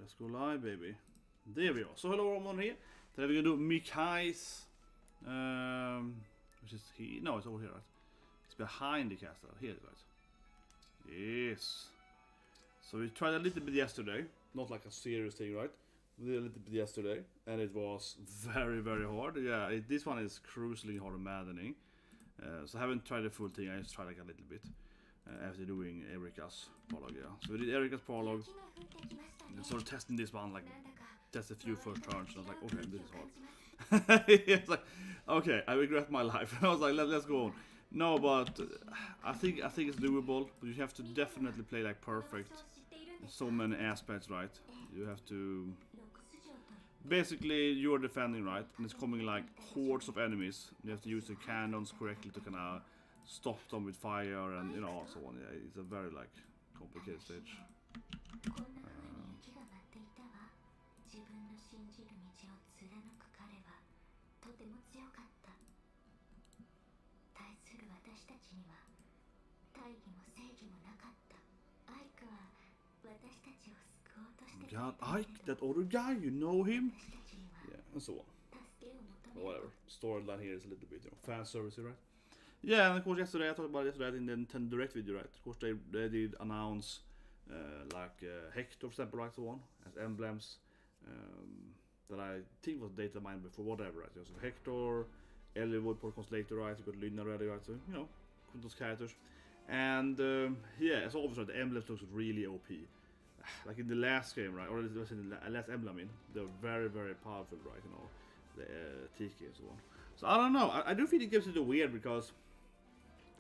Let's go live, baby. There we are. So hello everyone here. Today we're gonna do Micaiah's, which is here. No, it's over here, right? It's behind the castle. Here, right? Yes. So we tried a little bit yesterday, not like a serious thing, right? We did a little bit yesterday, and it was very, very hard. Yeah, this one is crucially hard and maddening. So I haven't tried the full thing. I just tried like a little bit after doing Erika's Paralogue. Yeah. So we did Erika's Paralogue. And sort of testing this one, like just a few first turns. And I was like, okay, this is hard. It's like, okay, I regret my life. I was like, let's go on. No, but I think it's doable. But you have to definitely play like perfect in so many aspects, right? You have to. Basically, you're defending, right? And it's coming like hordes of enemies. You have to use the cannons correctly to kind of stop them with fire and, you know, so on. Yeah, it's a very like complicated stage. God, Ike, that other guy, you know him? Yeah, and so on. Whatever. Storyline here is a little bit, you know, fan service, right? Yeah, and of course yesterday, I talked about yesterday in the Nintendo Direct video, right? Of course they did announce like Hector, for example, right, so on, as emblems that I think was data mined before, whatever, right? So Hector, Elwood, Portcons later, right? You got Lynn ready, right? So, you know, those characters. And yeah, so obviously the emblems looks really OP. Like in the last game, right? Or it was in the last Emblem, they're very, very powerful, right? You know, the TK and so on. So I don't know. I do think it gives it a weird because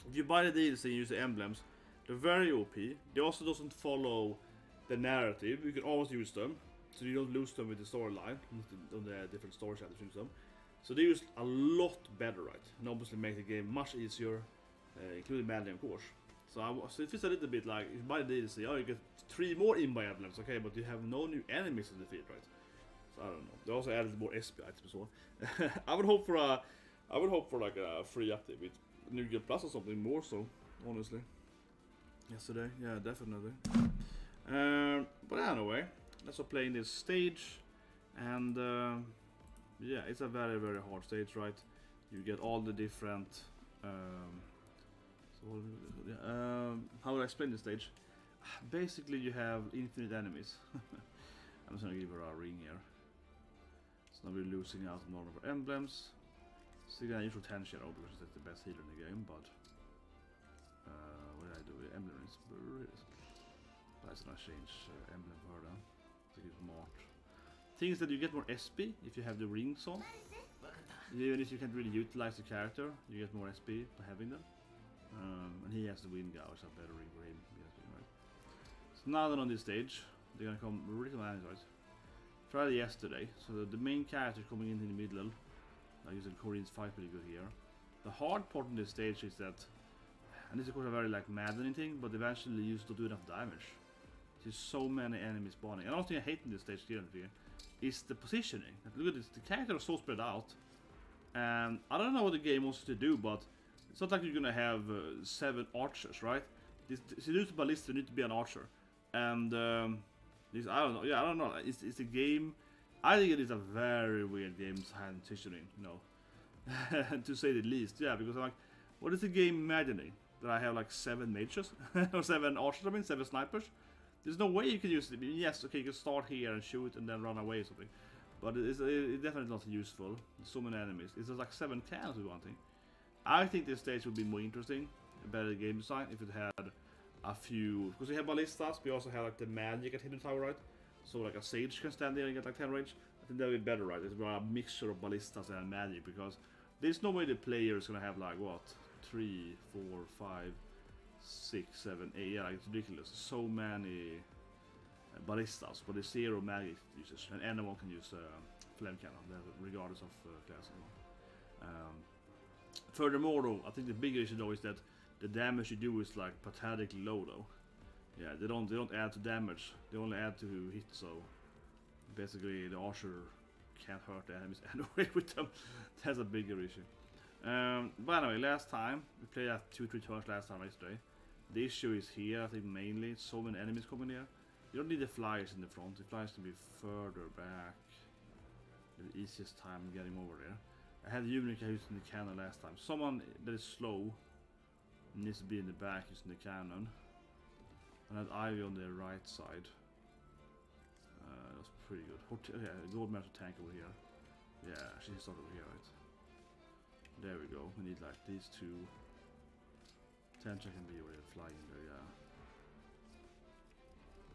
if you buy the DLC and use the emblems, they're very OP. They also doesn't follow the narrative. You can always use them, so you don't lose them with the storyline on the different story chapters. Use them. So they use a lot better, right? And obviously make the game much easier, including Maddening, of course. So it feels a little bit like if you buy the DLC, oh, you get 3 more in-buy emblems, okay, but you have no new enemies to defeat, right? So I don't know. They also added more SP items as well. I would hope for like a free update with New Gear Plus or something more so, honestly. Yesterday, yeah, definitely. But anyway, let's start playing this stage, and yeah, it's a very, very hard stage, right? You get all the different. How would I explain this stage? Basically, you have infinite enemies. I'm just gonna give her a ring here. So now we're losing out on all of our emblems. Still gonna use retention because it's the best healer in the game, but what did I do with Emblem Rings? But I'm gonna change emblem for her then. To use March. Thing is that you get more SP if you have the rings on. Even if you can't really utilize the character, you get more SP by having them. And he has the wind gouge, a better ring for him. Right? So now that on this stage, they're gonna come really nice, right? Tried it yesterday, so the main character coming in the middle. Like you said, Corinne's fight pretty good here. The hard part on this stage is that, and this is of course a very like maddening thing, but eventually you just don't do enough damage. There's so many enemies spawning. Another thing I hate in this stage here is the positioning. Look at this, the characters are so spread out, and I don't know what the game wants to do, but it's not like you're gonna have 7 archers, right? This use ballista need to be an archer, and this I don't know. Yeah, I don't know. It's a game. I think it is a very weird game transitioning, you know, to say the least. Yeah, because I'm like, what is the game imagining? That I have like 7 mages or 7 archers? I mean, 7 snipers. There's no way you can use it. I mean, yes, okay, you can start here and shoot and then run away or something, but it's definitely not useful. There's so many enemies. It's just like 7 cannons with one thing. I think this stage would be more interesting, a better game design, if it had a few. Because we have ballistas, we also have like the magic at Hidden Tower, right? So like a sage can stand there and get like 10 range. I think that would be better, right? It's a mixture of ballistas and magic, because there's no way the player is gonna have like what 3, 4, 5, 6, 7, 8. Yeah, like it's ridiculous. So many ballistas, but there's 0 magic usage, and anyone can use flame cannon, regardless of class. Furthermore, though, I think the bigger issue though is that the damage you do is like pathetically low, though. Yeah, they don't add to damage; they only add to hit. So basically, the archer can't hurt the enemies anyway with them. That's a bigger issue. But anyway, last time we played at 2-3 turns last time yesterday. The issue is here, I think mainly. So many enemies coming here. You don't need the flyers in the front. The flyers can be further back. The easiest time getting over there. I had a unit using the cannon last time. Someone that is slow needs to be in the back using the cannon. And I had Ivy on the right side. That's pretty good. Yeah, gold medal tank over here. Yeah, she's not over here, right? There we go. We need like these two. Tencha can be over there, flying there, yeah.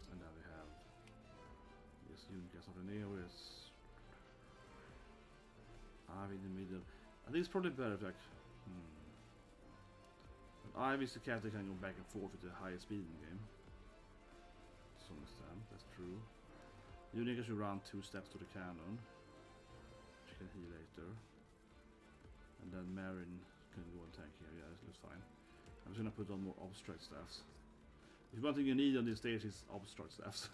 And now we have this unit gets over there with Ivy in the middle. I think it's probably better if like Ivy's the character can go back and forth with the highest speed in the game. To some extent, that's true. Unica should run 2 steps to the cannon. She can heal later. And then Marin can go and tank here. Yeah, this looks fine. I'm just gonna put on more obstruct staffs. If one thing you need on this stage is obstruct staffs.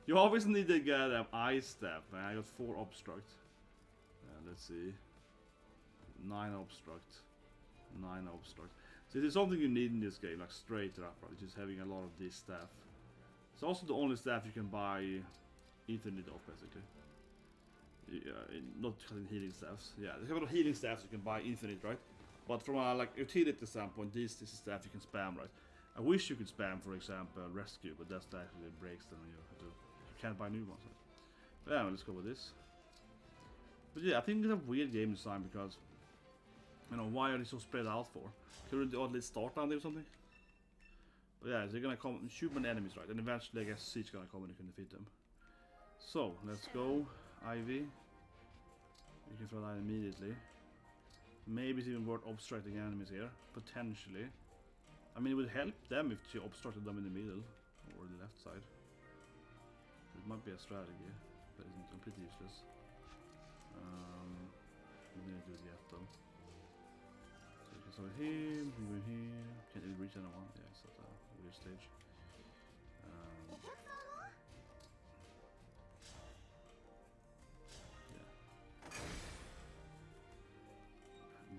You always need to get an ice staff, man. I got 4 obstruct. Let's see. 9 obstruct. 9 obstruct. So this is something you need in this game, like straight up, right? Just having a lot of this staff. It's also the only staff you can buy Ethernet off, basically. Not healing staffs. Yeah, there's a couple of healing staffs you can buy infinite, right? But from a like utility standpoint, this is staff you can spam, right? I wish you could spam, for example, rescue, but that's actually breaks them and you can't buy new ones. Right? But yeah, let's go with this. But yeah, I think it's a weird game design because, you know, why are they so spread out for? Couldn't they at start down there or something? But yeah, they're gonna come human enemies, right? And eventually, I guess Siege gonna come and you can defeat them. So let's go, Ivy. You can throw that immediately. Maybe it's even worth obstructing enemies here, potentially. I mean, it would help them if she obstructed them in the middle or the left side. It might be a strategy, but it's completely useless. We need to do it yet though. So you can start here, move here. Can't even reach anyone. Yeah, it's at a weird stage.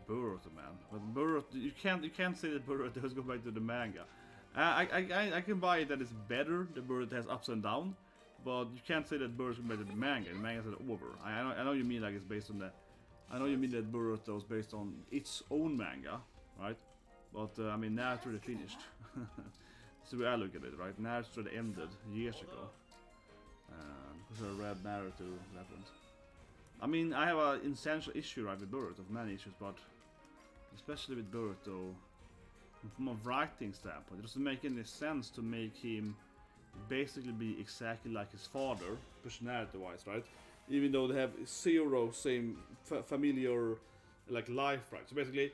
Boruto, man. But Boruto, you can't say that Boruto has go back to the manga. I can buy it that it's better. The Boruto has ups and downs, but you can't say that Boruto is better than the manga. The manga is over. I know you mean like it's based on the. I know you mean that Boruto is based on its own manga, right? But I mean Naruto already finished. So I look at it, right? Naruto already ended years ago. Because I read Naruto reference. I mean, I have an essential issue right with Boruto, many issues, but especially with Boruto, from a writing standpoint, it doesn't make any sense to make him basically be exactly like his father, personality-wise, right? Even though they have zero same familiar like life, right? So basically,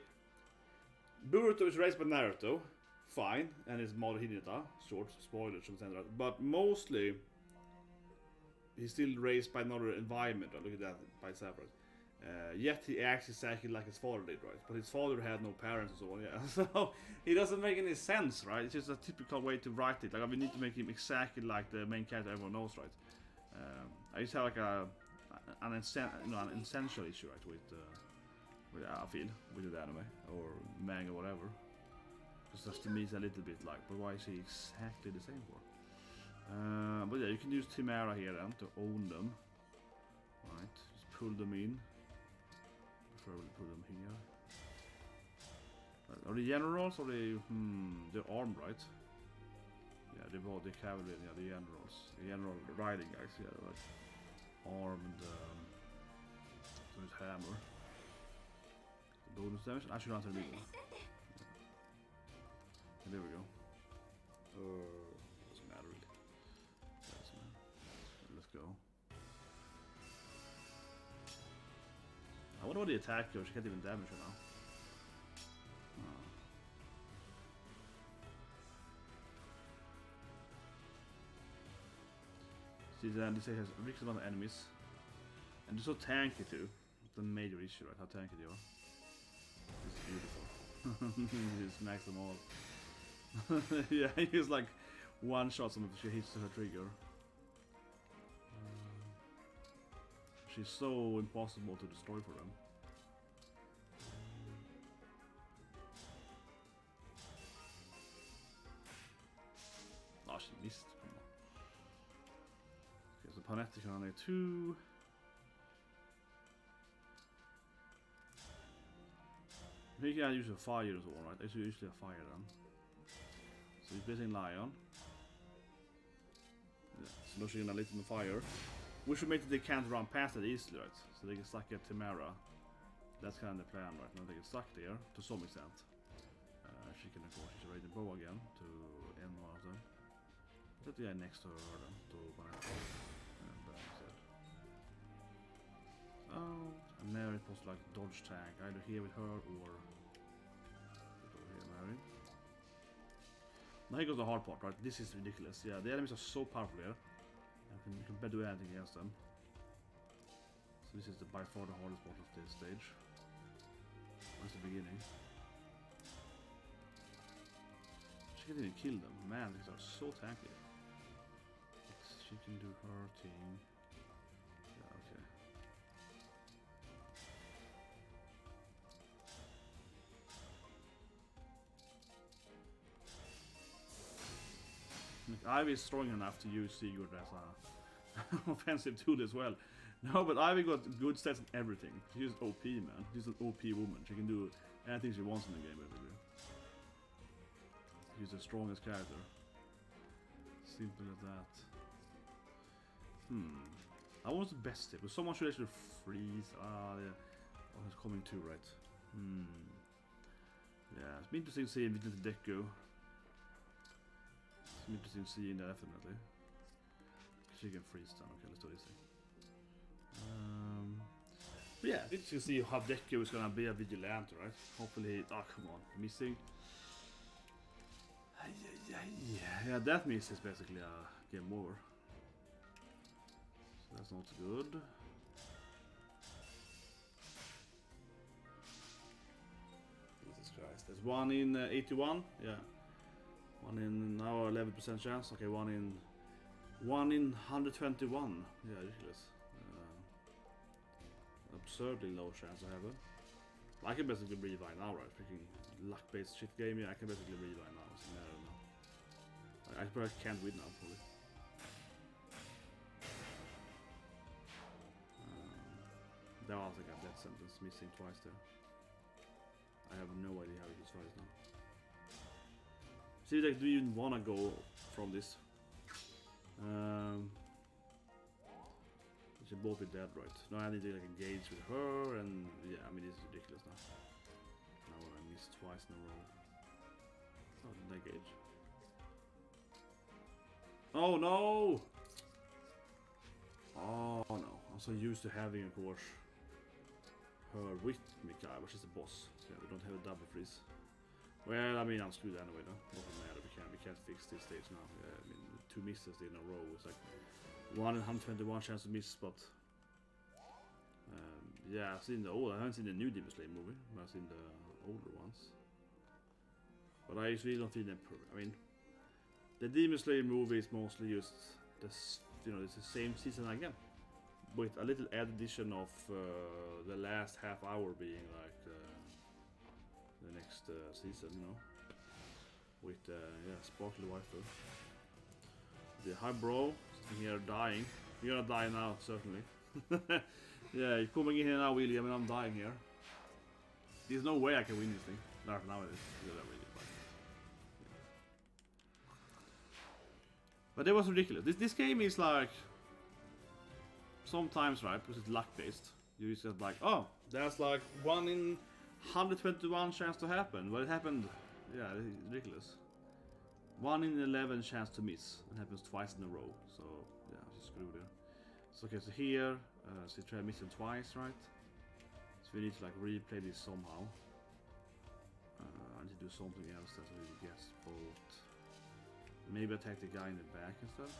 Boruto is raised by Naruto, fine, and his mother Hinata, short spoilers, right? But mostly he's still raised by another environment, right? Look at that by itself, right? Yet he acts exactly like his father did, right? But his father had no parents and so on, yeah. So he doesn't make any sense, right? It's just a typical way to write it. Like we need to make him exactly like the main character everyone knows, right? I just have like an essential issue, right, with I feel with the anime or manga, whatever. Because to me it's a little bit like, but why is he exactly the same for? But yeah, you can use Timera here then to own them. Right, just pull them in. Preferably put them here. Right. Are they generals or they're armed, right? Yeah, they're both the cavalry, yeah, the generals. The general riding guys, yeah, right. Armed, so it's hammer. The bonus damage, I should answer the middle. Yeah. And there we go. Doesn't matter really. Let's go. I wonder what the attack goes. She can't even damage her now. Oh. See, then this has a ridiculous amount of enemies, and they're so tanky too. It's a major issue, right? How tanky they are. It's beautiful. He just smacks them all. Yeah, he just like one shot them if she hits her trigger. She's so impossible to destroy for them. Oh, she missed. Come on. Kinetic on A2. He can use a fire as well, right? It's usually a fire then. So he's basing Lion. Yeah, so no she's gonna lit him on fire. We should make it they can't run past it easily, right? So they can suck at Tamara. That's kind of the plan, right? Now they get stuck there to some extent. She can, of course, she's ready to bow again to end one of them. Put the guy next to her then, to Vanessa. And instead. Oh, and Mary posts like dodge tank, either here with her or over here, Mary. Now here goes the hard part, right? This is ridiculous. Yeah, the enemies are so powerful here. You can better do anything against them. So this is by far the hardest part of this stage. That's the beginning. She can even kill them. Man, these are so tanky. But she can do her thing. Yeah, okay. Ivy is strong enough to use Sigurd as a offensive tool as well. No, but Ivy got good stats on everything. She's OP, man. She's an OP woman. She can do anything she wants in the game, basically. She's the strongest character. Simple as that. I want the best tip. But someone should actually freeze. Ah, yeah. Oh, it's coming too, right? Yeah, it's been interesting seeing Vincent Deco. It's interesting seeing that, definitely. She can freeze down. Okay, let's do this thing. But yeah, it's interesting to see how Deco is gonna be a vigilante, right? Hopefully, oh come on, missing. Yeah, that miss is basically a game over. So that's not good. Jesus Christ, there's one in 81. Yeah, one in now 11% chance. Okay, one in 121. Yeah, ridiculous. Absurdly low chance I have it. I can basically revive now, right? Freaking luck-based shit game. Yeah, I can basically revive now. It's a matter now. I probably can't win now, probably. That was like a death sentence missing twice there. I have no idea how it is twice now. See, like, do you even wanna go from this? She both be dead, right? Now I need to like engage with her, and yeah, I mean, it's ridiculous now. Now when I missed twice in a row. Oh, did I engage? Oh no! Oh no! I'm so used to having, of course, her with Micaiah, which is the boss. So yeah, we don't have a double freeze. Well, I mean, I'm screwed anyway, though. Doesn't matter. We can't fix this stage now. I mean, 2 misses in a row. It's like 1 in 121 chance to miss, but yeah, I've seen the old. I haven't seen the new Demon Slayer movie, but I've seen the older ones. But I usually don't feel them. I mean, the Demon Slayer movie is mostly just this. You know, it's the same season again, with a little addition of the last half hour being like the next season. You know, with yeah, sparkly waifu. The hi bro, sitting here dying. You're gonna die now, certainly. Yeah, you're coming in here now, Willie. I mean, I'm dying here. There's no way I can win this thing. Now it is. Yeah, that really is. But it was ridiculous. This game is like sometimes, right, because it's luck based. You just like, oh, there's like 1 in 121 chance to happen. Well, it happened. Yeah, it's ridiculous. 1 in 11 chance to miss. It happens twice in a row. So yeah, she's screwed there. So okay, so here, so you try to miss it twice, right? So we need to like replay this somehow. I need to do something else that I really guess both. Maybe attack the guy in the back instead.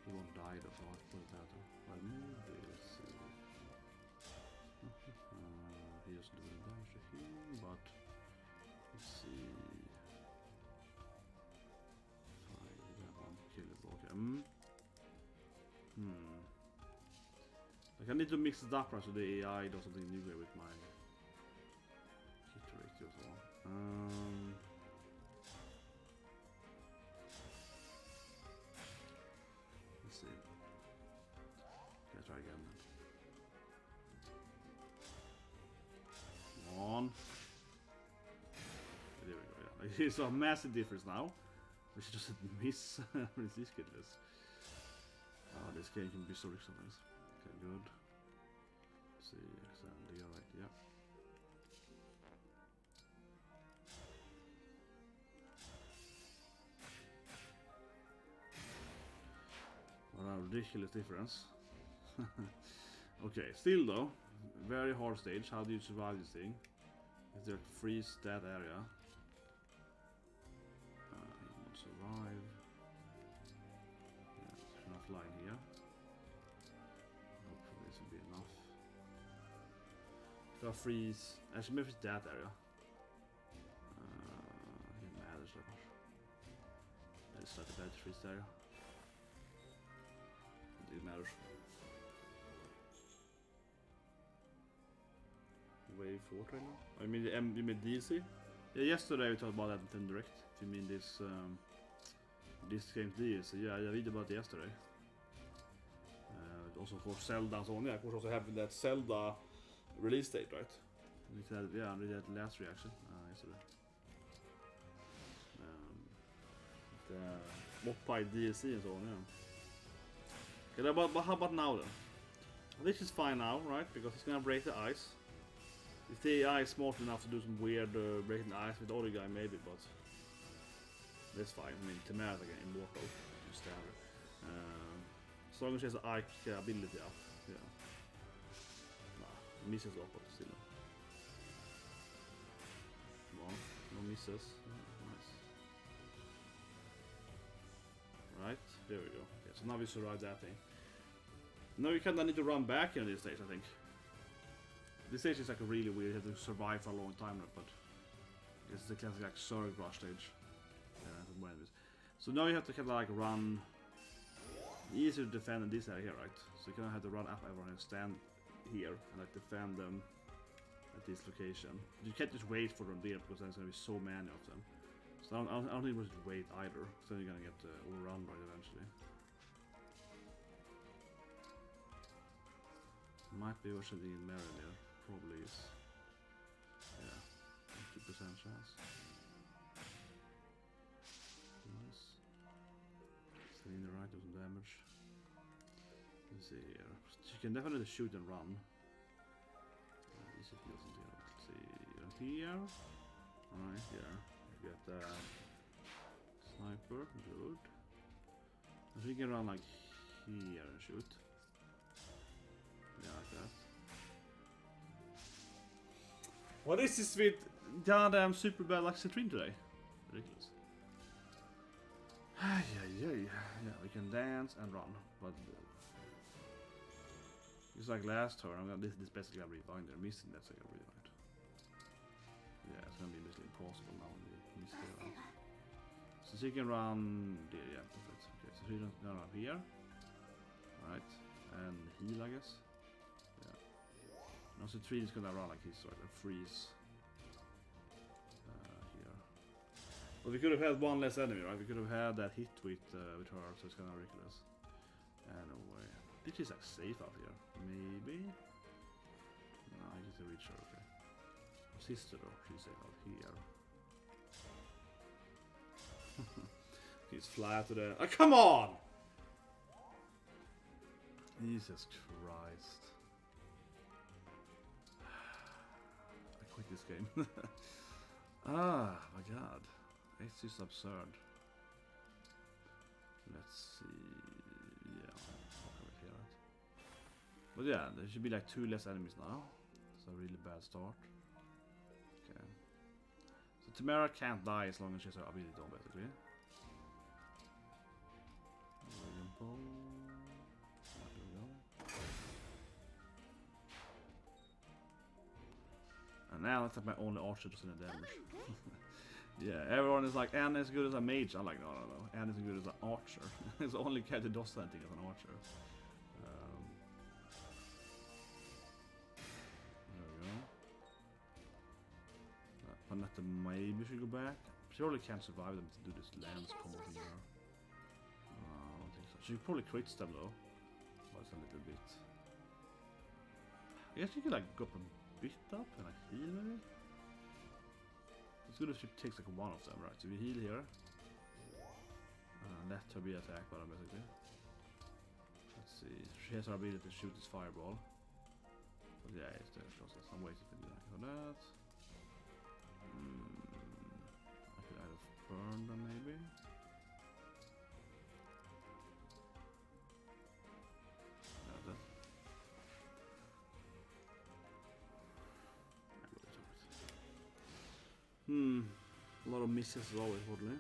He won't die though, so I'll put it out there. Well, maybe let's see. He doesn't do any damage to him, but let's see. Like I need to mix it up right so the AI does something new here with my hit ratio as well. Let's see. try again. Come on. There we go, yeah. It's a massive difference now. We should just miss with these kidless. Oh, this game can be so rich sometimes. Okay, good. Let's see, Alexander, right, yeah. What a ridiculous difference. Okay, still though, very hard stage. How do you survive this thing? Is there freeze that area? He won't survive. Yeah, there's enough line here. Hopefully this will be enough. If I freeze, actually maybe it's that area. It matters so much. Let's start the bad freeze area. It matters. Wave 4 right now? I mean, you mean DLC? Yeah, yesterday we talked about that in Direct. If you mean this game's DLC, yeah, I read about it yesterday. Also for Zelda and so on. Yeah, of course, also having that Zelda release date, right? Yeah, I read that last reaction yesterday. The Moppai DLC and so on, yeah. Okay, but how about now then? This is fine now, right? Because it's gonna break the ice. If the AI is smart enough to do some weird breaking the ice with the other guy, maybe, but that's fine. I mean, Tamara's like an immortal, standard. As long as she has an Ike ability up, yeah. Nah, misses a lot, but still. Come on, no misses. Yeah, nice. Right, there we go. Okay, so now we survive that thing. Now you kinda need to run back in this stage, I think. This stage is like a really weird, you have to survive for a long time, but this is the classic like Zerg rush stage. Yeah, so now you have to kind of like run. Easier to defend in this area here, right? So you kind of have to run up everyone and stand here and like defend them at this location. You can't just wait for them there because there's gonna be so many of them. So I don't think we should wait either. So then you're gonna get overrun right eventually. Might be worse than the Mariner. Probably is. Yeah, 50% chance. Nice. Stay in the right, do some damage. Let's see here. You can definitely shoot and run. Easy kills in here. Let's see here. Alright, here. You get the sniper. Good. So you can run like here and shoot. Yeah, like that. What is this with goddamn super bad luck stream today? Ridiculous. Yeah, we can dance and run, but it's like last turn. This basically a rewind. They're missing that second rewind. Yeah, it's gonna be basically impossible now when we miss the round. So she can run there, yeah, perfect. Okay, so she's gonna run here, right, and heal, I guess. Yeah. Now so 3 is gonna run like he's sort of freeze here. But we could have had one less enemy, right? We could have had that hit with her, so it's kind of ridiculous. Anyway, I think she's like safe out here. Maybe. No, I get to reach her. Okay. Her sister though, she's safe out here. He's fly to the. Oh, come on! Jesus Christ. I quit this game. Ah, my god. It's just absurd. Let's see. Yeah, here, right? But yeah, there should be like 2 less enemies now. It's a really bad start. Okay. So Tamara can't die as long as she has her ability on, basically. There we go. And now it's like my only archer does any damage. Yeah, everyone is like, Anne is good as a mage. I'm like, no. Anne is good as an archer. It's the only cat that does anything as an archer. There we go. Panetta maybe should go back. She probably can't survive them to do this lance combo thing here. I don't think so. She probably crits them though. But it's a little bit. I guess you could like go up a bit up and like heal maybe? It's good if she takes like one of them, right? So we heal here. Let her be attacked by them basically. Let's see. She has her ability to shoot this fireball. But yeah, it's there. So some ways you can do like that. I could either burn them maybe. A lot of misses as always, probably.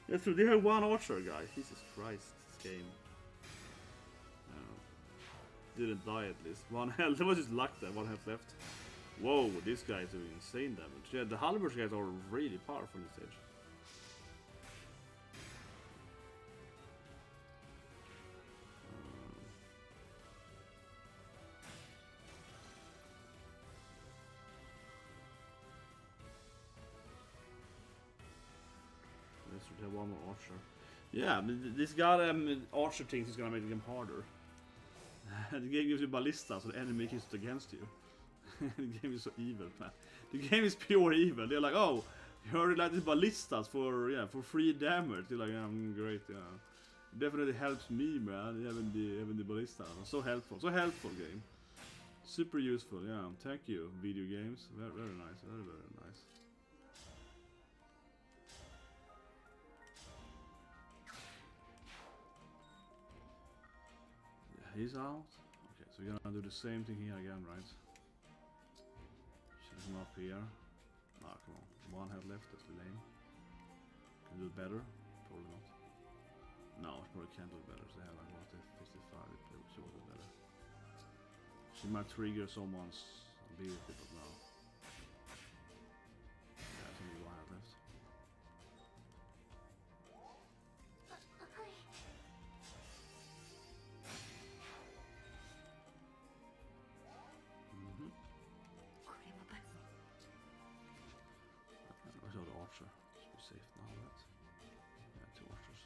That's true, they have one archer, guys. Jesus Christ, this game. Didn't die at least. One health. There was just luck there, one health left. Whoa, this guy is doing insane damage. Yeah, the halberd guys are really powerful in this stage. Let's have one more archer. Yeah, but this goddamn archer thing is gonna make the game harder. The game gives you ballista, so the enemy is against you. The game is so evil, man. The game is pure evil. They're like, oh, you heard like these ballistas for free damage. They're like, yeah, great, yeah. It definitely helps me, man. Having the ballista. So helpful game. Super useful, yeah. Thank you, video games. Very nice, very nice. He's out. Okay, so we're gonna do the same thing here again, right? Should come up here. Ah, come on. One head left, that's lame. Can do it better? Probably not. No, she probably can't do it better. So they have like what, 55, she will do better. She might trigger someone's ability, but no. Yeah, I think one head left. Should be safe now, right? Yeah, 2 archers.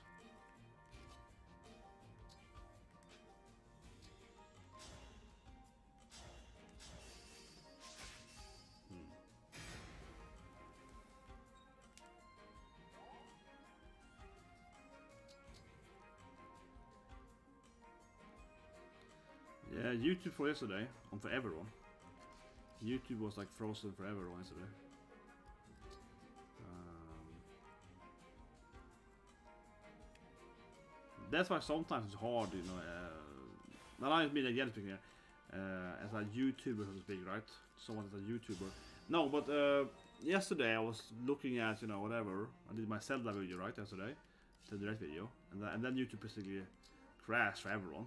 Yeah, YouTube for yesterday, and for everyone. YouTube was like frozen for everyone yesterday. That's why sometimes it's hard, you know. Not only me again speaking here, as a YouTuber, so to speak, right? Someone as a YouTuber. No, but yesterday I was looking at, you know, whatever. I did my Zelda video, right? Yesterday, the direct video, and then YouTube basically crashed for everyone.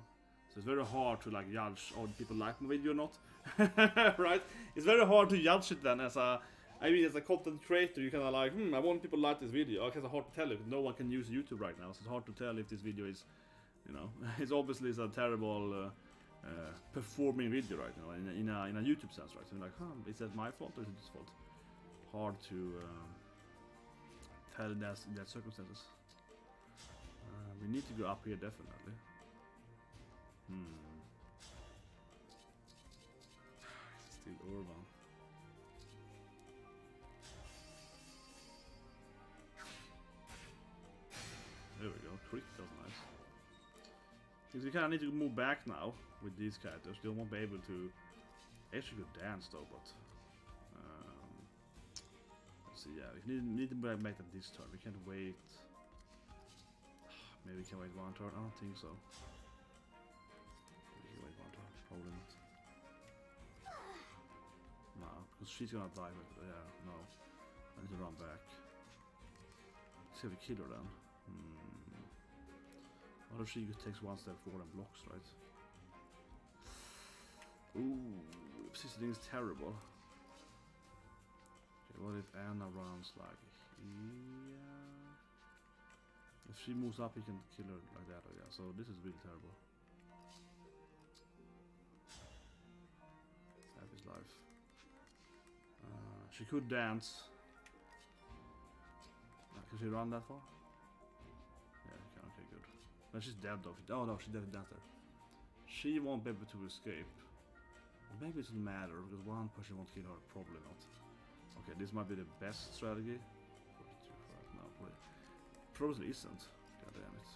So it's very hard to like judge all the people like my video or not, right? It's very hard to judge it then as a. I mean, as a content creator, you kind of like, I want people to like this video. Okay, it's hard to tell if no one can use YouTube right now, so it's hard to tell if this video is, you know, it's obviously a terrible performing video, right? You know, in a YouTube sense, right? So you're like, is that my fault or is it his fault? Hard to tell in that circumstances. We need to go up here definitely. Still Urban. There we go, quick, that was nice. Because we kind of need to move back now with these characters. They won't be able to actually go dance though, but let's see. Yeah, we need to make them this turn. We can't wait. Maybe we can wait one turn. I don't think so. We can wait one turn. Probably not. No, because she's gonna die. But yeah, no. I need to run back. Let's see if we kill her then. What if she takes one step forward and blocks, right? Ooh, positioning is terrible. Okay, what if Anna runs like here? If she moves up, he can kill her like that. Oh yeah, so this is really terrible. Save his life. She could dance. Can she run that far? Yeah, she can. Okay, good. No, she's dead though. Oh no, she's dead down there. She won't be able to escape. Maybe it doesn't matter because one person won't kill her. Probably not. Okay, this might be the best strategy. No, probably isn't. God damn it.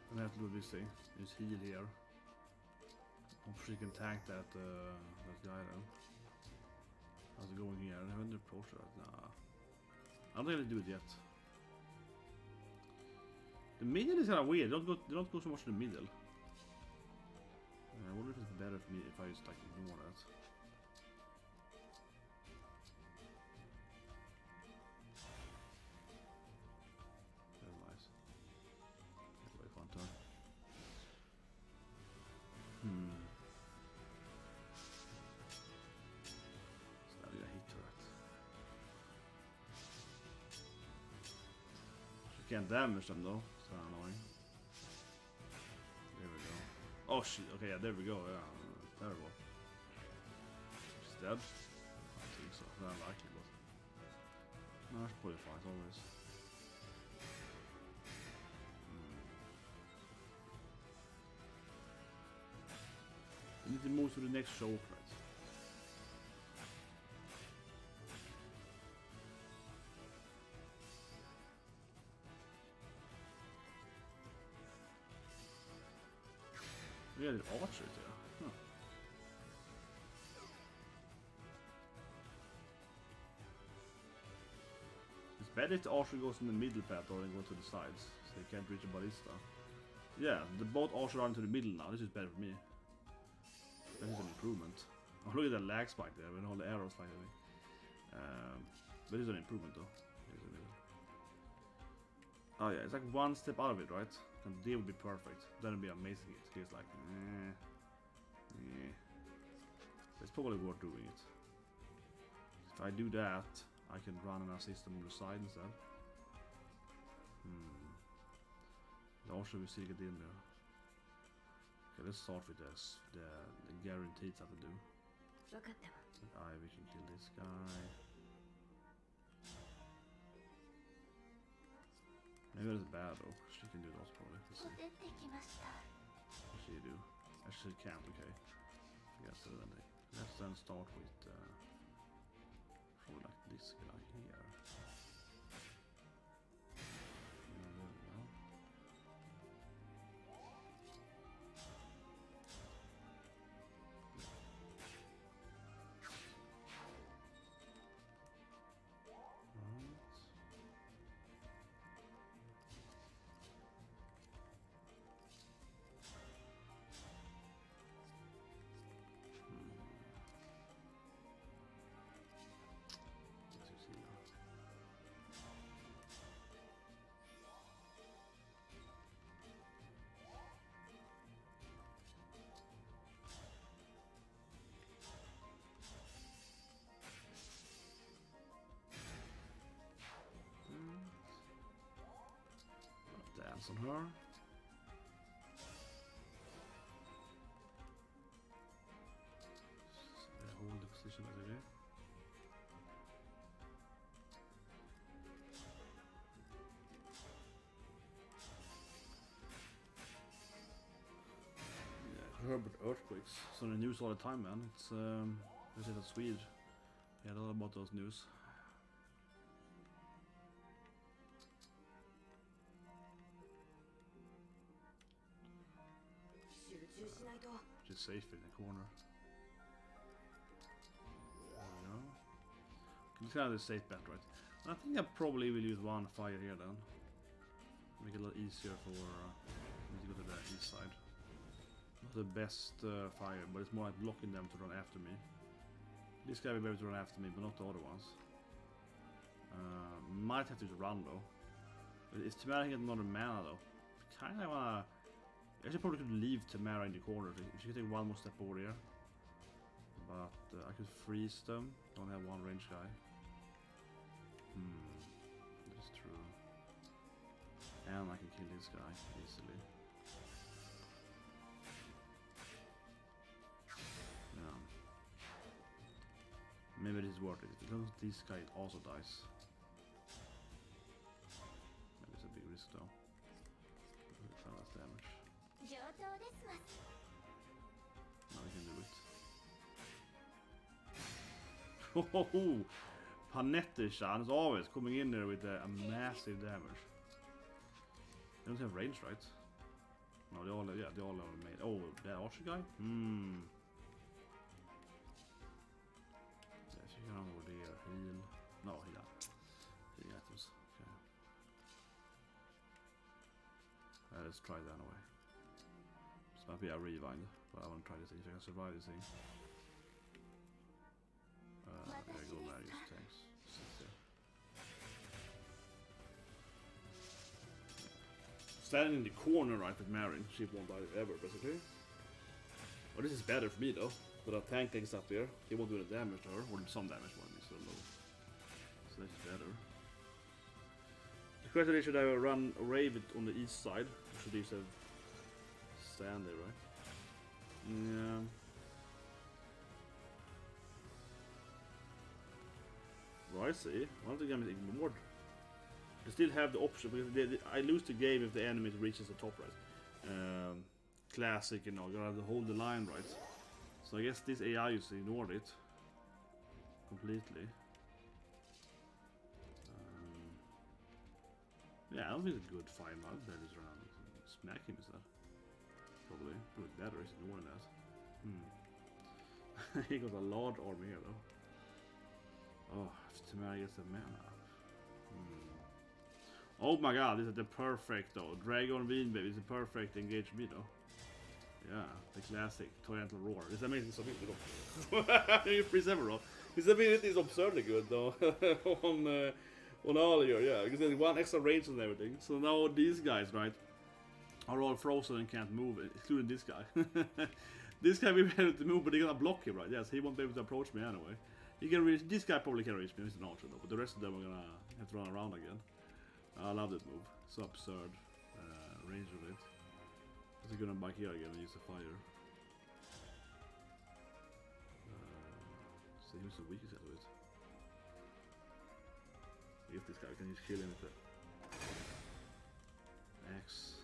I'm gonna have to do this thing. Just heal here. Hope she can tank that guy then. How's it going here? I haven't approached her. Nah. I'm not gonna do it yet. The middle is kind of weird. They don't go so much to the middle. I wonder if it's better for me if I just like ignore that. Very nice. That's a very fun turn. So now we're gonna hit turret. She can't damage them though. So annoying. There we go. Oh shit, okay, yeah, there we go, yeah, terrible. She's dead? I don't think so, not likely, but... No, she's probably fine, always. We need to move to the next show, right? Yeah, the archer there. Huh. It's better if the archer goes in the middle path or than go to the sides, so they can't reach a ballista. Yeah, the both archer are into the middle now. This is better for me. That is an improvement. Oh, look at that lag spike there when all the arrows flying away. But it's an improvement though. Oh yeah, it's like one step out of it, right? And they would be perfect. That would be amazing. It's like, it's probably worth doing it. If I do that, I can run an assist on the side instead. The archer will still get in there. Okay, let's start with this. The guaranteed stuff to do. We can kill this guy. Maybe that's bad though. She can do those probably. Let's see. What should you do? Actually can't, okay. Yes, so then let's then start with probably like this guy here. Dance on her. Hold the position as it is. Yeah, Herbert earthquakes. So the news all the time, man. It's they say that Swede. Yeah, a lot about those news. Just safe in the corner. It's kind of the safe bet, right? I think I probably will use one fire here then. Make it a little easier for me to go to the east side. Not the best fire, but it's more like blocking them to run after me. This guy will be able to run after me, but not the other ones. Might have to run though. Is Tamara getting another mana though? Kinda wanna... I should probably could leave Tamara in the corner. She could take one more step over here. But I could freeze them. Don't have one range guy. That's true. And I can kill this guy easily. Yeah. Maybe it is worth it. If this guy also dies. Maybe it's a big risk though. Now I can do it. Oh, Panettishan is always coming in there with a massive damage. They don't have range, right? No, they all are made. Oh, that archer guy? Hmm. Yeah, so you can over there, heal. No, heal items. Okay. Let's try that anyway. This might be a rewind, but I want to try this, if I can survive this thing. Okay, go there, use tanks. Standing in the corner right with Marin, she won't die ever, basically. Well, this is better for me though, but our tank is up there. He won't do any damage to her, or some damage for me, so low. So that's better. The question is, should I run Raven on the east side? Or should he just stand there, right? Yeah. Well, I see. One of the game is ignored. You still have the option, because I lose the game if the enemy reaches the top, right? Classic, you know, you have to hold the line, right? So I guess this AI just ignored it completely. Yeah, I don't think it's a good fight now. That is around. Smack him instead. Probably better is ignoring that. He got a large army here though. Oh, Tamara gets a mana. Oh my god, this is the perfect though. Dragon Bean Baby is a perfect engage me though. Yeah, the classic Torrential Roar. This amazing ability though. You freeze ever though. This ability is absurdly good though. on all here, yeah, because there's one extra range and everything. So now these guys, right, are all frozen and can't move, including this guy. This guy will be able to move, but they're gonna block him, right? Yes, he won't be able to approach me anyway. He can reach. This guy probably can reach me. He's an archer though, but the rest of them are gonna have to run around again. I love that move. So absurd. Range of it. Is he gonna back here again and use the fire? So he was the weakest out of it. If this guy can just kill him with the axe.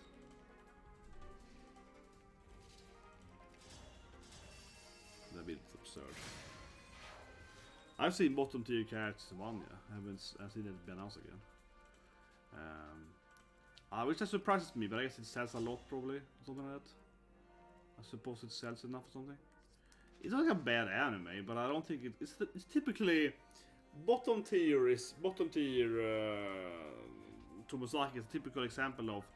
That bit absurd. I've seen bottom tier characters in one, yeah. I've seen it be announced again. Which that surprises me, but I guess it sells a lot probably, or something like that. I suppose it sells enough or something. It's not like a bad anime, but I don't think it's typically bottom tier. Tomosaki is a typical example of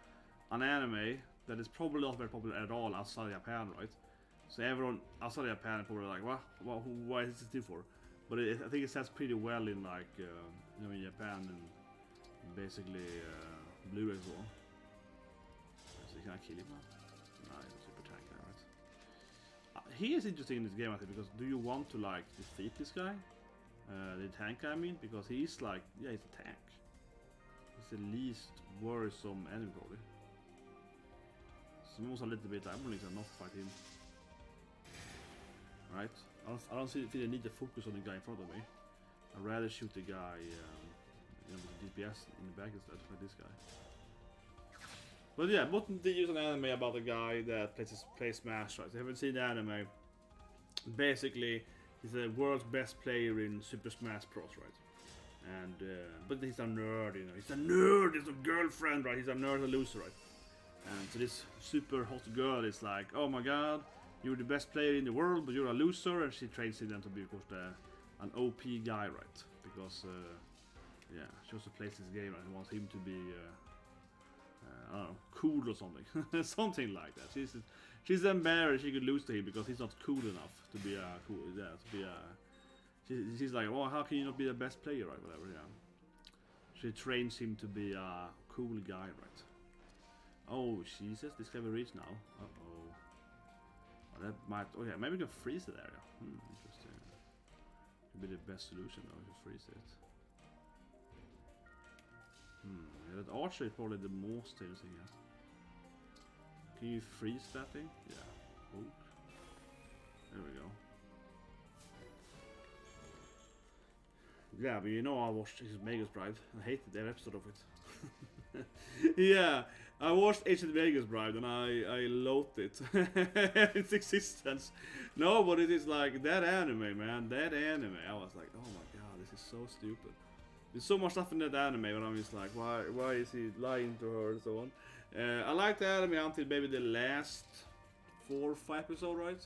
an anime that is probably not very popular at all outside Japan, right? So everyone outside Japan is probably like, why is this still for? But I think it sells pretty well in like you know, in Japan and basically Blu-ray as well. So can I kill him now? No, he's a super tank now, right? He is interesting in this game, I think, because do you want to like defeat this guy? The tank guy, I mean, because he's like, yeah, he's a tank. He's the least worrisome enemy probably. So almost a little bit, I'm willing to not fight him. Right? I don't feel the need to focus on the guy in front of me. I'd rather shoot the guy you know, with the DPS in the back instead, like this guy. But yeah, Bottom did use an anime about a guy that plays Smash, right? If you haven't seen the anime, basically he's the world's best player in Super Smash Bros, right? And but he's a nerd, you know. He's a nerd. He's a girlfriend, right? He's a nerd, a loser, right? And so this super hot girl is like, oh my god, you're the best player in the world, but you're a loser, and she trains him then to be, of course, an OP guy, right? Because yeah, she also plays this game and wants him to be I don't know, cool or something, something like that. She's embarrassed she could lose to him because he's not cool enough to be cool. Yeah, to be she's like, oh, how can you not be the best player, right? Whatever, yeah. She trains him to be a cool guy, right? Oh, Jesus, this can be reached now. Uh-oh. Oh, that might... Okay, maybe we can freeze the area. Interesting. Could be the best solution, though, if you freeze it. Yeah, that archer is probably the most dangerous thing here. Can you freeze that thing? Yeah. Oh. There we go. Yeah, but you know I watched his Mega's Bride. I hated every episode of it. Yeah, I watched Ancient Vegas Bride and I loathed it. Its existence. No, but it is like that anime, man. That anime. I was like, oh my god, this is so stupid. There's so much stuff in that anime, but I'm just like, why is he lying to her and so on? I liked the anime until maybe the last 4 or 5 episodes, right?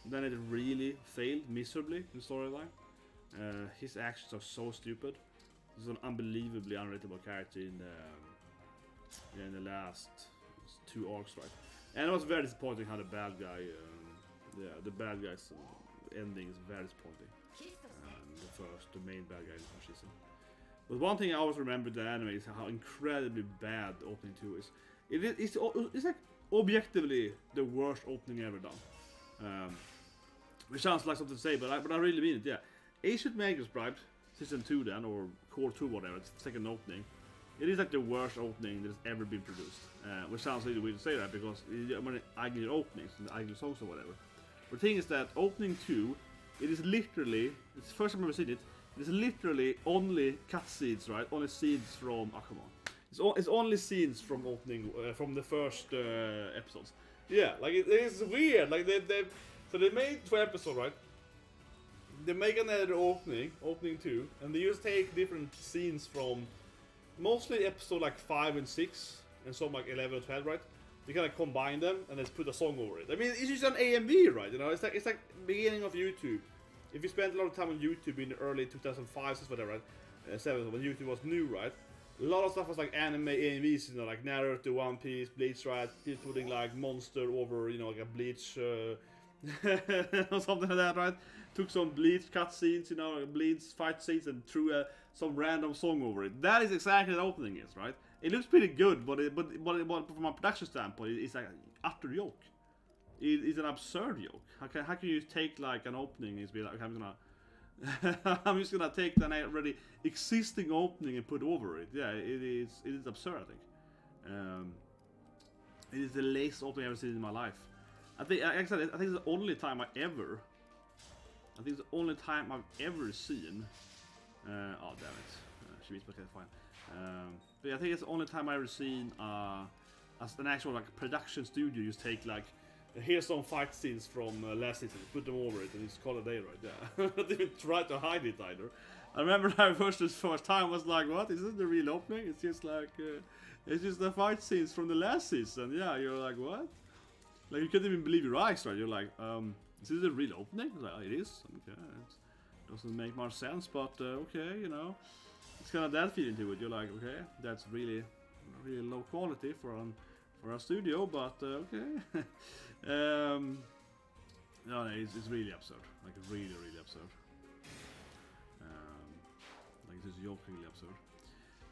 Then it really failed miserably in the storyline. His actions are so stupid. He's an unbelievably unrelatable character in the last 2 arcs, right? And it was very disappointing how the bad guy, the bad guy's ending is very disappointing. The main bad guy in the first season. But one thing I always remember the anime is how incredibly bad the opening 2 is. It's like objectively the worst opening ever done. Which sounds like something to say, but I really mean it. Yeah, Ancient Magus Bride season 2 then, or core 2, whatever. It's the second opening. It is like the worst opening that has ever been produced. Which sounds really weird to say that because when I get openings and I get songs or whatever. But the thing is that opening 2, it is literally, it's the first time I've ever seen it. It's literally only cutscenes, right? Only scenes from. Oh come on! It's only scenes from opening from the first episodes. Yeah, like it is weird. Like they made 2 episodes, right? They make another opening 2, and they just take different scenes from mostly episode like 5 and 6, and some like 11 or 12, right? They kind of combine them and then put a song over it. I mean, it's just an AMV, right? You know, it's like beginning of YouTube. If you spent a lot of time on YouTube in the early 2005s, whatever, right? 7 when YouTube was new, right? A lot of stuff was like anime AMVs, you know, like Naruto, One Piece, Bleach, right? Putting like Monster over, you know, like a Bleach or something like that, right? Took some Bleach cutscenes, you know, Bleach fight scenes, and threw some random song over it. That is exactly what the opening is, right? It looks pretty good, but from a production standpoint, it's like an utter joke. It's an absurd joke. How can you take like an opening and be like, okay, I'm just gonna take an already existing opening and put over it? Yeah, it is absurd. I think it is the latest opening I've ever seen in my life. I think it's the only time I've ever seen. Oh damn it! She means okay, fine. But yeah, I think it's the only time I've ever seen as an actual like production studio just take like. Here's some fight scenes from last season, put them over it, and it's called a day, right? Yeah. Not even try to hide it either. I remember I watched this first time, was like, what? Is this the real opening? It's just like, it's just the fight scenes from the last season. Yeah, you're like, what? Like, you couldn't even believe your eyes, right? You're like, is this the real opening? Like, oh, it is. Okay, it doesn't make much sense, but okay, you know. It's kind of that feeling to it. You're like, okay, that's really low quality for a studio, but okay. No, it's really absurd. Like really absurd. Like it's just jokingly absurd.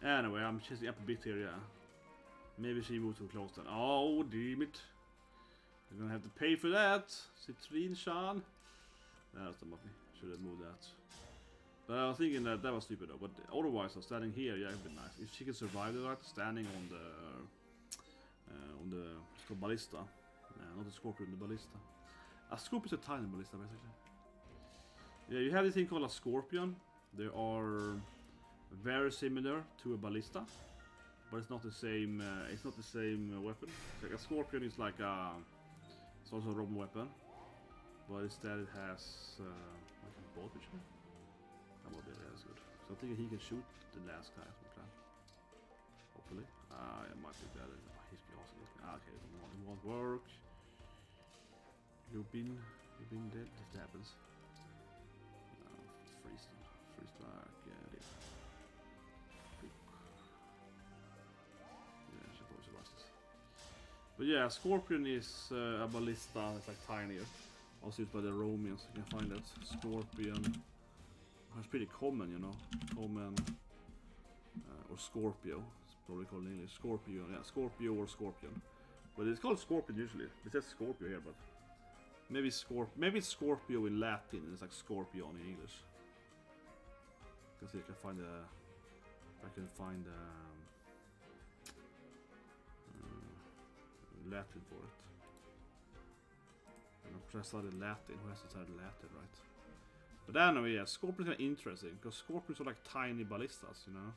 Anyway, I'm chasing up a bit here, yeah. Maybe she moved too close then. Oh, damn it. You're gonna have to pay for that. Citrine Shan. That's the money. Should have moved that. But I was thinking that was stupid though. But otherwise, I'm standing here, yeah, it'd be nice. If she can survive the right, standing on the it's called ballista. Not a scorpion, the ballista. A scorpion is a tiny ballista, basically. Yeah, you have this thing called a scorpion. They are very similar to a ballista, but it's not the same. It's not the same weapon. It's like a scorpion is like it's also a robot weapon, but instead it has like a bolt mission. That would be that's good. So I think he can shoot the last guy from the plan. Hopefully, it might be better. He's awesome. Okay, it won't work. You've been dead if that happens. Freeze strike, yeah, it is. Yeah, she probably survives this. But yeah, Scorpion is a ballista, it's like tinier. Also used by the Romans, you can find that. Scorpion. It's pretty common, you know. Common. Or Scorpio, it's probably called in English. Scorpio, yeah, Scorpio or Scorpion. But it's called Scorpion usually. It says Scorpio here, but maybe it's Scorpio in Latin and it's like Scorpion in English. Let's see if I can find Latin for it. And of course I studied Latin. Who hasn't studied Latin, right? But anyway, yeah, Scorpions are interesting because Scorpions are like tiny ballistas, you know.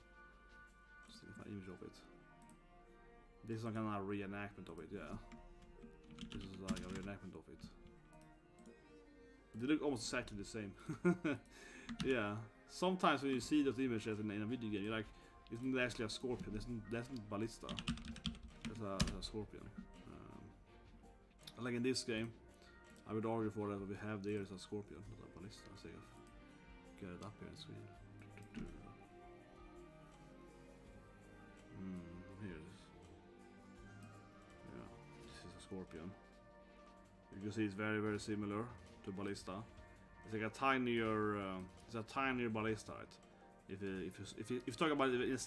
Just see if I image of it. This is like kind of a reenactment of it, yeah. This is like a reenactment of it. They look almost exactly the same. Yeah. Sometimes when you see those images in a video game, you're like, isn't that actually a scorpion? That's not ballista. That's a scorpion. Like in this game, I would argue for that what we have there is a scorpion, not a ballista. So I've got it up here in screen. Here it is. Yeah, this is a scorpion. You can see it's very, very similar to ballista. It's like a tinier, ballista, right? If you talk about it in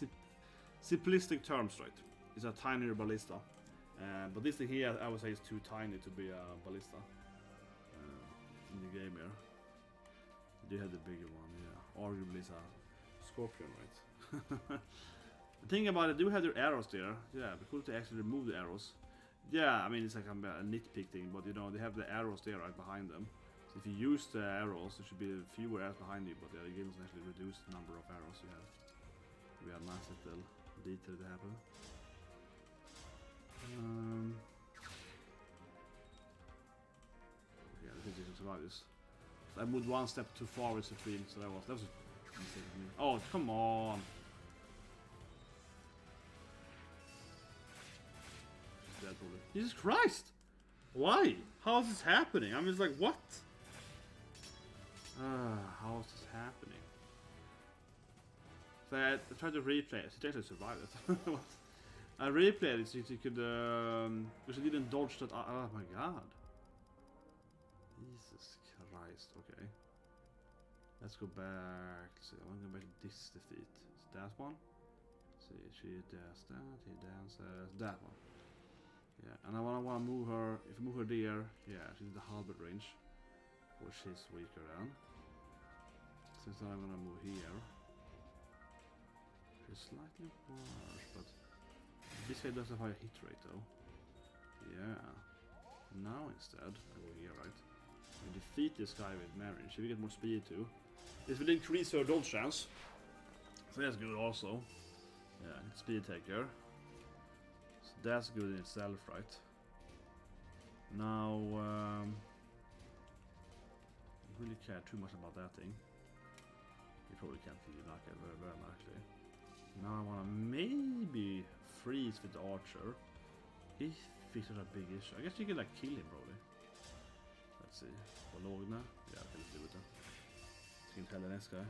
simplistic terms, right? It's a tinier ballista. But this thing here, I would say, is too tiny to be a ballista in the game here. They had the bigger one, yeah. Arguably, it's a scorpion, right? The thing about it, do have their arrows there. Yeah, it'd be cool to actually remove the arrows. Yeah, I mean, it's like a nitpick thing, but you know, they have the arrows there right behind them. So if you use the arrows, there should be fewer arrows behind you, but the game doesn't actually reduce the number of arrows you have. We have a nice little detail to happen. Yeah, I think they can survive this. So I moved one step too far with the tree, so that was a mistake of me. Oh, come on! Dead, probably. Jesus Christ! Why? How is this happening? I'm just like, what? How is this happening? So I tried to replay it. It actually survived it. I replayed it so you could, because I didn't dodge that. Oh my god. Jesus Christ. Okay. Let's go back. Let's see, I want to go back to this defeat. It's that one. Let's see, she does that, he dances that one. Yeah, and I want to move her. If you move her there, yeah, she's in the halberd range, which is weaker than. Since I'm gonna move here, she's slightly worse, but this guy does have a higher hit rate though. Yeah. Now instead, I go here, right? We defeat this guy with Marion. She will get more speed too. This will increase her dodge chance, so that's good also. Yeah, speed taker. So that's good in itself, right? Now, I don't really care too much about that thing. You probably can't really like it very well, actually. Now I want to maybe freeze with the archer. He fixes a big issue. I guess you can like kill him probably. Let's see. Bologna. Yeah, I can do it then. So you can tell the next guy.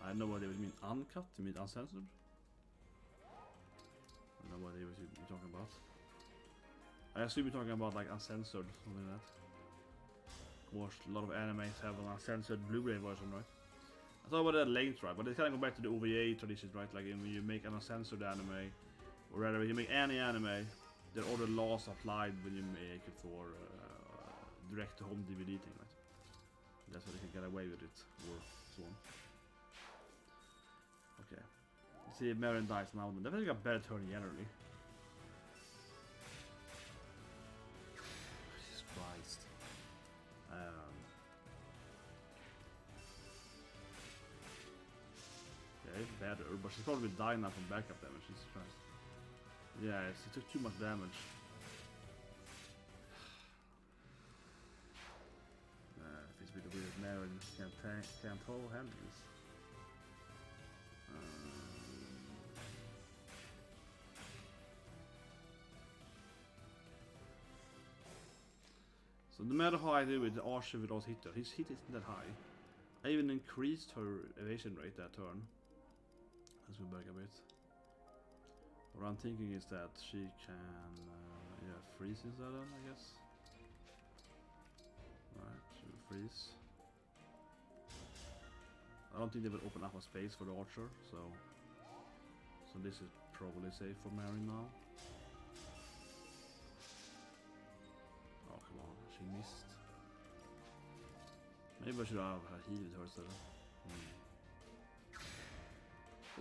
I have no idea what you mean uncut, you mean uncensored? I have no idea what you're talking about. I assume you're talking about like uncensored, something like that. Of course, a lot of animes have an uncensored Blu-ray version, right? I thought about that length, right? But it kind of go back to the OVA traditions, right? Like when you make an uncensored anime, or rather, when you make any anime, there are all the laws applied when you make it for direct-to-home DVD thing, right? That's why they can get away with it, or so on. Okay. Let's see if Marion dies now. Definitely got better turn generally. Jesus Christ. Okay, better, but she's probably dying now from backup damage. Jesus Christ. Yeah, she took too much damage. It's a bit weird that Marion can't handle this. So no matter how I do it, the archer will also hit her. His hit isn't that high. I even increased her evasion rate that turn. Let's go back a bit. What I'm thinking is that she can freeze instead then, I guess. Right, she'll freeze. I don't think they will open up a space for the archer, so this is probably safe for Marion now. Oh come on, she missed. Maybe I should have healed her instead.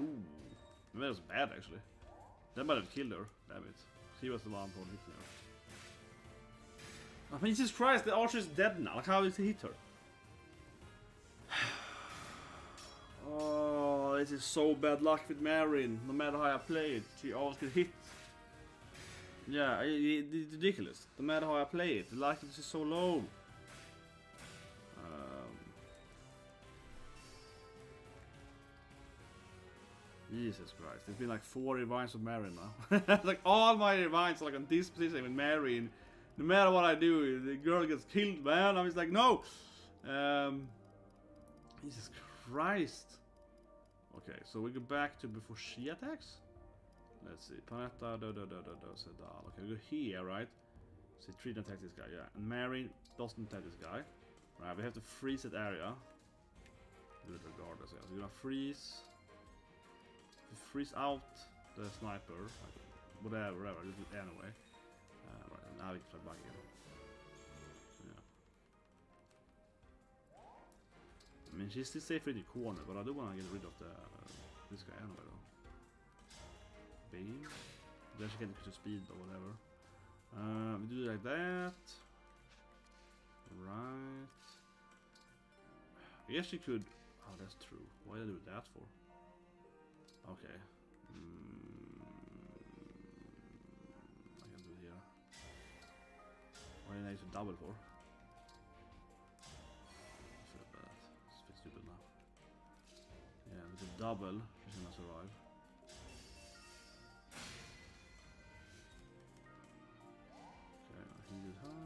Ooh, that was bad actually. That might have killed her, damn it. She was the one who hit her. Oh, Jesus Christ, the archer is dead now. Like, how did he hit her? Oh. Oh, this is so bad luck with Marin. No matter how I play it, she always gets hit. Yeah, it's ridiculous. No matter how I play it, the likelihood is so low. Jesus Christ, there's been like 4 revines of Marin now. Like all my revines are like on this position with Marin. No matter what I do, the girl gets killed, man. I'm just like, no. Jesus Christ. Okay, so we go back to before she attacks. Let's see. Panetta, Sedal. Okay, we go here, right? So Tree attack this guy, yeah. And Marin doesn't attack this guy. Right, we have to freeze that area. Do it regardless, yeah. So we're gonna freeze. Freeze out the sniper. Like, whatever, just do it anyway. Right, now we can try back again. Yeah. I mean, she's still safe in the corner, but I do want to get rid of the this guy anyway, though. Beam. Then she can get to speed or whatever. We do it like that. Right. I guess she could. Oh, that's true. Why did I do that for? Okay. I can do it here. Why did I use a double for? It's stupid now. Yeah, with a double, she's gonna survive. Okay, I healed her.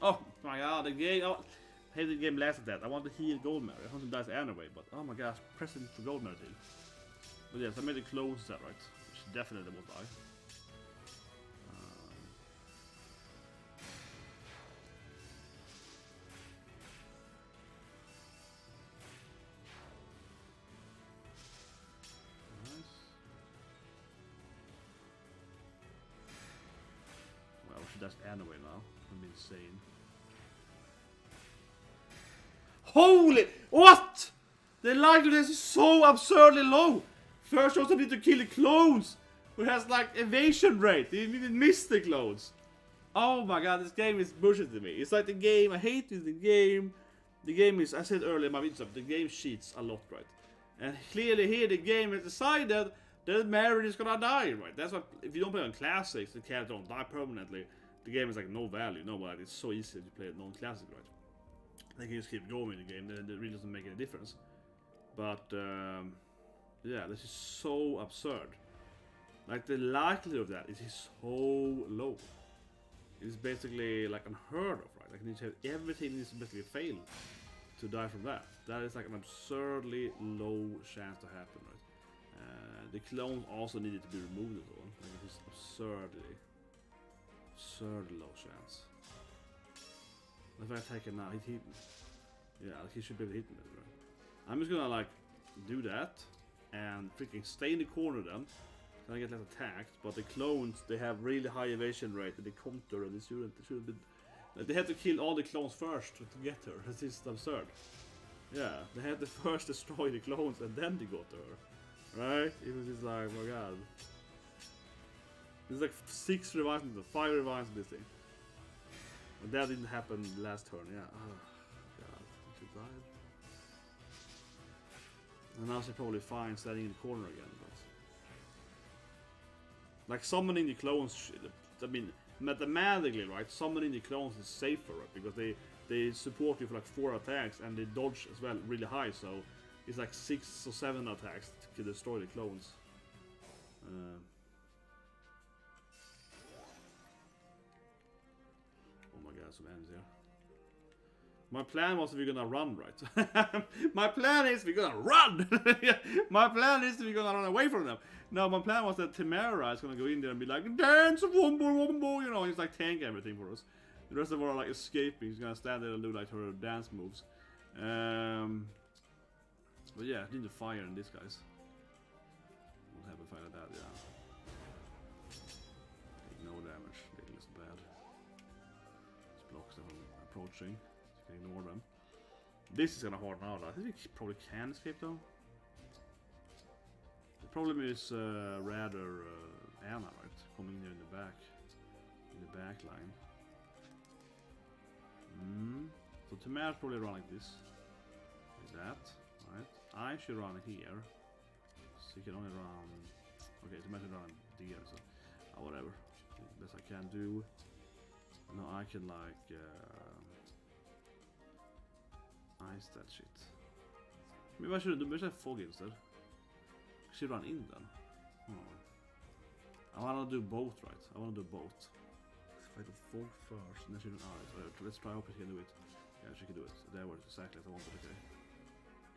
Oh my god, the game! Oh, I hate the game lasted that. I want to heal Goldmere. I want to die anyway, but oh my gosh, pressing for Goldmere heal. But yes, I made it close that right. She definitely won't die. Nice. Well, she dies anyway now. I'm insane. Holy! What? The likeliness is so absurdly low. First, you also need to kill the clones, who has like evasion rate. You even miss the clones. Oh my god, this game is bullshit to me. It's like the game. I hate this. The game. The game is. I said earlier in my video, the game cheats a lot, right? And clearly here, the game has decided that Marin is gonna die, right? That's why if you don't play on classics, the character don't die permanently. The game is like no value. No, but it's so easy to play it non-classic, right? They can just keep going in the game, it really doesn't make any difference. But, yeah, this is so absurd. Like, the likelihood of that is so low. It's basically, like, unheard of, right? Like, you need to have everything needs to basically fail to die from that. That is, like, an absurdly low chance to happen, right? The clones also needed to be removed as well. Like, it's just absurdly low chance. If I take it now, he'd hit me. Yeah, like he should be able to hit me. Right? I'm just gonna like do that and freaking stay in the corner then. Then I get less attacked. But the clones, they have really high evasion rate and they counter and they shouldn't be. Like, they had to kill all the clones first to get her. This is absurd. Yeah, they had to first destroy the clones and then they got to her. Right? It was just like, oh my god. There's like 6 revives, 5 revives in this thing. But that didn't happen last turn, yeah. Oh, god, she died. And now she's probably fine standing in the corner again. But like summoning the clones, I mean, mathematically, right? Summoning the clones is safer, right? Because they support you for like 4 attacks and they dodge as well really high. So it's like 6 or 7 attacks to destroy the clones. Some ends here. My plan was we're gonna run, right? My plan is we're gonna run! My plan is we're gonna run away from them. No, my plan was that Temera is gonna go in there and be like, dance, wombo, you know, he's like tank everything for us. The rest of them are like escaping. He's gonna stand there and do like her dance moves. But yeah, I need to fire in these guys. We'll have a fight at that, yeah. Take no damage, ridiculous bad. Blocks them from approaching, so you can ignore them. This is gonna harden out. I think we probably can escape though. The problem is rather Anna, right? Coming there in the back line. So Tamara's probably run like this. that, right? I should run here. So you can only run... Okay, it's meant to run there, so... whatever. Best I can do. No, I can like... ice that shit. Maybe I should do better fog instead. I should run in then. I wanna do both, right? I wanna do both. Fight the fog first, and then she do... let's try, hope she can do it. Yeah, she can do it. That works exactly as I wanted, okay.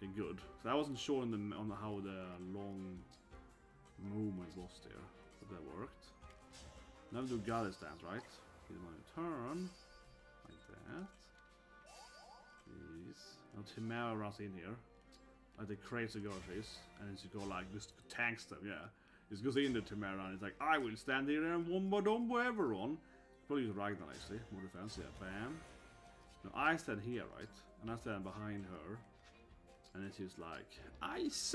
Okay, good. So I wasn't sure on how the long movement was there. But that worked. Now we do goddess dance, right? Give them a turn. Like that. Please. Now Timera runs in here. Like the crazy girl is. And then she go like, just tanks them, yeah. Just goes into Timera and it's like, I will stand here and wombo dombo everyone. Probably use Ragnar actually. More defense, yeah. Bam. Now I stand here, right? And I stand behind her. And then she's like, ice!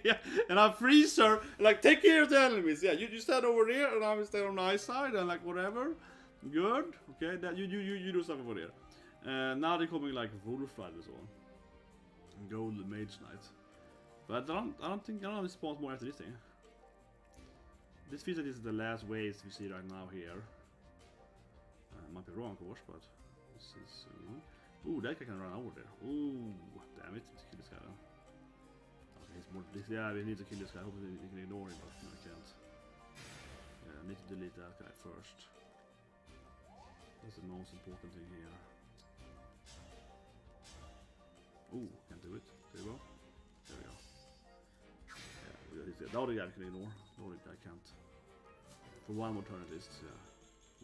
Yeah. And I freeze her, like, take care of the enemies. Yeah, you stand over there, and I will stay on the ice side, and like, whatever. Good. Okay, that you do something over there. Now they're coming like Wolfride or so on. And Gold Mage Knight. But I don't think have spawns more after this thing. This feels like this is the last waves we see right now here. Might be wrong, of course, but this is... ooh, that guy can run over there. Ooh, damn it. Let's kill this guy then. Okay, he's more... yeah, we need to kill this guy. Hopefully we can ignore him, but no, I can't. Yeah, I need to delete that guy first. That's the most important thing here. Ooh, can't do it. There we go. There we go. Yeah, we got this guy. The other guy can ignore. The other guy can't. For one more turn at least, yeah.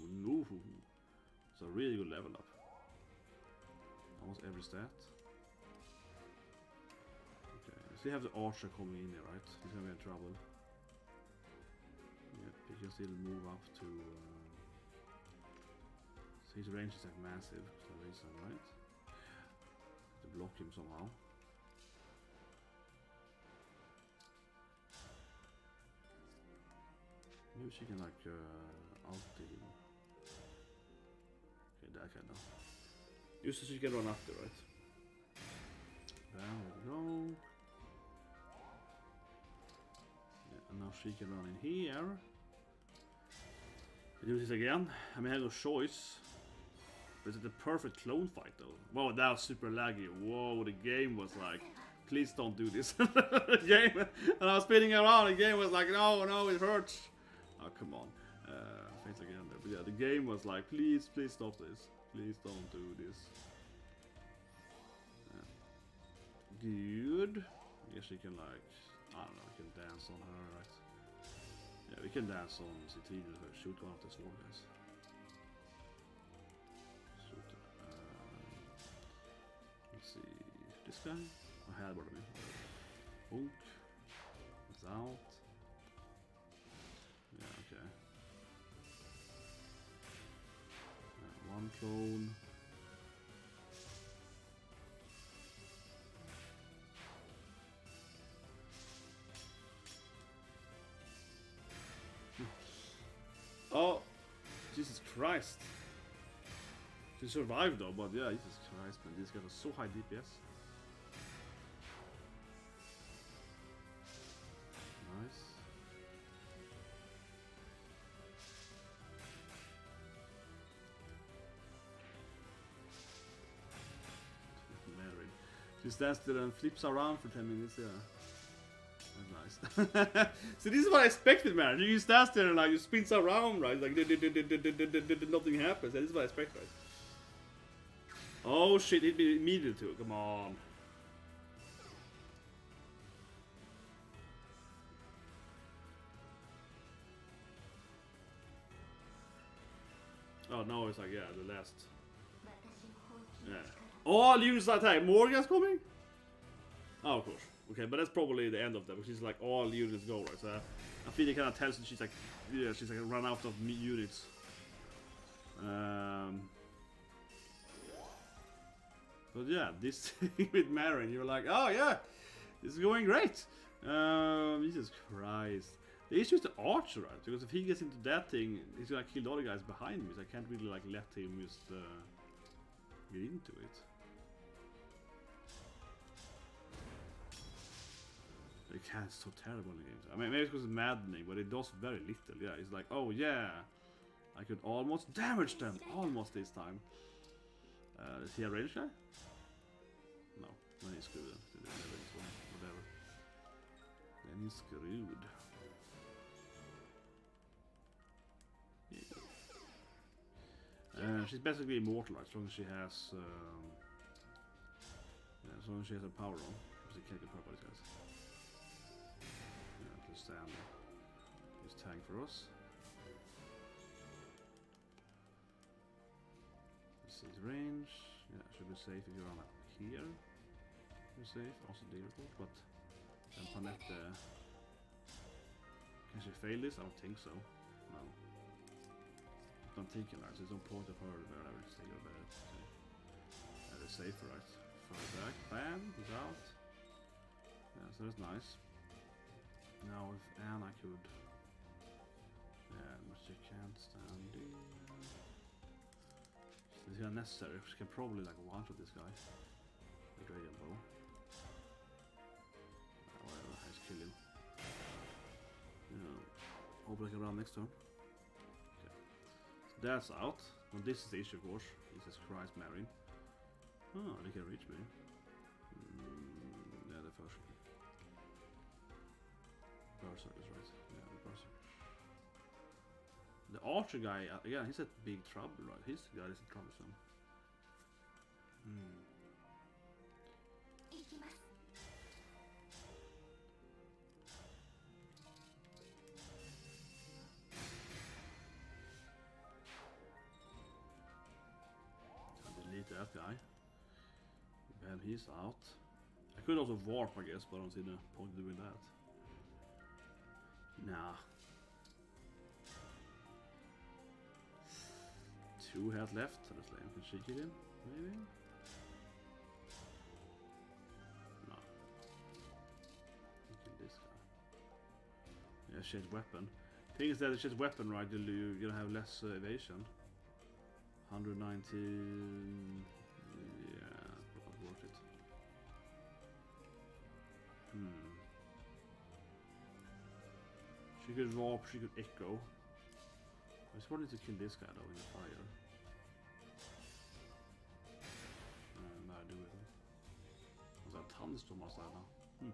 Ooh, no. It's a really good level up. Almost every stat. Okay, so you have the archer coming in here, right? He's gonna be in trouble. Yeah, he can still move up to... so his range is like massive for some reason, right? To block him somehow. Maybe she can like ulti him. Okay, that kind of. Just so she can run after, right? There we go. Yeah, and now she can run in here. We do this again. I mean, I have no choice. But it's the perfect clone fight, though. Wow, that was super laggy. Whoa, the game was like, please don't do this. The game, and I was spinning around. The game was like, no, it hurts. Oh, come on. Thanks again there. But yeah, the game was like, please stop this. Please don't do this. Good. I guess we can like, I don't know, we can dance on her, right? Yeah, we can dance on CT with her. Shoot one of the sword guys. Shoot. Let's see. This guy? I had what I mean. Book. It's out. Yeah, okay. One clone. Oh, Jesus Christ. She survived though, but yeah, Jesus Christ, man, these guys are so high DPS. Nice. Mary. She stands there and flips around for 10 minutes, yeah. Nice. So this is what I expected, man. You stand there and like you spins around, right? Like nothing happens. This is what I expect, right? Oh shit! Hit me immediately too. Come on. Oh no! It's like yeah, the last. Yeah. Oh, units attack. Morgan's coming. Oh, of course. Okay, but that's probably the end of that, because she's like all units go, right? So I feel it kind of tells that she's like, yeah, she's like run out of units. But yeah, this thing with Marin, you're like, oh yeah, this is going great. Jesus Christ. The issue is the archer, right? Because if he gets into that thing, he's gonna kill the other guys behind me, so I can't really like let him just get into it. The cat's so terrible in the games. I mean, maybe it's because it's maddening, but it does very little. Yeah, it's like, oh yeah, I could almost damage them, almost this time. Is he a range guy? No, then he's screwed. Whatever. Then he's screwed. Yeah. She's basically immortal, as long as she has, as long as she has her power on. Because she can't get hurt by these guys. Yeah, to stand this tank for us. Let's see the range. Yeah, should be safe if you're on here. You're safe. Also difficult, but then Panette. Can she fail this? I don't think so. No. I'm thinking right, so there's no point of her wherever to take her better. And it's safer, right? Further back, bam, he's out. Yeah, so that's nice. Now if Anna could, yeah, but she can't stand it. This is unnecessary. She can probably like one-shot this guy. The dragon bow. Whatever, I just kill him. Yeah. Hope I can run next turn. Okay. So that's out. Now this is the issue, of course. Jesus Christ, Marin. Oh, they can reach me. Yeah, the first. Berserk is right. Yeah, the Berserk. The archer guy, again, he's at big trouble, right? He's the guy that's troublesome. I'll delete that guy. Bam, he's out. I could also warp, I guess, but I don't see the point of doing that. Nah. 2 health left, so let's let him can kill him, maybe? No. Kill this guy. Yeah, change weapon. Thing is that it's just weapon, right? You're gonna have less evasion. 119. Yeah, not worth it. She could warp, she could echo. I just wanted to kill this guy though in the fire. And I do it. Was that thunderstorm or something now?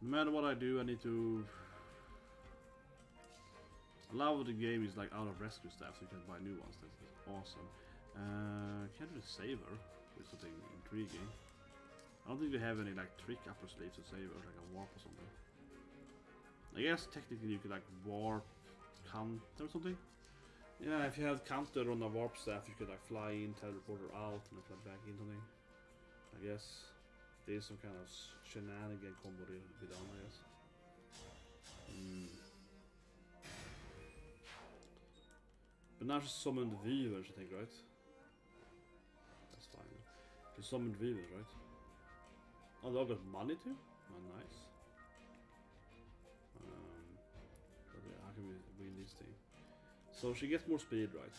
No matter what I do, I need to. A lot of the game is like out of rescue staff, so you can buy new ones. That's awesome. Can't really save her with something intriguing. I don't think we have any like trick upper sleeves to save her, like a warp or something. I guess technically you could like warp counter or something. Yeah, if you had counter on a warp staff, you could like fly in, teleport her out, and then fly back in something. I guess there's some kind of shenanigan combo to be done, I guess. But now she summoned the Weavers, I think, right? That's fine. She summoned Weavers, right? Oh, they all got money too? Oh, nice. But yeah, how can we win this thing? So she gets more speed, right?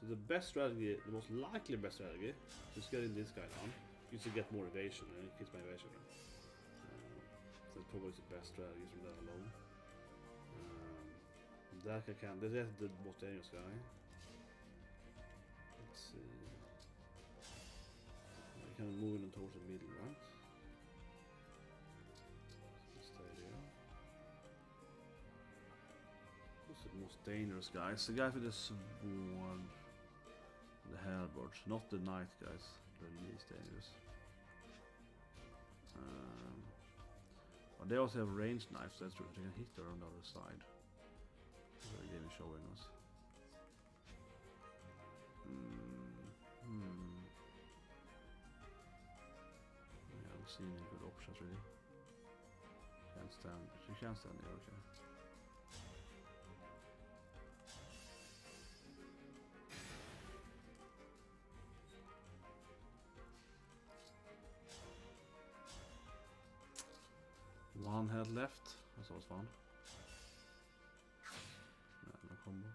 So the best strategy, the most likely best strategy, is getting this guy down. Is to get more evasion, and it gets my evasion, right? So that's probably the best strategy from that alone. That guy can. That's the most dangerous guy. Let's see. I can move in towards the middle, right? Stay there. Who's the most dangerous guy? It's the guy with the sword, the halberd, not the knight guys. They're the least dangerous. But they also have ranged knives. That's true. They can hit her on the other side. That's what the game is showing us. I haven't seen any good options really. Can't stand. She can't stand there. Okay. One head left. That's always fun. No combo.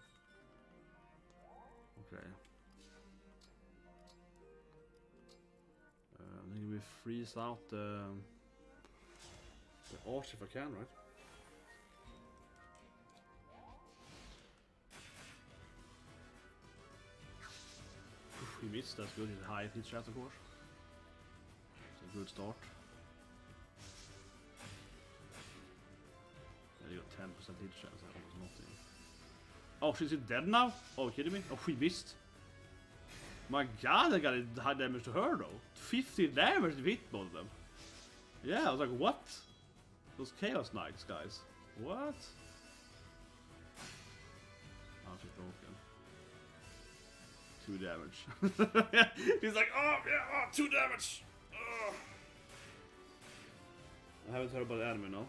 Okay. I think we maybe freeze out the arch if I can, right? Oof, he missed, that's good. He's a high hit chance, of course. It's a good start. Yeah, you got 10% hit chance, almost nothing. Oh, she's dead now? Oh, are you kidding me? Oh, he missed. My god, I got a high damage to her though. 50 damage to hit both of them. Yeah, I was like, what? Those Chaos Knights, guys. What? Oh, she's broken. 2 damage. He's like, oh, yeah, oh, 2 damage. Oh. I haven't heard about the anime, no.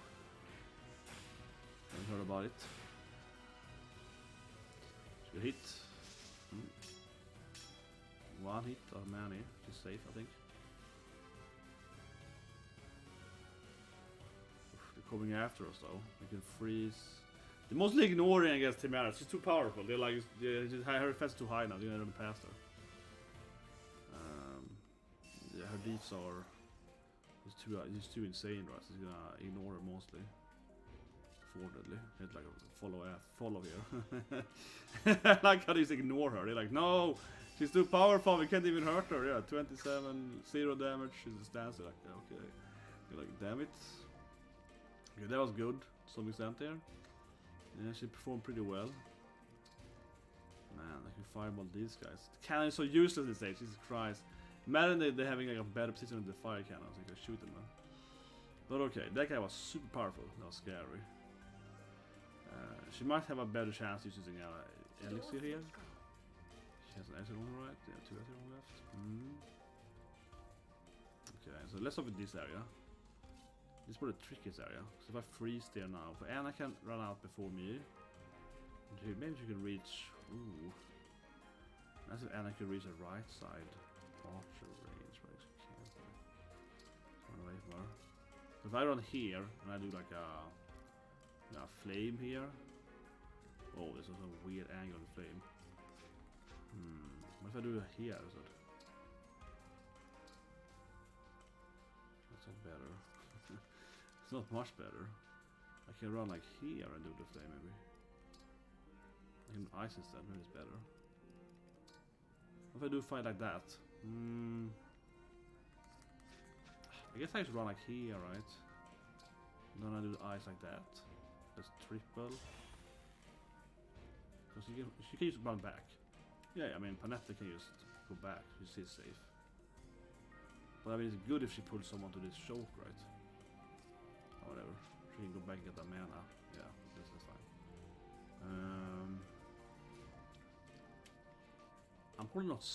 Haven't heard about it. Should hit. One hit or many, which is safe, I think. Oof, they're coming after us though. We can freeze. They're mostly ignoring against Timera. She's too powerful. They're like, her defense is too high now. They're gonna run past her. Yeah, her deeds are. He's too insane, right? So he's gonna ignore her mostly. Fortunately, it's like a follow here. I like how they just ignore her. They're like, no. She's too powerful, we can't even hurt her. Yeah, 27, 0 damage. She just stands there like, okay. You're like, damn it. Okay, that was good to some extent there. Yeah, she performed pretty well. Man, I can fireball these guys. The cannon is so useless this stage, Jesus Christ. Imagine they're having like a better position with the fire cannons, so you can shoot them. But okay, that guy was super powerful. That was scary. She might have a better chance using elixir here. She has an exit on the right, yeah, 2 exit on the left. Okay, so let's start with this area. This is probably the trickiest area. So if I freeze there now, but Anna can run out before me. Maybe she can reach. Ooh. That's if Anna can reach the right side. Archer range, but she can't. Run away from her. So if I run here and I do like a flame here. Oh, there's also a weird angle on the flame. What if I do it here? Is it? That's not better. It's not much better. I can run like here and do the flame maybe. I can ice instead, maybe it's better. What if I do a fight like that? I guess I should run like here, right? And then I do the ice like that. That's triple. Because she can just run back. Yeah, I mean, Panetta can just go back. She's safe. But I mean, it's good if she pulls someone to this choke, right? Or whatever. She can go back and get that mana. Yeah, this is fine. I'm probably not.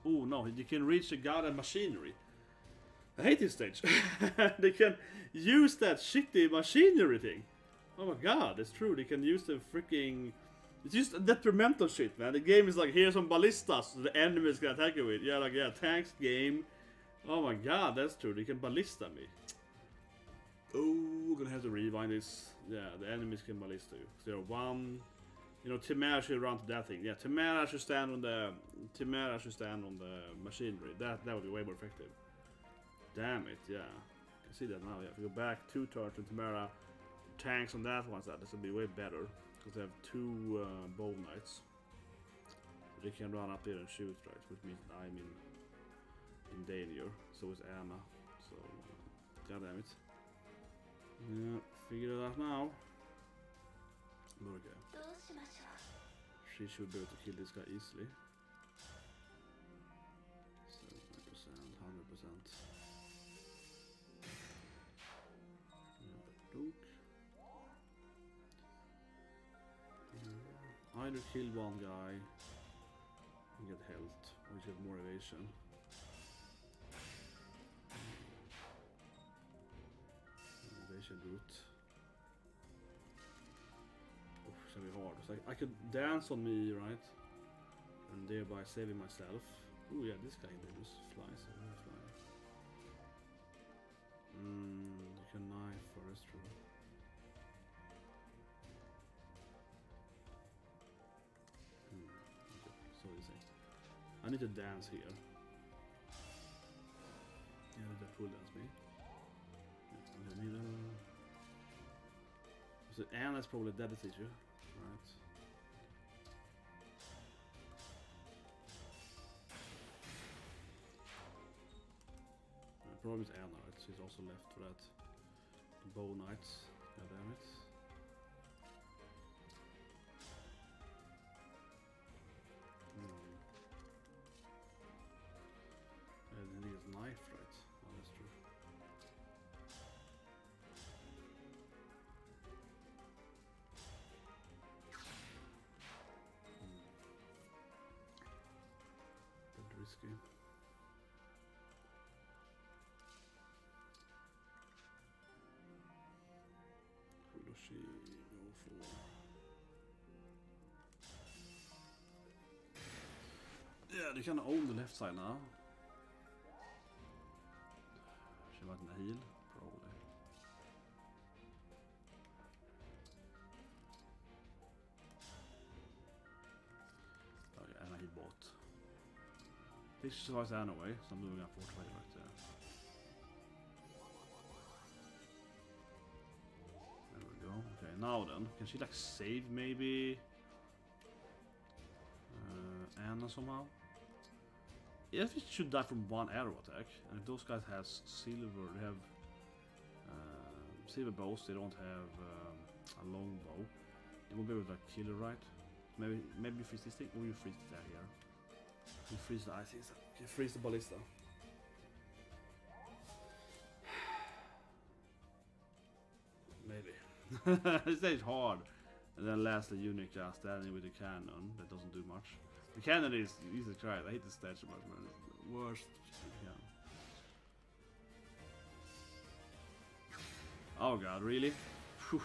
Oh no, you can reach the goddamn machinery. I hate this stage. They can use that shitty machinery thing. Oh my god, that's true. They can use the freaking. It's just detrimental shit, man. The game is like, here's some ballistas so the enemies can attack you with. Yeah, like, yeah, tanks game. Oh my god, that's true. They can ballista me. Oh, we're gonna have to rewind this. Yeah, the enemies can ballista you. 0-1. You know, Timera should run to that thing. Yeah, Timera should stand on the machinery. That would be way more effective. Damn it, yeah. I can see that now. Yeah, if you go back 2 turns to Timera, tanks on that one side, this will be way better. Because they have 2 bow knights. They can run up there and shoot, right? Which means I'm in danger. So is Anna. So, god damn it. Yeah, figure it out now. But okay. She should be able to kill this guy easily. 70%, 100%. Either kill one guy and get health, or get more evasion. Evasion route. Oh, it's gonna be hard. It's like I could dance on me, right? And thereby saving myself. Oh yeah, this guy can just fly, so I'm flying. You can knife first, true. So easy. I need to dance here. Yeah, Yeah, that pull dance me. Next in the middle. So Anna's probably dead issue. Right. The problem is Anna, right? She's also left for that. Bow Knights. God damn it. And then he has knife, right? Oh, that's true. Bit risky. Who does she go for? Yeah, they can own the left side now. She might heal, probably. Okay, and he bought. This survives anyway, so I'm moving up 4 right there. There we go. Okay, now then, can she like save maybe Anna somehow? If it should die from one arrow attack, and if those guys has silver, they have silver bows, they don't have a long bow. They won't be able to like, kill her, right? Maybe you freeze this thing, or you freeze that here. You freeze the ice, you freeze the ballista. Maybe. This stage hard. And then last the unit just standing with the cannon that doesn't do much. The cannon is Jesus Christ, I hate the stage so much, man. It's the worst shit you can. Oh god, really? Whew.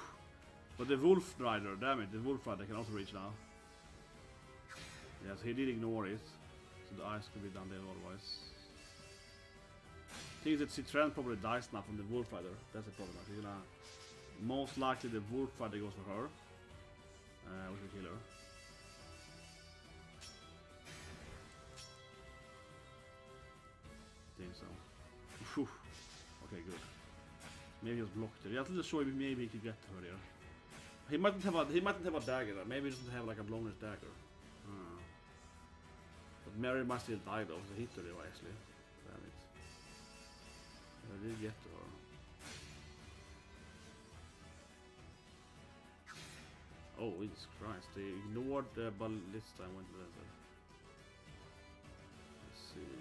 But the Wolf Rider, damn it, the Wolf Rider can also reach now. Yes, he did ignore it. So the ice could be done there otherwise. Thing is that Citroen probably dies now from the Wolf Rider. That's the problem. She's gonna most likely the Wolf Rider goes for her. Which will kill her. Think so. Whew. Okay, good. Maybe he was blocked there. I'm not sure maybe he could get to her there. He mightn't have a dagger there. Maybe he doesn't have like a longish dagger. But Mary must still die though, so hit her there actually. Damn it. I did get to her. Oh, Jesus Christ, they ignored the ballista and went to that side. Let's see.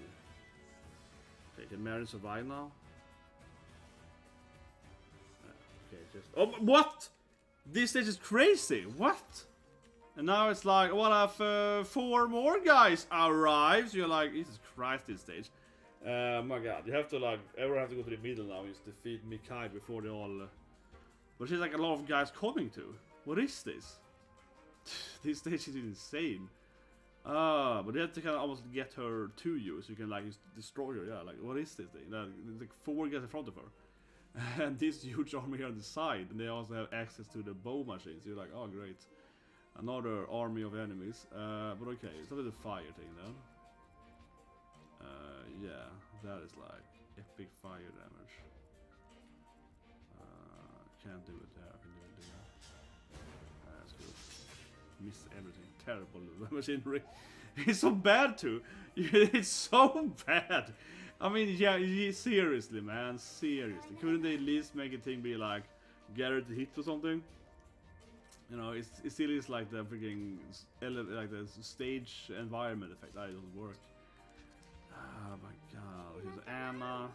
Okay, can Mary survive now? Okay, just... Oh, what?! This stage is crazy! What?! And now it's like, what if 4 more guys arrive? So you're like, Jesus Christ, this stage. My god, you have to like, everyone have to go to the middle now and just defeat Micaiah before they all... But there's like a lot of guys coming to. What is this? This stage is insane. But you have to kind of almost get her to you so you can like just destroy her. Yeah, like what is this thing? There's like 4 guys in front of her. And this huge army here on the side. And they also have access to the bow machines. So you're like, oh great. Another army of enemies. But okay, it's not the fire thing then. Yeah, that is like epic fire damage. Can't do it there. I can do it there. That's good. Miss everything. Terrible machinery. It's so bad too. It's so bad. I mean, yeah, seriously, man. Seriously. Couldn't they at least make a thing be like guaranteed hit or something? You know, it still is like the freaking like the stage environment effect. That doesn't work. Oh my god. Here's Anna.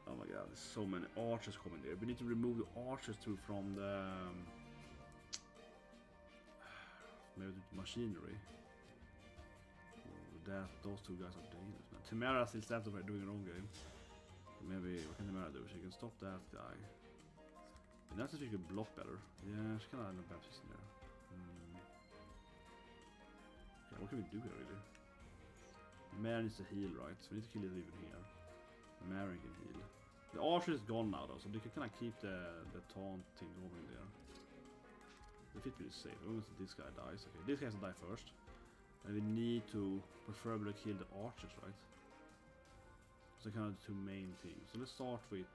Oh my god, there's so many archers coming there. We need to remove the archers too from the maybe the machinery. Those 2 guys are dangerous, man. Tamara still stands over doing her own game. Maybe what can Tamara do? She can stop that guy. And that's if she can block better. Yeah, she can have a bad system there. Okay, what can we do here really? Mary needs to heal, right? So we need to kill it even here. Mary can heal. The archer is gone now though, so they can kind of keep the taunt thing going there. The fit will be safe. As long as this guy dies. Okay, this guy has to die first. And we need to preferably kill the archers, right? So kind of the two main things. So let's start with.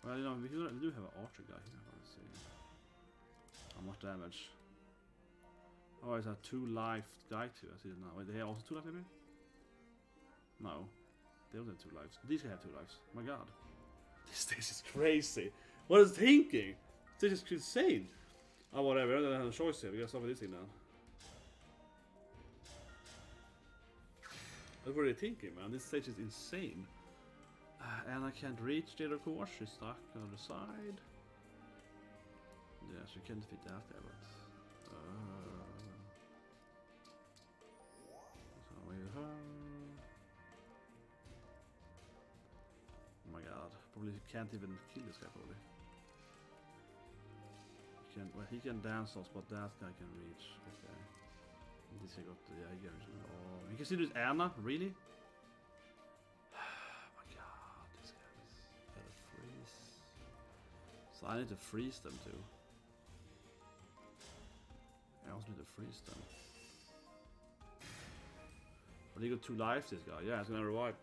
Well, you know, we do have an archer guy here. Let's see. How much damage? Oh, it's a 2 life guy too. I see it now. Wait, they have also 2 life maybe? No. They don't have 2 lives. These guys have 2 lives. Oh my god. This stage is crazy. What is thinking? This is insane. Oh, whatever. I don't have a choice here. We gotta start with this thing now. That's what they're thinking, man. This stage is insane. And I can't reach the other course. She's stuck on the side. Yeah, she can't defeat that guy, but... so with her... Oh my god. Probably can't even kill this guy, probably. Well, he can dance us, but that guy can reach. Okay. This guy got the Jäger. Oh, you can see this Anna, really? Oh my god, this guy is gotta freeze. So I need to freeze them too. I also need to freeze them. But he got 2 lives, this guy. Yeah, it's gonna revive.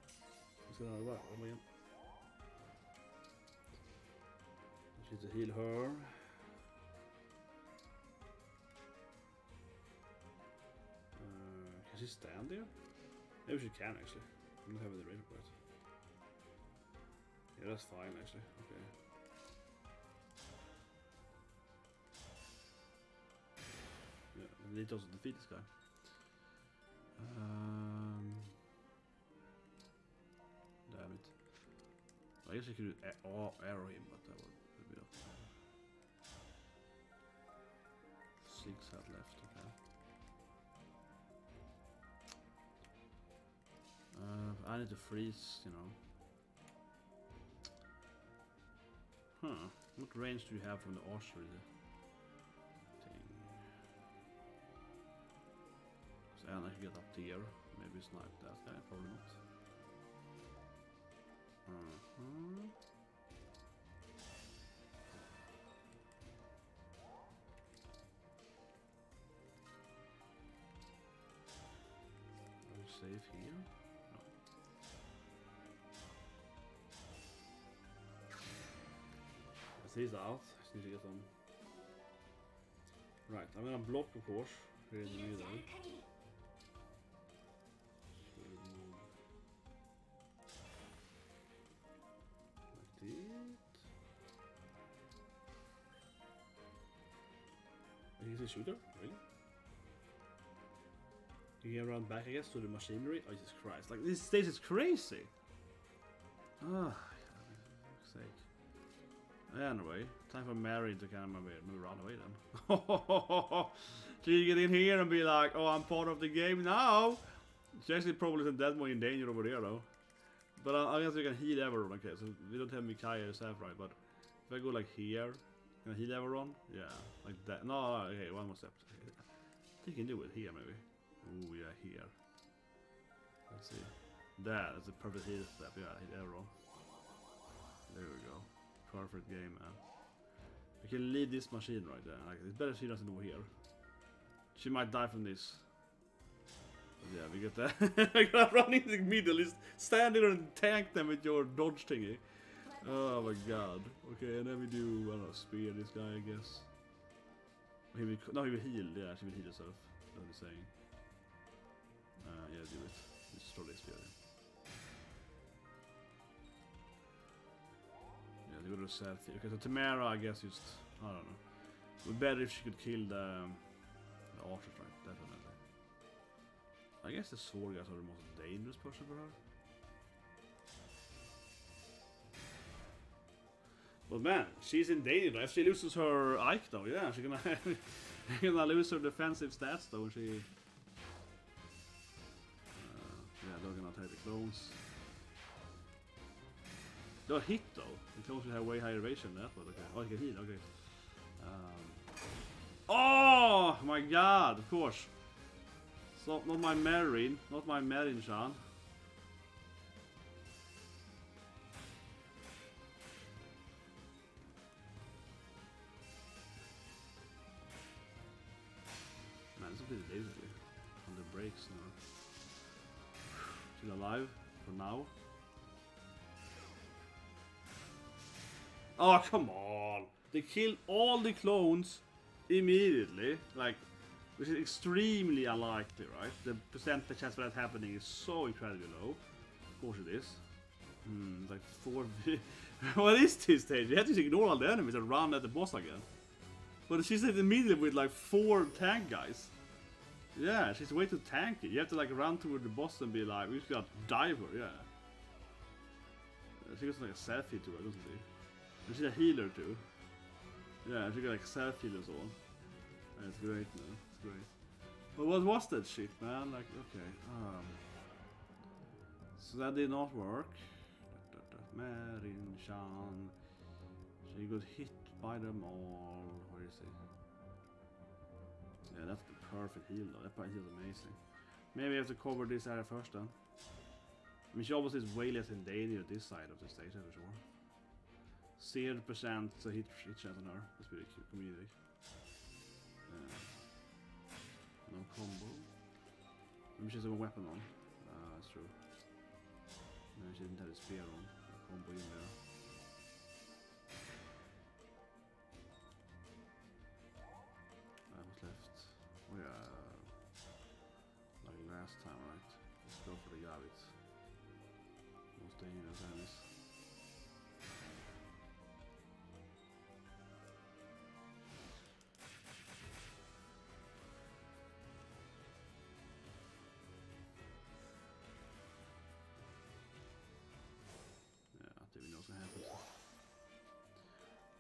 It's gonna revive. Oh my god. I need to heal her. Can she stand there? Maybe she can actually. I'm not having the range for it. Yeah, that's fine actually. Okay. Yeah, we need to also defeat this guy. Damn it. I guess I could arrow him, but that would be up. 6 health left, okay. I need to freeze, you know. Huh. What range do you have from the archery thing? So Anna can get up here. Maybe snipe that guy, probably not. Are you safe here? He's out. Just need to get some. Right, I'm gonna block, of course, here in the middle. Like that. He's a shooter, really? You can run back, I guess, to the machinery. Oh, Jesus Christ! Like this stage is crazy. Ah, for sake. Anyway, time for Mary to kind of move around away then. She get in here and be like, oh, I'm part of the game now. She actually probably isn't that much in danger over there though. But I guess we can heal everyone. Okay, so we don't have Micaiah herself, right? But if I go like here, can I heal everyone? Yeah, like that. No, okay, one more step. I think you can do it here maybe. Oh yeah, here. Let's see. That's a perfect heal step. Yeah, hit everyone. There we go. Perfect game, man. We can leave this machine right there. Like, it's better she doesn't over here. She might die from this. But yeah, we get that. I gotta run in the middle. Just stand there and tank them with your dodge thingy. Oh my god. Okay, and then we do, I don't know, spear this guy, I guess. He will, no, he will heal. Yeah, she will heal herself. That's what he's saying. Yeah, do it. Destroy the spear. Yeah, they go to selfie. Okay, so Tamara, I guess, just, I don't know. It would be better if she could kill the archers, right? Definitely. I guess the sword guys are the most dangerous person for her. But man, she's in danger. If she loses her Ike though, yeah, she's gonna lose her defensive stats though. She, yeah, they're gonna take the clones. They're hit though. The clones will have way higher evasion than that, but okay. Oh, you can heal. Okay. Oh my god! Of course. So not my Marine, not my Marine, Sean. Man, it's a bit lazy on the brakes now. She's alive for now. Oh, come on! They killed all the clones immediately, like, which is extremely unlikely, right? The percentage chance for that happening is so incredibly low. Of course it is. Like 4... What is this stage? You have to ignore all the enemies and run at the boss again. But she's immediately with like 4 tank guys. Yeah, she's way too tanky. You have to like run toward the boss and be like, we just got dive her, yeah. She got like a selfie too, doesn't she? And she's a healer too. Yeah, she got like self healers on. It's great, man. It's great. But what was that shit, man? Like, okay. So that did not work. Marin Shan. She got hit by them all. Where is he? Yeah, that's the perfect heal though. That heal is amazing. Maybe I have to cover this area first then. I mean, she obviously is way less in danger this side of the stage, I'm sure. 0% hit chance on her. That's pretty cute. Comedic. No combo. Maybe she has a weapon on. That's true. No, she didn't have a spear on. A combo in there. What's left? Oh yeah. Like last time, right? Let's go for the Yavit. Most dangerous enemies.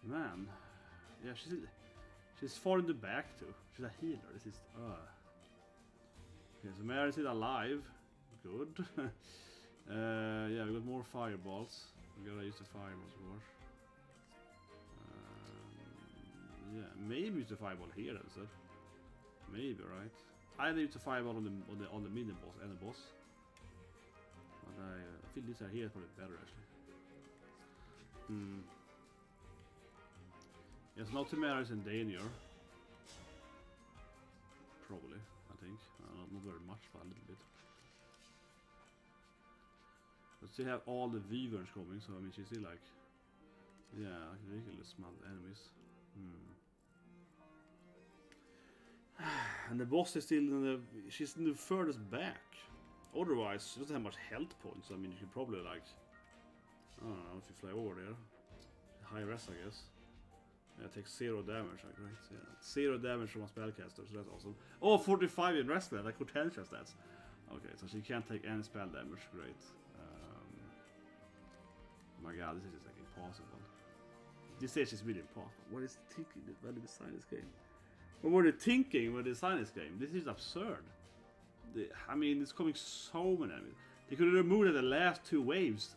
Man, yeah, she's far in the back too. She's a healer. This is okay, so Mary's still alive. Good. Yeah, we got more fireballs. We gotta use the fireballs, of course. Yeah, maybe use the fireball here instead. Maybe, right? Either use the fireball on the mini boss and the boss. But I feel this here is probably better actually. Yes, not too many is in danger. Probably, I think. Not very much, but a little bit. But still have all the Wyverns coming, so I mean she's still like, yeah, like ridiculous amount of enemies. And the boss is still in the, she's in the furthest back. Otherwise, she doesn't have much health points. So I mean, you could probably like, I don't know, if you fly over there, high rest, I guess. Yeah, it takes 0 damage, like, right? Yeah, 0 damage from a spellcaster, so that's awesome. Oh, 45 in rest there, like potential stats. Okay, so she can't take any spell damage, great. My god, this is just like impossible. This stage is really impossible. What is thinking when they design this game? What were they thinking when they designed this game? This is absurd. I mean, it's coming so many enemies. They could have removed the last 2 waves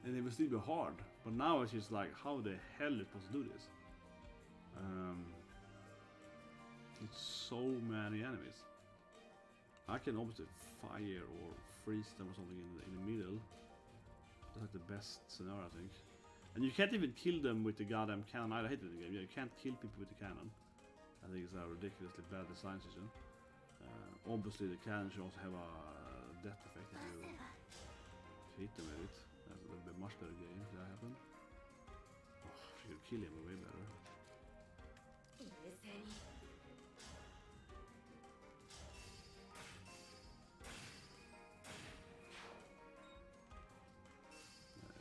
and it would still be hard. But now it's just like, how the hell is it supposed to do this? It's so many enemies. I can obviously fire or freeze them or something in the middle. That's like the best scenario, I think. And you can't even kill them with the goddamn cannon. I hate it in the game. Yeah, you can't kill people with the cannon. I think it's a ridiculously bad design system. Obviously, the cannon should also have a death effect if you hit them with it. That's a little bit much better game if that happened. Oh, she could kill him way better.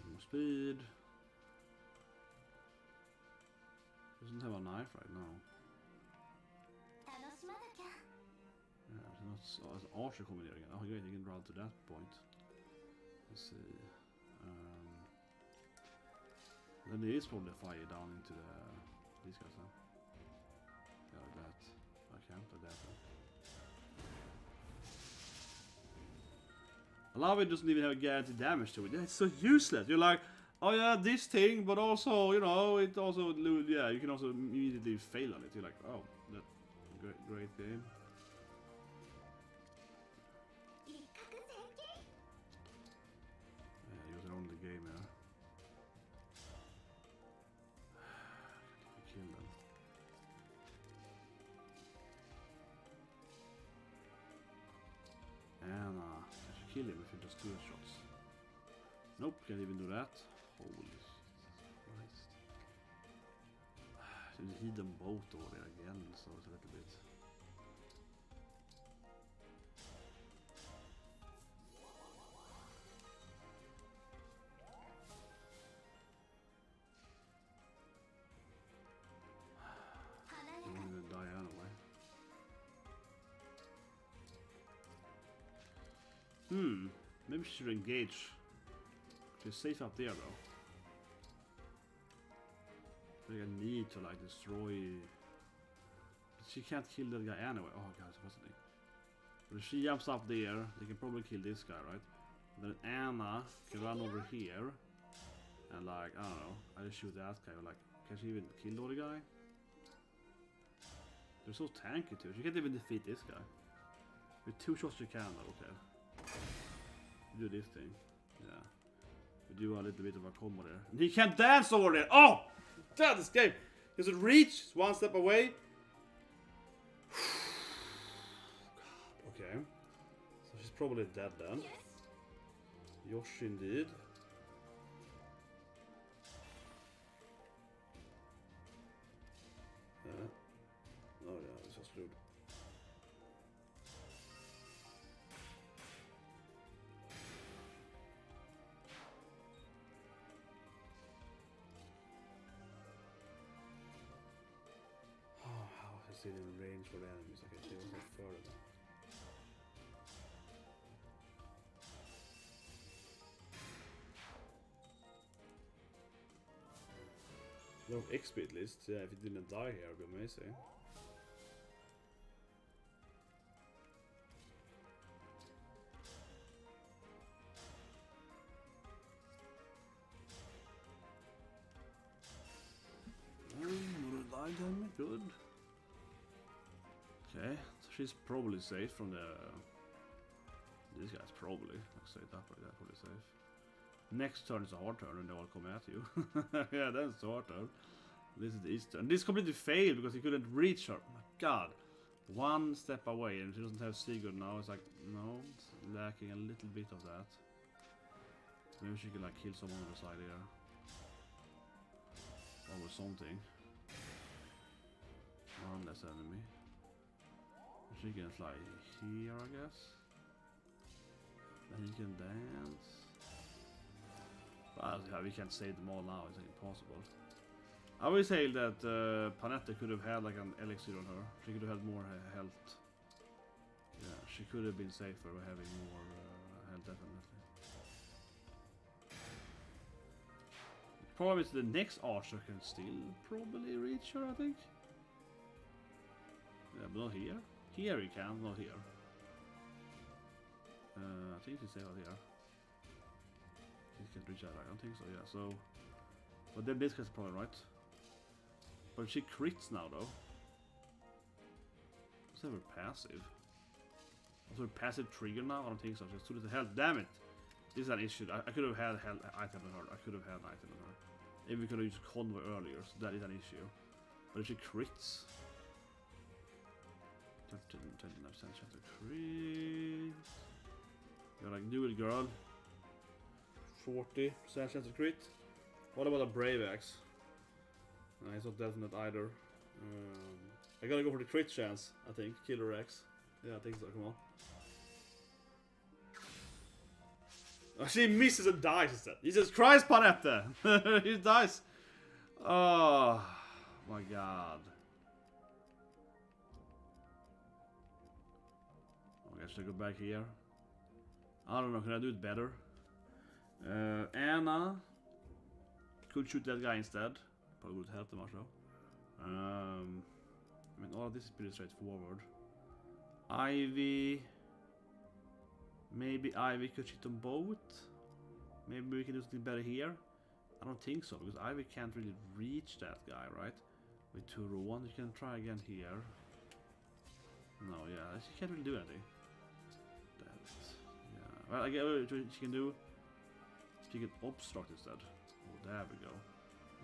More speed. Doesn't have a knife right now. Yeah, there's not an archer coming here again. Oh great, you can run to that point. Let's see. Then there is probably a fire down into these guys now. Yeah, like that. I can't do that. I love it doesn't even have a guaranteed damage to it. It's so useless. You're like, oh yeah, this thing, but also, you know, it also, yeah, you can also immediately fail on it. You're like, oh, that great game. Yeah, he was only the game, yeah. Kill them. And I should kill him if he just 2 shots. Nope, can't even do that. Holy Christ. should hit them both over there again, so it's a little bit. I'm gonna die anyway. Maybe she should engage. She's safe up there though. I think I need to like destroy. But she can't kill that guy anyway. Oh god, it's fascinating. But if she jumps up there, they can probably kill this guy, right? Then Anna can run over here and like, I don't know, I just shoot that guy. Like, can she even kill the guy? They're so tanky too. She can't even defeat this guy. With 2 shots you can though, okay. We do this thing. Yeah. We do a little bit of a combo there. And he can't dance over there! Oh! God, this game! He doesn't reach! It's 1 step away. God, okay. So she's probably dead then. Yoshi indeed. Oh yeah, it's just rude. Oh, how is it in range for the enemies? Okay, she was not further than. No XP at least, yeah, if it didn't die here, it would be amazing. Good. Okay, so she's probably safe from the. This guy's probably. I'll say that right there, probably safe. Next turn is a hard turn and they all come at you. Yeah, that's a hard turn. This is the east turn. This completely failed because he couldn't reach her. Oh my god. 1 step away and she doesn't have Sigurd now. It's like, no, it's lacking a little bit of that. Maybe she can like kill someone on the side here. Or with something. One less enemy. She can fly here, I guess. Then he can dance. But we can't save them all now, it's like impossible. I would say that Panetta could have had like an elixir on her. She could have had more health. Yeah, she could have been safer by having more health, definitely. The problem is the next archer can still probably reach her, I think. Yeah, but not here. Here he can, not here. I think he's safe out here. He can reach that, I don't think so, yeah, so. But then this guy's probably right. But she crits now though. Is that her passive? Was her passive trigger now? I don't think so, she's too little health, damn it! This is an issue, I could have had an item on her, Maybe we could have used convoy earlier, so that is an issue. But if she crits... 29% chance to crit. You're like, do it, girl. 40% chance to crit. What about a Brave Axe? It's not definite either. I gotta go for the crit chance, I think. Killer Axe. Yeah, I think so, come on. Oh, she misses and dies instead. Jesus Christ, Panetta! He dies! Oh my god. Should I go back here? I don't know, can I do it better? Anna could shoot that guy instead. Probably would help them much though. I mean, all of this is pretty straightforward. Ivy. Maybe Ivy could shoot them both. Maybe we can do something better here. I don't think so, because Ivy can't really reach that guy, right? With 2 Rowan, you can try again here. No, yeah, she can't really do anything. Yeah. Well, I get what she can do. She can obstruct instead. Oh, there we go.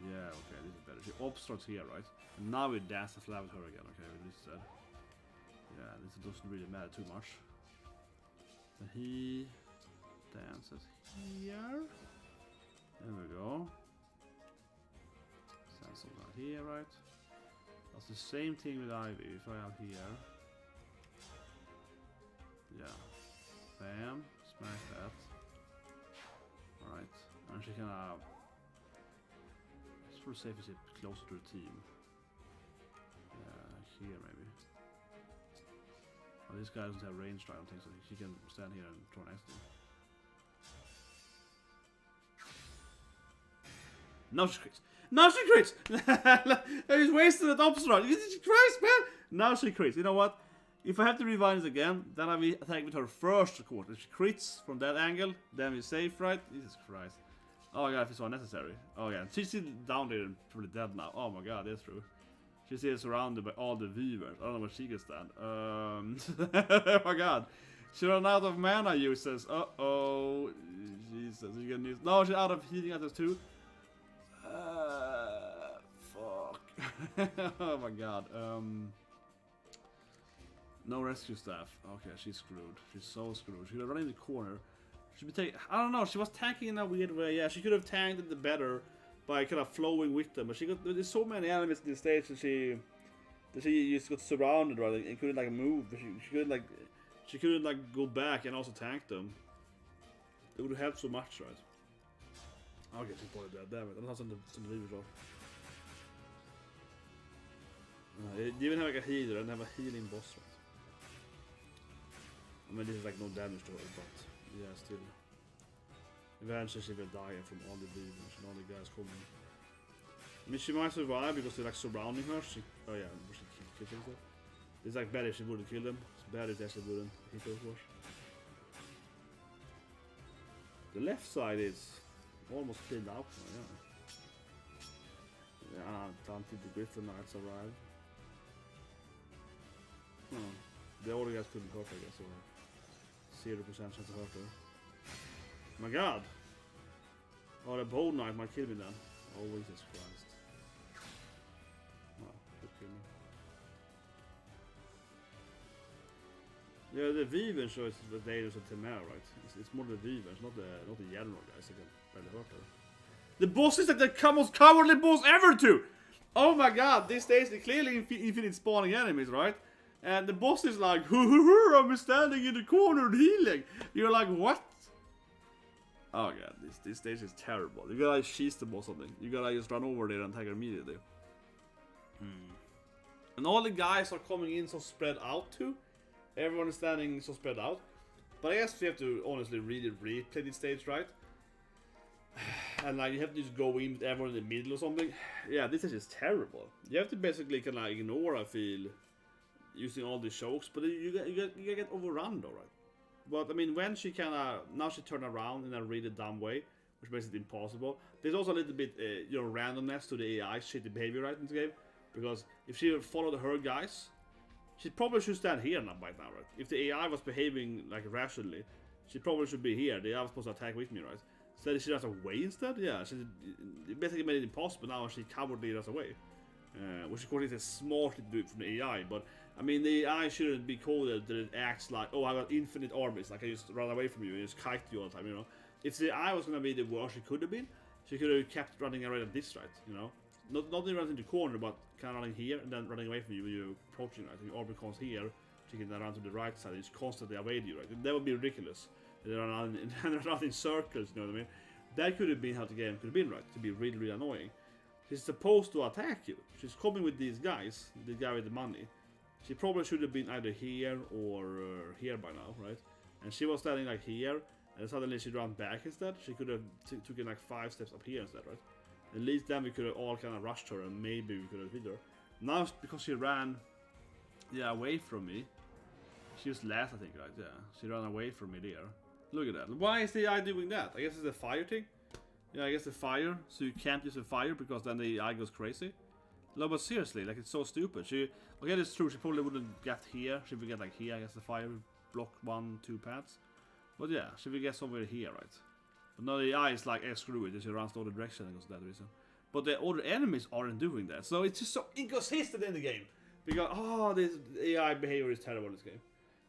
Yeah, okay, this is better. She obstructs here, right? And now we dance the flag with her again, okay, with this said. Yeah, this doesn't really matter too much. And he dances here. There we go. Send some right here, right? That's the same thing with Ivy. If I have here. Yeah. Bam. Smash that. Alright. And she can it's for safety closer to the team. Here maybe. Oh, this guy doesn't have range, I don't think so. She can stand here and throw next to him. Now she crits! Now she crits! He's wasted that obstacle. Christ, man! Now she crits. You know what? If I have to rewind it again, then I will attack with her first quarter. If she crits from that angle, then we're safe, right? Jesus Christ. Oh my god, if it's so unnecessary. Oh yeah, she's still down there and probably dead now. Oh my god, that's true. She's still surrounded by all the weavers. I don't know where she can stand. Oh my god. She ran out of mana uses. Uh-oh. Jesus, you can use... No, she's out of healing items too. Fuck. Oh my god. No rescue staff. Okay, she's screwed. She's so screwed. She could have run in the corner. She be taking... I don't know. She was tanking in a weird way. Yeah, she could have tanked it better by kind of flowing with them. But she got... There's so many enemies in this stage that she just got surrounded, right? And couldn't like move. She couldn't like go back and also tank them. It would have helped so much, right? Okay, she's probably dead. Damn it. I don't have some leave as well. They even have like a healer and have a healing boss, right? I mean, this is like no damage to her, but yeah, still. Eventually she will die from all the demons and all the guys coming. I mean, she might survive because they're like surrounding her. Oh yeah, she kill herself. It's like bad if she wouldn't kill them. It's bad if they actually wouldn't hit her, of course. The left side is almost cleaned out now, yeah. Yeah, Dante the Griffin Knights arrived. The older guys couldn't hurt, I guess, or 0% chance to hurt her. My god! Oh, the bow knight might kill me then. Oh, Jesus Christ. Well, could kill me. Yeah, the Weavers shows the dangerous of Temera, right? It's more the Weavers, not the general guys that can barely hurt her. The boss is like the most cowardly boss ever too! Oh my god, this stage is clearly infinite spawning enemies, right? And the boss is like, I'm standing in the corner and healing. You're like, what? Oh god, this stage is terrible. You gotta cheese the boss or something. You gotta just run over there and attack her immediately. And all the guys are coming in so spread out too. Everyone is standing so spread out. But I guess we have to honestly really replay this stage, right? And like you have to just go in with everyone in the middle or something. Yeah, this is just terrible. You have to basically kind of ignore, I feel, using all the chokes, but you get overrun though, right? But I mean, when she now she turned around in a really dumb way, which makes it impossible. There's also a little bit, randomness to the AI shitty behavior, right, in this game, because if she followed her guys, she probably should stand here now by now, right? If the AI was behaving like rationally, she probably should be here. The AI was supposed to attack with me, right? So she runs away instead. Yeah, she basically made it impossible. Now she cowardly runs away, which of course is a smart to do from the AI, but. I mean, the AI shouldn't be coded that it acts like, oh, I got infinite armies, like I just run away from you and just kite you all the time, you know? If the AI was gonna be the worst she could have been, she could have kept running around at this, right, you know? Not even running into the corner, but kind of running here and then running away from you when you're approaching, right? And your army comes here, she can then run to the right side and just constantly evade you, right? That would be ridiculous. They run out in circles, you know what I mean? That could have been how the game could have been, right? To be really, really annoying. She's supposed to attack you. She's coming with these guys, the guy with the money. She probably should have been either here or here by now, right? And she was standing like here, and suddenly she ran back instead. She could have taken like 5 steps up here instead, right? At least then we could have all kind of rushed her, and maybe we could have hit her. Now, because she ran, away from me, she was last, I think, right? Yeah, she ran away from me there. Look at that. Why is the AI doing that? I guess it's the fire thing. Yeah, I guess the fire, so you can't use the fire because then the AI goes crazy. No, but seriously, like, it's so stupid. Okay, it's true, she probably wouldn't get here. She would get, like, here. I guess the fire would block 1-2 paths. But yeah, she would get somewhere here, right? But now the AI is like, screw it. She runs the other direction because of that reason. But the other enemies aren't doing that. So it's just so inconsistent in the game. Because, this AI behavior is terrible in this game.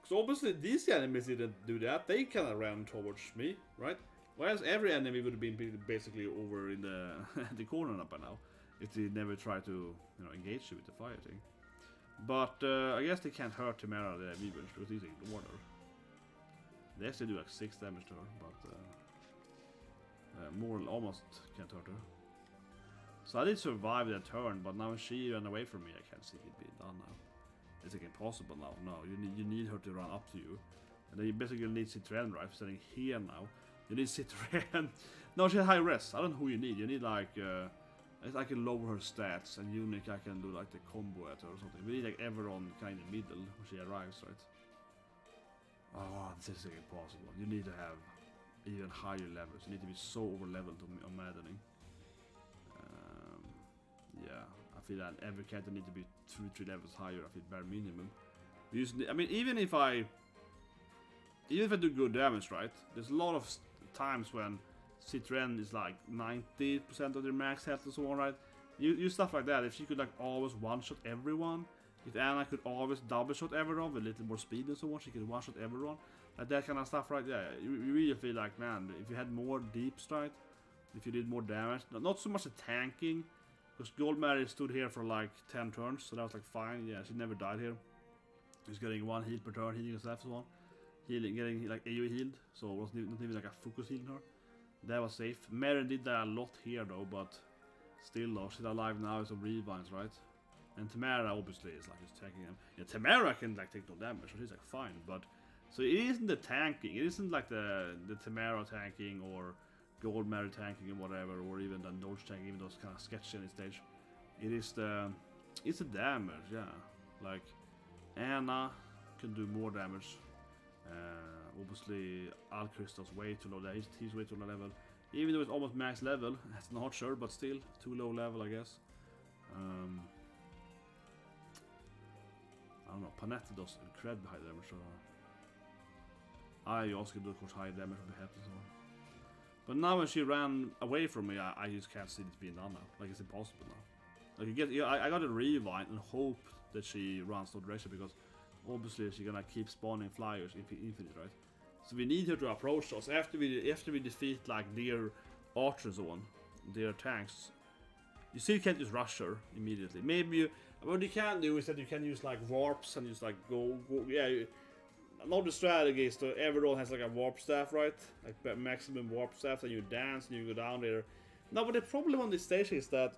Because obviously, these enemies didn't do that. They kind of ran towards me, right? Whereas every enemy would have been basically over in the, the corner by now. if they never try to, you know, engage you with the fire thing. But I guess they can't hurt Tamara the Weavers because he's ignored her. They actually do like 6 damage to her, but more almost can't hurt her. So I did survive that turn, but now she ran away from me. I can't see it being done now. It's like impossible now. No, you need her to run up to you, and then you basically need Citroen, right? Standing here now. You need Citroen. No, she has high res. I don't know who you need. You need like I can lower her stats, and Unique I can do like the combo at her or something. We need like everyone kind of middle when she arrives, right? Oh, this is like impossible. You need to have even higher levels. You need to be so over leveled on Maddening. Yeah, I feel that every character needs to be 2-3 levels higher. I feel bare minimum. I mean, even if I do good damage, right? There's a lot of times when Citroen is like 90% of their max health and so on, right? You stuff like that. If she could like always one-shot everyone, if Anna could always double-shot everyone with a little more speed and so on, she could one-shot everyone. Like that kind of stuff, right? Yeah, you really feel like, man, if you had more deeps, right? If you did more damage, not so much the tanking, because Gold Mary stood here for like 10 turns, so that was like fine. Yeah, she never died here. She's getting 1 heal per turn, healing herself as well. Getting like AoE healed, so it wasn't not even like a focus healing her. That was safe. Mary did that a lot here though, but still though, she's alive now with some revines, right? And Tamara obviously is like just taking them. Yeah, Tamara can like take no damage, so she's like fine, but so it isn't the tanking, it isn't like the Tamara tanking or Gold Mary tanking and whatever, or even the Dodge tanking, even those kind of sketchy in this stage. It's the damage, yeah. Like Anna can do more damage. Obviously Alcristal's way too low there. He's way too low level. Even though it's almost max level, it's not sure, but still too low level, I guess. I don't know. Panetta does incredibly high damage. So I also can do of course high damage with the head and so on. But now when she ran away from me, I just can't see it being done now. Like it's impossible now. Like I got to rewind and hope that she runs no direction because obviously she's gonna keep spawning flyers infinite, right? So we need her to approach us after we defeat like their archers on their tanks. You still can't just rush her immediately. Maybe what you can do is that you can use like warps and just like go yeah. Another strategy is that everyone has like a warp staff, right? Like maximum warp staff, and you dance and you go down there. Now, but the problem on this stage is that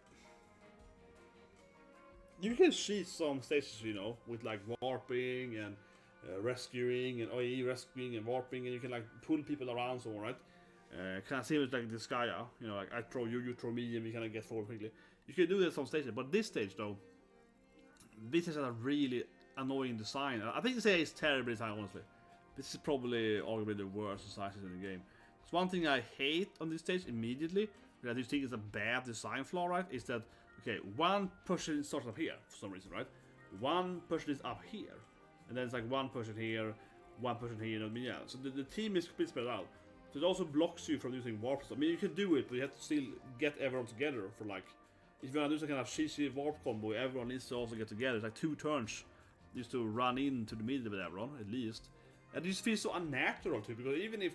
you can cheat some stages, you know, with like warping and rescuing and OE rescuing and warping, and you can like pull people around, so on, right? Kind of same as like this guy, you know, like I throw you, you throw me, and we kind of get forward quickly. You can do that some stages, but this stage though, this is a really annoying design. I think this is terrible design, honestly. This is probably arguably the worst societies in the game. It's one thing I hate on this stage immediately, that I just think is a bad design flaw, right? Is that okay? One person starts up here for some reason, right? One person is up here, and then it's like one person here, one person here. You know what I mean? Yeah. So the team is completely spread out. So it also blocks you from using warps. I mean, you can do it, but you have to still get everyone together for like. If you want to do some kind of cheesy warp combo, everyone needs to also get together. It's like 2 turns just to run into the middle with everyone, at least. And it just feels so unnatural too, because even if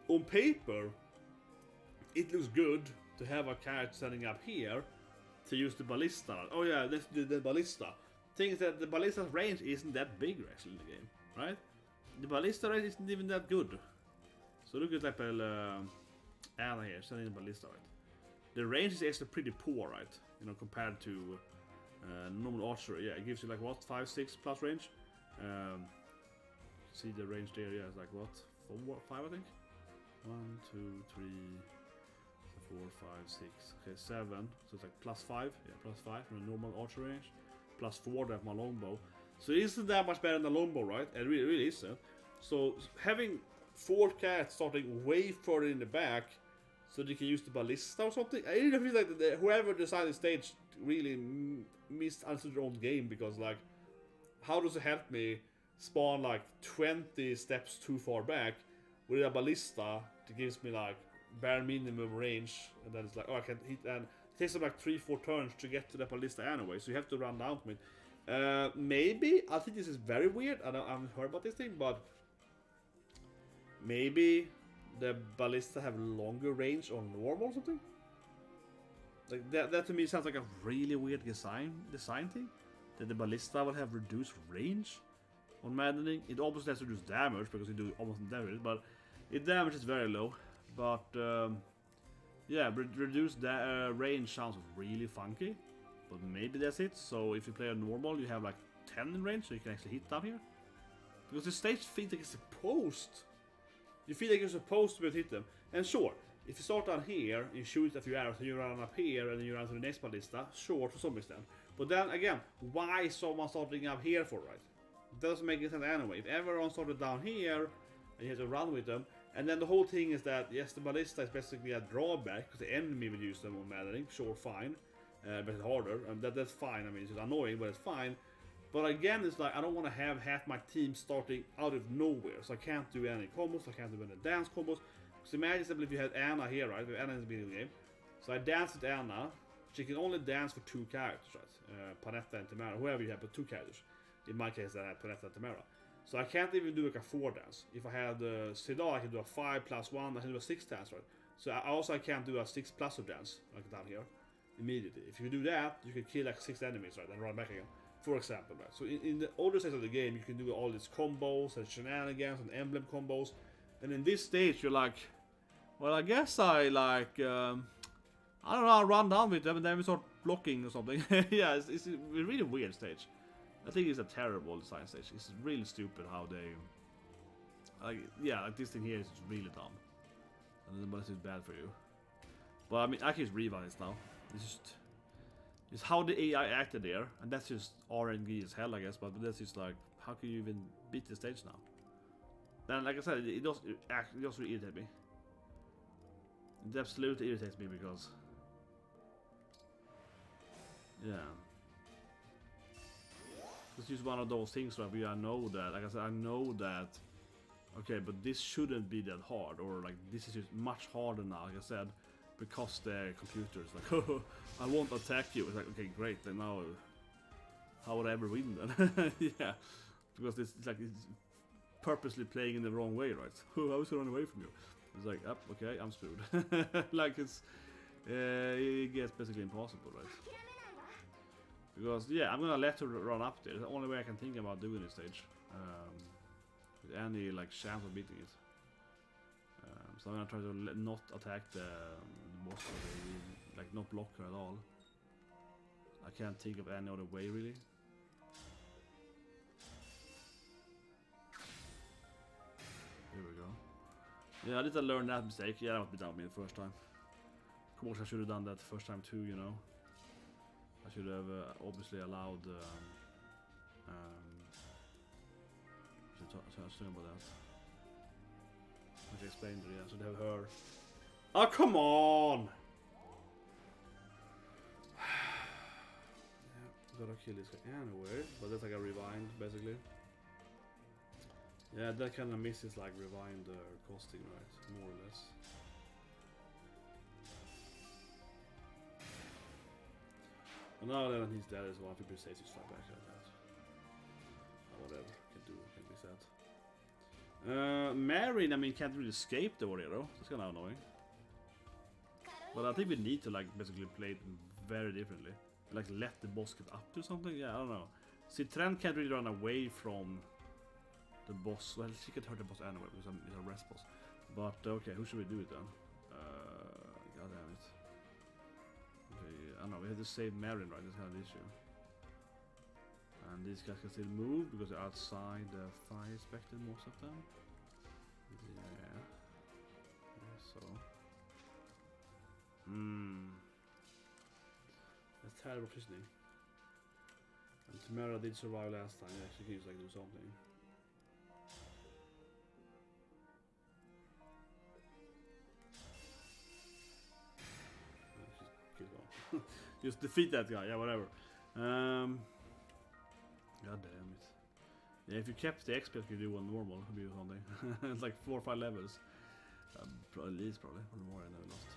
on paper it looks good to have a character standing up here to use the ballista. Oh yeah, let's do the ballista. Thing is that the ballista's range isn't that big actually in the game, right? The ballista range isn't even that good. So look at like Anna here, standing in the ballista, right? The range is actually pretty poor, right? You know, compared to normal archery. Yeah, it gives you like what, 5-6 plus range. See the range there? Yeah, it's like what, 4, 5 I think. 1, 2, 3, 4, 5, 6. Okay, 7. So it's like +5. Yeah, +5 from a normal archery range. +4 to have my longbow. So it isn't that much better than the longbow, right? It really isn't. So having 4 cats starting way further in the back, so they can use the ballista or something. I really feel like whoever designed the stage really misunderstood their own game, because like, how does it help me spawn like 20 steps too far back with a ballista that gives me like bare minimum range, and then it's like, oh, I can hit, and it takes them like 3-4 turns to get to the ballista anyway, so you have to run down from it. Maybe, I think this is very weird, I haven't heard about this thing, but maybe the ballista have longer range on normal or something? Like that to me sounds like a really weird design thing. That the ballista will have reduced range on Maddening. It obviously has reduced damage because you do almost no damage, but it damage is very low. But yeah, reduced range sounds really funky. But maybe that's it. So if you play a normal, you have like 10 in range, so you can actually hit down here. Because the stage feels like it's supposed. You feel like you're supposed to be able to hit them. And sure, if you start down here, you shoot a few arrows, and you run up here, and then you run to the next ballista, sure, to some extent. But then again, why is someone starting up here for, right? It doesn't make any sense anyway. If everyone started down here, and you have to run with them, and then the whole thing is that, yes, the ballista is basically a drawback, because the enemy will use them on Maddening, sure, fine. But it's harder, and that's fine. I mean, it's just annoying, but it's fine. But again, it's like, I don't want to have half my team starting out of nowhere, so I can't do any combos, I can't do any dance combos. So imagine if you had Anna here, right? Anna in the beginning of the game. So I danced with Anna. She can only dance for 2 characters, right? Panetta and Tamara, whoever you have, but 2 characters. In my case, I had Panetta and Tamara. So I can't even do like a 4 dance. If I had Sidal, I can do a 5 plus 1, I can do a 6 dance, right? So I can't do a 6 plus dance, like down here, immediately. If you do that, you can kill like 6 enemies, right? And run back again, for example, right? So in the older stage of the game, you can do all these combos and shenanigans and emblem combos. And in this stage, you're like, well, I guess I like, I don't know, I'll run down with them and then we start blocking or something. Yeah, it's a really weird stage. I think it's a terrible design stage. It's really stupid how they, like, yeah, like this thing here is really dumb. And the is bad for you. But I mean, I can just rewind this now. It's how the AI acted there, and that's just RNG as hell, I guess. But that's just like, how can you even beat the stage now? Then, like I said, it does really irritate me. It absolutely irritates me because, yeah, it's just one of those things where I know that, like I said, I know that, okay, but this shouldn't be that hard, or like this is just much harder now, like I said, because the computer is like, oh, I won't attack you. It's like, okay, great, then now, how would I ever win then? Yeah, because it's like, it's purposely playing in the wrong way, right? Oh, I was running away from you. It's like, oh, okay, I'm screwed. Like it gets basically impossible, right? Because, yeah, I'm gonna let her run up there. It's the only way I can think about doing this stage. With any, like, chance of beating it. So I'm gonna try to not attack the boss, like, not block her at all. I can't think of any other way, really. Here we go. Yeah, I did learn that mistake. Yeah, that must be done with me the first time. Of course, I should have done that the first time too, you know. I should have obviously allowed. I should about that. I should explain it. Yeah, I should have her. Oh, come on! Yeah, gotta kill this guy anyway, but that's like a rewind, basically. Yeah, that kind of misses like rewind costing, right? More or less. And now that he's dead as well, people say he's fly back like that. Whatever, can be said. Marin, I mean, can't really escape the warrior though. That's kind of annoying. But I think we need to like basically play it very differently. Like let the boss get up to something. Yeah, I don't know. See, Trent can't really run away from the boss. Well, she could hurt the boss anyway because it's a rest boss. But okay, who should we do it then? God damn it. Okay, I don't know. We have to save Marin, right? That's kind of the issue. And these guys can still move because they're outside the fire spectre, most of them. Yeah. So. That's terrible positioning. And Tamara did survive last time. Yeah, she keeps like do something. Just defeat that guy, yeah, whatever. God damn it. Yeah, if you kept the XP, you could do one normal, it would be something. It's like 4 or 5 levels. At least, probably. Or more, I never lost.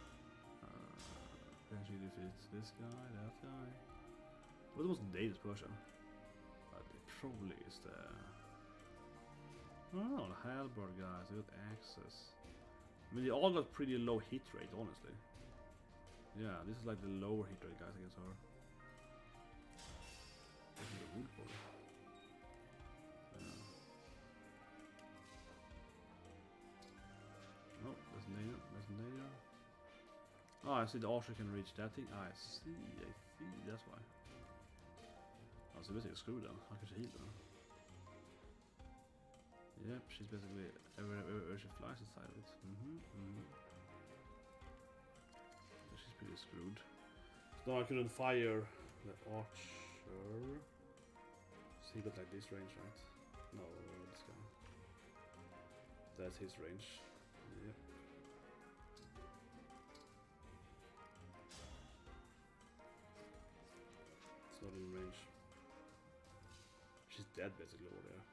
Can she defeat this guy, that guy? What's the most dangerous person? It probably is the... Oh, the halberd guys, they got access. I mean, they all got pretty low hit rate, honestly. Yeah, this is like the lower hit rate guys against her. This is a wood ball. Yeah. No, that's Nader. That's Nader. Oh, I see the archer can reach that thing. I see, that's why. Oh, so basically screwed then. How can she heal then? Yep, she's basically where she flies inside of it. She's pretty screwed. So now I couldn't fire the archer. So he got like this range, right? No, this guy. That's his range. Yep. It's not in range. She's dead basically over there.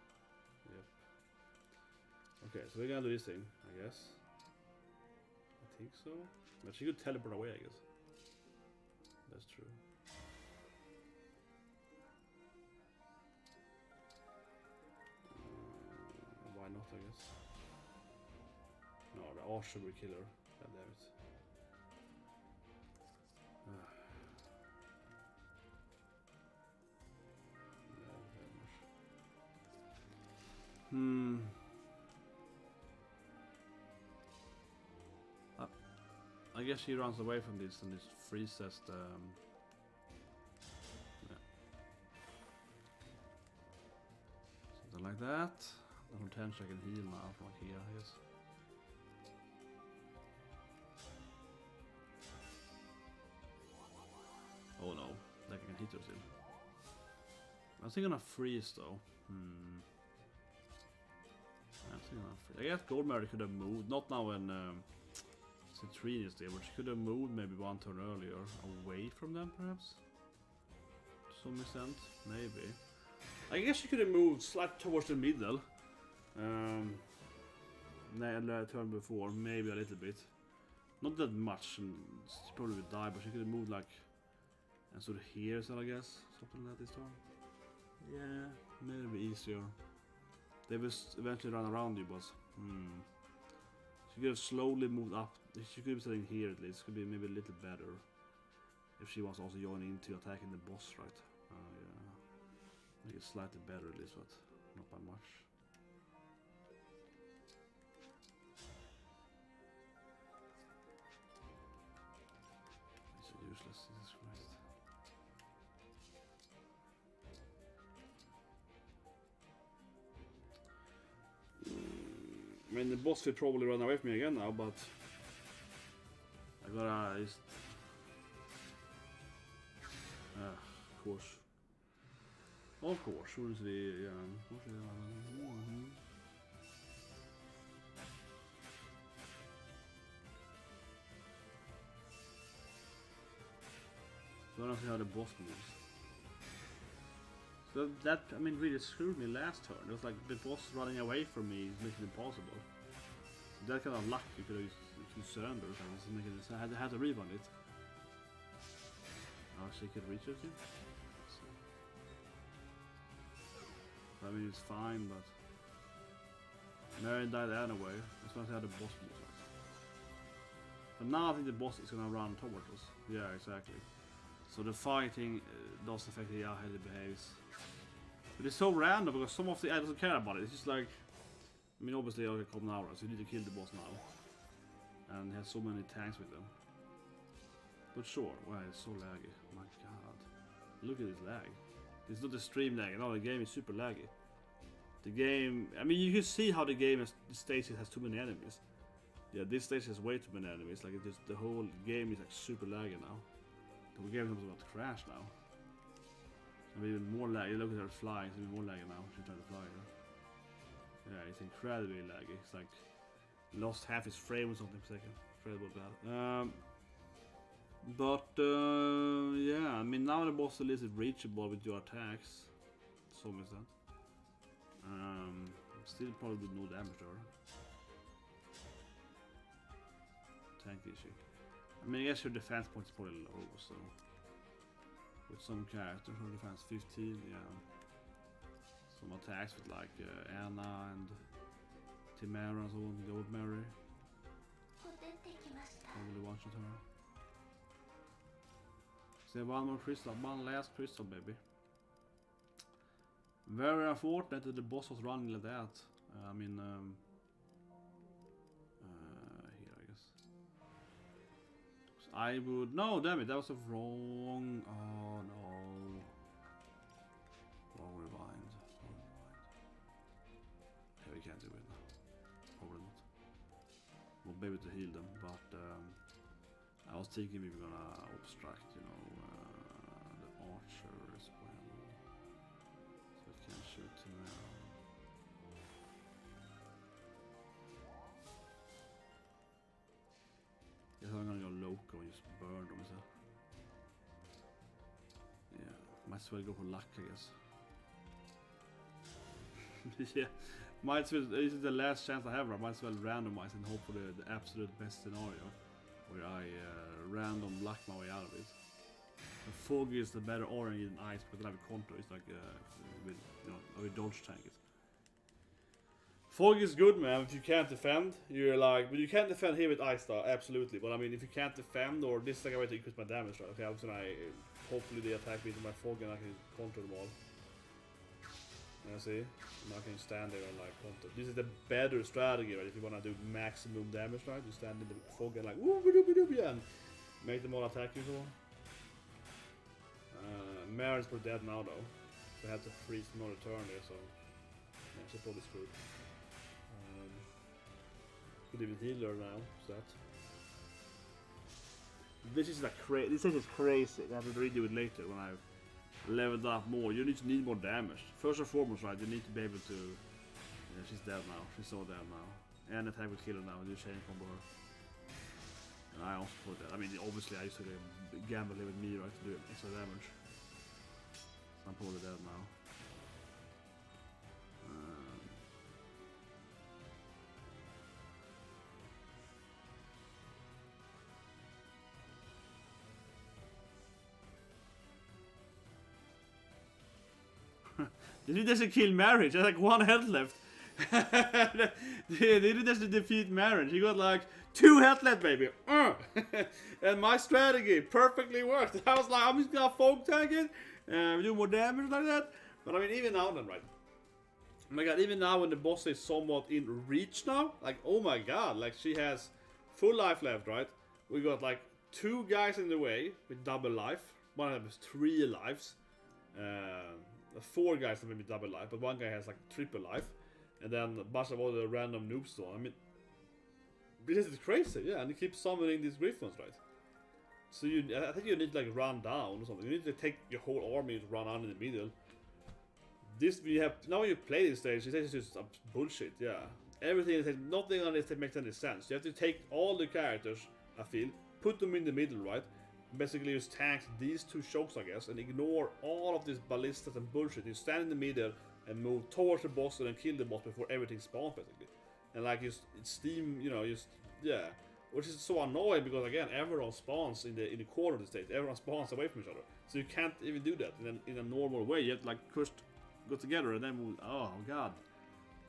Yep. Okay, so we're gonna do this thing, I guess. I think so. But she could teleport away, I guess. That's true. Why not, I guess? No, the archer will kill her. God damn it. I guess she runs away from this and just freezes the... yeah. Something like that. The potential I can heal now from here, I guess. Oh no, like I can hit her still. I think I'm gonna freeze though. I guess Gold Mary could have moved, not now when Citrine is there, but she could have moved maybe one turn earlier, away from them perhaps? To some extent, maybe. I guess she could have moved slightly towards the middle. Turn before, maybe a little bit. Not that much, and she probably would die, but she could have moved like... and sort of here, so I guess, something like this turn. Yeah, maybe easier. They will eventually run around you, boss. She could have slowly moved up. She could be sitting here at least. Could be maybe a little better. If she was also joining into attacking the boss, right? Yeah. Make it slightly better at least, but not by much. It's useless, Jesus Christ. I mean, the boss will probably run away from me again now, but I gotta just... of course. Of course, shouldn't we? Yeah. So I don't see how the boss moves. So that, I mean, really screwed me last turn. It was like the boss running away from me is making it impossible. So that kind of luck you could have surrender or something. So I had to rebound it. Oh, she could reach it too? So, I mean, it's fine, but... Mary died anyway. That's why I had the boss moves. But now I think the boss is gonna run towards us. Yeah, exactly. So the fighting does affect how he behaves. But it's so random because some of the AI doesn't care about it. It's just like... I mean, obviously I can come now, so you need to kill the boss now. And he has so many tanks with them. But sure, wow, it's so laggy. My god. Look at this lag. It's not the stream lag, no, the game is super laggy. The game... I mean, you can see how the game, the stage has too many enemies. Yeah, this stage has way too many enemies. Like, it just, the whole game is like super laggy now. The game is about to crash now. And even more laggy. Look at her flying, it's even more laggy now. She's trying to fly here. Yeah, it's incredibly laggy. It's like lost half his frame or something per second. Incredible bad. Yeah, I mean now the boss at least is reachable with your attacks. To some extent. Still probably no damage to her. Tank issue. I mean, I guess your defense point is probably low, so... With some characters, her defense 15, yeah. Some attacks with like Anna and Timera and so on, Gold Mary. Probably one-shot her. So one more crystal, one last crystal, baby. Very unfortunate that the boss was running like that. I mean, here I guess. So I would, no, damn it, that was a wrong. Oh no. Wrong rewind. Yeah, we can't do it now. Probably not. We'll be able to heal them, but I was thinking we were gonna obstruct, you know, the archer as well. So we can shoot him now. Guess I'm gonna go loco and just burn them, so. Yeah, might as well go for luck, I guess. Yeah, might as well, this is the last chance I have, I might as well randomize and hope for the absolute best scenario. Where I random luck my way out of it. And fog is the better orange than ice, but then I have a counter. It's like with, you know, a dodge tank it. Fog is good, man. If you can't defend, you're like, but you can't defend here with ice, though, absolutely. But I mean, if you can't defend, or this is like a way to increase my damage, right? Okay, I'm just gonna hopefully they attack me with my fog and I can counter them all. You see, and I can stand there and like counter. This is the better strategy, right? If you wanna do maximum damage, right? You stand in the fog and like woo and make them all attack you. So. Marin's pretty dead now though, so I had to freeze no return there. So yeah, she's probably screwed. Could even heal her now. So that. This is like crazy. This is crazy. I have to redo it later when I've leveled up more. You need more damage. First and foremost, right? You need to be able to. Yeah, she's dead now. She's so dead now. And attack with killer now. You chain combo her. And I also put that. I mean, obviously, I used to gamble here with me, right, to do extra damage. So I'm probably dead now. They didn't actually kill Marriage, there's like one health left. They didn't actually defeat Marriage, he got like 2 health left, baby. And my strategy perfectly worked. I was like, I'm just gonna fog tank it, do more damage like that. But I mean, even now then, right? Oh my god, even now when the boss is somewhat in reach now, like, oh my god, like she has full life left, right? We got like 2 guys in the way with double life. One of them has 3 lives. 4 guys have maybe double life, but one guy has like triple life, and then a bunch of other random noobs. So I mean, this is crazy, yeah. And you keep summoning these griffins, right? So I think you need to like run down or something. You need to take your whole army to run out in the middle. This we have now. When you play this stage, it's just bullshit, yeah. Everything is nothing on this that makes any sense. You have to take all the characters, I feel, put them in the middle, right? Basically just tank these 2 shocks, I guess, and ignore all of this ballistas and bullshit. You stand in the middle and move towards the boss and then kill the boss before everything spawns, basically. And like just steam, you know, just yeah, which is so annoying because again, everyone spawns in the corner of the stage. Everyone spawns away from each other, so you can't even do that in a normal way. You have to like first go together and then move. Oh god,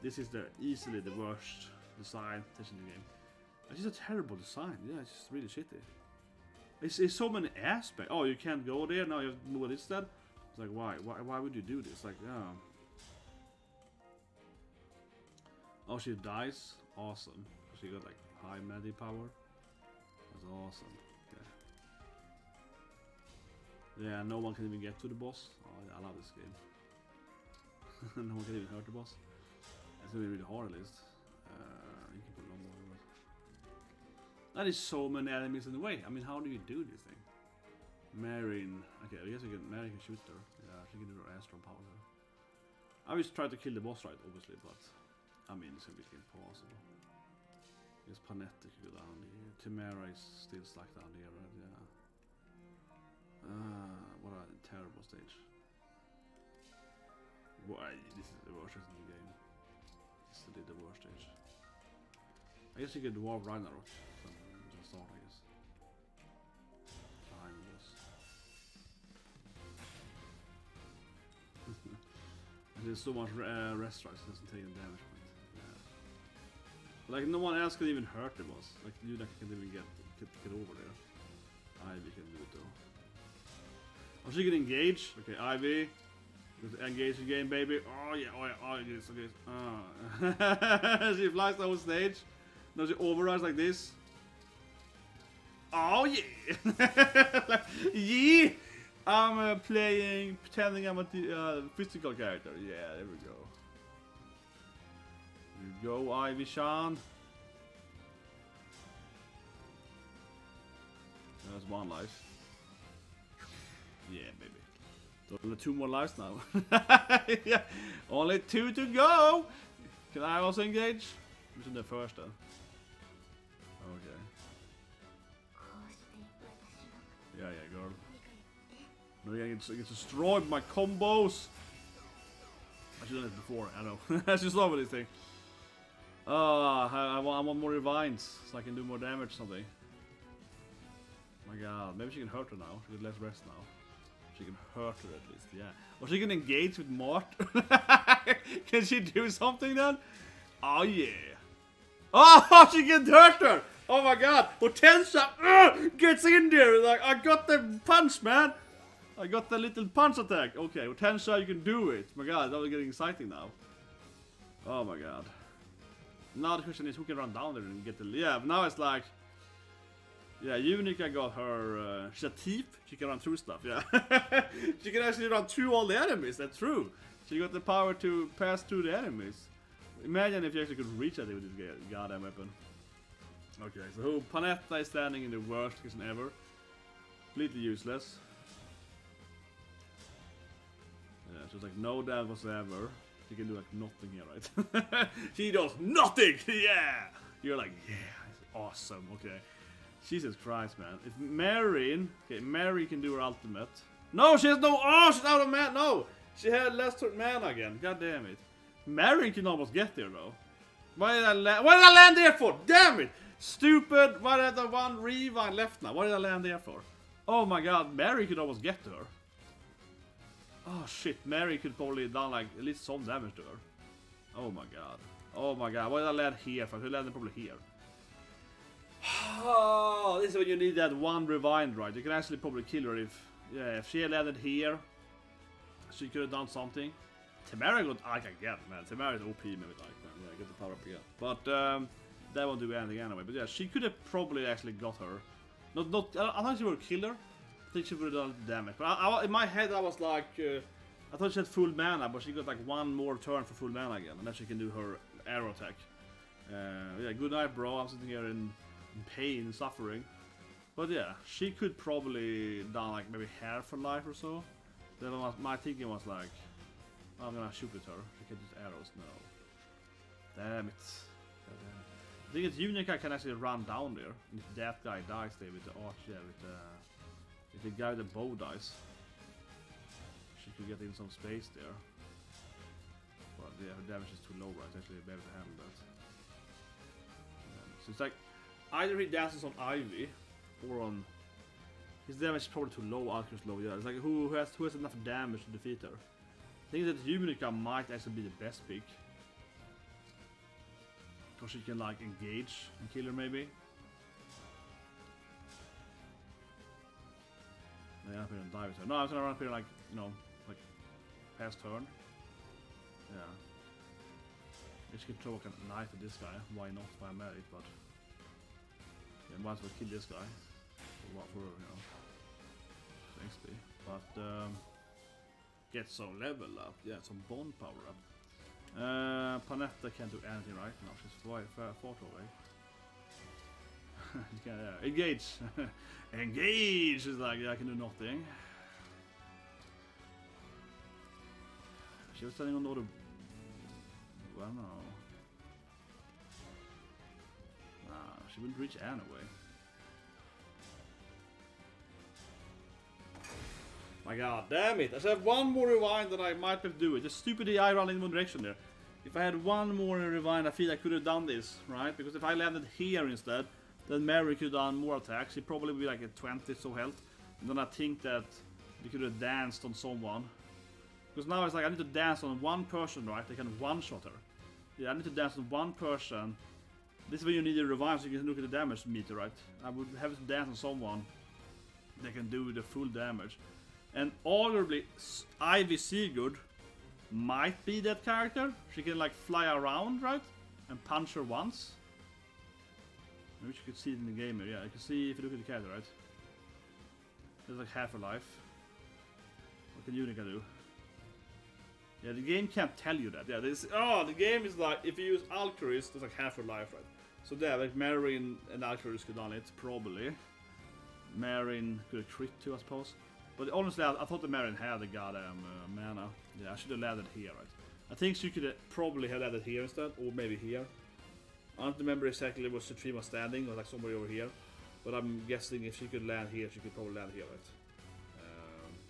this is easily the worst design in the game. It's just a terrible design. Yeah, it's just really shitty. It's so many aspects. Oh, you can't go there, now you have to move it instead. It's like, why would you do this? Like, oh, she dies? Awesome. She got like high medi power. That's awesome. Okay. Yeah, no one can even get to the boss. Oh, I love this game. No one can even hurt the boss. It's gonna be really hard at least. You can put a lot more. That is so many enemies in the way. I mean, how do you do this thing? Marine. Okay, I guess Mary can shoot her. Yeah, she can do her astral power. I always try to kill the boss, right? Obviously, but I mean, it's gonna be impossible. Just Panetta can go down here. Timera is still stuck down here, right? Yeah. What a terrible stage. Why? This is the worst in the game. This is the worst stage. I guess you can dwarf Ragnarok. I guess. Behind this. There's so much rest strikes, it doesn't take any damage from it. Yeah. Like no one else can even hurt the boss. Like you can even get over there. We can do it though. Oh, she can engage. Okay, Ivy. Engage the game, baby. Oh yeah, yes, okay. She flies the whole stage. Now she overrides like this. Oh yeah! Yeah! I'm playing, pretending I'm a physical character. Yeah, there we go. You go, Ivy-chan. That's one life. Yeah, baby. So only 2 more lives now. Yeah, only 2 to go. Can I also engage? Who's in the first then? Okay. Yeah, girl. No, yeah, it's destroyed my combos. I should have done it before. I know. I just love this thing. I want more revines so I can do more damage or something. My god, maybe she can hurt her now. She get less rest now. She can hurt her at least, yeah. Or she can engage with Mart. Can she do something then? Oh yeah. Oh, she can hurt her! Oh my god! Hortensia gets in there! Like, I got the punch, man! I got the little punch attack. Okay, Hortensia, you can do it. My god, that was getting exciting now. Oh my god. Now the question is who can run down there and get the... Yeah, but now it's like... Yeah, Unica got her... she's a thief. She can run through stuff, yeah. She can actually run through all the enemies, that's true. She got the power to pass through the enemies. Imagine if you actually could reach at it with this goddamn weapon. Okay, so Panetta is standing in the worst position ever. Completely useless. Yeah, so it's like no damage whatsoever. She can do like nothing here, right? She does nothing! Yeah! You're like, yeah, awesome, okay. Jesus Christ, man. If Mary... Okay, Mary can do her ultimate. No, she has no... Oh, she's out of mana! No! She had less mana again. God damn it. Mary can almost get there, though. Why did I land there for? Damn it! Stupid! Why did I have one rewind left now? What did I land there for? Oh my god, Mary could almost get to her. Oh shit, Mary could probably have done like at least some damage to her. Oh my god. Oh my god, why did I land here for? I landed probably here. Oh, this is when you need that one rewind, right? You can actually probably kill her if... Yeah, if she had landed here, she could have done something. Tamara got I can get, man. Tamara is OP maybe like man. Yeah, get the power up again. But that won't do anything anyway. But yeah, she could have probably actually got her. I thought she would kill her. I think she would have done damage. But in my head I was like I thought she had full mana, but she got like one more turn for full mana again, and then she can do her arrow attack. Yeah, good night, bro. I'm sitting here in pain and suffering. But yeah, she could probably done like maybe half her life or so. Then my thinking was like, I'm gonna shoot at her. She can use arrows. No. Damn it. I think it's Unica can actually run down there. And if that guy dies there with the arch, yeah, with the guy with the bow dies, she could get in some space there. But yeah, her damage is too low, right? It's actually better to handle that. So it's like either he dances on Ivy or on his damage is probably too low, Archer's low, yeah. It's like who has enough damage to defeat her. I think that Unica might actually be the best pick. Because she can like engage and kill her maybe. Yeah, I'm up here and die with her. No, I'm gonna run up here like, you know, like past turn. Yeah. She can throw like a knife at this guy. Why not? Why I'm married, but yeah, might as well kill this guy. For you know, XP. But get some level up. Yeah, some bond power up. Panetta can't do anything right now. She's far away. Engage. Engage is like, yeah, I can do nothing. She was standing on the other. Well, no. Nah, she wouldn't reach anyway. My god, damn it! I should have one more rewind that I might have to do it. Just stupid AI running in one direction there. If I had one more rewind, I feel I could have done this, right? Because if I landed here instead, then Mary could have done more attacks. She'd probably be like at 20 so health. And then I think that we could have danced on someone. Because now it's like I need to dance on one person, right? They can one-shot her. Yeah, I need to dance on one person. This is when you need a revive so you can look at the damage meter, right? I would have to dance on someone that can do the full damage. And arguably, Ivy Sigurd might be that character. She can like fly around, right? And punch her once. I wish you could see it in the game here. Yeah, you can see if you look at the character, right? There's like half her life. What can Unica do? Yeah, the game can't tell you that. Yeah, the game is like, if you use Alchemist, there's like half her life, right? So there, like Marin and Alchemist could have done it, probably. Marin could have crit too, I suppose. But honestly, I thought the Marin had the goddamn mana. Yeah, I should have landed here, right? I think she could probably have landed here instead, or maybe here. I don't remember exactly where Citrine was standing, or like somebody over here. But I'm guessing if she could land here, she could probably land here, right?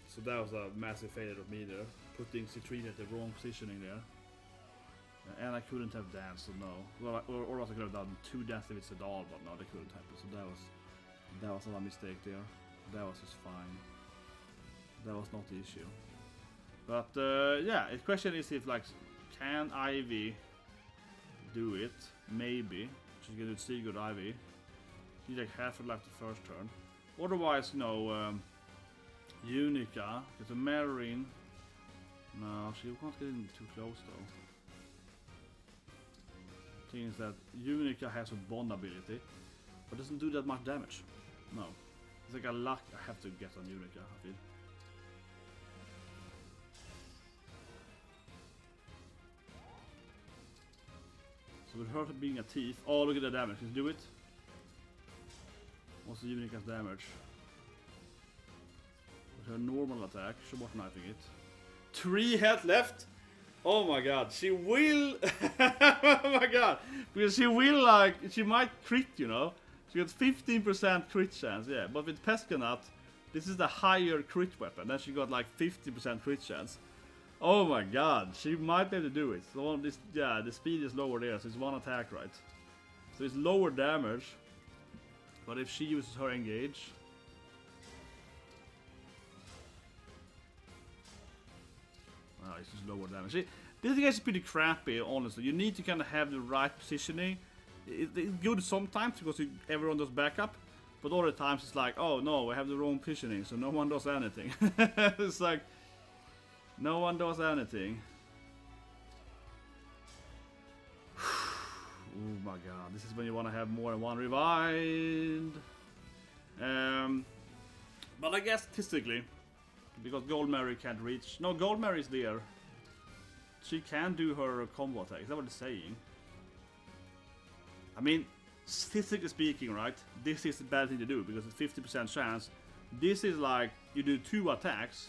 So that was a massive failure of me there. Putting Citrine at the wrong positioning there. And I couldn't have danced, so no. Well, or else I could have done 2 dance limits at all, but no, they couldn't happen. So that was not a mistake there. That was just fine. That was not the issue. But yeah, the question is if like, can Ivy do it? Maybe. She's gonna do Sigurd Ivy. She's like half her life the first turn. Otherwise, you know, Unica, because a Marin. No, she can't get in too close though. Thing is that Unica has a bond ability, but doesn't do that much damage. No. It's like a luck I have to get on Unica, I feel. So with her being a thief, oh look at the damage, can you do it? What's the Unica's damage? With her normal attack, she was knifing it. 3 health left? Oh my god, she will... oh my god, because she will like, she might crit, you know? She got 15% crit chance, yeah, but with Peskanut, this is the higher crit weapon, then she got like 50% crit chance. Oh my god, she might be able to do it. So this, yeah, the speed is lower there, so it's 1 attack, right? So it's lower damage, but if she uses her engage... it's just lower damage. This guy is pretty crappy, honestly. You need to kind of have the right positioning. It's good sometimes because everyone does backup, but other times it's like, oh no, I have the wrong positioning, so no one does anything. It's like, no one does anything. Oh my god, this is when you want to have more than one rewind. But I guess statistically, because Gold Mary can't reach... No, Gold Mary is there. She can do her combo attack. Is that what it's saying? I mean, statistically speaking, right? This is a bad thing to do because it's 50% chance. This is like, you do 2 attacks.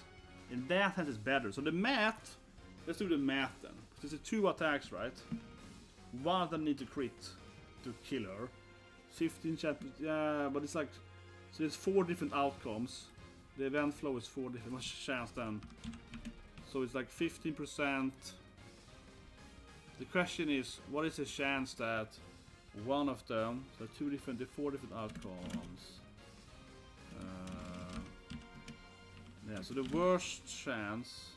In that sense it's better. So the math... Let's do the math then. This is 2 attacks, right? One of them need to crit to kill her. 15 chance... Yeah, but it's like... So there's 4 different outcomes. The event flow is 4 different chance then. So it's like 15%. The question is, what is the chance that one of them, so 4 different outcomes. Yeah, so the worst chance,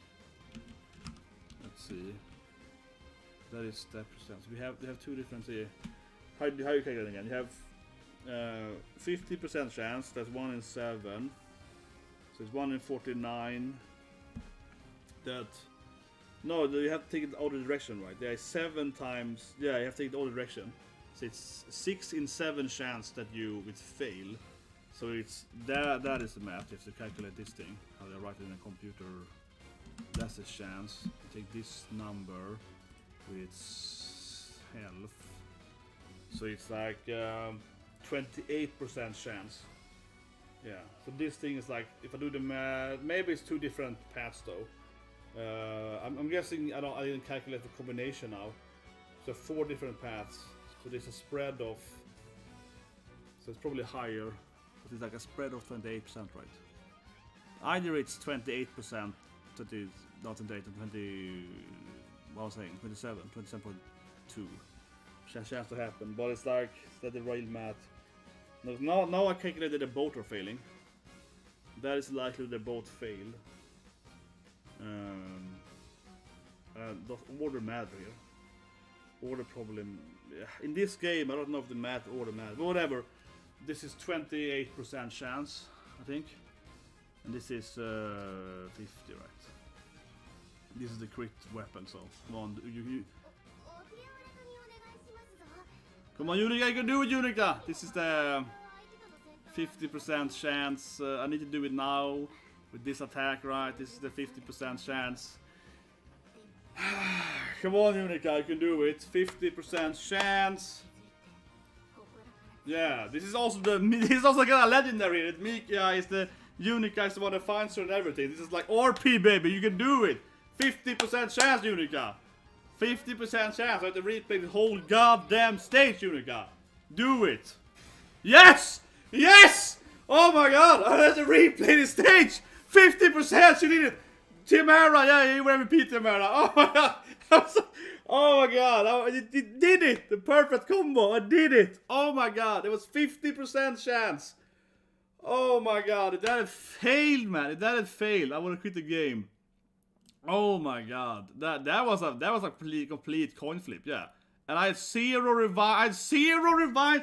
let's see, that is that percent. So we have 2 different here. How do you calculate it again? You have 50% chance, that's 1 in 7. So it's 1 in 49. That... No, you have to take it the other direction, right? There is 7 times... Yeah, you have to take it the other direction. So it's 6 in 7 chance that you would fail. So it's... That is the math. You have to calculate this thing. How they write it in a computer. That's the chance. You take this number with health. So it's like 28% chance. Yeah, so this thing is like, if I do the math, maybe it's 2 different paths though. I'm guessing I didn't calculate the combination now. So 4 different paths. So there's a spread of, so it's probably higher. But it's like a spread of 28%, right? Either it's 28%, that is not 28, 20. What was I saying? 27.2. Chance to happen, but it's like that the real math. Now I calculated they both are failing. That is likely they both fail. Does order matter here? Order problem. In this game, I don't know if the math or the math. Whatever. This is 28% chance, I think. And this is 50, right? This is the crit weapon, so come on, come on, Unica, you can do it, Unica! This is the 50% chance. I need to do it now with this attack, right? This is the 50% chance. Come on, Unica, you can do it. 50% chance. Yeah, this is also kind of legendary. That Micaiah is the Unica is the one that finds her and everything. This is like RP, baby. You can do it. 50% chance, Unica. 50% chance. I have to replay the whole goddamn stage, Unica. Do it. Yes! Yes! Oh my god! I have to replay the stage. 50%. You did it. Timera, yeah, you were MVP, Timera. Oh my god. Oh my god. I did it. The perfect combo. I did it. Oh my god. It was 50% chance. Oh my god, if that had failed, man, if that had failed, I would have quit the game. Oh my god, that was a complete coin flip, yeah. And I had zero revives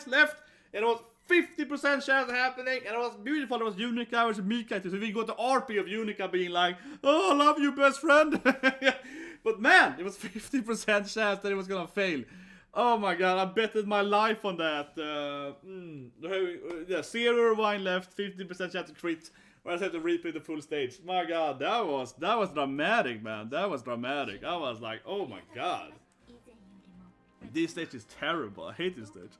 left, and it was 50% chance of happening, and it was beautiful. It was Unica versus Micaiah, so we got the RP of Unica being like, "Oh, I love you, best friend." But man, it was 50% chance that it was gonna fail. Oh my god, I betted my life on that. Yeah, 0 rewind left, 50% chance to crit. Or I had to replay the full stage. My god, that was dramatic, man. That was dramatic. I was like, oh my god. This stage is terrible. I hate this stage.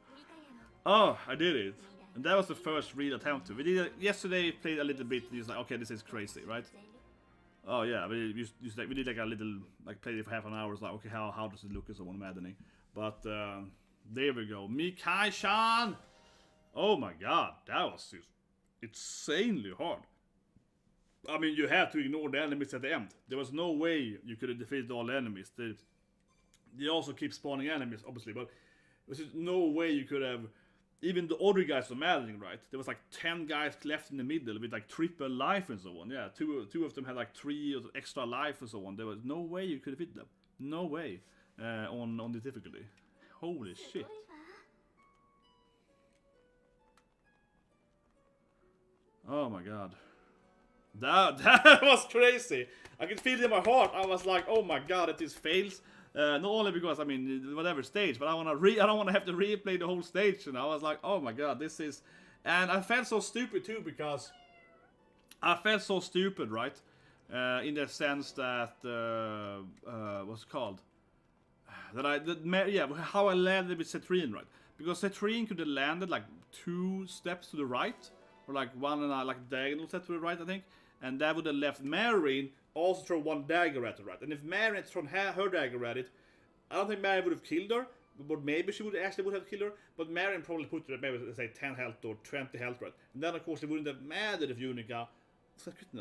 Oh, I did it. And that was the first real attempt to. We did yesterday, played a little bit. We was like, okay, this is crazy, right? Oh yeah, we did like a little, like played it for half an hour. It's like, okay, how does it look as someone maddening? But there we go. Micaiah-chan! Oh my god, that was just insanely hard. I mean, you had to ignore the enemies at the end. There was no way you could have defeated all the enemies. They also keep spawning enemies, obviously, but there was just no way you could have. Even the other guys were maddening, right? There was like 10 guys left in the middle with like triple life and so on. Yeah, two of them had like 3 extra life and so on. There was no way you could have hit them. No way. On the difficulty. Holy shit. Oh my god. That was crazy. I could feel it in my heart. I was like, oh my god, it just fails. Not only because, I mean, whatever stage, but I don't want to have to replay the whole stage. And I was like, oh my god, this is. And I felt so stupid too, because I felt so stupid, right? In the sense that what's it called? How I landed with Citrine, right? Because Citrine could have landed like 2 steps to the right, or like one and like diagonal step to the right, I think, and that would have left Marin also throw 1 dagger at the right. And if Marin had thrown her dagger at it, I don't think Marin would have killed her, but maybe she would have killed her. But Marin probably put her at maybe say 10 health or 20 health, right? And then of course it wouldn't have mattered if Unica.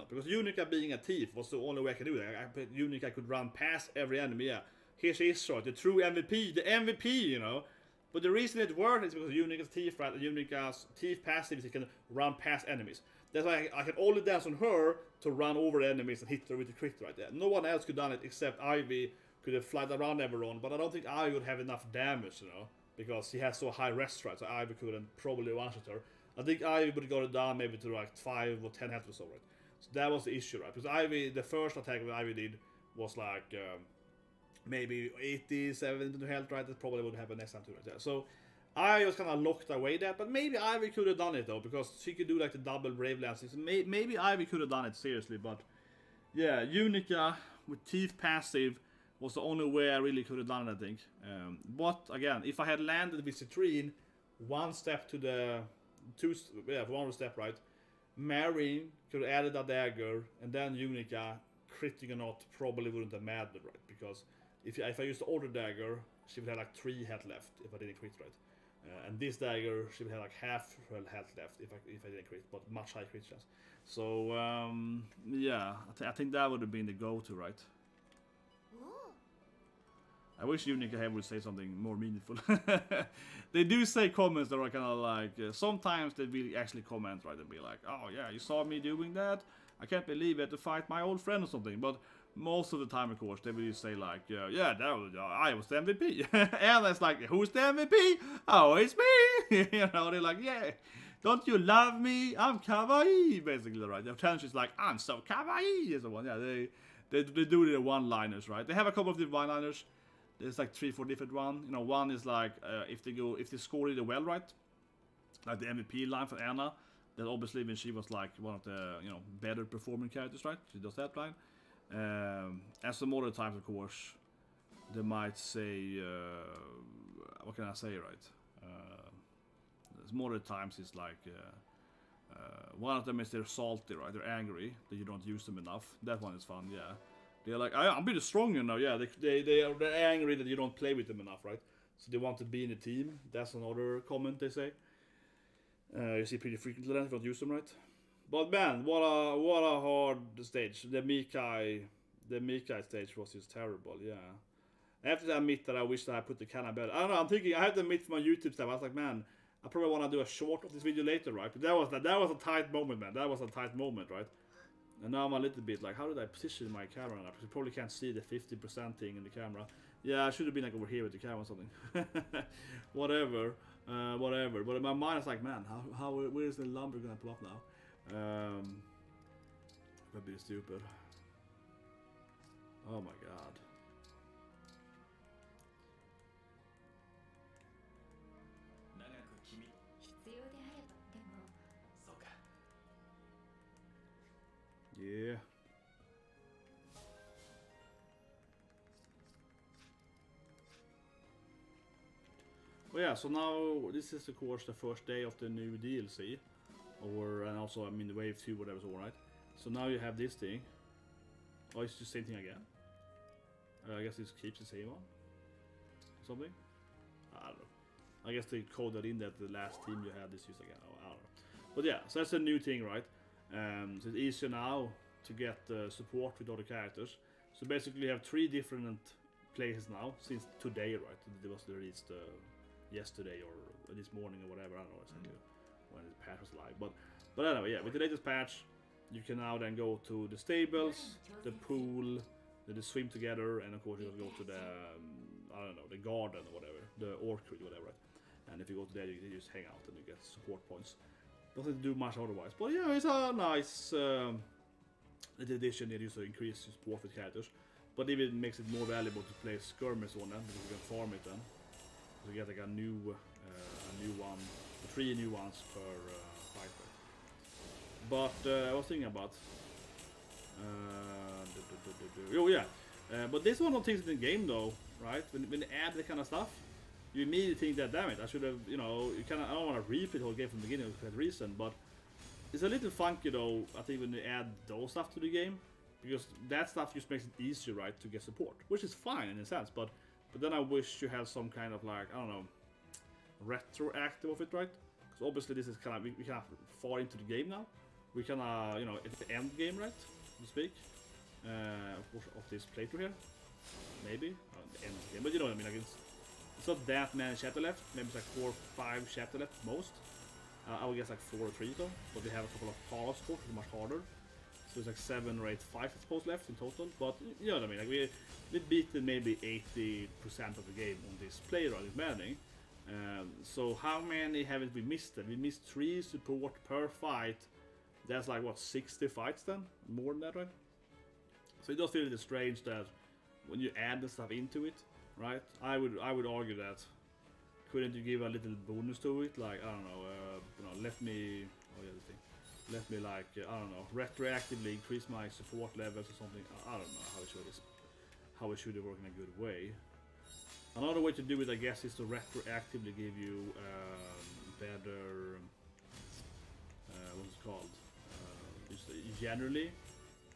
Because Unica being a thief was the only way I could do it. Unica could run past every enemy, yeah. Here she is, right? The true MVP, the MVP, you know. But the reason it worked is because Unica's thief, right? And Unica's thief passive is it can run past enemies. That's why I can only dance on her to run over the enemies and hit her with the crit right there. No one else could have done it except Ivy could have flied around everyone, but I don't think Ivy would have enough damage, you know, because she has so high rest, right? So Ivy couldn't probably one-shot her. I think Ivy would have got it down maybe to like 5 or 10 health or so, right? So that was the issue, right? Because Ivy, the first attack that Ivy did was like maybe 80, 70 health, right? That probably would happen next time too, right? Yeah. So I was kind of locked away that, but maybe Ivy could have done it though, because she could do like the double brave lances. Maybe Ivy could have done it seriously, but yeah, Unica with teeth passive was the only way I really could have done it, I think. But again, if I had landed with Citrine 1 step to the one step right, Marin could have added a dagger, and then Unica, critting or not, probably wouldn't have mattered, right? Because if I used the other dagger, she would have like 3 health left if I didn't crit, right? And this dagger, she would have like half her health left if I didn't crit, but much higher crit chance. So yeah, I think that would have been the go-to, right? I wish Unica here would say something more meaningful. They do say comments that are kind of like, sometimes they will actually comment, right? They'll be like, oh yeah, you saw me doing that? I can't believe it, to fight my old friend or something. But most of the time, of course, they will say like, yeah, that was, I was the MVP. And it's like, who's the MVP? Oh, it's me! You know, they're like, yeah. Don't you love me? I'm kawaii, basically, right? The French is like, I'm so kawaii, so on. Yeah, they do their one-liners, right? They have a couple of different one-liners. There's like 3-4 different ones. You know, one is like if they score really well, right? Like the MVP line for Anna. That obviously when she was like one of the better performing characters, right? She does that line. And some other times, of course, they might say, what can I say, right? Some other times it's like one of them is they're salty, right? They're angry that you don't use them enough. That one is fun, yeah. They're like, I'm pretty strong, you know. Yeah, they're angry that you don't play with them enough, right? So they want to be in a team. That's another comment they say. You see pretty frequently that if you don't use them, right? But man, what a hard stage. The Micaiah stage was just terrible, yeah. I have to admit that I wish that I put the camera better. I don't know, I'm thinking, I have to admit for my YouTube stuff, I was like, man, I probably want to do a short of this video later, right? But that was a tight moment, man. That was a tight moment, right? And now I'm a little bit like, how did I position my camera now? Because you probably can't see the 50% thing in the camera. Yeah, I should have been like over here with the camera or something. Whatever. But in my mind, it's like, man, where is the lumber gonna pull up now? That'd be stupid. Oh my god. Yeah. Well, yeah, so now this is of course the first day of the new DLC, and also I mean the wave 2, whatever's alright. So now you have this thing. Oh, it's the same thing again. I guess it keeps the same one. Something. I don't know. I guess they coded in that the last team you had this used again. Oh, I don't know. But yeah, so that's a new thing, right? So it's easier now to get support with other characters. So basically you have 3 different places now since today, right? It was released yesterday or this morning or whatever. I don't know exactly when the patch was live. But anyway, yeah, with the latest patch, you can now then go to the stables, the pool, the swim together, and of course you go to the I don't know, the garden or whatever, the orchard or whatever. Right? And if you go to there, you just hang out and you get support points. Doesn't do much otherwise, but yeah, it's a nice addition that used to increase support with characters. But even makes it more valuable to play skirmish on them because you can farm it then. So you get like a new one, 3 new ones per fight. But I was thinking about. Oh yeah, but this one of the things in the game though, right? When they add that kind of stuff, you immediately think that damn it, I should have, I don't want to repeat the whole game from the beginning for that reason, but it's a little funky though, I think, when they add those stuff to the game, because that stuff just makes it easier, right, to get support, which is fine in a sense, but then I wish you had some kind of like, I don't know, retroactive of it, right? Because obviously this is kind of, we kind of far into the game now. We kind of, it's the end game, right, so to speak, of course, of this playthrough here, maybe, the end of the game, but you know what I mean, like it's not that many chapters left, maybe it's like 4 or 5 chapters left most. I would guess like 4 or 3 though, but we have a couple of parts, which is much harder. So it's like 7 or 8 fights I suppose left in total, but you know what I mean, like we beaten maybe 80% of the game on this playthrough, this Maddening. So how many haven't we missed then? We missed 3 support per fight. That's like what, 60 fights then? More than that, right? So it does feel a little strange that when you add the stuff into it, right? I would argue that couldn't you give a little bonus to it, like I don't know, let me like I don't know, retroactively increase my support levels or something. I don't know how it should work in a good way. Another way to do it, I guess, is to retroactively give you better what's it called? Just generally,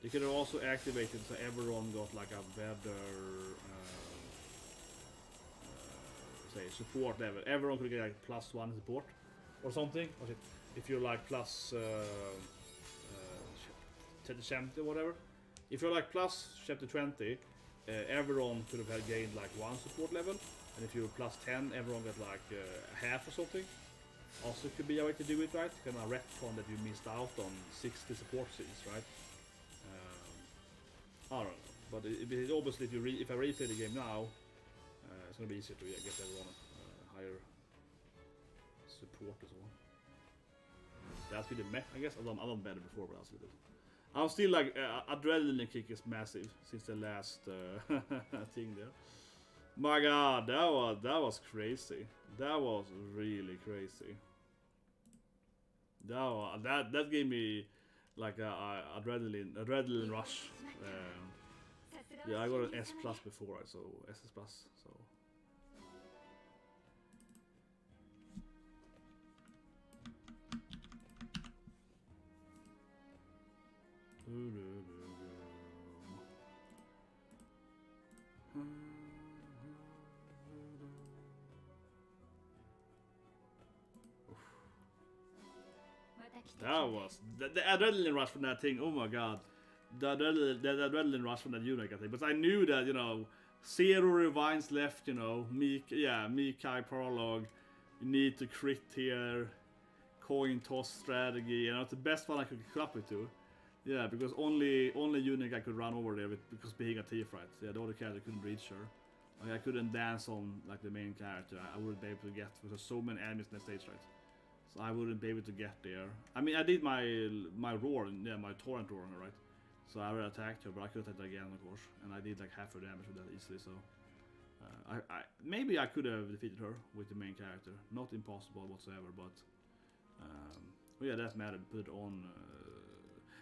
they could have also activated so everyone got like a better say support level. Everyone could get like +1 support or something. Or if you're like plus 20 or whatever. If you're like plus chapter 20, everyone could have gained like 1 support level, and if you're +10, everyone got like half or something. Also could be a way to do it, right? Kind of retcon that you missed out on 60 support scenes, right? I don't know, but it obviously if I replay the game now, it's gonna be easier to get everyone higher support as well. that's really meh, I guess. I've done better before, but that's good. I'm still like, adrenaline kick is massive since the last thing there. My god, that was crazy. That was really crazy. That gave me like a adrenaline rush. Yeah, I got an S plus before, so SS plus. So. That was the adrenaline rush from that thing. Oh my god, the adrenaline rush from that unit, I think. But I knew that, you know, 0 revines left. You know, Micaiah Paralogue. You need to crit here. Coin toss strategy. You know, it's the best one I could club it to. Yeah, because only unit I could run over there because being a thief, right? Yeah, the other character couldn't reach her. Like, I couldn't dance on like the main character. I wouldn't be able to get because there's so many enemies in the stage, right? So I wouldn't be able to get there. I mean, I did my roar, yeah, my torrent roar on her, right? So I would attack her, but I could attack her again, of course, and I did like half her damage with that easily. So maybe I could have defeated her with the main character. Not impossible whatsoever, but yeah, that's matter. Put it on.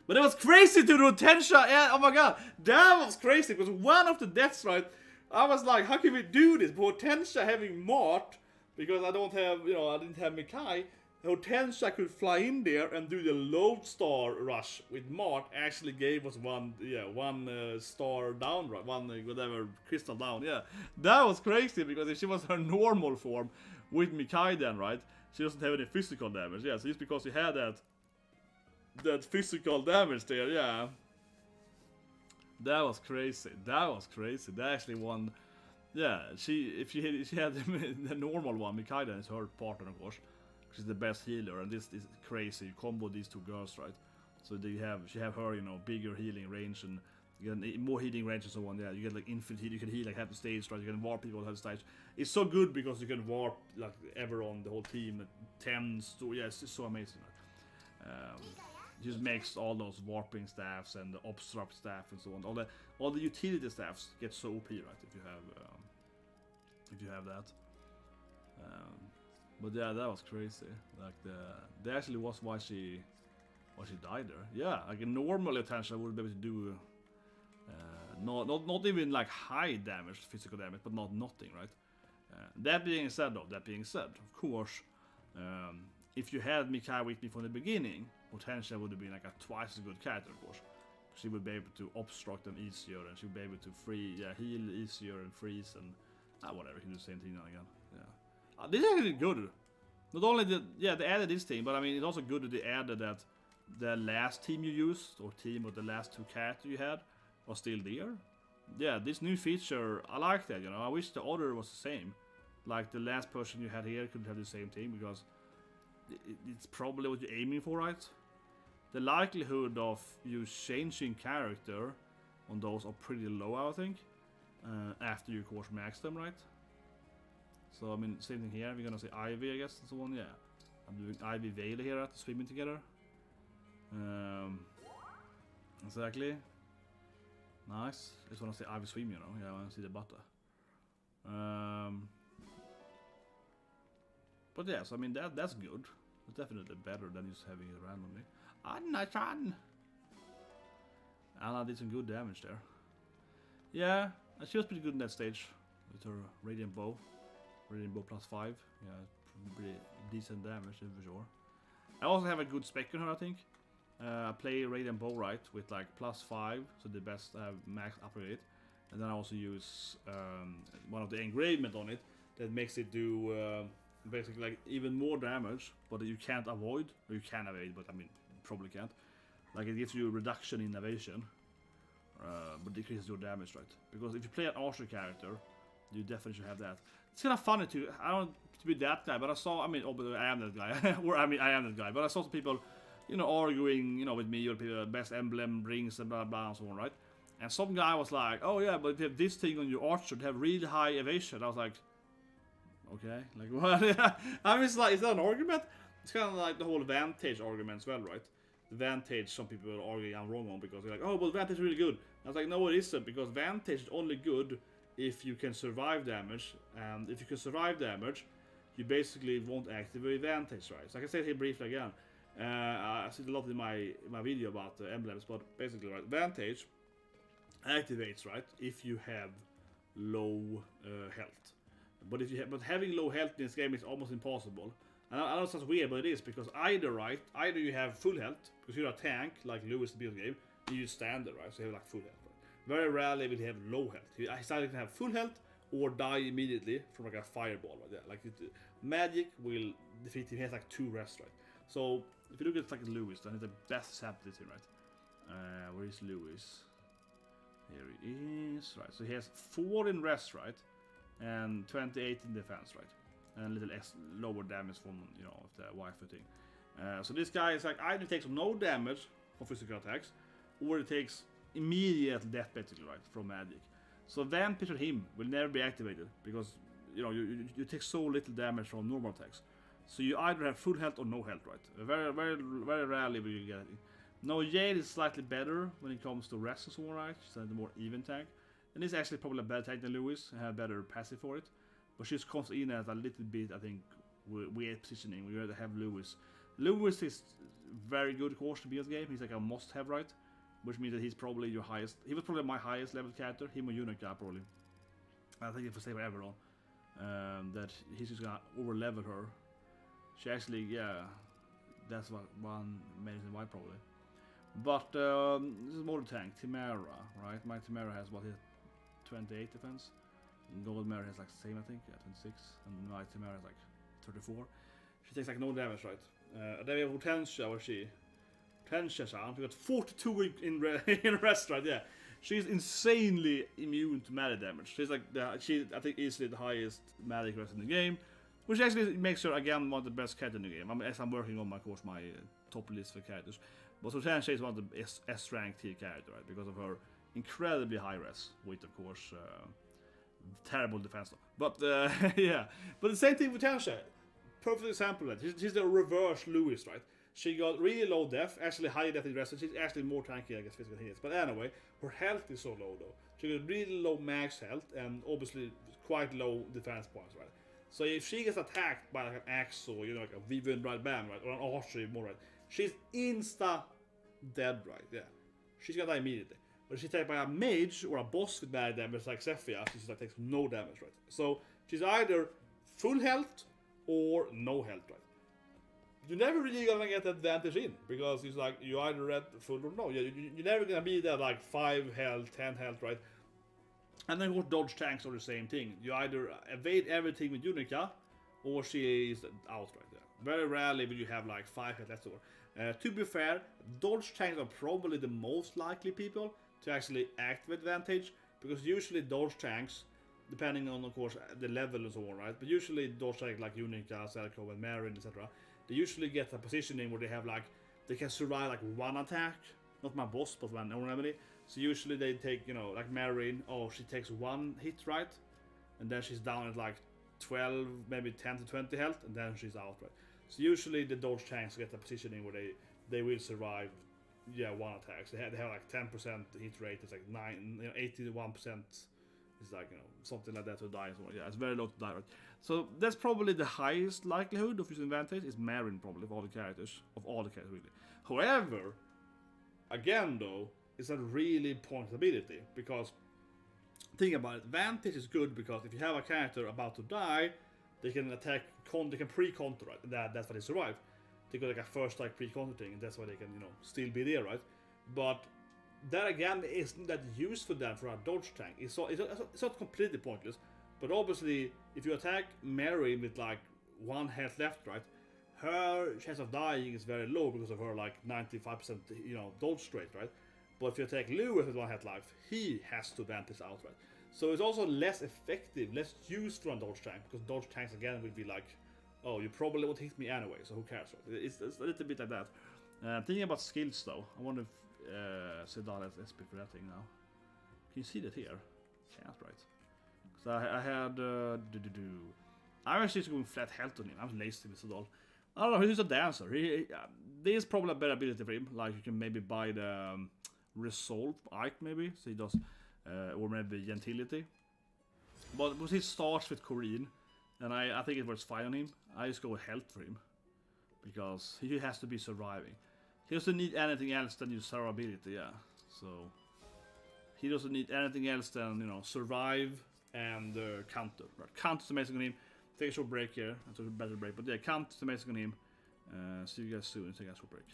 But it was crazy to do Tensha. Yeah, oh my god, that was crazy because one of the deaths, right? I was like, how can we do this? But Tensha having Mart, because I don't have, you know, I didn't have Micaiah. Tensha could fly in there and do the Lodestar rush with Mart. Actually gave us one star down, right? One whatever crystal down. Yeah, that was crazy because if she was her normal form with Micaiah, then right, she doesn't have any physical damage. Yeah, so just because she had that physical damage there, yeah. That was crazy. That was crazy. That actually won. Yeah, she had the normal one. Micaiah is her partner, of course. She's the best healer, and this is crazy. You combo these two girls, right? So she have her, you know, bigger healing range and you get more healing range and so on. Yeah, you get like infinite heal. You can heal like half the stage, right? You can warp people half the stage. It's so good because you can warp like everyone, the whole team, 10. Yeah, it's just so amazing. Right? Just makes all those warping staffs and the obstruct staff and so on. All the utility staffs get so OP, right? If you have that. But yeah, that was crazy. Like that actually was why she died there. Yeah, like a normal attention I would be able to do. Not even like high damage, physical damage, but nothing, right? That being said, of course, if you had Micaiah with me from the beginning, potentially would have been like a twice as good character, of course. She would be able to obstruct them easier, and she would be able to heal easier and freeze and whatever. You can do the same thing now again. Yeah, this is actually good. Not only they added this team, but I mean it's also good that they added that the last team you used or team with the last two characters you had are still there. Yeah, this new feature, I like that. You know, I wish the order was the same. Like the last person you had here could have the same team because it's probably what you're aiming for, right? The likelihood of you changing character on those are pretty low, I think. After you, of course, max them, right? So, I mean, same thing here. We're gonna say Ivy, I guess, and so on. Yeah, I'm doing Ivy Vale here at the swimming together. Exactly. Nice. Just wanna say Ivy swim, you know. Yeah, I wanna see the butter. But yeah, so I mean that's good. It's definitely better than just having it randomly. Nice run! Anna did some good damage there. Yeah, she was pretty good in that stage with her Radiant Bow. Radiant Bow +5. Yeah, pretty decent damage for sure. I also have a good spec on her, I think. I play Radiant Bow right with like +5, so the best I have max upgrade. And then I also use one of the engravement on it that makes it do basically like even more damage, but you can't avoid, or you can evade, but I mean probably can't. Like it gives you a reduction in evasion, but decreases your damage, right? Because if you play an archer character, you definitely should have that. It's kind of funny too. I don't to be that guy, but I saw. I mean, I am that guy, or I mean, I am that guy. But I saw some people, you know, arguing, you know, with me or people best Emblem Rings and blah blah and so on, right? And some guy was like, "Oh yeah, but if you have this thing on your archer, to have really high evasion." I was like, "Okay, like what?" I was like, "Is that an argument?" It's kind of like the whole Vantage argument as well, right? The Vantage, some people are arguing I'm wrong on because they're like, oh, but Vantage is really good. I was like, no, it isn't, because Vantage is only good if you can survive damage, and if you can survive damage, you basically won't activate Vantage, right? So like I said here briefly again, I said a lot in my video about emblems, but basically, right, Vantage activates, right, if you have low health. But if you but having low health in this game is almost impossible. And I know it sounds weird, but it is, because either you have full health, because you're a tank, like Lewis in the game, you use standard, right, so you have like full health. Very rarely will he have low health. He either can have full health or die immediately from like a fireball, right? Yeah, like magic will defeat him. He has like 2 rest, right? So if you look at like Lewis, then he's the best sample here, right? Where is Lewis? Here he is, right? So he has 4 in rest, right? And 28 in defense, right? And a little lower damage from, you know, the Wi-Fi thing. So this guy is like either takes no damage from physical attacks, or it takes immediate death, basically, right, from magic. So Vantage on him will never be activated, because, you know, you take so little damage from normal attacks. So you either have full health or no health, right? Very rarely will you get it. Now Jade is slightly better when it comes to rest and so on, right? She's the more even tank. And it's actually probably a better tank than Lewis, and have better passive for it. But she just comes in at a little bit, I think, weird positioning. We rather have Lewis. Lewis is very good, of course, to be in this game. He's like a must-have, right? Which means that he's probably your highest. He was probably my highest level character. Him or Unica, probably. I think if I say whatever on, that he's just gonna over level her. She actually, yeah, that's one main reason why, probably. But this is more the tank, Timera, right? My Timera has what, 28 defense. Gold Mary has like the same, I think, yeah, 26, and my Timera has like 34. She takes like no damage, right? Then we have Hortensia, where she? Hortensia, we got 42 in rest, right? Yeah, she's insanely immune to magic damage. She's like I think easily the highest magic rest in the game, which actually makes her again one of the best characters in the game. As I'm working on my top list for characters, but Hortensia is one of the S rank tier character, right? Because of her incredibly high rest, with of course terrible defense. But yeah, but the same thing with Hortensia. Perfect example of that. She's the reverse Lewis, right? She got really low death, actually high death in rest, so she's actually more tanky, I guess, physical hits. But anyway, her health is so low though. She got really low max health and obviously quite low defense points, right? So if she gets attacked by like an axe or, you know, like a Vivian right bam, right, or an archery more, right, she's insta dead, right? Yeah, she's gonna die immediately. But if she's attacked by a mage or a boss with bad damage like Zephia, she like takes no damage, right? So she's either full health or no health, right? You're never really gonna get advantage in, because it's like you either at full or no. You're never gonna be there like 5 health, 10 health, right? And then what dodge tanks are the same thing. You either evade everything with Unica, or she is out right there. Very rarely will you have like 5 health left over. To be fair, dodge tanks are probably the most likely people to actually activate advantage, because usually dodge tanks, depending on of course the level and so on, right? But usually dodge tanks like Unica, Selko, and Marin, etc. They usually get a positioning where they have like, they can survive like 1 attack, not my boss, but one remedy. So usually they take, you know, like Marin, oh, she takes 1 hit, right? And then she's down at like 12, maybe 10 to 20 health, and then she's out, right? So usually the dodge tanks get a positioning where they will survive, yeah, 1 attack. So they have like 10% hit rate, it's like 81%. It's like, you know, something like that to die. So yeah, it's very low to die, right? So that's probably the highest likelihood of using advantage is Marin, probably, of all the characters really. However, again though, it's a really pointless ability, because think about it, advantage is good because if you have a character about to die, they can attack, they can pre-counter, right? That's why they survive. They got like a first strike pre-counter thing, and that's why they can, you know, still be there, right? But that again isn't that useful then for a dodge tank. It's not completely pointless, but obviously if you attack Mary with like 1 health left, right, her chance of dying is very low because of her like 95%, you know, dodge straight, right? But if you attack Lewis with 1 health life, he has to advantage out, right? So it's also less effective, less used for a dodge tank, because dodge tanks again will be like, oh, you probably won't hit me anyway, so who cares, right? It's a little bit like that. Thinking about skills though, I wonder if Sedal has SP for that thing now. Can you see that here? Can't, right? Because I had I'm actually just going flat health on him. I'm lazy with Sedal. I don't know, he's a dancer. There's probably a better ability for him. Like you can maybe buy the Resolve Ike maybe, so he does, or maybe Gentility. But he starts with Corrine, and I think it works fine on him. I just go with health for him, because he has to be surviving. He doesn't need anything else than his survivability, yeah. So he doesn't need anything else than, you know, survive and counter. Right. Counter's amazing on him. Take a short break here. That's a better break, but yeah, counter's amazing on him. See you guys soon. Take a short break.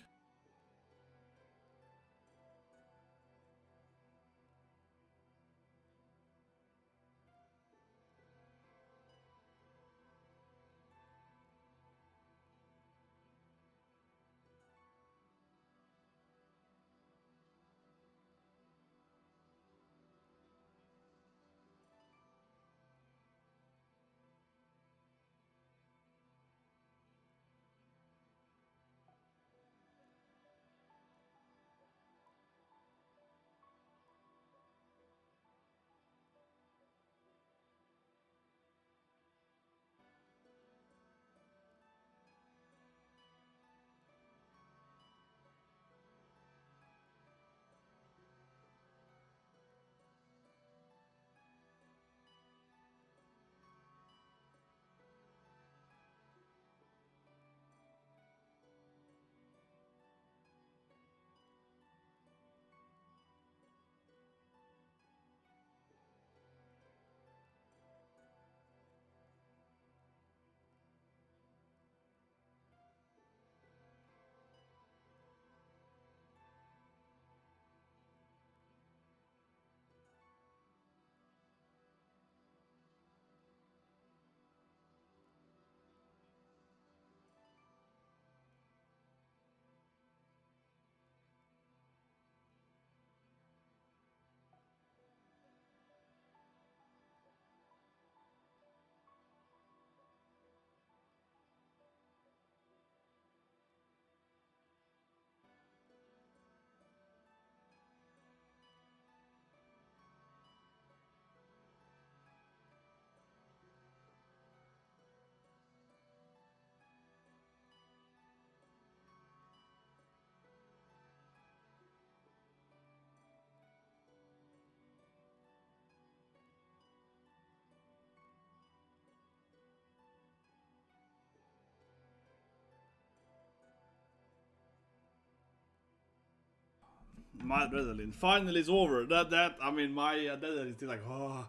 My adrenaline finally is over. I mean, my adrenaline is still like, oh,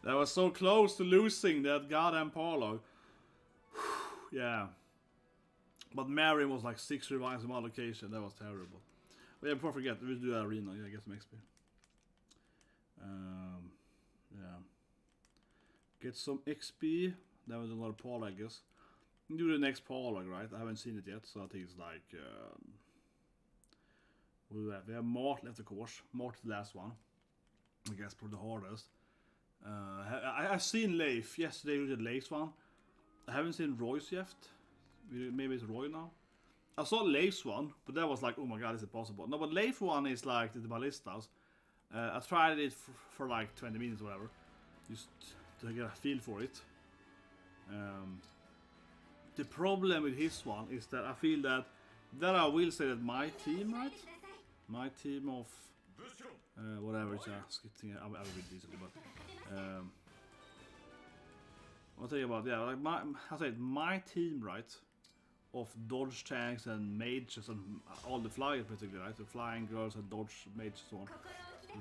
that was so close to losing that goddamn Paralogue. Yeah, but Marion was like 6 revives on one location. That was terrible. But yeah, before I forget, we do the arena. Yeah, get some XP. Yeah, get some XP. That was a lot of Paralogue, I guess. Do the next Paralogue, right? I haven't seen it yet, so I think it's like. We have Mart left, of course. Mart the last one. I guess probably the hardest. I've seen Leif. Yesterday we did Leif's one. I haven't seen Roy's yet. Maybe it's Roy now. I saw Leif's one, but that was like, oh my god, is it possible? No, but Leif's one is like the ballistas. I tried it for like 20 minutes or whatever. Just to get a feel for it. The problem with his one is that I feel that I will say that my team, right? My team of whatever it's skitting, I will read easily, but I'll tell you about, yeah, like my team, right, of dodge tanks and mages and all the flyers particularly, right, the flying girls and dodge mages and so on.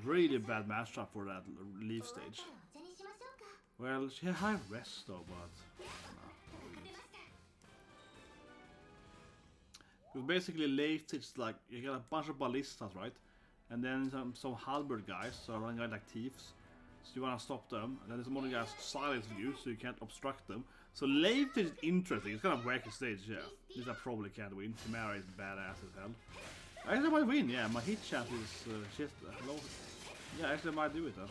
Really bad matchup for that leaf stage. Well, she had high rest though, but because basically late it's like you got a bunch of ballistas, right? And then some halberd guys, so running out like thieves. So you wanna stop them, and then there's some other guys silence you, so you can't obstruct them. So late is interesting, it's kind of wacky stage, yeah. This I probably can't win. Tamara is badass as hell. Actually I might win, yeah, my hit chance is shit. Yeah, actually I might do it though.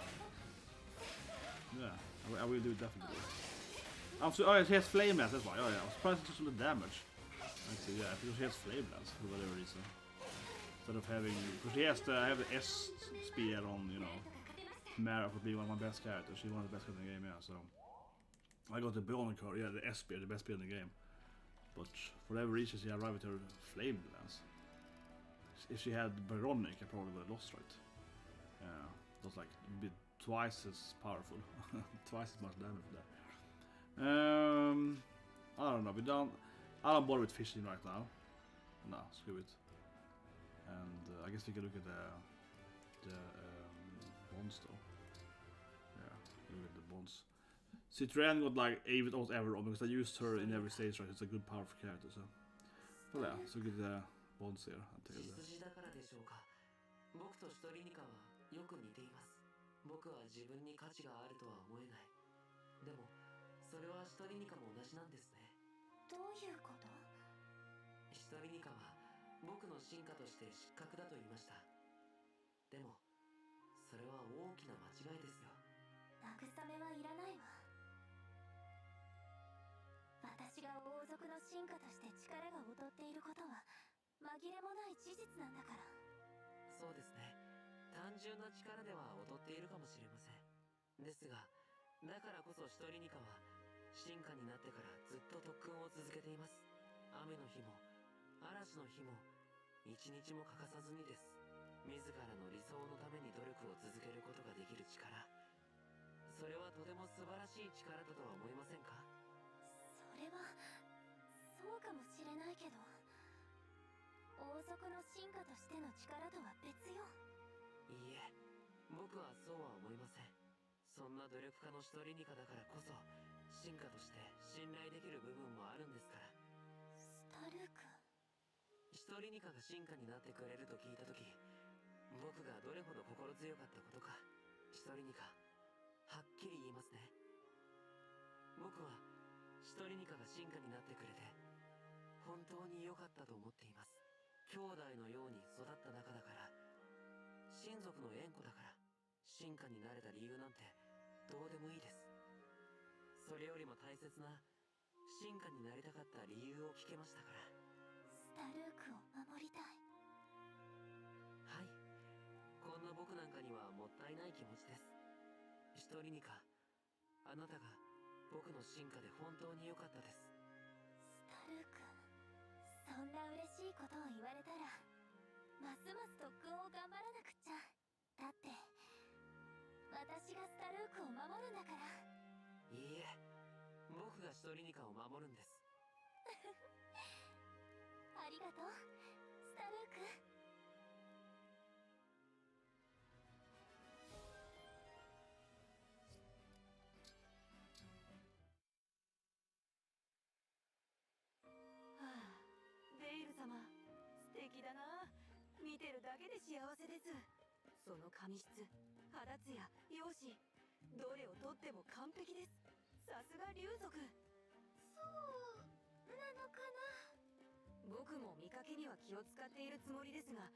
Yeah, I will do it definitely. Oh yeah, she has flame lance, that's why. Oh yeah, I was surprised to do the damage. Actually, yeah, because she has flame lance for whatever reason. Instead of having, because she has to have the S spear on, you know, Mara for being one of my best characters. She's one of the best characters in the game, yeah. So I got the Bionicor, yeah, the S spear, the best spear in the game. But for whatever reason, she arrived at her flame lance. If she had Baronic, I probably would have lost, right? Yeah, that's like a bit twice as powerful, twice as much damage there. I don't know. I don't bother with fishing right now. No, screw it. And I guess we can look at the bonds though. Yeah, look at the bonds. Citrian got like almost everyone because I used her in every stage, right? It's a good powerful character, so. Well, yeah, so good bonds here. I'll take it. 僕とシュトリニカはよく似ています。僕は自分に価値があるとは思えない。でも、それはシュトリニカも同じなんですね。どういうこと？シュトリニカは僕の進化として失格だと言いました。でも、それは大きな間違いですよ。慰めはいらないわ。私が王族の進化として力が劣っていることは紛れもない事実なんだから。そうですね。単純な力では劣っているかもしれません。ですが、だからこそシュトリニカは進化になってからずっと特訓を続けています。雨の日も嵐の日も一日も欠かさずにです。自らの理想のために努力を続けることができる力、それはとても素晴らしい力だとは思いませんか？それはそうかもしれないけど、王族の進化としての力とは別よ。いいえ、僕はそうは思いません。そんな努力家のシュトリニカだからこそ進化として信頼できる部分もあるんですから。スタルーク、シュトリニカが進化になってくれると聞いたとき、僕がどれほど心強かったことか、シュトリニカ、はっきり言いますね。僕はシュトリニカが進化になってくれて本当に良かったと思っています。兄弟のように育った仲だから、親族の縁故だから、進化になれた理由なんてどうでもいいです。それよりも大切な進化になりたかった理由を聞けましたから。スタルークを守りたい。はい、こんな僕なんかにはもったいない気持ちです。シュトリニカ、あなたが僕の進化で本当に良かったです。スタルーク、そんな嬉しいことを言われたらますます特訓を頑張らなくっちゃ。だって私がスタルークを守るんだから。いいえ、僕がシュトリニカを守るんです。ありがとう、スタルーク。デイル様、素敵だな。見てるだけで幸せです。その髪質、肌ツヤ、容姿、どれをとっても完璧です。さすが竜族。そうなのかな。僕も見かけには気を使っているつもりですが、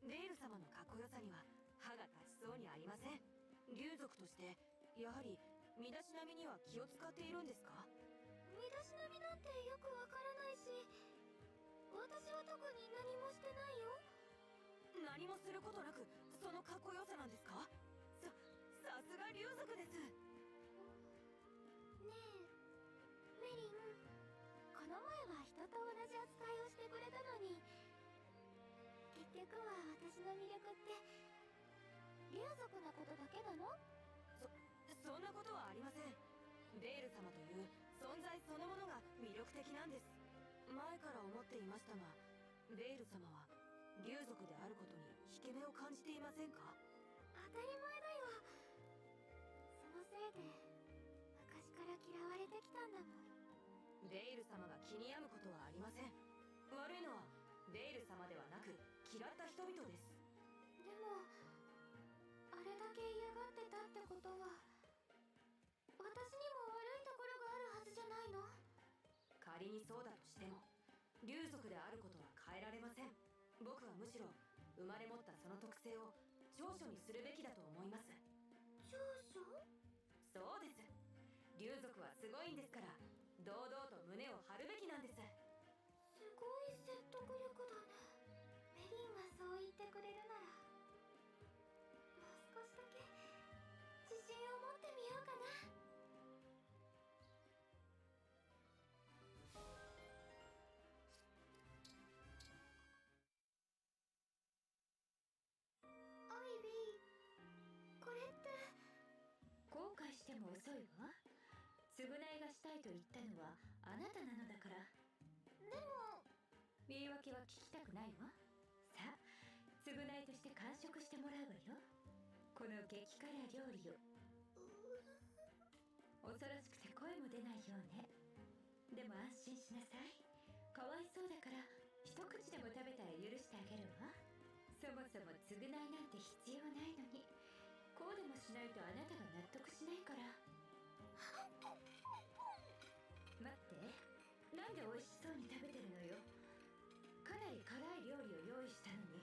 デイル様のかっこよさには歯が立ちそうにありません。竜族としてやはり身だしなみには気を使っているんですか？身だしなみなんてよくわからないし、私は特に何もしてないよ。何もすることなくそのかっこよさなんですか？さすが竜族です。ねえメリン、この前は人と同じ扱いをしてくれたのに、結局は私の魅力って竜族なことだけなの？そんなことはありません。デール様という存在そのものが魅力的なんです。前から思っていましたが、デール様は竜族であることに引け目を感じていませんか？当たり前だよ。そのせいで昔から嫌われてきたんだもん。デール様が気に病むことはありません。悪いのはデール様ではなく嫌った人々です。でもあれだけ嫌がってたってことは私にも悪いところがあるはずじゃないの？仮にそうだとしても竜族であることは変えられません。僕はむしろ生まれ持ったその特性を長所にするべきだと思います。長所？そうです。竜族はすごいんですから、堂々と胸を張るべきなんです。すごい説得力だね。メリンがそう言ってくれるなら、もう少しだけ自信を持ってみようかな。しても遅いわ。償いがしたいと言ったのはあなたなのだから。でも言い訳は聞きたくないわ。さあ、償いとして完食してもらうわよ。この激辛料理を。恐ろしくて声も出ないようね。でも安心しなさい。かわいそうだから一口でも食べたら許してあげるわ。そもそも償いなんて必要ないのに、こうでもしないとあなたが納得しないから。待って、なんで美味しそうに食べてるのよ。かなり辛い料理を用意したのに。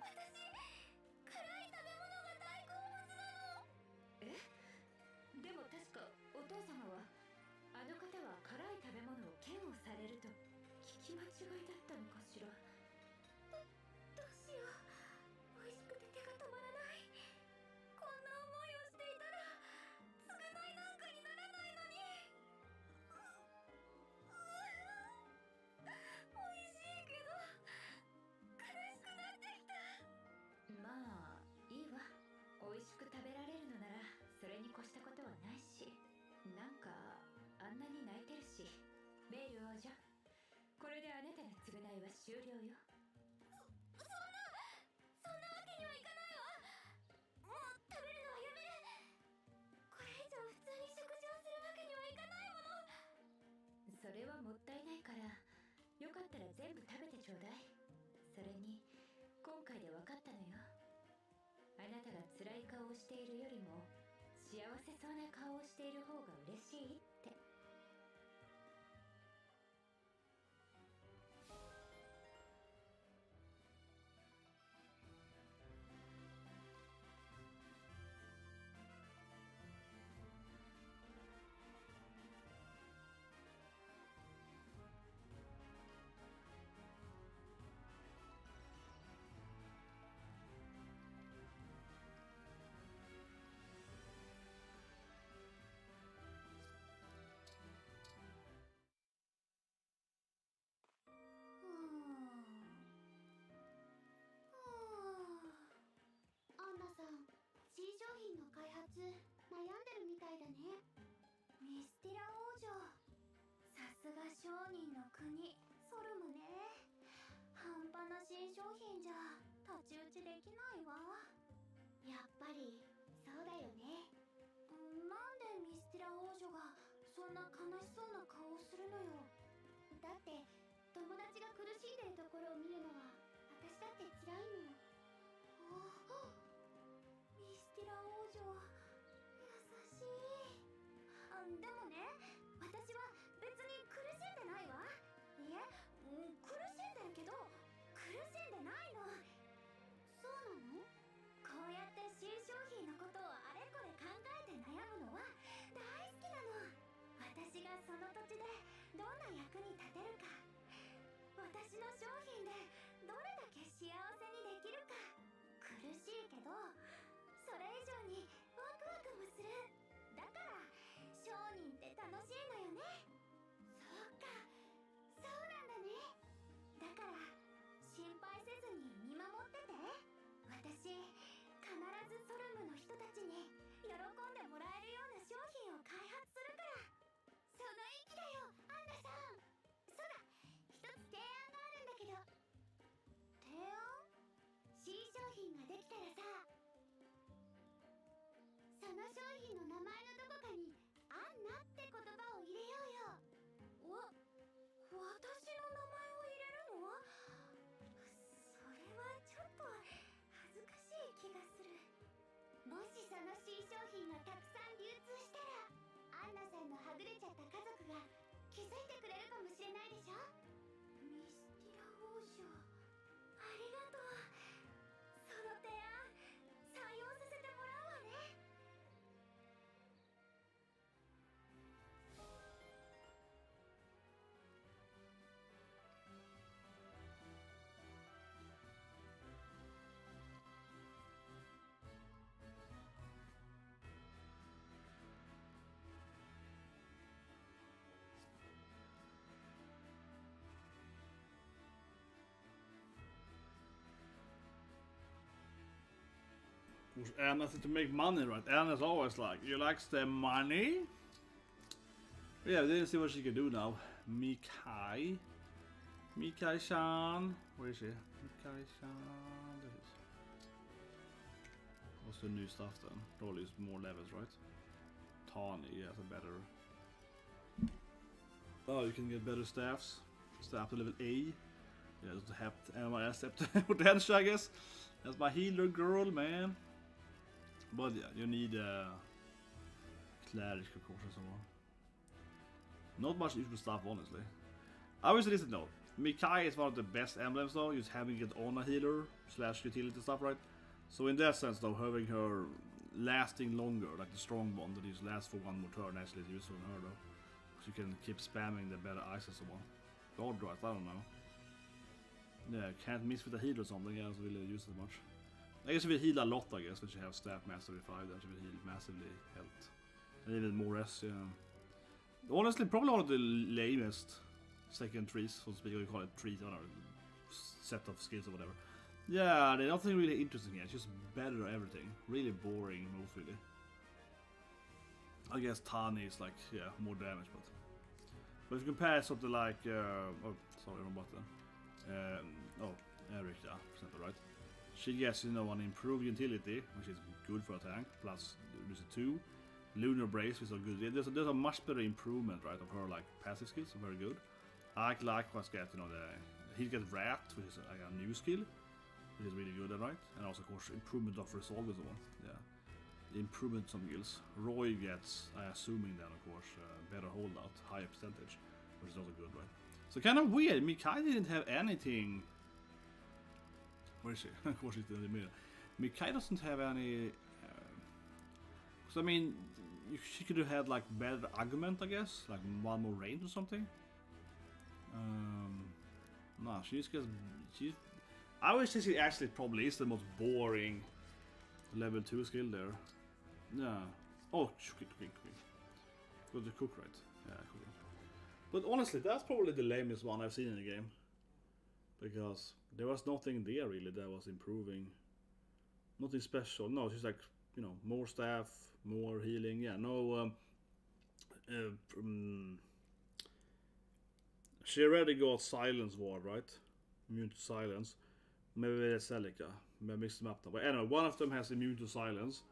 私辛い食べ物が大好物なの。え？でも確かお父様は、あの方は辛い食べ物を嫌悪されると聞き間違いだったのかしら。どうしよう。美味しくて手が止まらない。こんな思いをしていたら償いなんかにならないのに。美味しいけど苦しくなってきた。まあいいわ。美味しく食べられるのならそれに越したことはないし、なんかあんなに泣いてるし。メール王女、これであなたの償いは終了よ。そんなわけにはいかないわ。もう食べるのはやめる。これ以上普通に食事をするわけにはいかないもの。それはもったいないから、よかったら全部食べてちょうだい。それに今回で分かったのよ。あなたが辛い顔をしているよりも幸せそうな顔をしている方が嬉しいって。アンナさん、新商品の開発悩んでるみたいだね。ミスティラ王女、さすが商人の国ソルムね。半端な新商品じゃ太刀打ちできないわ。やっぱりそうだよね。なんでミスティラ王女がそんな悲しそうな顔をするのよ。だって友達が苦しんでるところを見るのは私だって辛いもん。ミスティラ王女優しい。でもね、私は別に苦しんでないわ。いえ、苦しんでるけど苦しんでないの。そうなの？こうやって新商品のことをあれこれ考えて悩むのは大好きなの。私がその土地でどんな役に立てるか、私の商品でどれだけ幸せにできるか。苦しいけどそれ以上にワクワクもする。だから商人って楽しいのよね。そうか、そうなんだね。だから心配せずに見守ってて。私必ずソルムの人たちに喜んでもらえるような商品を開発するから。その意気だよ、アンナさん。そうだ、一つ提案があるんだけど。提案？新商品ができたらさ、その商品の名前のどこかにアンナって言葉を入れようよ。私の名前を入れるの？それはちょっと恥ずかしい気がする。もしその新商品がたくさん流通したら、アンナさんのはぐれちゃった家族が気づいてくれるかもしれないでしょ。ミスティラ王女、ありがとう。その提案採用させてもらうわね。And I think to make money, right? And it's always like, you likes the money? Yeah, let's see what she can do now. Micaiah-san. Where is she? Micaiah-san. There it is. What's the new stuff then? Probably is more levels, right? Tawny, yeah, it's a better. Oh, you can get better staffs. Staff to level A. Yeah, just have my potential, I guess. That's my healer girl, man. But yeah, you need cleric, of course, and so on. Not much useful stuff, honestly. Obviously, listen, no. Micaiah is one of the best emblems, though. Just having it on a healer / utility stuff, right? So in that sense, though, having her lasting longer, like the strong one that is last for one more turn, actually is useful in her, though. Because you can keep spamming the better ice and so on. God, right? I don't know. Yeah, can't miss with a heal or something. Yeah, it's really use it much. I guess if you heal a lot, I guess, when you have staff mastery 5, then she will heal massively health. And even more S, yeah. Honestly, probably one of the lamest second trees, so to speak, or you call it trees, I don't know, set of skills or whatever. Yeah, there's nothing really interesting here, it's just better everything. Really boring, most really. I guess Tani is like, yeah, more damage, but if you compare something like, oh, sorry, wrong button. Eric, yeah, for example, right? She gets, you know, an improved utility, which is good for a tank, plus there's a 2. Lunar Brace is a good. There's a much better improvement, right, of her like passive skills, so very good. I likewise get, you know, he gets Wrapped, which is like a new skill, which is really good, right? And also, of course, improvement of Resolve and so on. Yeah, improvement some skills. Roy gets, assuming then, of course, better holdout, higher percentage, which is also good, right? So kind of weird. Micaiah didn't have anything. Where is she? Of course, she's in the middle. Micaiah doesn't have any. So I mean, she could have had like better argument, I guess, like one more range or something. No, she's. I would say she actually probably is the most boring level 2 skill there. Yeah. Oh, cooking. Got the cook right. Yeah, cooking. But honestly, that's probably the lamest one I've seen in the game. Because there was nothing there really that was improving. Nothing special. No, she's like, you know, more staff, more healing. Yeah, no. She already got Silence Ward, right? Immune to silence. Maybe it's Celica. Maybe I mixed them up now. But anyway, one of them has immune to silence.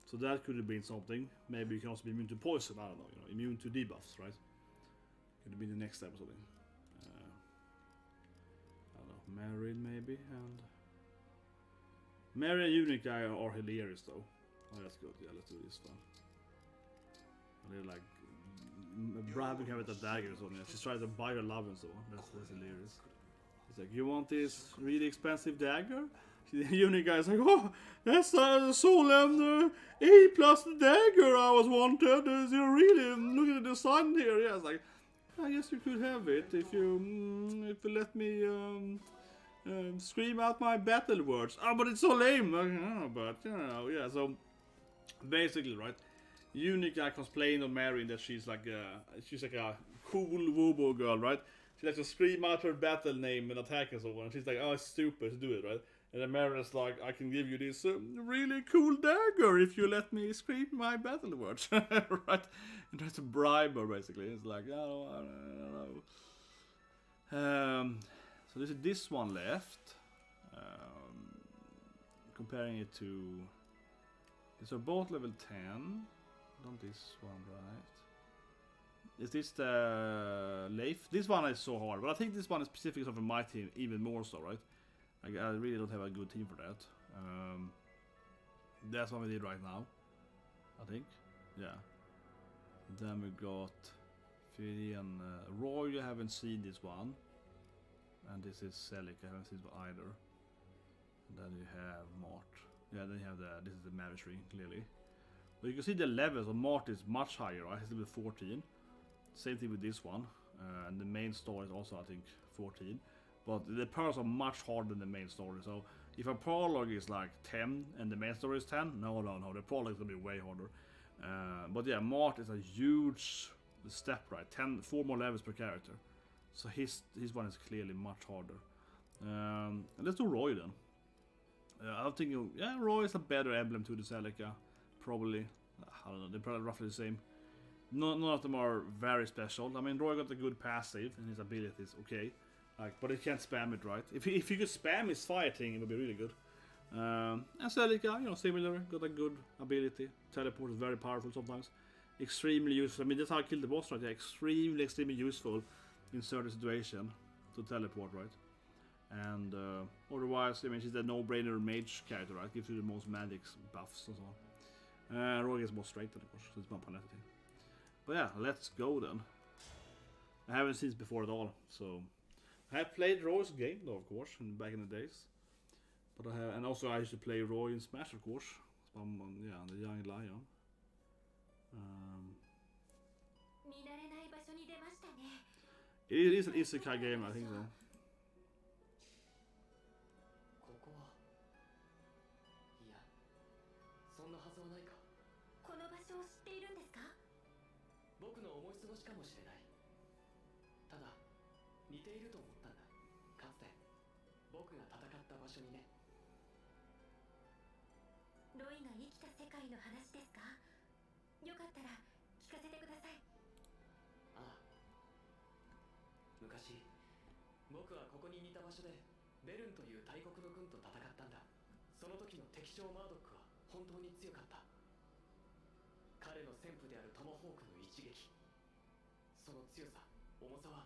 So that could have been something. Maybe you can also be immune to poison. I don't know. You know, immune to debuffs, right? Could have been the next step or something. I don't know. Marin maybe, and Marin and Unica are hilarious though. Oh, that's good. Yeah, let's do this one. They're like bribing her with a dagger or something. She's trying to buy her love and so on. That's hilarious. It's like, you want this really expensive dagger? The Unica is like, oh, that's a soul and A+ dagger I was wanted. You're really looking at the design here. Yeah, it's like, I guess you could have it if you let me scream out my battle words. Oh, but it's so lame. But you know, yeah. So basically, right, Unica complained on Marin that she's like a cool woobo girl, right? She likes to scream out her battle name and attack and so on. And she's like, oh, it's stupid to do it, right? And then Marin is like, I can give you this really cool dagger if you let me scream my battle words, right? And tries to bribe her, basically. It's like, oh, I don't know. So there's this one left. Comparing it to... These are both level 10. Not this one, right? Is this the Leif? This one is so hard, but I think this one is specific for my team even more so, right? I really don't have a good team for that. That's what we did right now, I think. Yeah. Then we got Fiddy and Roy. You haven't seen this one, and this is Celic. I haven't seen it either. And then you have Mart. Yeah, then you have this is the Mavish ring clearly. But you can see the levels of Mart is much higher, right? It's level 14. Same thing with this one, and the main story is also I think 14. But the pearls are much harder than the main story. So if a prologue is like 10 and the main story is 10, no, the prologue is gonna be way harder. But yeah, Mart is a huge step, right? 4 more levels per character. So his one is clearly much harder. And let's do Roy then. I'm thinking, yeah, Roy is a better emblem to the Celica, probably. I don't know, they're probably roughly the same. None of them are very special. I mean, Roy got a good passive, and his ability is okay. Like, but he can't spam it, right? If you could spam his fire thing, it would be really good. And Celica, you know, similar, got a good ability. Teleport is very powerful sometimes. Extremely useful. I mean, that's how I killed the boss, right? Yeah, extremely useful in certain situation to teleport, right? And otherwise, I mean, she's a no-brainer mage character, right? Gives you the most magic buffs and so on. Roy gets more strength, of course, so it's more panetti. But yeah, let's go then. I haven't seen this before at all, so I have played Roy's game though, of course, back in the days. But I have, and also I used to play Roy in Smash, of course. So yeah, the Young Lion. It is an isekai game, I think so. 僕の思い過ごしかもしれない。ただ似ていると思ったんだ。かつて僕が戦った場所にね。ロイが生きた世界の話ですか？よかったら聞かせてください。ああ。昔僕はここに似た場所でベルンという大国の軍と戦ったんだ。その時の敵将マードックは本当に強かった。彼の戦譜であるトマホークの一撃、その強さ、重さは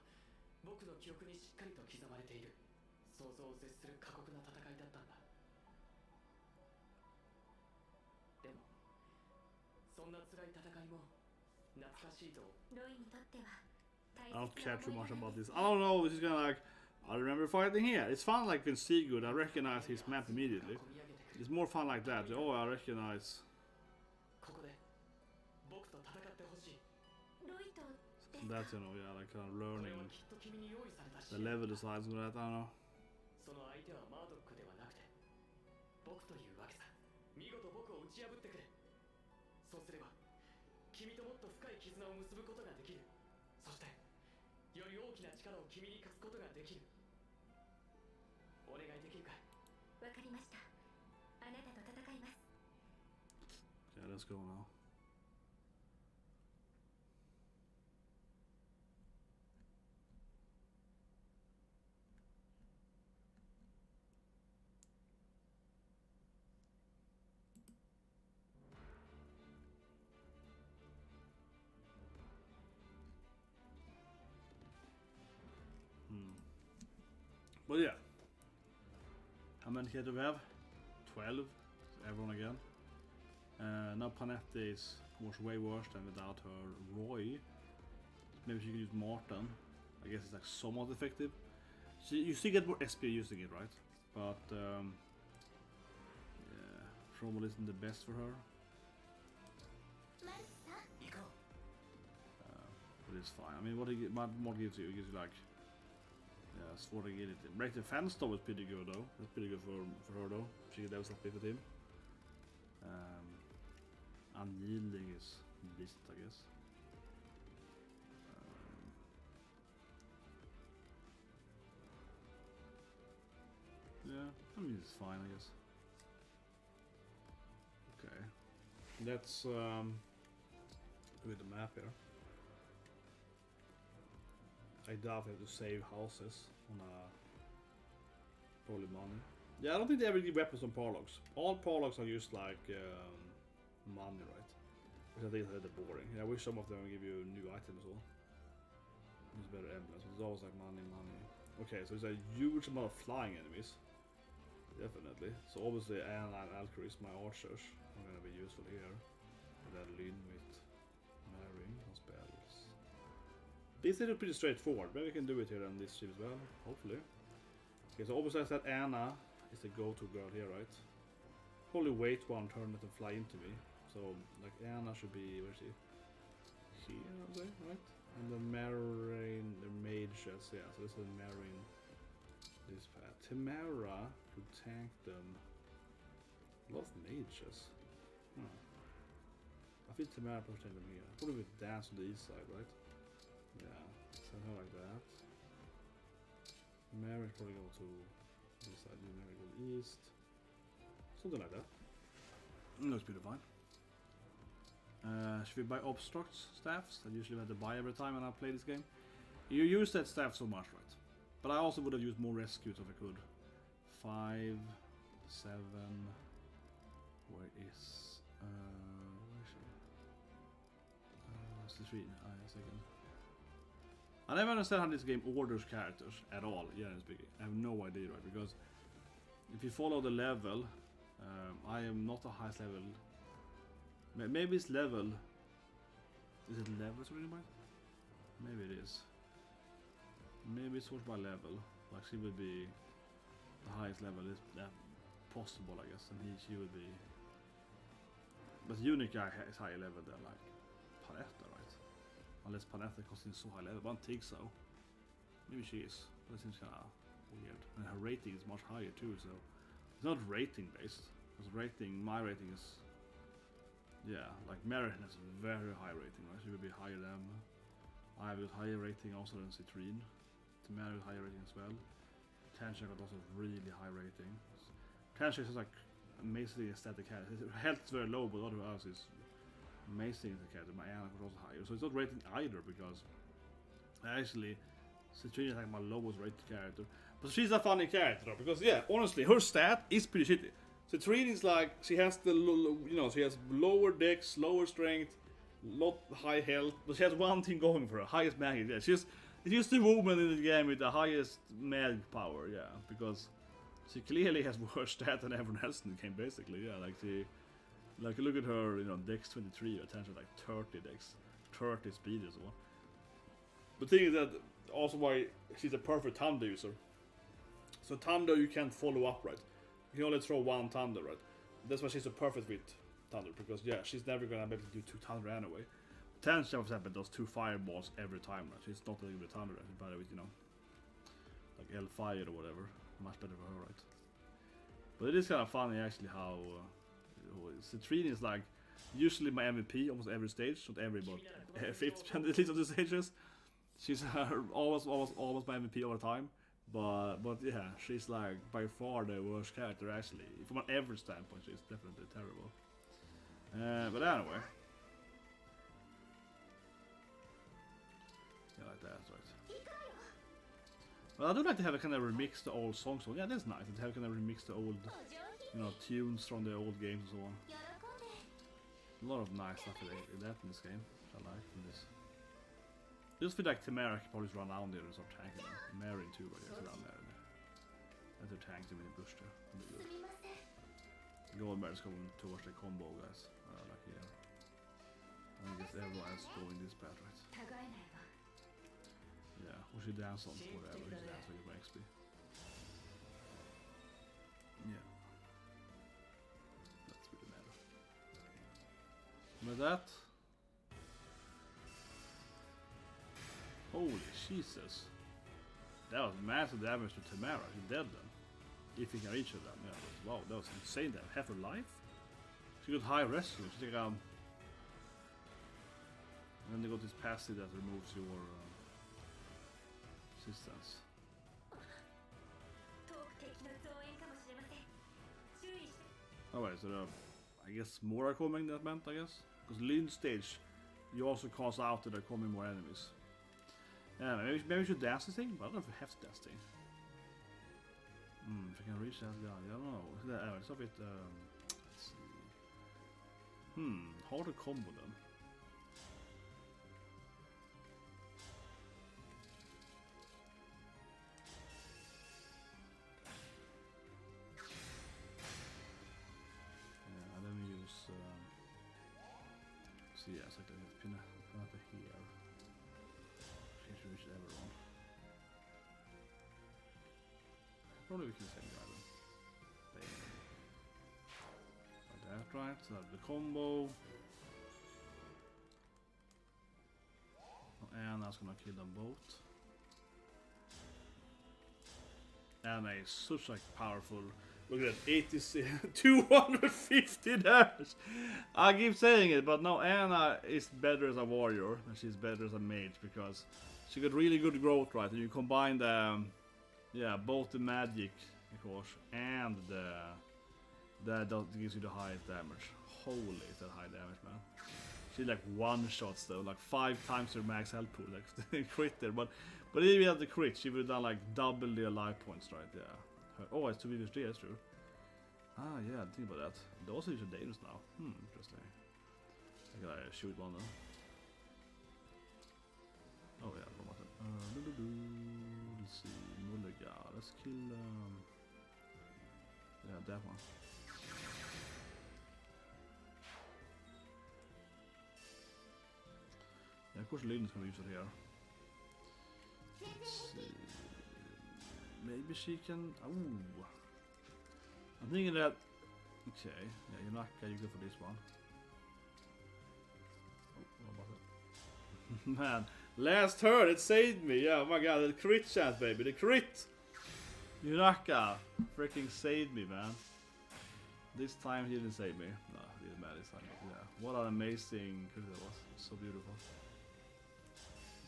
僕の記憶にしっかりと刻まれている。想像を絶する過酷な戦いだったんだ。でもそんな辛い戦いも懐かしいと。ロイにとっては I don't care too much about this. I don't know, this is kind of like, I remember fighting here. It's fun like in Sigurd, I recognize his map immediately. It's more fun like that. Oh, I recognize. ここで僕と戦ってほしい。ロイと That's, you know, yeah, like kind of learning the level designs and that, I don't know. その相手はマードックではなくて僕というわけさ。見事僕を打ち破ってくれ。そうすれば君ともっと深い絆を結ぶことができる。そしてより大きな力を君に貸すことができる。お願いできるかい？わかりました。あなたと戦います。Yeah, let's go now. But yeah, how many here do we have? 12, everyone again. Now Panetti is of course way worse than without her Roy. Maybe she could use Martin. I guess it's like somewhat effective. You still get more SP using it, right? But yeah, probably isn't the best for her. But it's fine. I mean, what gives you? It gives you like, yeah, sword agility. Break the fan stove is pretty good though. That's pretty good for her though. She levels up with him. Unyielding is beast, I guess. Yeah, I mean it's fine, I guess. Okay, let's with the map here. I doubt I have to save houses on probably money. Yeah, I don't think they ever give weapons on paralogs. All paralogs are used like money, right? Which I think is a bit boring. Yeah, I wish some of them would give you new items as well. It's better emblems. It's always like money. Okay, so there's a huge amount of flying enemies. Definitely. So obviously Anna and Alcaris, my archers, are gonna be useful here. And then Lyn with marrying on spells. This is pretty straightforward. Maybe we can do it here on this ship as well, hopefully. Okay, so obviously I said Anna is the go-to girl here, right? Probably wait one turn let them fly into me. So like Anna should be, where is she? Here, I think, right? And then Marine, the mages, yeah, so this is Marine this path. Tamara could tank them. A lot of mages. I think Tamara probably tank them here. Probably with dance on the east side, right? Yeah, somehow like that. Mary probably go to this side, Mary go east. Something like that. Looks pretty fine. Should we buy obstruct staffs? I usually have to buy every time when I play this game. You use that staff so much, right? But I also would have used more rescues if I could. 5, 7. Where is? Where's the 3? A second. I never understand how this game orders characters at all. Yeah, speaking. I have no idea, right? Because if you follow the level, I am not the highest level. Maybe it's level. Is it levels or anything? Maybe it is. Maybe it's sorted by level. Like she would be the highest level is that possible, I guess, and she would be. But Unica is higher level than like Panetta, right? Unless Panetta is so high level, but I don't think so. Maybe she is. That seems kind of weird. And her rating is much higher too, so it's not rating based. Because my rating is, yeah, like Mary has a very high rating, right? She would be higher than. I have a higher rating also than Citrine. Mary with higher rating as well. Tansha got also really high rating. Tansha is like amazingly aesthetic character. Her health is very low, but otherwise is amazing as a character. My Anna was also higher, so it's not rating either because actually Citrine is like my lowest rated character. But she's a funny character though, because yeah, honestly, her stat is pretty shitty. Citrine is like she has the she has lower dex, lower strength, lot high health, but she has one thing going for her: highest magic. Yeah, she's the woman in the game with the highest mag power. Yeah, because she clearly has worse stat than everyone else in the game. Basically, yeah, like she, like look at her, dex 23, attention like 30 dex, 30 speed as well. The thing is that also why she's a perfect thunder user. So thunder you can't follow up, right? You can only throw one thunder, right? That's why she's so perfect with thunder, because yeah, she's never gonna be able to do 2 thunder anyway. Tansha, for example, does 2 fireballs every time, right? She's not really with thunder, she's better with, like L Fire or whatever. Much better for her, right? But it is kind of funny actually how Citrine is like usually my MVP almost every stage, not every, but 50% at least of the stages. She's almost my MVP all the time. But yeah, she's like by far the worst character actually. From an average standpoint, she's definitely terrible. But anyway. Yeah, like that, right. Well, I do like to have a kind of remix the old songs. So yeah, that's nice. To have kind of remix the old, tunes from the old games and so on. A lot of nice stuff in that in this game. I like in this. Just feel like Tamara can probably just run down there and start tanking them. Mary too, but yeah, around there. And they're tanking them in the bush there. Goldberg's going towards the combo, guys. Like here. I guess everyone else going this path, right? Yeah, we should dance on whatever. We should dance with my XP. Yeah. That's really matter. With that. Holy Jesus. That was massive damage to Tamara. She's dead then. If he can reach her then. Yeah, wow, that was insane. That half her life? She got high rescue. She's like, and then they got this passive that removes your resistance. Alright, so I guess more are coming, that meant, I guess? Because Lynn stage, you also cast out that there are coming more enemies. Yeah, maybe we should dance this thing, but I don't know if we have to dance this thing. If I can reach that guy, I don't know. It's a bit, let's see. Harder combo then. Yeah, then we use, so yeah, it's like a pin up here. Reach everyone. Probably we can save the island. Like that, right? So the combo. And that's gonna kill them both. Anna is such like powerful. Look at that, 86, 250 damage. I keep saying it, but no, Anna is better as a warrior and she's better as a mage because she got really good growth, right? And you combine the, both the magic, of course, and the that gives you the highest damage. Holy, it's that high damage, man. She like one shots though, like 5 times her max health pool, like crit there. But even at the crit, she would have done like double their life points, right? Yeah. Oh, it's 2 Vivers there, that's true. Ah, yeah, think about that. They also use dangerous now. Interesting. I gotta shoot one though. Oh yeah, what was it? Let's see, Mulliga. Let's kill. Yeah, that one. Yeah, of course, Lynn's gonna use it here. Let's see. Maybe she can. Ooh. I'm thinking that. Okay, yeah, you're not gonna go for this one. Oh, what was it? Man, last turn it saved me. Yeah, oh my god, the crit chance, baby, the crit. Yunaka freaking saved me, man. This time he didn't save me. No, he didn't matter this time. Yeah, what an amazing crit that was. It was so beautiful.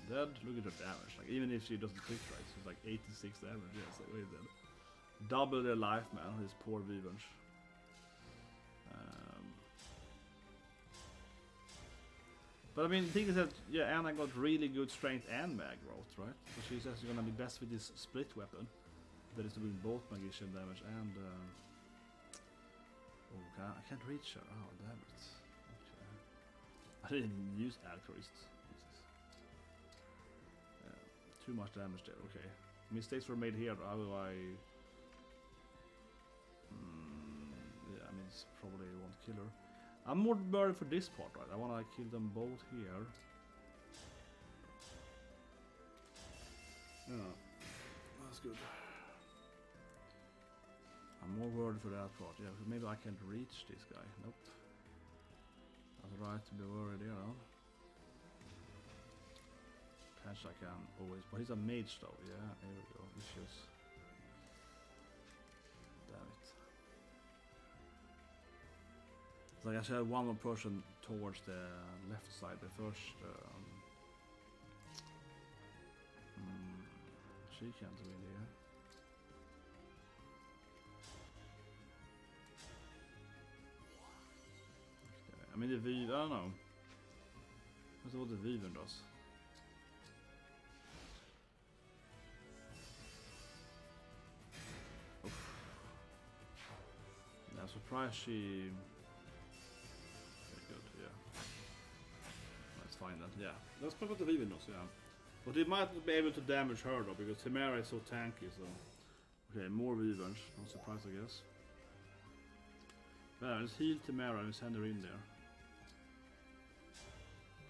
Dead. Look at her damage. Like even if she doesn't crit right, she's like 86 damage. Yeah, so way dead. Double their life, man. These poor Vivens. But I mean, the thing is that yeah, Anna got really good strength and mag growth, right? So she's actually gonna be best with this split weapon. That is doing both magician damage and. Oh, I can't reach her. Oh, damn it. Okay. I didn't use Alchemist. Too much damage there. Okay, mistakes were made here. Otherwise, yeah, I mean, it's probably won't kill her. I'm more worried for this part, right? I want to kill them both here. Yeah, that's good. I'm more worried for that part. Yeah, maybe I can't reach this guy. Nope. That's right to be worried here, huh? I can always, but he's a mage though. Yeah, here we go. Issues. Damn it. It's like I should have one more person towards the left side. The first. She can't really. Yeah. Okay. I mean the Viven. I don't know. That's what the Viven does. I'm surprised she. Very good, yeah. Let's find that. Yeah, let's put the Viven also, yeah. But it might not be able to damage her though, because Temera is so tanky. So, okay, more Vivens. No surprise, I guess. But let's heal Temera and send her in there.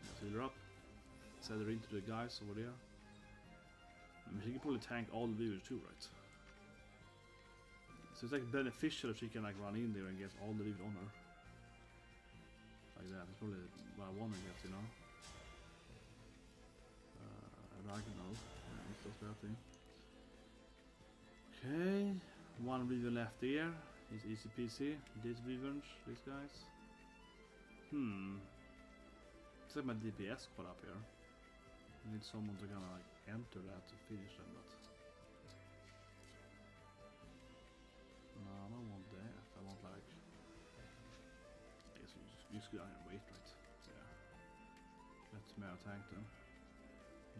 Let's heal her up. Send her into the guys over there. I mean, she can probably tank all the Vivens too, right? So it's like beneficial if she can like run in there and get all the Vivens on her. Like that, that's probably what I want to get, you know. Ragnarok, yeah, that's that thing. Okay, one Viven left there. He's easy peasy. These Vivens, these guys. It's like my DPS squad up here. I need someone to kind of like enter that to finish them, but. No, I don't want that. I want like. I guess you just go down here and wait, right? Yeah. Let Mera tank them.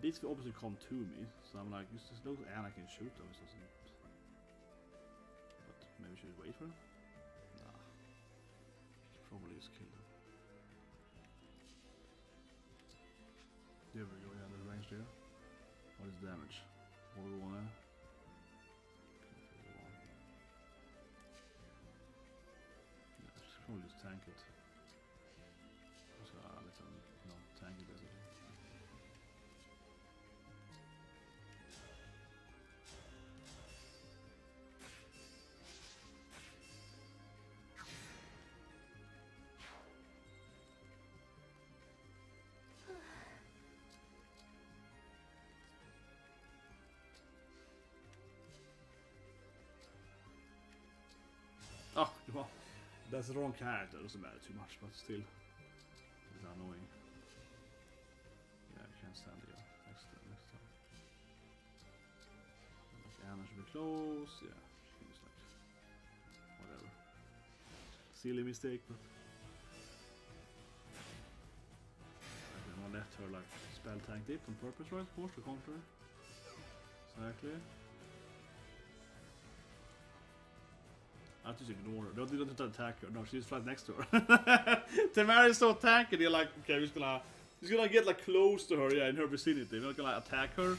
These will obviously come to me, so I'm like, just those Anna can shoot them, so doesn't. But maybe we should wait for them? Nah. Should probably just kill them. There we go, yeah, there's range there. What is damage? What do we wanna? Probably just tank it. So let's tank it basically. Oh, well. That's the wrong character, doesn't matter too much, but still, it's annoying. Yeah, I can't stand it. Next time. Like Anna should be close, yeah, she's like, whatever. silly mistake, but I can let her like spell tank it on purpose, right? Of course, to counter. Exactly. I just ignore her. Don't attack her. No, she's right next to her. Tamara is so tanky. You're like, okay, we're gonna get like close to her, yeah, in her vicinity. We're not gonna attack her.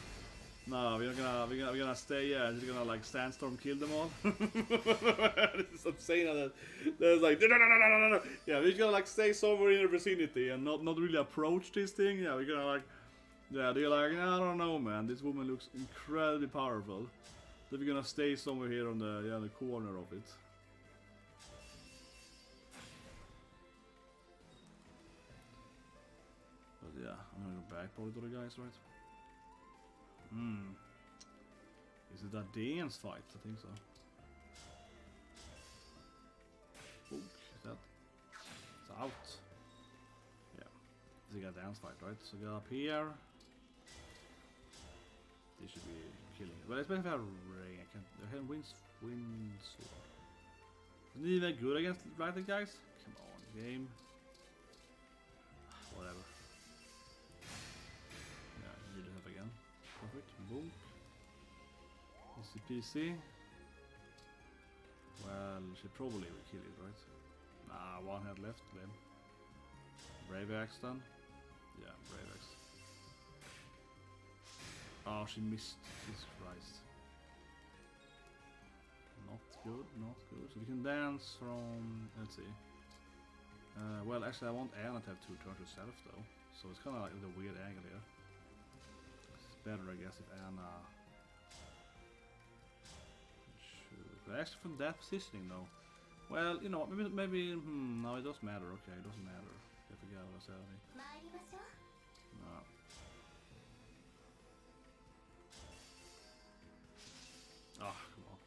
No, we're gonna stay. Yeah, just gonna like sandstorm kill them all. This is insane. There's like no. Yeah, we're gonna like stay somewhere in her vicinity and not really approach this thing. Yeah, we're gonna like, yeah, they're like, I don't know, man. This woman looks incredibly powerful. So we're gonna stay somewhere here on the corner of it. But yeah, I'm gonna go back probably to the guys, right? Is it a dance fight? I think so. Oh, is that? It's out. Yeah. It's a dance fight, right? So go up here. They should be killing it. But it's better if I have ring. I can win sword. Isn't it even good against writing guys? Come on, game. Whatever. Yeah, you need to have again. Perfect. Boom. Easy peasy. Well, she probably will kill it, right? Nah, one head left. Lame. Brave Axe then. Yeah, Brave Axe. Oh, she missed. Jesus Christ. Not good, not good. So we can dance from... Let's see. Well, actually, I want Anna to have 2 turns herself, though. So it's kind of like the weird angle here. It's better, I guess, if Anna... But actually, from that positioning, though. Well, you know, maybe no, it doesn't matter. Okay, it doesn't matter. I forgot what I said, I think. No. Ah, come on.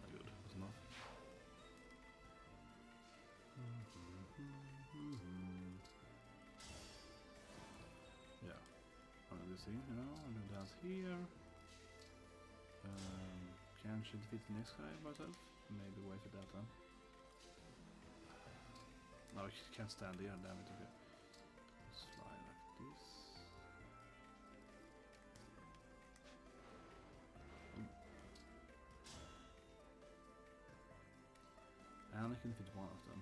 Not good. That's enough. Yeah. I'm gonna do this thing, you know. I'm gonna dance here. Can she defeat the next guy by herself? Maybe wait for that one. No, she can't stand here, damn it. Okay. Let's fly like this. And I can defeat one of them.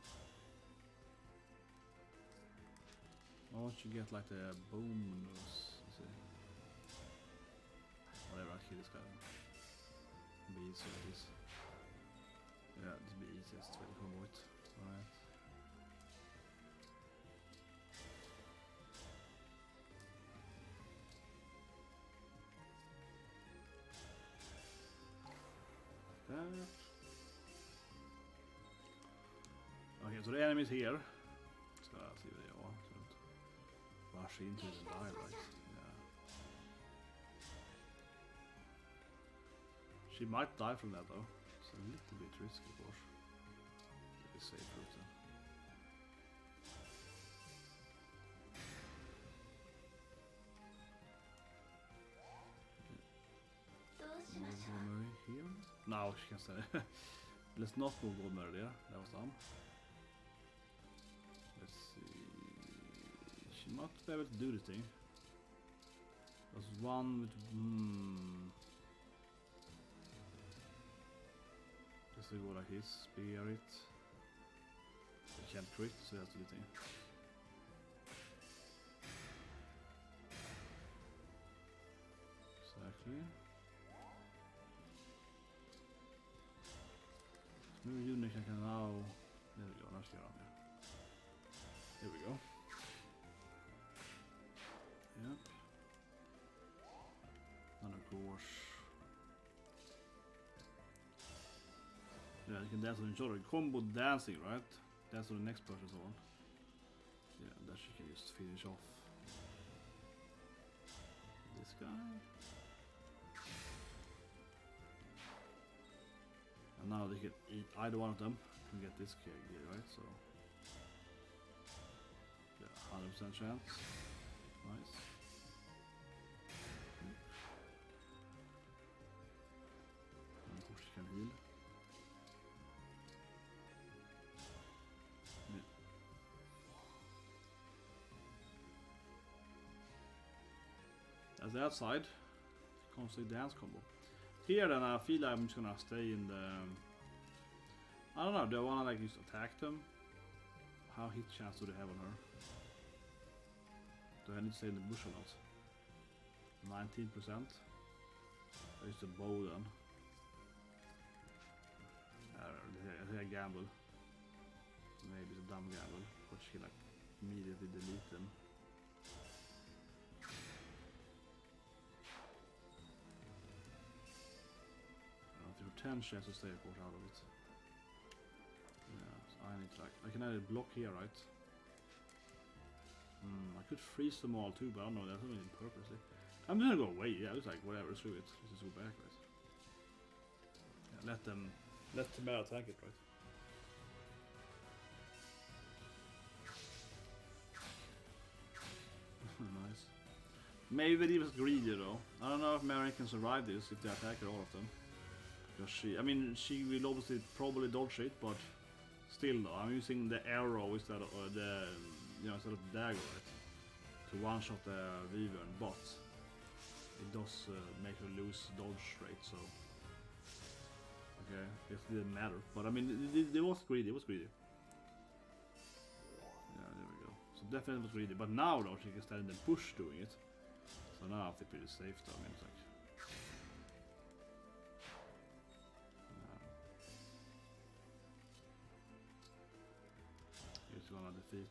Why don't you get like the bonus? Whatever, I'll kill this guy. Be easy like this. Yeah, this will be easiest way to combo it. Alright. That. Okay, so the enemy is here. Ska se vad jag har. Rush into the die, right? She might die from that though. It's a little bit risky, of course. To be safe route then. Goldmurray here? No, she can stay. Let's not move Goldmurray there. That was dumb. Let's see. She might be able to do this thing. There's one with Just go like his spirit. He can't crit, so that's the thing. Exactly. Maybe Unic can now. There we go, now she around here. There we go. Yep. And of course. Yeah, you can dance on each other. Combo dancing, right? Dance on the next person's one. Yeah, that she can just finish off this guy. And now they can eat either one of them. Can get this keg here, right? So yeah, 100% chance. Nice. And of course she can heal. That's that side. Constant dance combo. Here then I feel like I'm just gonna stay in the... I don't know, do I wanna like just attack them? How hit chance do they have on her? Do I need to stay in the bush or not? 19%. There's the bow then. I think I gamble. Maybe it's a dumb gamble, but she like immediately delete them. There are 10 chances to stay of course out of it. Yeah, so I need to like, I can either block here, right? I could freeze them all too, but I don't know, that's only purposely. I'm gonna go away, yeah, it's like whatever, screw it. Let's just go back, right? Yeah, let them attack it, right? Nice. Maybe it was greedy though. I don't know if Mary can survive this if they attack her, all of them. Because she will obviously probably dodge it, but still though, I'm using the arrow instead of instead of the dagger, right? To one-shot the Wyvern, but it does make her lose dodge rate, so... Okay, it didn't matter, but I mean, it was greedy, Yeah, there we go. So definitely was greedy, but now though, she can stand in the bush doing it. So now I feel pretty safe though, I mean, it's like... Here's gonna defeat...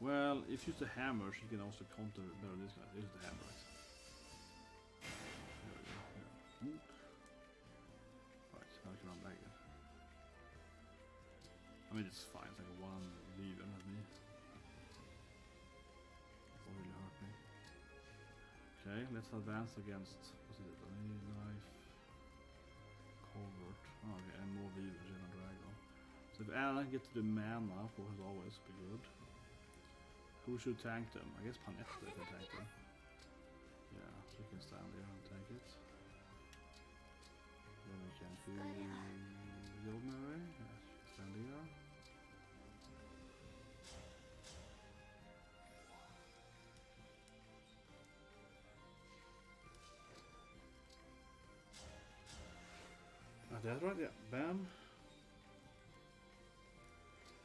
Well, if you use the hammer, she can also counter better this guy. Use the hammer, right? There we go. Yeah. Right, now I can run back again. I mean, it's fine. It's like a one Wyvern at me. It won't really hurt me. Okay, let's advance against. What's it? Life. Covert. Oh, okay, and more Wyverns in a dragon. So if Anna gets to the mana, for as always, be good. Who should tank them? I guess Panetta can tank them. Yeah, she can stand there and tank it. Then we can do Yomere. Yeah, she can stand here. That's right, yeah. Bam.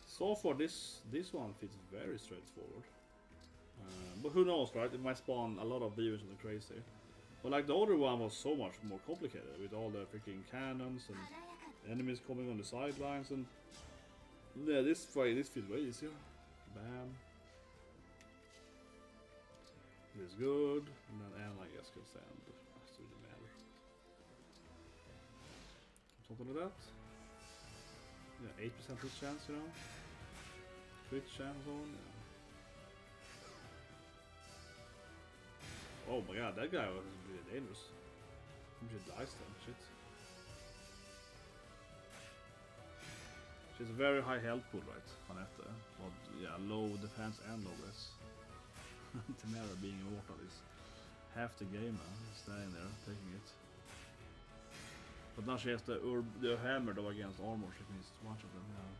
So far this one feels very straightforward. But who knows, right? It might spawn a lot of Wyverns in the crazy. But like the other one was so much more complicated with all the freaking cannons and enemies coming on the sidelines, and yeah, this feels way easier. Bam. It is good. And then Anna, I guess, can stand. That's really matter. Something like that. Yeah, 8% hit chance, you know. Crit chance on. Yeah. Oh my god, that guy was really dangerous. He should die then, shit. She's a very high health pool, right, Panetta? But yeah, low defense and low res. Tamara being immortal is half the game, standing there, taking it. But now she has the hammer though against armor, she can just one shot them, yeah.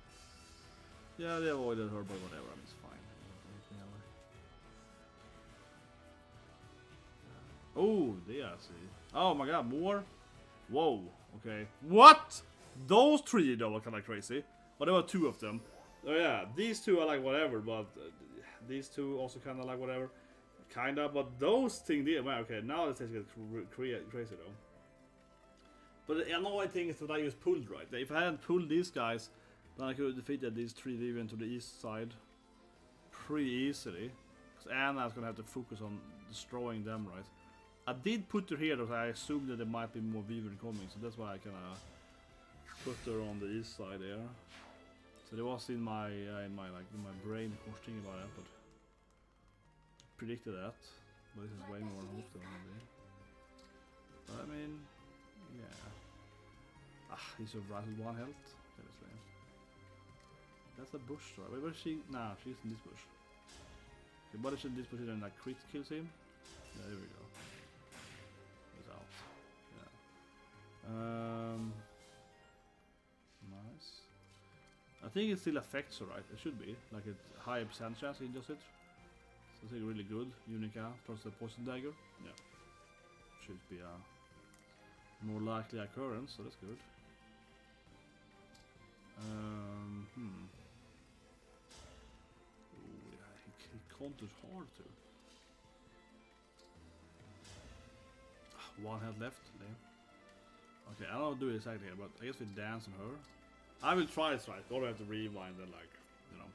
Yeah, they avoided her, but whatever, I mean, it's fine. Oh, there I see. Oh my god, more? Whoa, okay. What? Those three though are kinda crazy. But there were two of them. Oh yeah, these two are like whatever, but these two also kinda like whatever. Kinda, but those things did. Well, okay, now this is getting crazy though. But the annoying thing is that I just pulled right. If I hadn't pulled these guys, then I could have defeated these three Wyvern to the east side pretty easily. Because Anna's gonna have to focus on destroying them, right? I did put her here because I assumed that there might be more Wyvern coming, so that's why I kinda put her on the east side there. So there was in my brain, of course, thinking about that, but predicted that. But this is way more than hope than maybe. But I mean, yeah. He survived with 1 health. That's a bush, right? Where is she? Nah, she's in this bush. Okay, but it's in this bush and that crit kills him. Yeah, there we go. He's out. Yeah. Nice. I think it still affects her, right? It should be. Like a higher percent chance he does it. So I think really good. Unica plus the poison dagger. Yeah. Should be a more likely occurrence, so that's good. Ooh, yeah, he counters hard too. One health left. Lame. Okay, I don't do it exactly here, but I guess we dance on her. I will try this right. Or have to rewind and like, you know.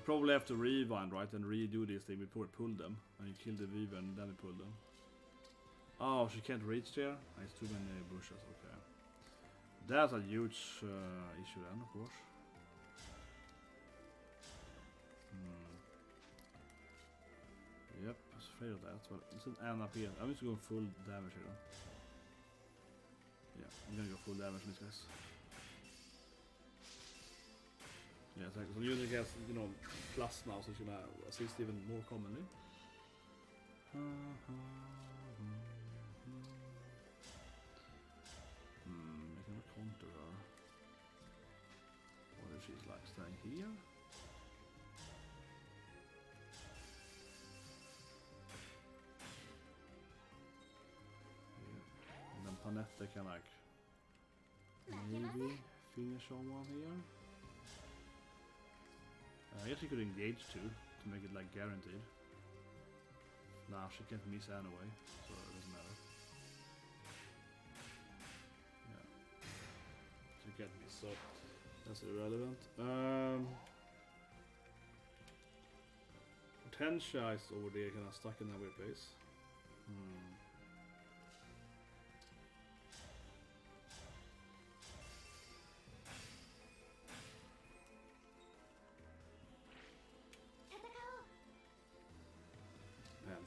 Probably have to rewind, right, and redo this thing before we pull them. And you kill the Weaver and then we pull them. Oh, she can't reach there? It's too many bushes, okay. That's a huge issue then, of course. Yep, I was afraid of that. But it's an end up here. I'm just going full damage here. Yeah, I'm gonna go full damage on these guys. Yeah, so Unity gets, you know, plus now, so it's gonna assist even more commonly. I can counter her. What if she's like staying here? Yeah. And then Panetta can like maybe finish someone here. I guess you could engage too, to make it like guaranteed. Nah, she can't miss anyway, so it doesn't matter. Yeah. She can't miss, so that's irrelevant. Potential is over there, kind of stuck in that weird place.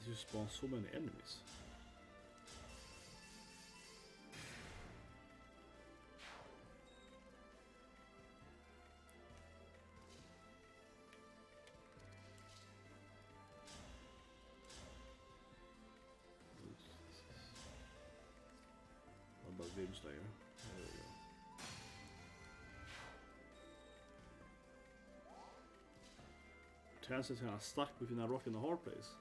You spawn so many enemies. What about Vim Slayer? There we go. Chance is kind of stuck between a rock and a hard place.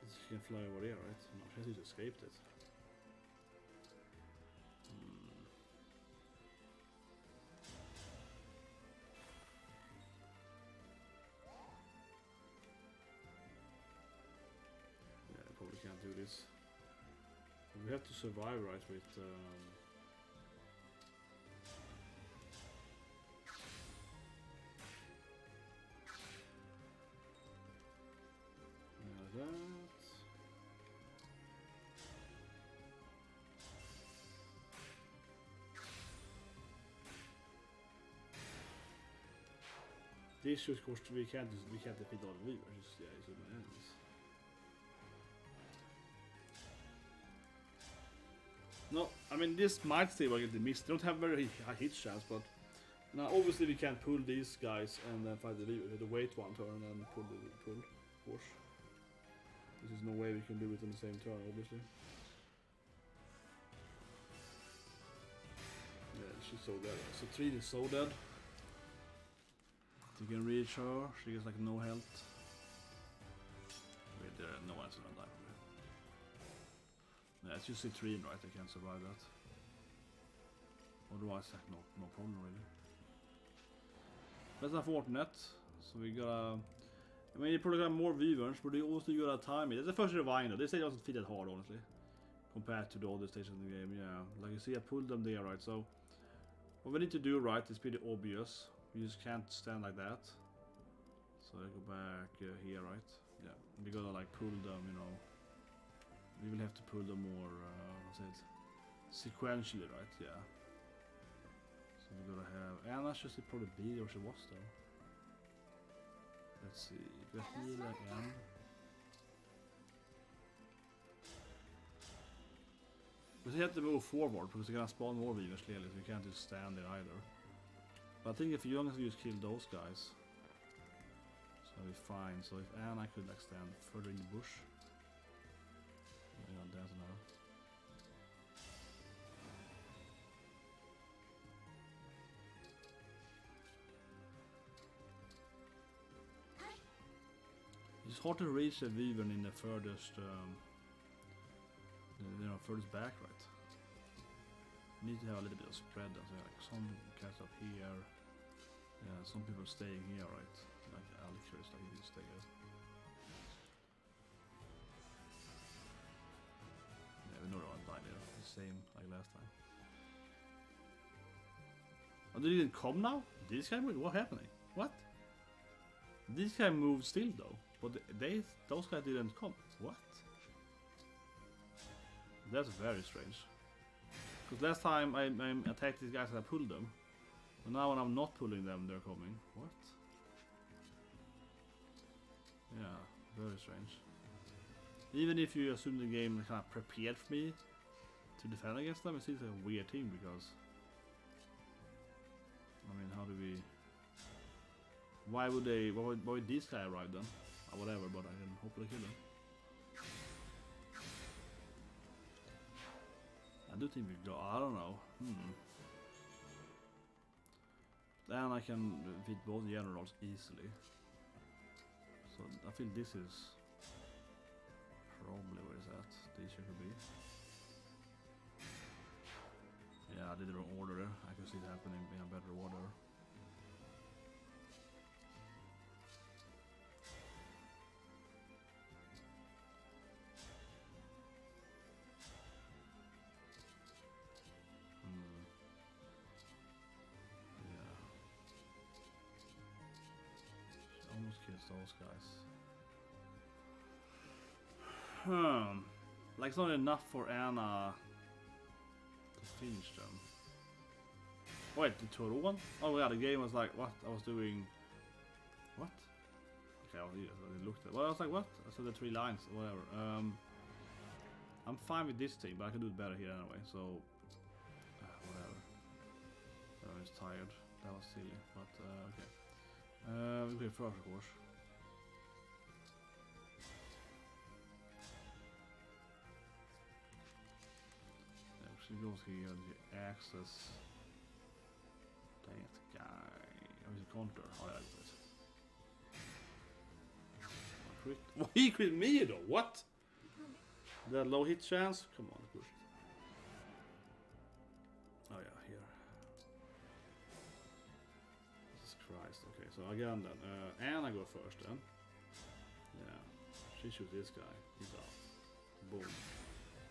She can fly over there, right? No, she has just escaped it. Yeah, I probably can't do this. We have to survive, right, with that. The issue is, of course, we can't defeat all the Weavers. Yeah, it's so many enemies. No, I mean this might still get the miss. They don't have very high hit chance, but now obviously we can't pull these guys and then fight the Weaver. We have to wait one turn and then pull, of course. There's no way we can do it in the same turn, obviously. Yeah, she's so dead. So Trine is so dead. You can reach her, she gets like no health. Wait, no one's gonna die from her. Yeah, it's just a Trine, right? I can't survive that. Otherwise, like, no problem really. That's unfortunate. So we gotta. I mean, you probably got more Weavers, but you also gotta time it. That's the first revive though. This stage doesn't fit that hard, honestly. Compared to the other stations in the game, yeah. Like you see, I pulled them there, right? So, what we need to do, right, is pretty obvious. We just can't stand like that. So I go back here, right? Yeah, we gotta like pull them, you know. We will have to pull them more, what's it? Sequentially, right? Yeah. So we gotta have Anna should probably be where she was though. Let's see. We got heal again. But we have to move forward because we're gonna spawn more Weavers clearly, so we can't just stand there either. But I think if you only just kill those guys, so we'll be fine. So if Anna could like stand further in the bush, yeah, there's now. It's hard to reach a wyvern in the furthest, furthest back, right? You need to have a little bit of spread. So like some cats up here, some people staying here, right? Like Alcurus, like you can stay here. Yeah, we know the one died there. The same like last time. Oh, they didn't come now? This guy moved? What happening? What? This guy moved still though, but those guys didn't come. What? That's very strange. Because last time I attacked these guys and I pulled them, but now when I'm not pulling them, they're coming. What? Yeah, very strange. Even if you assume the game is kind of prepared for me to defend against them, it seems like a weird thing because, I mean, how do we? Why would this guy arrive then? Or whatever, but I can hopefully kill him. I do think we go. I don't know. Then I can beat both generals easily. So I feel this is probably where it's at. This should be. Yeah, I did the wrong order there. I can see it happening in a better order. Kills those guys. Like it's not enough for Anna to finish them. Wait, the total one? Oh yeah, the game was like what? I was doing what? Okay, I looked at. Well, I was like what? I said the 3 lines, whatever. I'm fine with this thing, but I can do it better here anyway. So whatever. I was tired. That was silly, but okay. We go first, of course. She goes here and she access that guy. Oh, he's a counter. Oh, yeah, I crit. Well, he crit me though. What? That low hit chance? Come on, push it. Oh yeah, here. Christ, okay, so again then, Anna go first then. Yeah, she shoots this guy, he's out. Boom,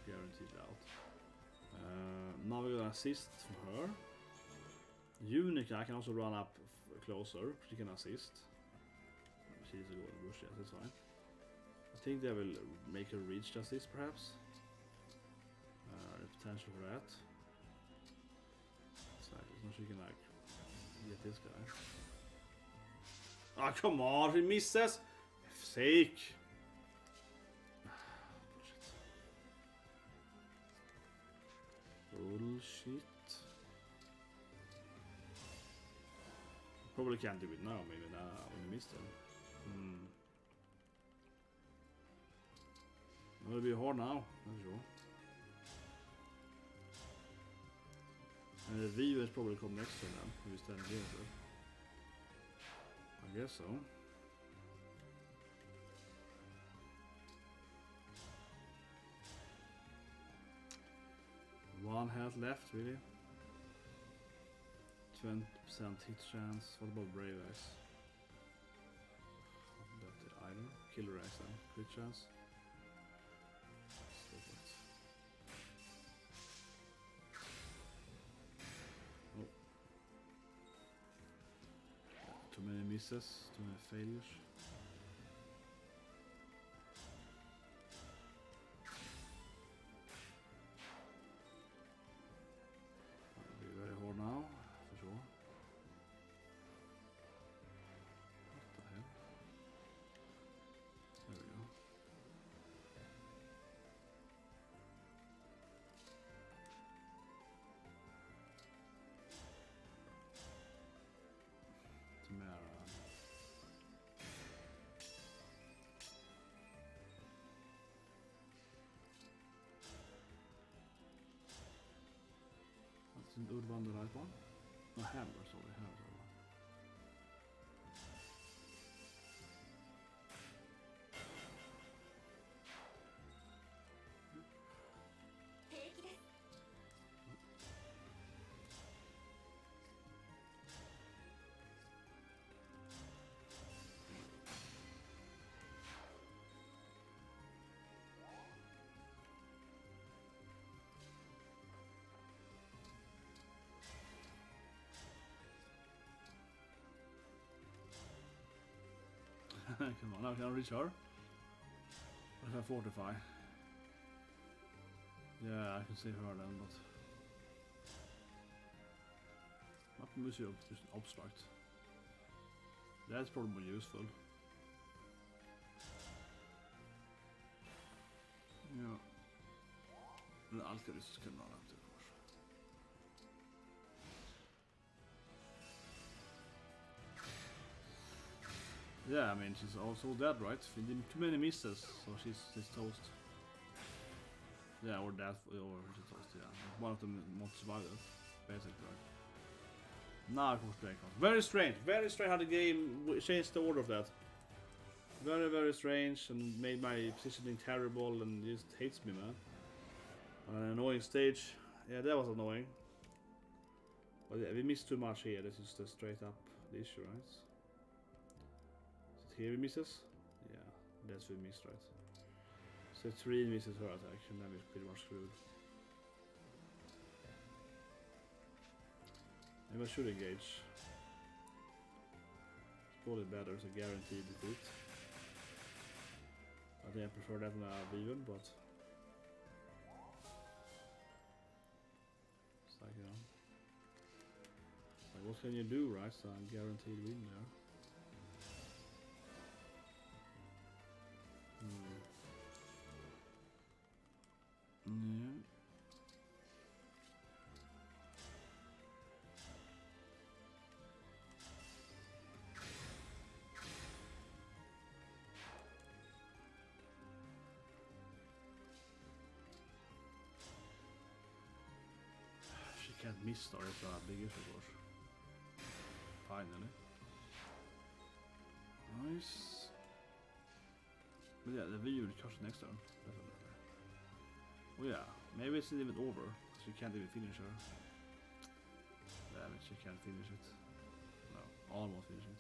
guaranteed out. Now we're gonna assist from her. Unica can also run up closer, she can assist. She's a golden bush, yes, that's fine. I think they will make her reach assist perhaps. There's potential for that. So she can like get this guy. Ah, come on, he misses! For sake! Bullshit. Probably can't do it now, maybe now when you missed him. It'll be hard now, that's sure. And the Viva is probably come next to them, if we stand here. So. I guess so. One health left, really. 20% hit chance. What about Brave Axe? That the item. Killer Axe then. Crit chance. Oh. Too many misses, too many failures. It'll be very hard now, for sure. What the hell? There we go. Tamara. Isn't Urban the right one? No, Hammer, sorry, Hammer. Come on, now can I reach her? What if I fortify? Yeah, I can save her then, but... Not much of just obstruct. That's probably more useful. Yeah. The alchemists can run up to, of course. Yeah, I mean, she's also dead, right? We did too many misses, so she's toast. Yeah, or death, or she's toast, yeah. One of them won't survive it, basically, right? Now, of course, break on. Very strange how the game changed the order of that. Very, very strange, and made my positioning terrible, and just hates me, man. An annoying stage. Yeah, that was annoying. But yeah, we missed too much here. This is the straight up the issue, right? Is it here we misses? Yeah, that's we missed, right? So 3 misses her attack, and then we're pretty much screwed. Maybe I should engage. It's probably better as a guaranteed defeat. I think I prefer that than a Viven, but... It's like, you know... Like, what can you do, right? So I'm guaranteed win there. Yeah. She can't miss start if a big issue, of course. Finally. Nice. But yeah, the view will catch next turn. Definitely. Oh yeah, maybe it's even over. She can't even finish her. Damn it, she can't finish it. No, almost finish it.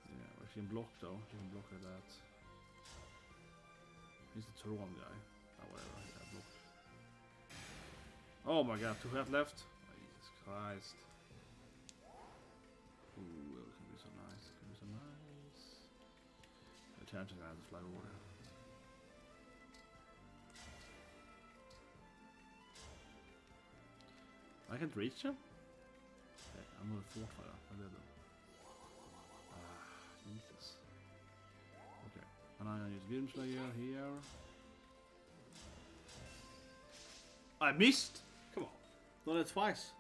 Yeah, but she can block though. She can block like that. He's the Tron guy. Oh, whatever. Yeah, block. Oh my god, 2 health left. Jesus Christ. Ooh, it can be so nice. It can be so nice. The chance I have to fly over. I can't reach him? Okay, I'm gonna fortify that. I did it. Jesus. Okay, and I'm gonna use Grimslayer here. I missed! Come on. Done it twice.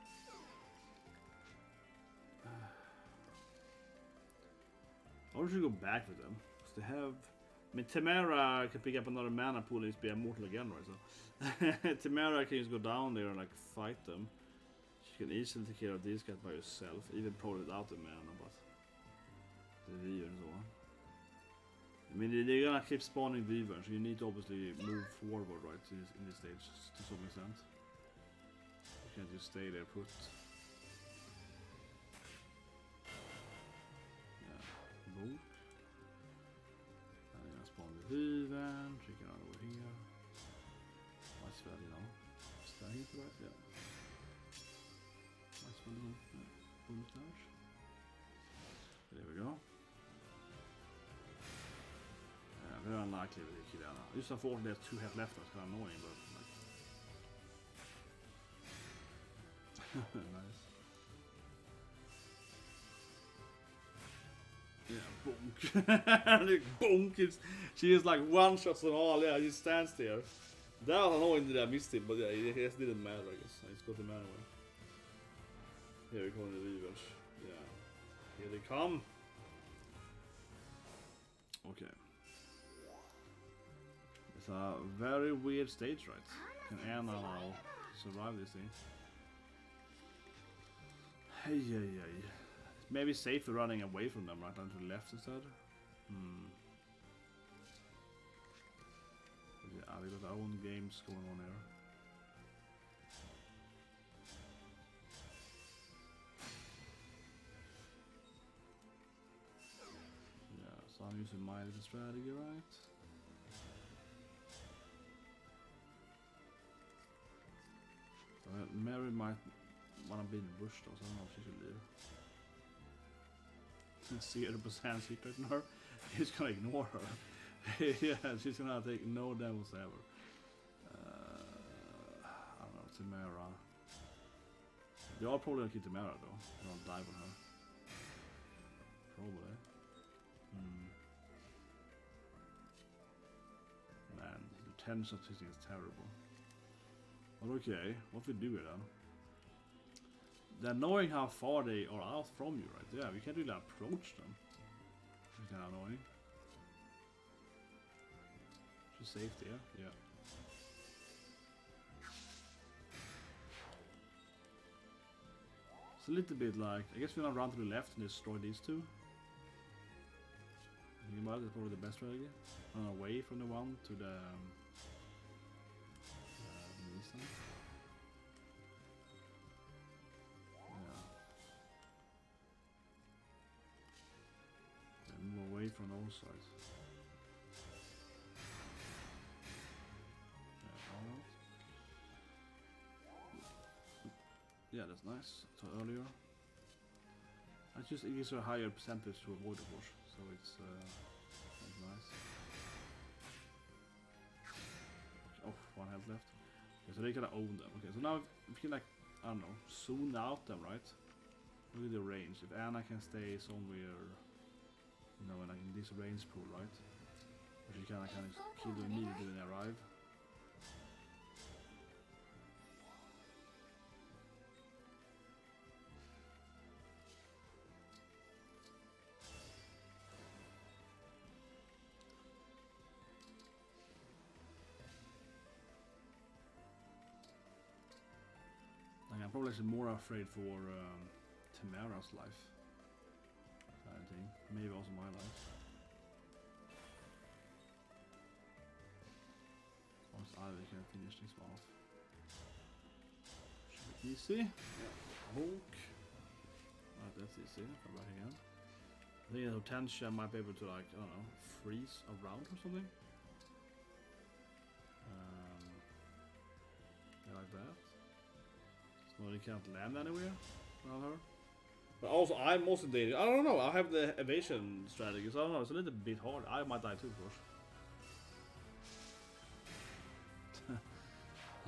I should go back with them. Because they have... I mean, Tamara can pick up another mana pool and be immortal again, right? So Tamara can just go down there and like fight them. She can easily take care of these guys by herself, even probably without the mana, but... The Weaver and so on. I mean, they're gonna keep spawning Weavers, so you need to obviously move forward, right, in this stage, to some extent. You can't just stay there put. Yeah, boom. And you're gonna spawn the Weaver, check it out over here. Nice well, you know. Stay here for that, yeah. Nice one, yeah. Boom slash. There we go. Very unlikely with the Kirana. Just unfortunately there's 2 health left, that's kind of annoying, but like... Nice. Yeah, bonk. Bonk! She is like one shots and all, yeah, he stands there. That was annoying that I missed him, but yeah, it just didn't matter, I guess. I just got him anyway. Here we come the Weavers. Yeah. Here they come. Okay. It's a very weird stage, right? Can Anna now survive this thing? Hey, hey, hey. It's maybe safer running away from them, right? Down to the left instead. Yeah, we got our own games going on here. Yeah, so I'm using my little strategy, right? Mary might want to be in the bush though, so I don't know if she should leave. 0% secret in her. He's gonna ignore her. Yeah, she's gonna take no damage ever. I don't know, Tamara. They are probably gonna kill Tamara though. They don't dive on her. Probably. Man, the tension of this thing is terrible. But okay, what we do here then? They're knowing how far they are out from you, right? Yeah, we can't really approach them. It's kind of annoying. She's safe there, yeah. It's a little bit like, I guess we're gonna run to the left and destroy these two. You might, that's probably the best strategy. Run away from the one to the east side. Move away from those sides. Yeah, that's nice. So earlier, I just gives her a higher percentage to avoid the bush, so it's nice. Okay, oh, 1 health left. Okay, so they can own them. Okay, so now we can like, I don't know, zoom out them, right? Look at the range. If Anna can stay somewhere, you know, like in this range pool, right? But you can kind of kill them immediately when they arrive. Like, I'm probably actually more afraid for Tamara's life. I think. Maybe also my life. Once either can finish this one off. Should be easy. Yeah. Hulk. Right, that's easy. Come back again. I think the Hortensia might be able to, like, I don't know, freeze around or something. Yeah, like that. So they can't land anywhere around her. But also, I'm also dating. I don't know. I have the evasion strategy, so I don't know. It's a little bit hard. I might die too, of course.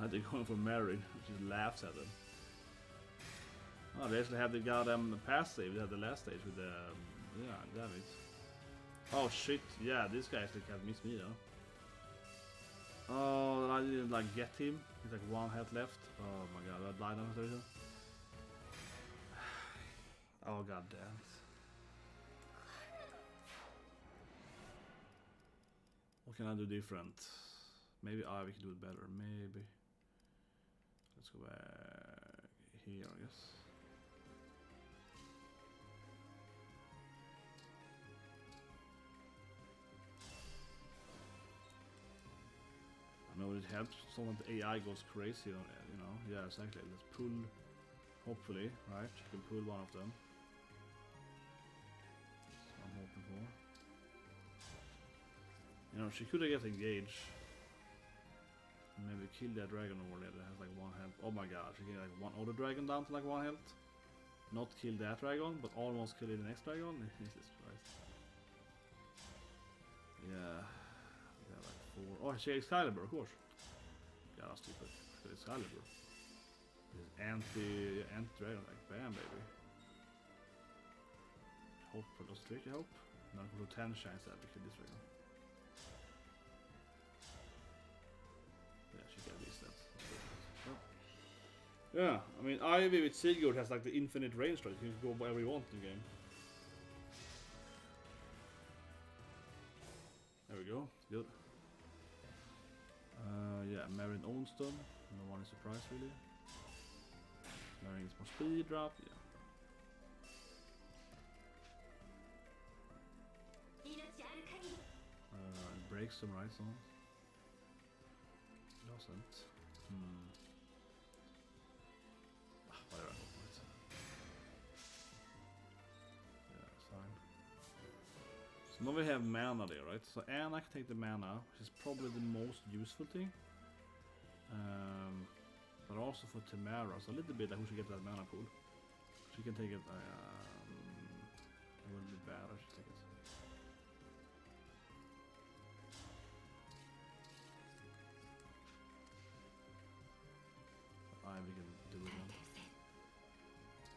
I think going for Mary, she laughs at them. Oh, they actually have the goddamn passive. They had the last stage with the yeah, damage. Oh shit! Yeah, this guy actually can't miss me though. Oh, I didn't like get him. He's like 1 health left. Oh my god, I died on the oh god damn it. What can I do different? Maybe we can do it better. Maybe. Let's go back here, I guess. I know it helps so that the AI goes crazy, you know. Yeah, exactly. Let's pull, hopefully, right? You can pull one of them. That's what I'm hoping for. You know, she could have just engaged. Maybe kill that dragon over there that has like 1 health. Oh my god, she can get like one other dragon down to like 1 health. Not kill that dragon, but almost kill the next dragon. Jesus Christ. Yeah. Oh, she has Excalibur, of course. Yeah, that's stupid. Excalibur. This anti-dragon, like, bam, baby. Hope for those trick, I hope. Now I put 10 shines that we kill this dragon. Yeah, she can at least that. Oh. Yeah, I mean, Ivy with Sigurd has like the infinite range, right? You can go wherever you want in the game. There we go, good. Yeah, Marin Onston, no one is surprised really. Marin is more speed drop, yeah. It breaks some right on. Doesn't. Whatever, go for it. Yeah, it's fine. So now we have mana there, right? So Anna can take the mana, which is probably the most useful thing. But also for Tamara, so a little bit like who should get that mana pool. She can take it. would be bad, I should take it. We can do it then.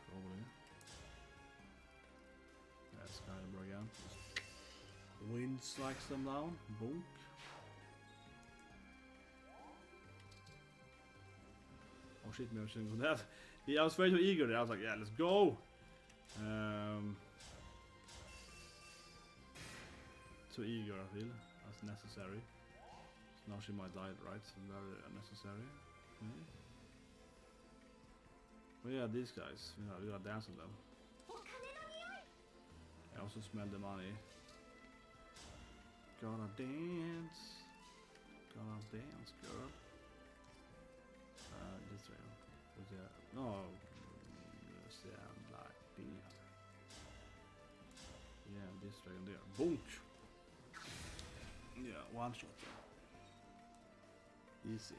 Probably. That's kind of again. Wind strikes them down. Bonk. Oh shit, maybe I shouldn't go that. Yeah, I was very eager there. I was like, yeah, let's go. Too eager, I feel. That's necessary. So now she might die, right? Very unnecessary. Okay. Well, yeah, these guys. You know, we gotta dance on them. I also smell the money. Gotta dance. Gotta dance, girl. This way. No. Stand like the other. Yeah, this dragon there. Bonk! Yeah, one shot there. Easy.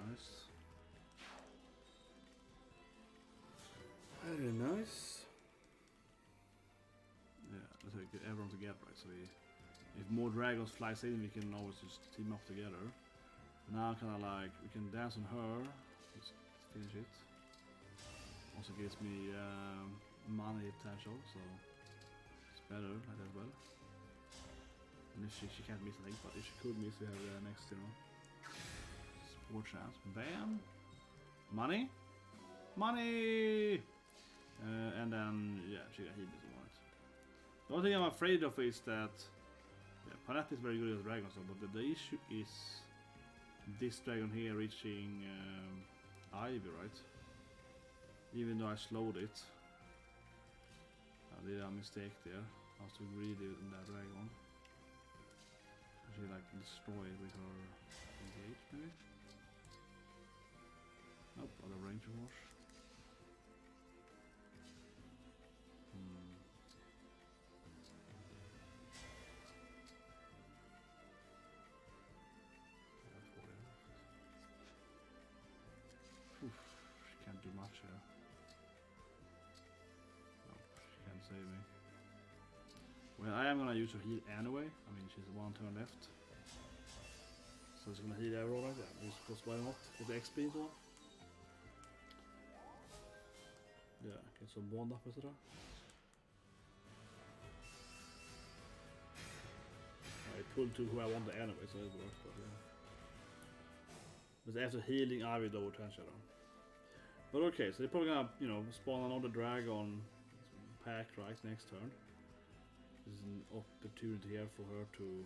Nice. Very nice. Yeah, let's get everyone together, right? So if more dragons flies in, we can always just team up together. Now kind of like, we can dance on her, just finish it. Also gives me money potential, so it's better like that as well. And if she can't miss anything, but if she could miss, we have the next, you know, sport chance. Bam! Money! Money! And then, yeah, she got hit as well. The only thing I'm afraid of is that Panetti is very good as dragons, but the issue is this dragon here reaching Ivy, right? Even though I slowed it, I did a mistake there. I was too greedy in that dragon. She like destroyed with her engage, maybe? Nope, other ranger horse. Oof, she can't do much here. Nope, she can't save me. Well, I am gonna use her heal anyway. I mean, she's one turn left. So it's gonna heal everyone like that. Just why not? Get the XP as well. Yeah, get some bond up, etc. I pulled to who I wanted anyway, so it worked, but yeah. But after healing, I will double tension on. But okay, so they're probably gonna, you know, spawn another dragon pack right next turn. This is an opportunity here for her to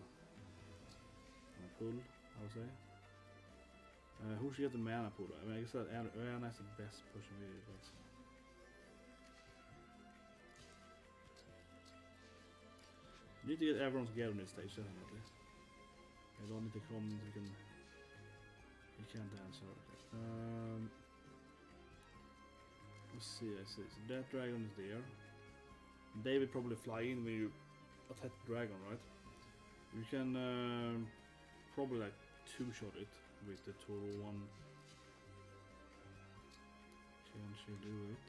pull, I would say. Who should get the mana pull? I mean, I guess that Anna is the best pushing video, but you need to get everyone together on this stage, definitely. You don't need to come, you can't dance her. Okay. Let's see, I see. So that dragon is there. They will probably fly in when you attack the dragon, right? You can probably like two-shot it with the total one. Can she do it?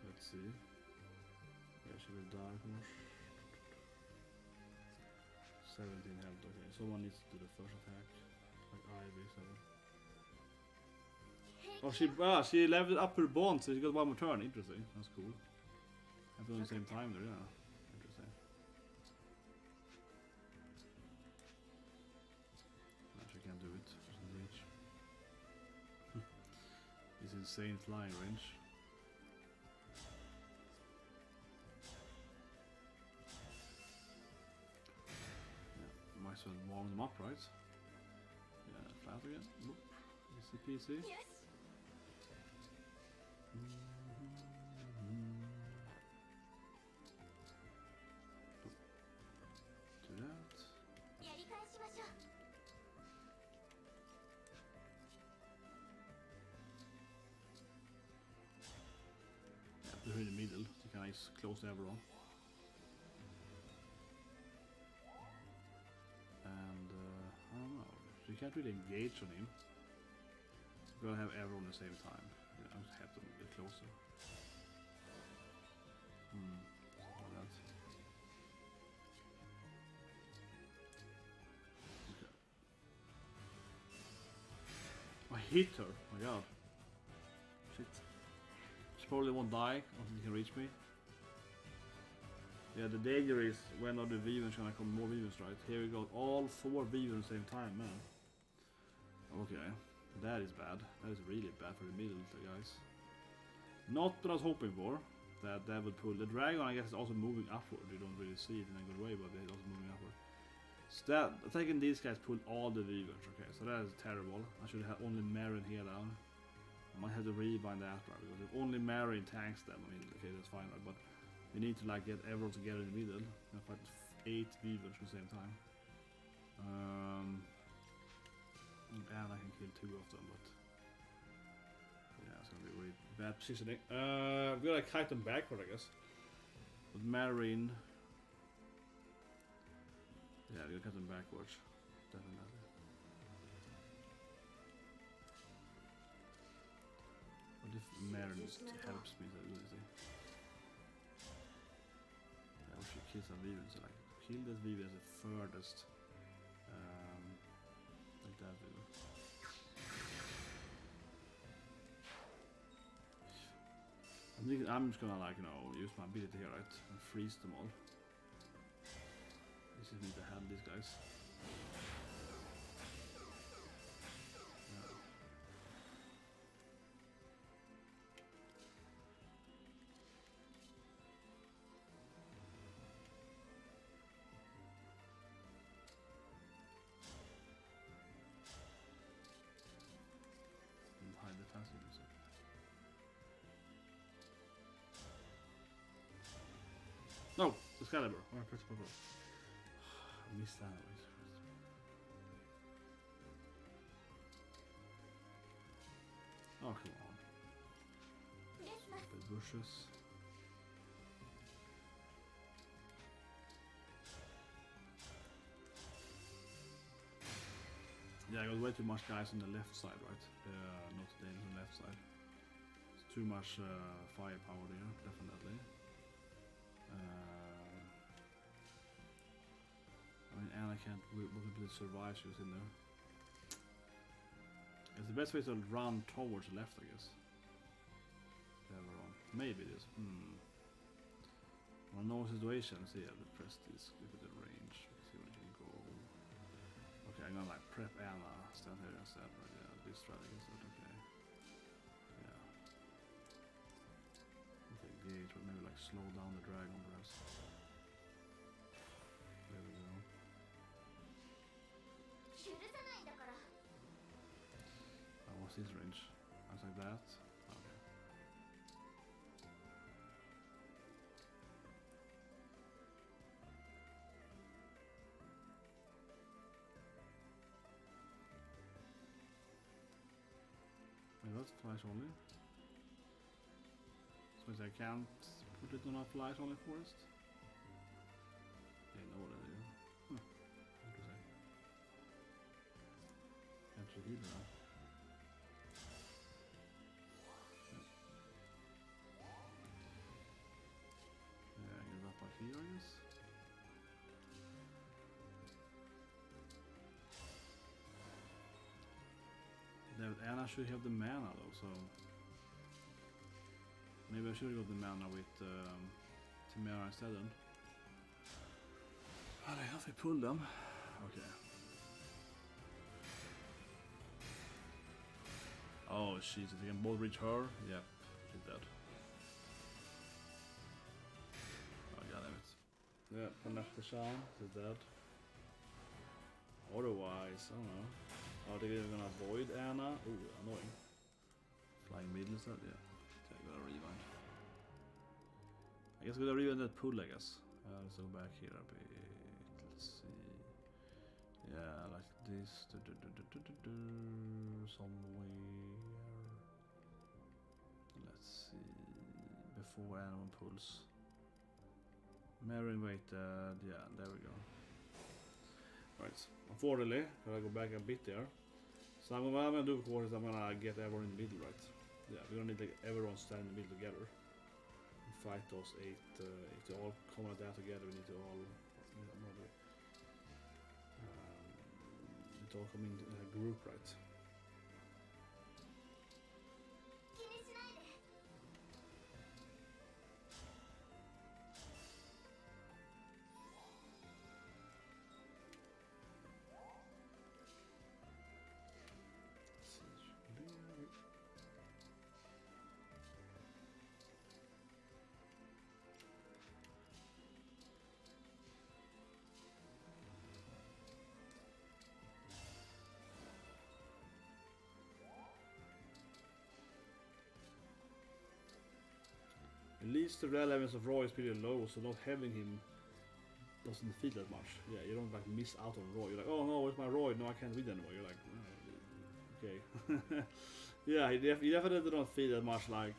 Let's see. Yeah, she will die, of course. 17 health, okay. Someone needs to do the first attack. Like Ivy, so. Oh, she leveled up her bond, so she got one more turn. Interesting. That's cool. Happened at the same time there, yeah. Interesting. No, she can't do it. She doesn't reach. It's insane flying range. Yeah, might as well warm them up, right? Yeah, flat again. Nope. Easy peasy. Yes. Do that. Yeah, put her in the middle, so you can close everyone. can't really engage on him. We're gonna have everyone at the same time. Yeah, I just have to get closer. Something like that. Okay. I hit her. Oh my god. Shit. She probably won't die until she can reach me. Yeah, the danger is when are the Vivens gonna come more Vivens, right? Here we go, all 4 Vivens at the same time, man. Okay, that is bad. That is really bad for the middle, guys. Not what I was hoping for. That would pull. The dragon, I guess, is also moving upward. You don't really see it in a good way, but it's also moving upward. So that, taking these guys pulled all the Vivens, okay, so that is terrible. I should have only Marin here down. I might have to rebind that, right, because if only Marin tanks them, I mean, okay, that's fine, right, but we need to like get everyone together in the middle and fight 8 Vivens at the same time. And I can kill 2 of them, but yeah, it's gonna be really bad positioning. We're gonna kite them backward, I guess. With Marin, yeah, we're gonna cut them backwards, definitely. What if Marin helps me to do this? We should kill some Vivens, so like kill this Viven as the furthest, like that Viven. I'm just gonna like, you know, use my ability here, right, and freeze them all. This is need to handle these guys. No, Excalibur. Oh, press purple. I missed that. Oh, come on. Stupid bushes. Yeah, I got way too much guys on the left side, right? Not the left side. It's too much firepower there, definitely. I mean, Anna can't really survive, she was in there. It's the best way to run towards the left, I guess. Maybe it is. Well, no situation. See, yeah, press this, give it a range. See where you can go. Okay, I'm gonna like prep Anna, stand here instead, right? Yeah, this strategy is okay. Yeah. Okay, gauge, but maybe like slow down the dragon, perhaps. There we go. What's his range? I was like that. Okay. Wait, that's flash only? So I can't put it on a flash only forest? Yeah, no, what I do. Interesting. Can't you heal now? Here, I guess. Anna should have the mana though, so maybe I should have got the mana with Timera instead then. Well, I have to pull them. Okay. Oh, Jesus, they can both reach her? Yep, she's dead. Yeah, Panattashan is dead. Otherwise, I don't know. Are they gonna avoid Anna? Ooh, annoying. Flying middle instead? Yeah. Okay, gotta rewind. I guess we're gonna rewind that pool, I guess. Let's go back here a bit. Let's see. Yeah, like this. Somewhere. Let's see. Before anyone pulls. Marin waited, yeah, there we go. Right. Unfortunately, gotta go back a bit there. So what I'm gonna do, of course, is I'm gonna get everyone in the middle, right? Yeah, we're gonna need like everyone stand in the middle together and fight those 8. If they all come out there together, we need to all come in a group, right? 気にしないで。At least the relevance of Roy is pretty low, so not having him doesn't feel that much. Yeah, you don't like miss out on Roy. You're like, oh no, where's my Roy? No, I can't read anymore. You're like, oh, okay. Yeah, you definitely don't feel that much like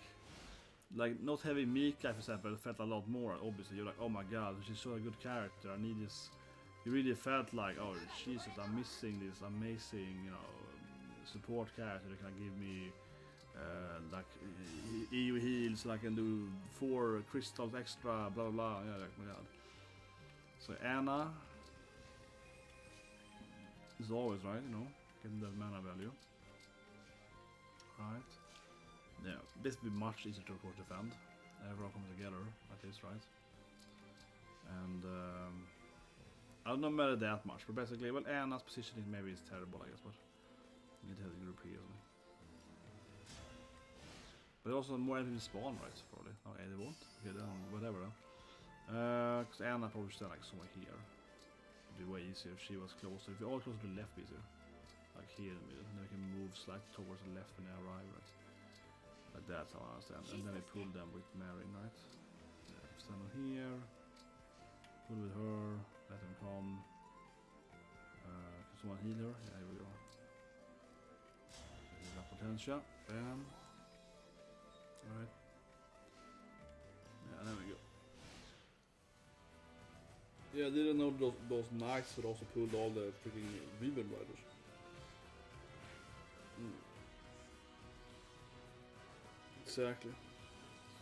not having Micaiah, for example, felt a lot more. Obviously, you're like, oh my god, she's so a good character. I need this. You really felt like, oh Jesus, I'm missing this amazing, support character that can give me. Like EU heals, so I can do 4 crystals extra, blah blah blah. Yeah, like my god. So Anna is always right, getting that mana value. Right. Yeah, this will be much easier to of course defend. Everyone comes together like this, right? And I don't know matter that much, but basically, well, Anna's positioning maybe is terrible, I guess, but you need to have the group here. But also more enemies spawn, right? Probably. Okay, they won't. Okay, then whatever. Because Anna probably stand like somewhere here. It'd be way easier if she was closer. If you're all closer to the left, easier. Like here in the middle. Then we can move slightly towards the left when they arrive, right? Like that's how I understand. And then we pull them with Marin, right? Yeah, stand on here. Pull with her. Let them come. Can someone heal her? Yeah, here we go. Okay, potential. Bam. Alright. Yeah, there we go. Yeah, I didn't know those knights would also pulled all the freaking ribbon riders. Exactly.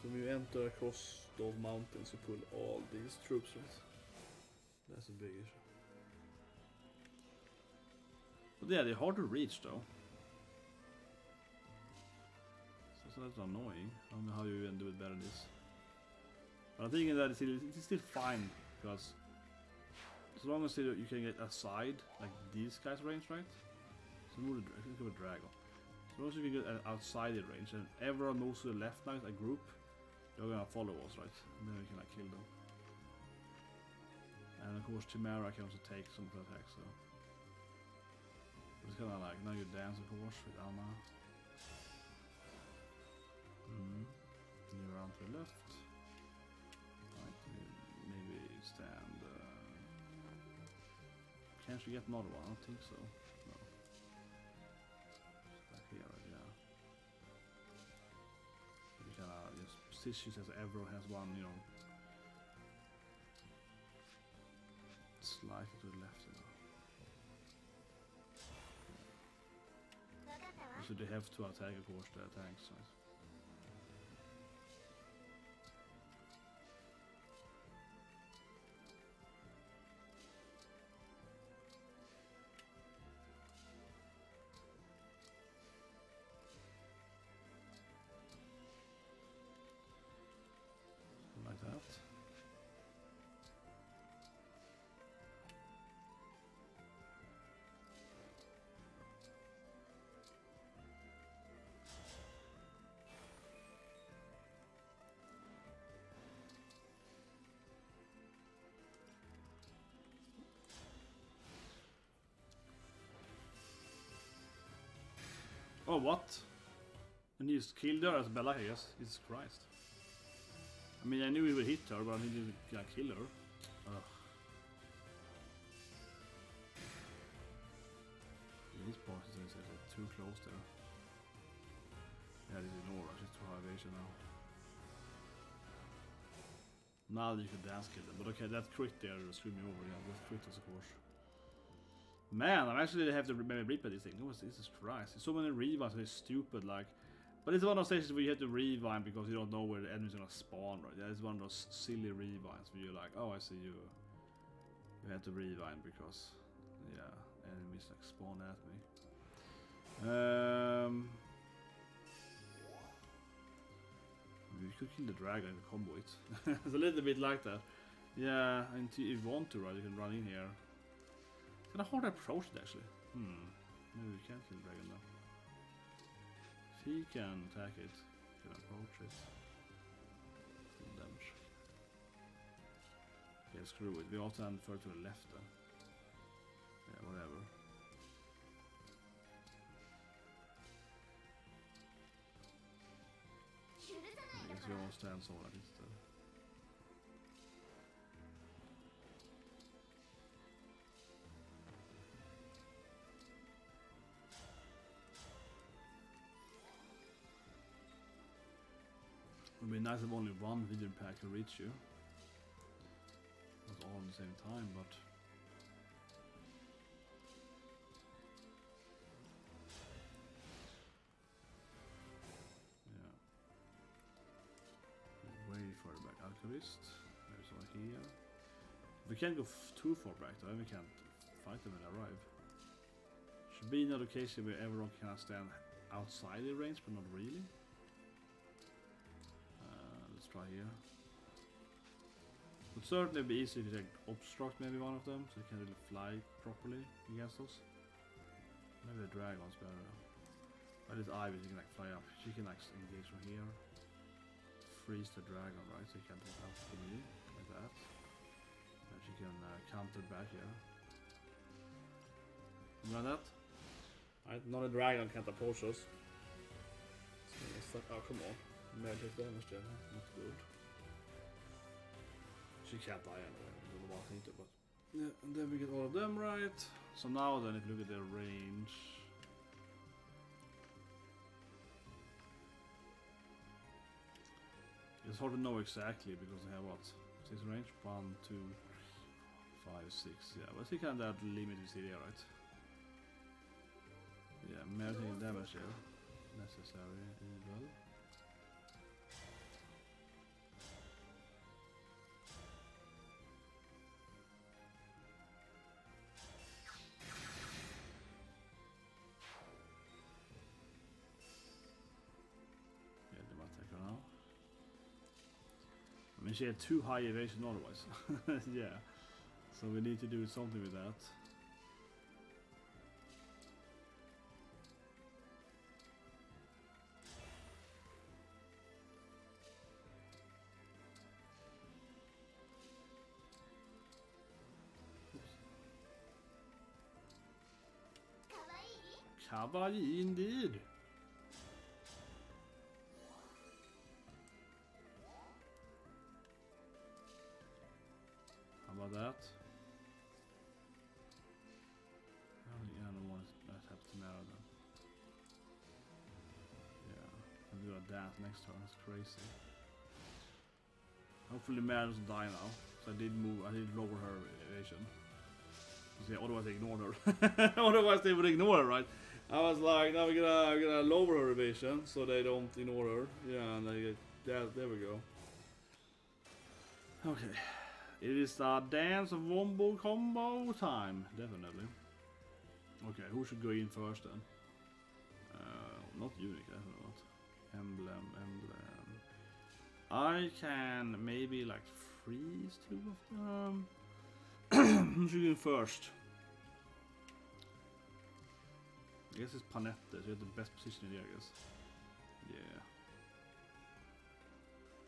So when you enter across those mountains, you pull all these troops, right? That's a big issue. But yeah, they're hard to reach though. So that's annoying. I don't know how you even do it better than this. But I'm thinking that it's still fine, because as long as you can get aside, like these guys' range, right? So move the dragon. So long as you can get outside the range, and everyone moves to the left now, a group, they're gonna follow us, right? And then we can like kill them. And of course Chimera can also take some of the attacks, so it's kinda like, now you dance of course with Anna. You around to the left. Right, maybe stand. Can't you get another one? I don't think so. No. Back here, right? Yeah. You can just position as everyone has one, slightly to the left. So they have to attack, of course, the tanks, right? Like that. Oh, what? And he just killed her as Bella, I guess. Jesus Christ. I mean, I knew he would hit her, but I didn't kill her. Ugh. These parts is too close there. Yeah, this is Nora. She's too high evasion now. Now you can dance kill them, but okay, that crit there screwed me over. Yeah, that crit was of course. Man, I actually have to maybe replay this thing. This is Christ. There's so many rewinds, it's stupid, like. But it's one of those stations where you have to rewind because you don't know where the enemy's gonna spawn, right? Yeah, it's one of those silly rewinds where you're like, oh, I see you. You have to rewind because, yeah, enemies like spawn at me. You could kill the dragon and combo it. It's a little bit like that. Yeah, and if you want to, right, you can run in here. It's kind of hard to approach it actually. Maybe we can't kill the dragon though. If he can attack it, you can approach it. Some damage. Okay, screw it. We also have further to the left then. Yeah, whatever. I guess we all stand so like instead. It would be nice if only one video pack could reach you. Not all at the same time, but yeah. Way further back, Alchemist. There's one here. We can't go too far back though. We can't fight them when they arrive. Should be another case where everyone can stand outside the range, but not really. Let's try here. Would certainly be easy if you like obstruct maybe one of them, so you can really fly properly against us. Maybe the dragon's better. But it's Ivy, you can like fly up. She can like engage from here. Freeze the dragon, right? So you can take out to me like that. And she can counter back here. Like that. Right, not a dragon can't approach us. Oh come on. Magic damage there, not good. She can't die anyway, I don't know what I need to, but yeah, and then we get all of them right. So now then if you look at their range. It's hard to know exactly because they have what? 6 range? 1, 2, 5, 6. Yeah, but see kind of that limit you see there, right? Yeah, melting damage here. Necessary, evil. I mean, she had too high evasion otherwise. Yeah, so we need to do something with that. Kawaii indeed. How about that? I don't think anyone wants that have to matter then. Yeah, I'll do a dance next turn, that's crazy. Hopefully Mare doesn't die now. So I did lower her evasion. Yeah, otherwise they ignored her. Otherwise they would ignore her, right? I was like, now we're gonna lower her evasion so they don't ignore her. Yeah, and they get there we go. Okay. It is a dance of wombo combo time, definitely. Okay, who should go in first then? Not unique, definitely not. Emblem. I can maybe like freeze 2 of them. Who should go in first? I guess it's Panette, so you have the best position here, I guess. Yeah.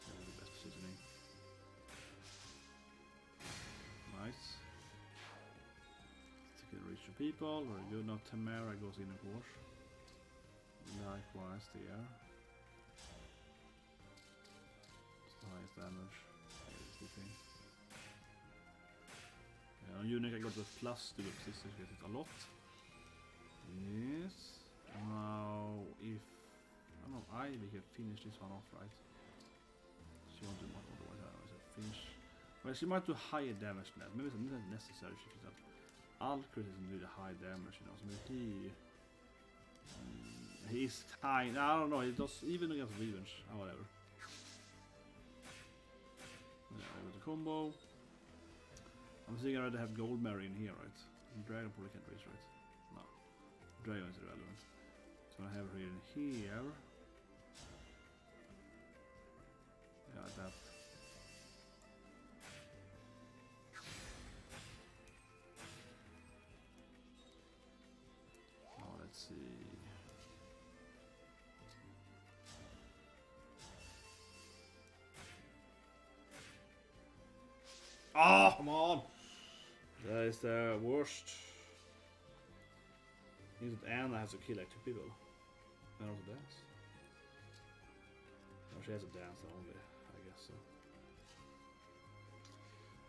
That is the best positioning. Nice. So you can reach the people, very good. Now Tamara goes in, of course. Likewise there. It's the highest damage. Yeah, on Unique I got the plus to the position, so it a lot. Yes. Now if I don't know, we can finish this one off, right? She won't do much otherwise. So finish. Well, she might do higher damage than that. Maybe it's not necessary. She should all criticism do the high damage, you know. So he's kind. I don't know. He does even against revenge. Or whatever. Yeah, with the combo. I'm thinking I already have Gold Mary in here, right? Dragon probably can't reach, right? No. Dragon is irrelevant. So I have her in here. Yeah, like that. Now let's see. Oh, come on! That is the worst. Means that Anna has to kill like 2 people. And also dance. No, she has a dance only, I guess so.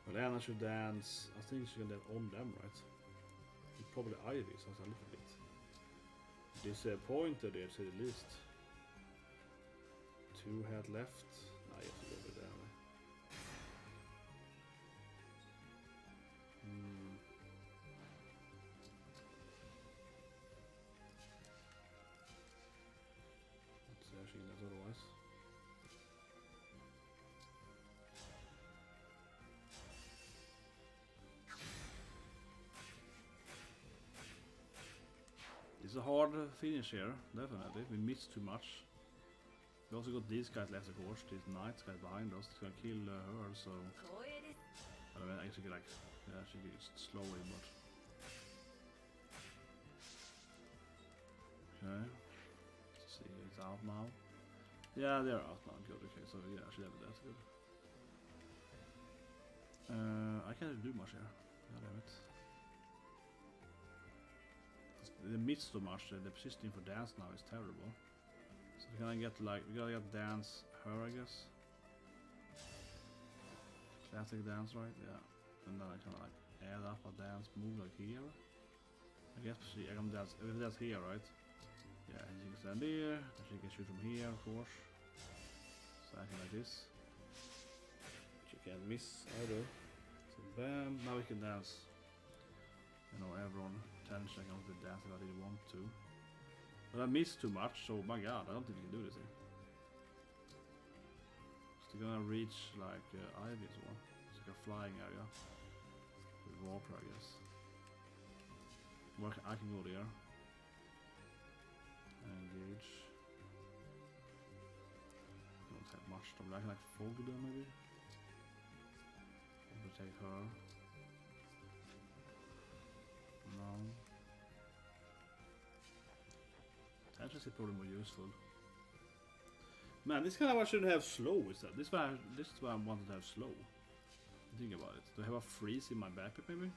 Well, Anna should dance. I think she can dance on them, right? Probably Ivy, so it's a little bit disappointed here, to say the least. 2 had left. I have to go with that. Otherwise. It's a hard finish here, definitely. We missed too much. We also got these guys left, of course. These knights guys behind us. It's gonna kill her, so. I mean, actually, like, yeah, she can just slowly, but. Okay. Let's see, it's out now. Yeah, they're out now. Good. Okay, so yeah, I should have that. Good. I can't do much here. God damn it. They missed so much. The positioning for dance now is terrible. So we gotta get like we gotta get dance her, I guess. Classic dance, right? Yeah. And then I can like add up a dance move like here. I guess I can dance. If that's here, right? Yeah, she can stand there, and she can shoot from here, of course. Something like this. She can't miss either. So bam, now we can dance. You know, everyone 10 seconds to dance if I really want to. But I missed too much, so my god, I don't think we can do this here. Still gonna reach like Ivy's one. It's like a flying area. With water, I guess. Where I can go there. Engage. Don't have much to I can like fog them maybe. Protect her. No. Tangents is probably more useful. Man, this kind of one shouldn't have slow, is that? This is why I wanted to have slow. Think about it. Do I have a freeze in my backpack maybe?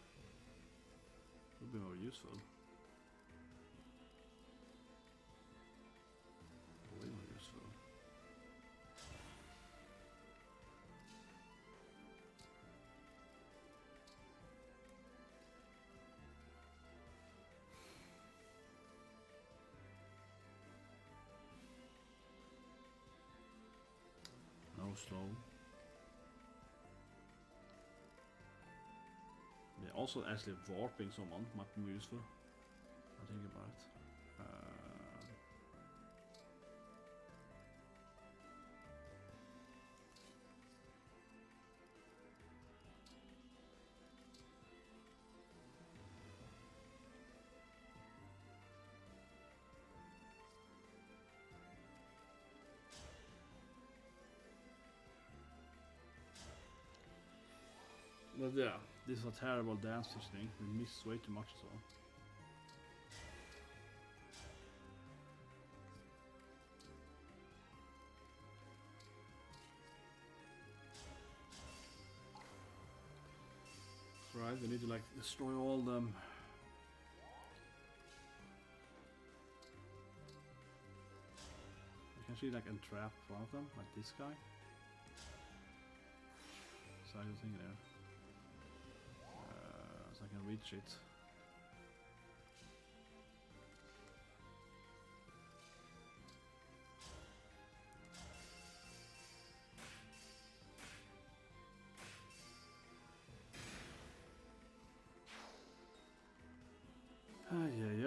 Would be more useful. Way more useful. No slow. Yeah, also actually warping someone might be useful. I think about it. But yeah, this is a terrible dance thing. We missed way too much as well. Right, we need to like destroy all them. You can see like entrap one of them, like this guy. So I don't think there. So I can reach it.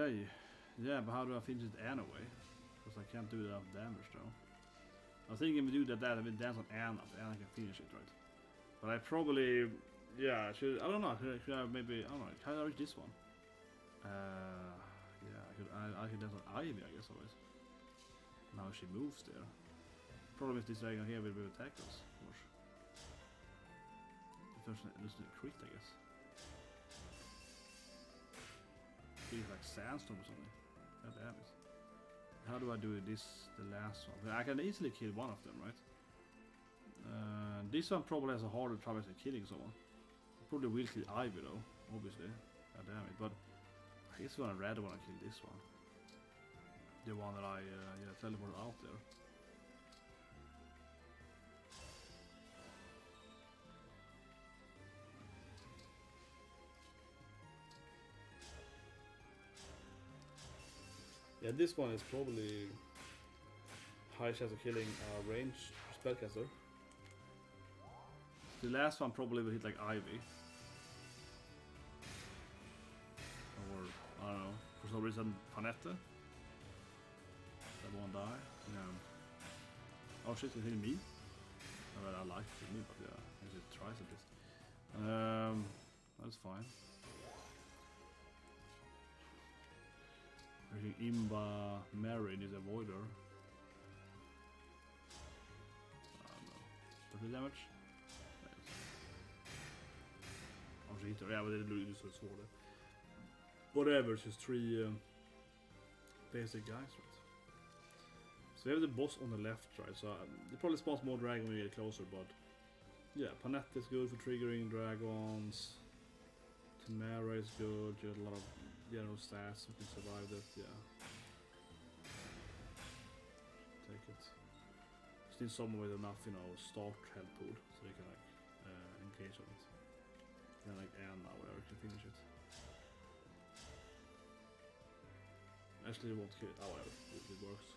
Okay. Yeah, but how do I finish it anyway? Because I can't do enough damage though. I was thinking if we do that, I will dance on Anna, so Anna can finish it, right? But I probably, yeah, should, I don't know, should I maybe, I don't know, can I reach this one? Yeah, I could dance on Ivy, I guess, always. Now she moves there. Problem is this dragon here will be attack us, of course. The first losing a crit, I guess. Feels like sandstorm or something. God damn it. How do I do this, the last one? I can easily kill one of them, right? This one probably has a harder trouble killing someone. Probably will kill Ivy though, obviously. God damn it, but I guess I'd rather want to kill this one. The one that I teleported out there. Yeah, this one is probably high chance of killing a ranged spellcaster. The last one probably will hit like Ivy. Or, I don't know, for some reason, Panetta. That won't die. Yeah. Oh shit, he's hitting me? Well, I like hitting me, but yeah, I should try at least. That's fine. I think Imba Marin is a voider. I don't know. 30 damage? Oh, she hit her. Yeah, but they didn't use her sword. Whatever, it's just 3 basic guys, right? So we have the boss on the left, right? So they probably spawns more dragon when we get closer, but yeah, Panetta is good for triggering dragons. Tamara is good, you have a lot of general stats, we can survive that, yeah. Take it. Just need someone with enough, you know, start health pool, so they can like engage on it. Then like Anna, whatever, can finish it. Actually, it won't kill it. Oh, whatever, it works.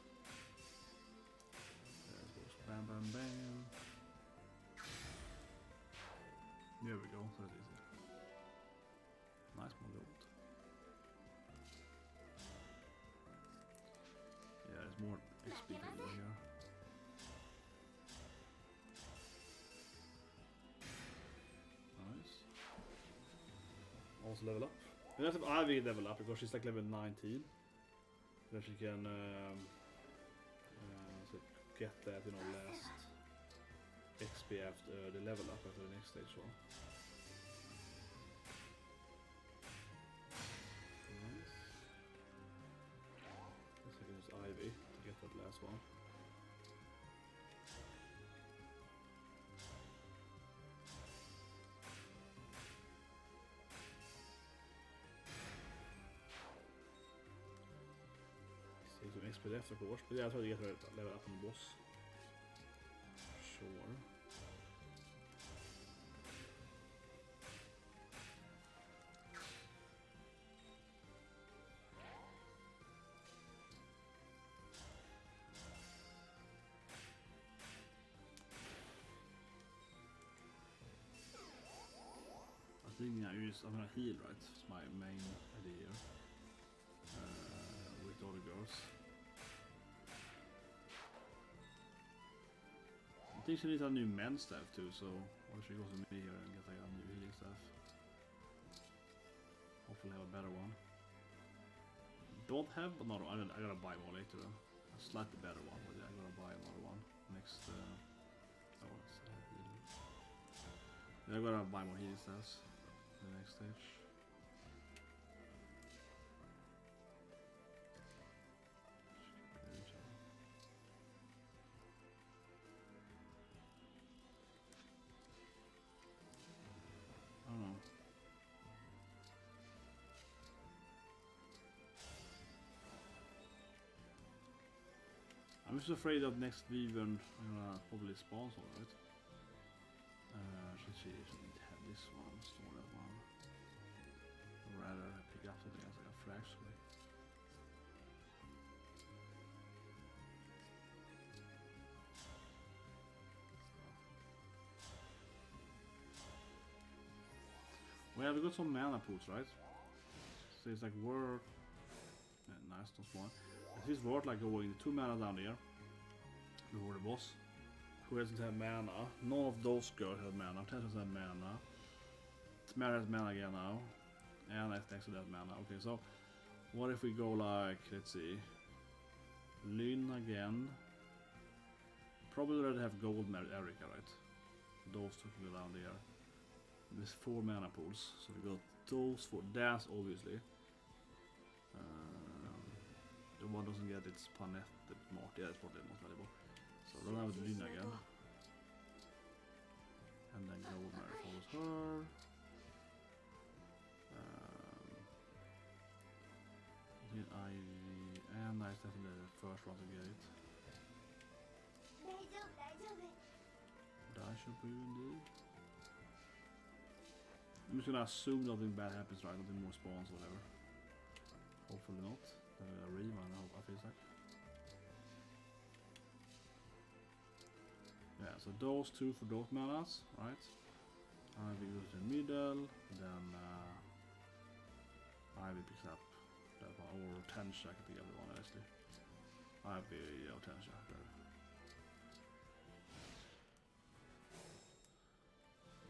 There it goes. Bam, bam, bam. There we go, so that's easy. Nice more gold. Yeah, there's more XP over here. Nice. Also level up. We have to have Ivy level up because she's like level 19. Then she can so get that, you know, last XP after the level up after the next stage. So. Nice. Let's take this Ivy to get that last one. Some XP left, of course, but yeah, I try to get her level up on the boss. Sure. I think I'm gonna heal, right? It's my main idea here. With all the girls. I think she needs a new men's staff too, so why she goes with me here and get like a new healing staff. Hopefully have a better one. Don't have another one. I gotta buy one later though. A slightly better one, but yeah, I gotta buy another one next. Yeah, I gotta buy more healing staffs in the next stage. I don't know. I'm just afraid of next Wyvern I'm gonna probably spawn some of it. Should have this one, store that one. Or rather pick up something else like a flash swing. Well, we got some mana pools, right? So it's like work, nice, don't spawn. If it's worth like going 2 mana down here before the boss. Who doesn't have mana? None of those girls have mana. Tess has mana. Tamara has mana again now. And I actually have mana. Okay, so what if we go like, let's see, Lyn again. Probably already have gold Erica, right? Those two can go down there. There's 4 mana pools, so we got those 4. Dance, obviously. The one doesn't get its Panette Mart. Yeah, it's probably the most valuable. So we'll have Lyn again. And then gold Mary follows her. Ivy and Ice definitely the first one to get it. That should be indeed. I'm just gonna assume nothing bad happens, right? Nothing more spawns or whatever. Hopefully not. Reeve, I feel like. Yeah, so those 2 for those manas, right? Ivy goes to the middle, then Ivy picks up that one, or Tensha can pick up the one actually. Ivy, yeah, Tensha.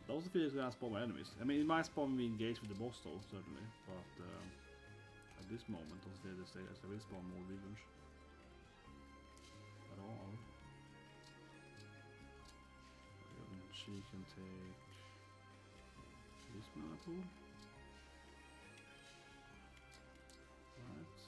Those are feels gonna spawn my enemies. I mean, it might spawn me engaged with the boss though, certainly, but at this moment, those feels stay as they will spawn more reavers. At all. She can take this mana pool. Right.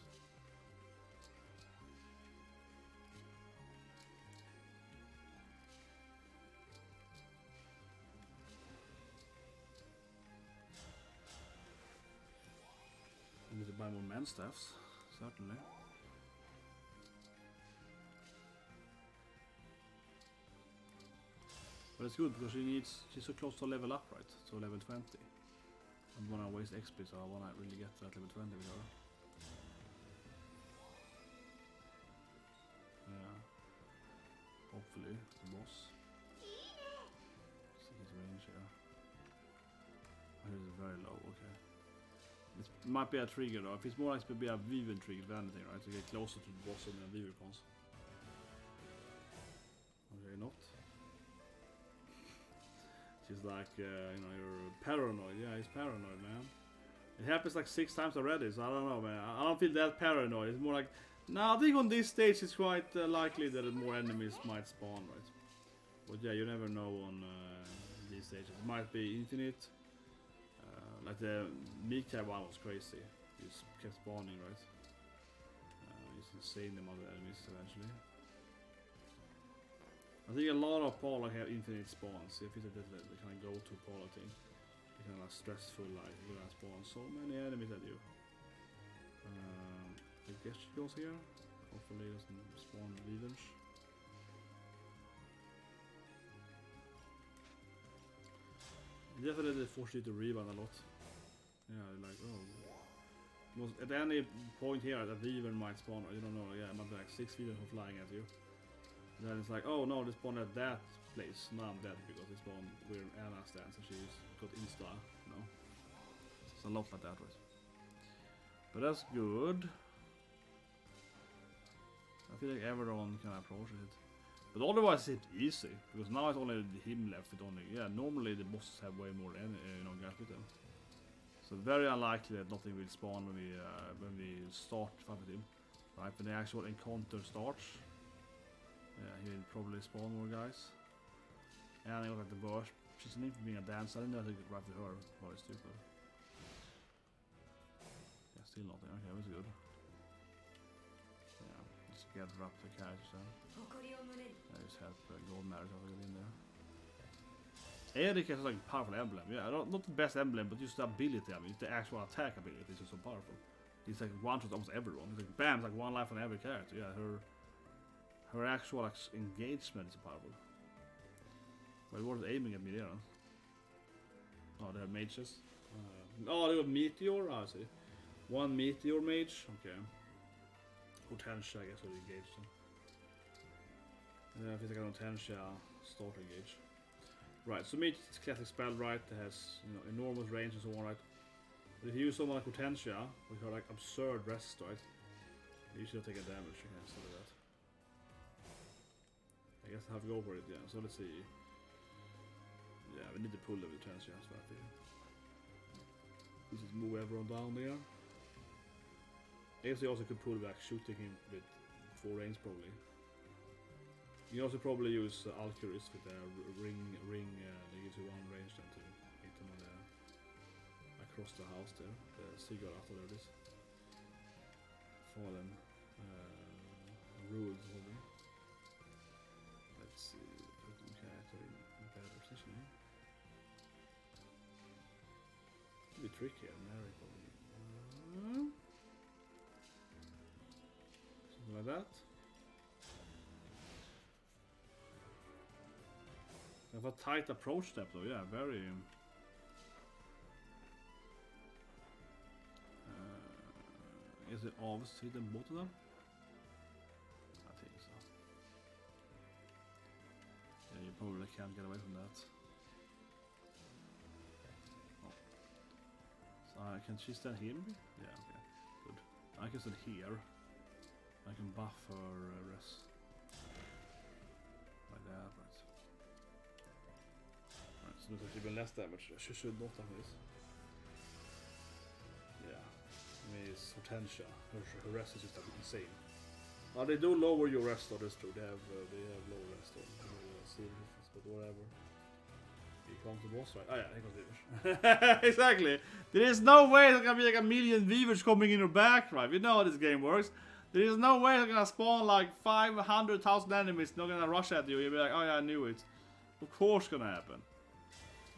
I need to buy more man staffs, certainly. But it's good because she's so close to level up, right? So level 20. I don't wanna waste XP, so I wanna really get to that level 20 with her. Yeah. Hopefully, the boss. See his range here. Oh, he's very low, okay. It might be a trigger though. If it's more like to be a Weaver trigger than anything, right? To get closer to the boss than the Weaver cons. Okay, not. She's like, you know, you're paranoid. Yeah, he's paranoid, man. It happens like 6 times already, so I don't know, man. I don't feel that paranoid. It's more like, no, I think on this stage it's quite likely that more enemies might spawn, right? But yeah, you never know on these stages. It might be infinite. Like the Micaiah one was crazy. He just kept spawning, right? He's insane the amount of enemies eventually. I think a lot of Paralogue have infinite spawns. If it's the kind of go-to Paralogue thing, it's kind of like stressful, like you're gonna spawn so many enemies at you. I guess she goes here. Hopefully it doesn't spawn Weavers. Definitely force you to rerun a lot. Yeah, like oh. At any point here, a Weaver might spawn. You don't know. Yeah, it might be like 6 Weavers flying at you. Then it's like, oh no, they spawned at that place. Now I'm dead because they spawned where Anna stands and she's got insta, you know. It's a lot like that, right? But that's good. I feel like everyone can approach it. But otherwise it's easy, because now it's only him left with only, yeah, normally the bosses have way more, you know, guys with them. So very unlikely that nothing will spawn when we start fight with him. Right, when the actual encounter starts. Yeah, he will probably spawn more guys. And I got like the worst. She's named for being a dancer. I didn't know I could right with her. Very stupid. Yeah, still nothing. Okay, that's good. Yeah, just get up the characters then. I just help gold marriage to get in there. Erik has like powerful emblem. Yeah, not the best emblem, but just the ability. I mean, the actual attack ability is just so powerful. He's like one shot almost everyone. He's like bam, it's like 1 life on every character. Yeah, her actual engagement is powerful. But it was aiming at me there. Huh? Oh, they have mages. Oh, they got meteor. I see. 1 meteor mage. Okay. Hortensia, I guess, will engage them. I think I got Hortensia start engage. Right. So mage is classic spell, right? It has, you know, enormous range and so on, right? But if you use someone like Hortensia with her like absurd rest, right? You should take a damage, you can't stop that. I guess I have to go for it, yeah. So let's see. Yeah, we need to pull level chance as well. Let's just move everyone down there. I guess we also could pull back, shooting him with 4 range probably. You can also probably use Alchemist with the ring. They gives you 1 range then to hit them on the across the house there. The cigar after there it is. Fallen rules maybe. Let's see. Put the character in better position. It'll be tricky and Mary probably. Something like that. Have a tight approach step though, yeah, very. Is it obvious to hit them both of them? I think so. Yeah, you probably can't get away from that. Oh. So can she stand here maybe? Yeah, okay, good. I can stand here. I can buff her rest. Like that, right. Right, so there's actually even less damage. She should not have this. Yeah. Is Hortensia. Her rest is just insane. They do lower your rest on this too. They have lower rest on. See the difference, but whatever. Here comes the boss, right? Oh yeah, here comes Vivers. Exactly. There is no way there's gonna be like a million Vivers coming in your back, right? You know how this game works. There is no way they're gonna spawn like 500,000 enemies. Not gonna rush at you. You'll be like, oh yeah, I knew it. Of course, gonna happen.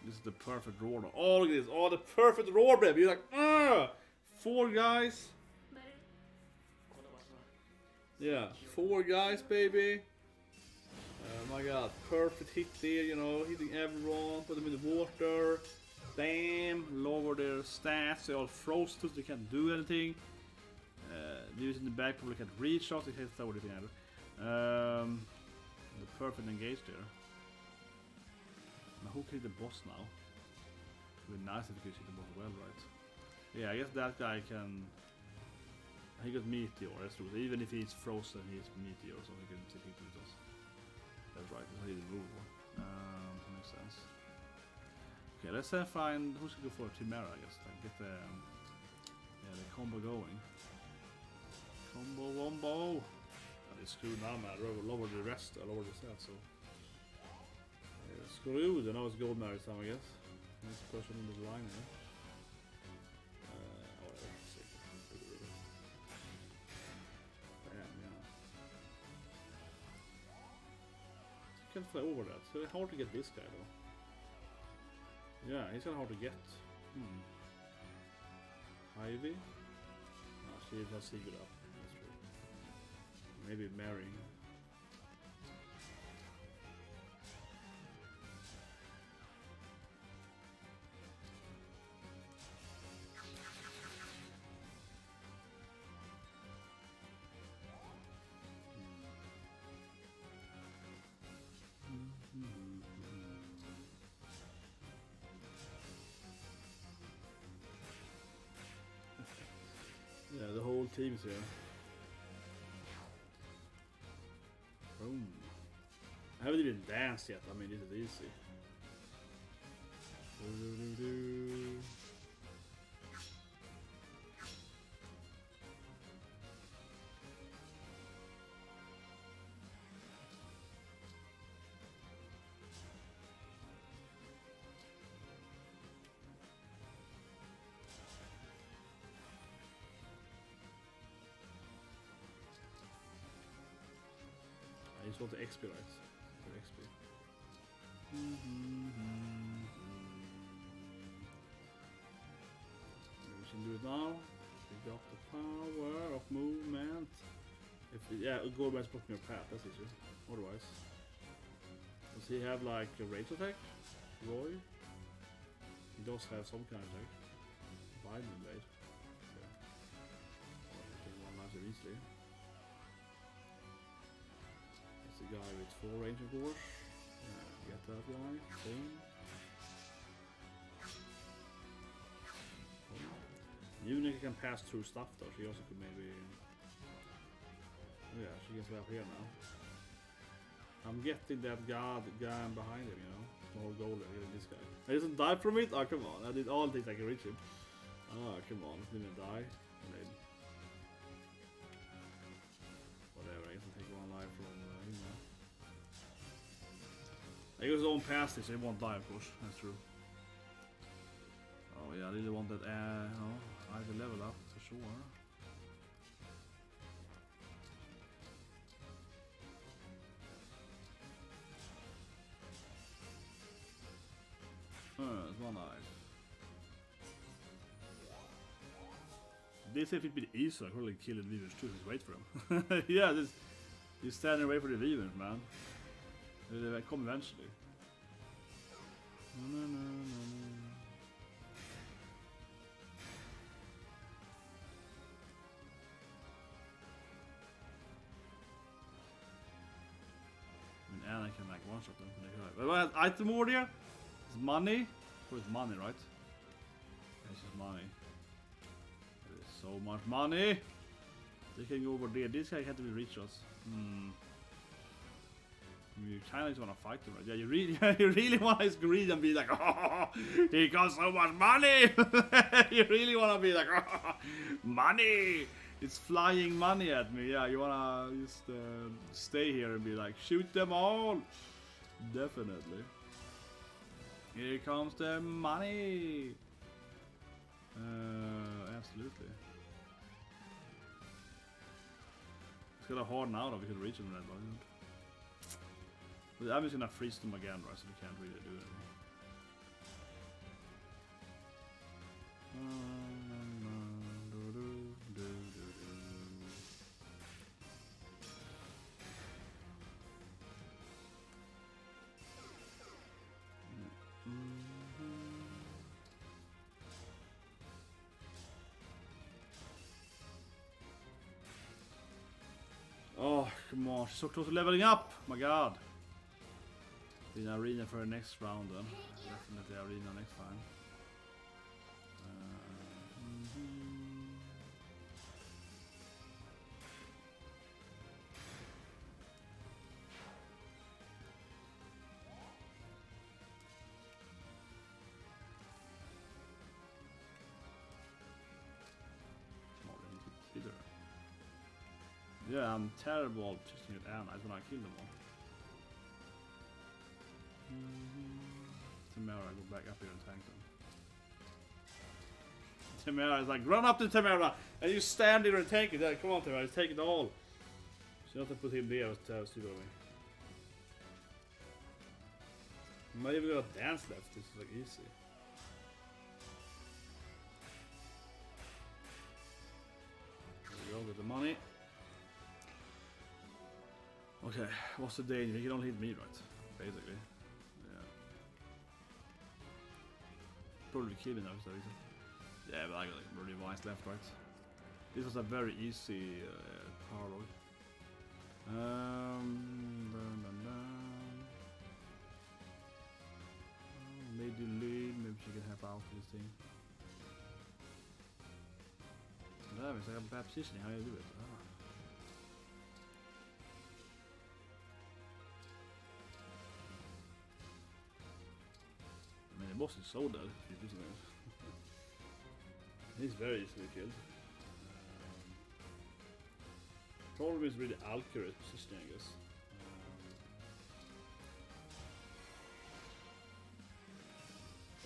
This is the perfect roar. Oh look at this. Oh, the perfect roar, baby. You're like, ugh. 4 guys. Yeah, 4 guys, baby. Oh my god, perfect hit there, you know, hitting everyone, put them in the water. Bam, lower their stats, they're all frozen so they can't do anything. These in the back probably can't reach out, they can't throw anything either. The perfect engage there. Now who killed the boss now? It would be nice if you could hit the boss well, right? Yeah, I guess that guy can. He got meteor, that's true. Even if he's frozen, he's meteor, so he can take it with us. That's right, that's how he did move. Makes sense. Okay, let's find who should go for Chimera, I guess. Like get the the combo going. Combo wombo. And it's screwed now, man. Lower the rest, lower the set, so. Screwed, and now it's gold Mary time, I guess. Next person in the line here. Can't fly over that. So it's hard to get this guy though. Yeah, he's kind of hard to get. Ivy? No, she has Sigurd up. That's true. Maybe Mary. Yeah, the whole team's here. Boom. I haven't even danced yet, I mean this is easy. I just want the XP, right? The XP. Maybe we can do it now. We got the power of movement. If we, yeah, go by blocking your path, that's easy. Otherwise. Does he have like a range attack? Roy? He does have some kind of attack. Binding blade. Okay. I can one life easily. Guy with 4 range of course. Get that guy. Boom. Unica can pass through stuff though, she also could maybe Yeah, she gets up here now. I'm getting that guy behind him, you know. The whole goal of getting this guy. I didn't die from it? Oh, come on. I did all things I can reach him. Oh, come on. Didn't die. And then... Whatever, I guess I'll take one life from him now. I guess on past this, he won't die, of course. That's true. Oh, yeah, I really want that, I have to level up, for sure. It's one life. This if it be easy, I could really kill the Weavers too, just wait for him. Yeah, he's standing away for the Weavers, man. They come eventually. I mean, Anna can like one shot them. But item order? It's money? Oh, it's money, right? This is money. There is so much money! They can go over there. This guy had to be rich us. You kinda just wanna fight him, right? Yeah, you really wanna greed and be like, oh, he got so much money! You really wanna be like, oh, money! It's flying money at me. Yeah, you wanna just stay here and be like, shoot them all! Definitely. Here comes the money! Absolutely. It's kind of hard now that we could reach him in that button. But I'm just gonna freeze them again, right? So we can't really do anything. Oh, come on. She's so close to leveling up. My god. In arena for the next round then. Definitely arena next time. Yeah, I'm terrible at chasing at Anna. I just wanna kill them all. Tamara, go back up here and tank them. Tamara is like, run up to Tamara! And you stand there and tank it. Come on, Tamara, just take it all. So you have to put him there. Stupid of me. I might even got a dance left. This is like easy. There we go, with the money. Okay, what's the danger? He can only hit me, right? Basically. Yeah. Probably kill me now, so yeah, but I got like really wise left, right? This was a very easy paralogue. Maybe lead, maybe she can help out with this thing. Damn, it's like a bad positioning, how do you do it? I mean, the boss is so dead. He's very easily killed. Problem is really accurate positioning, I guess.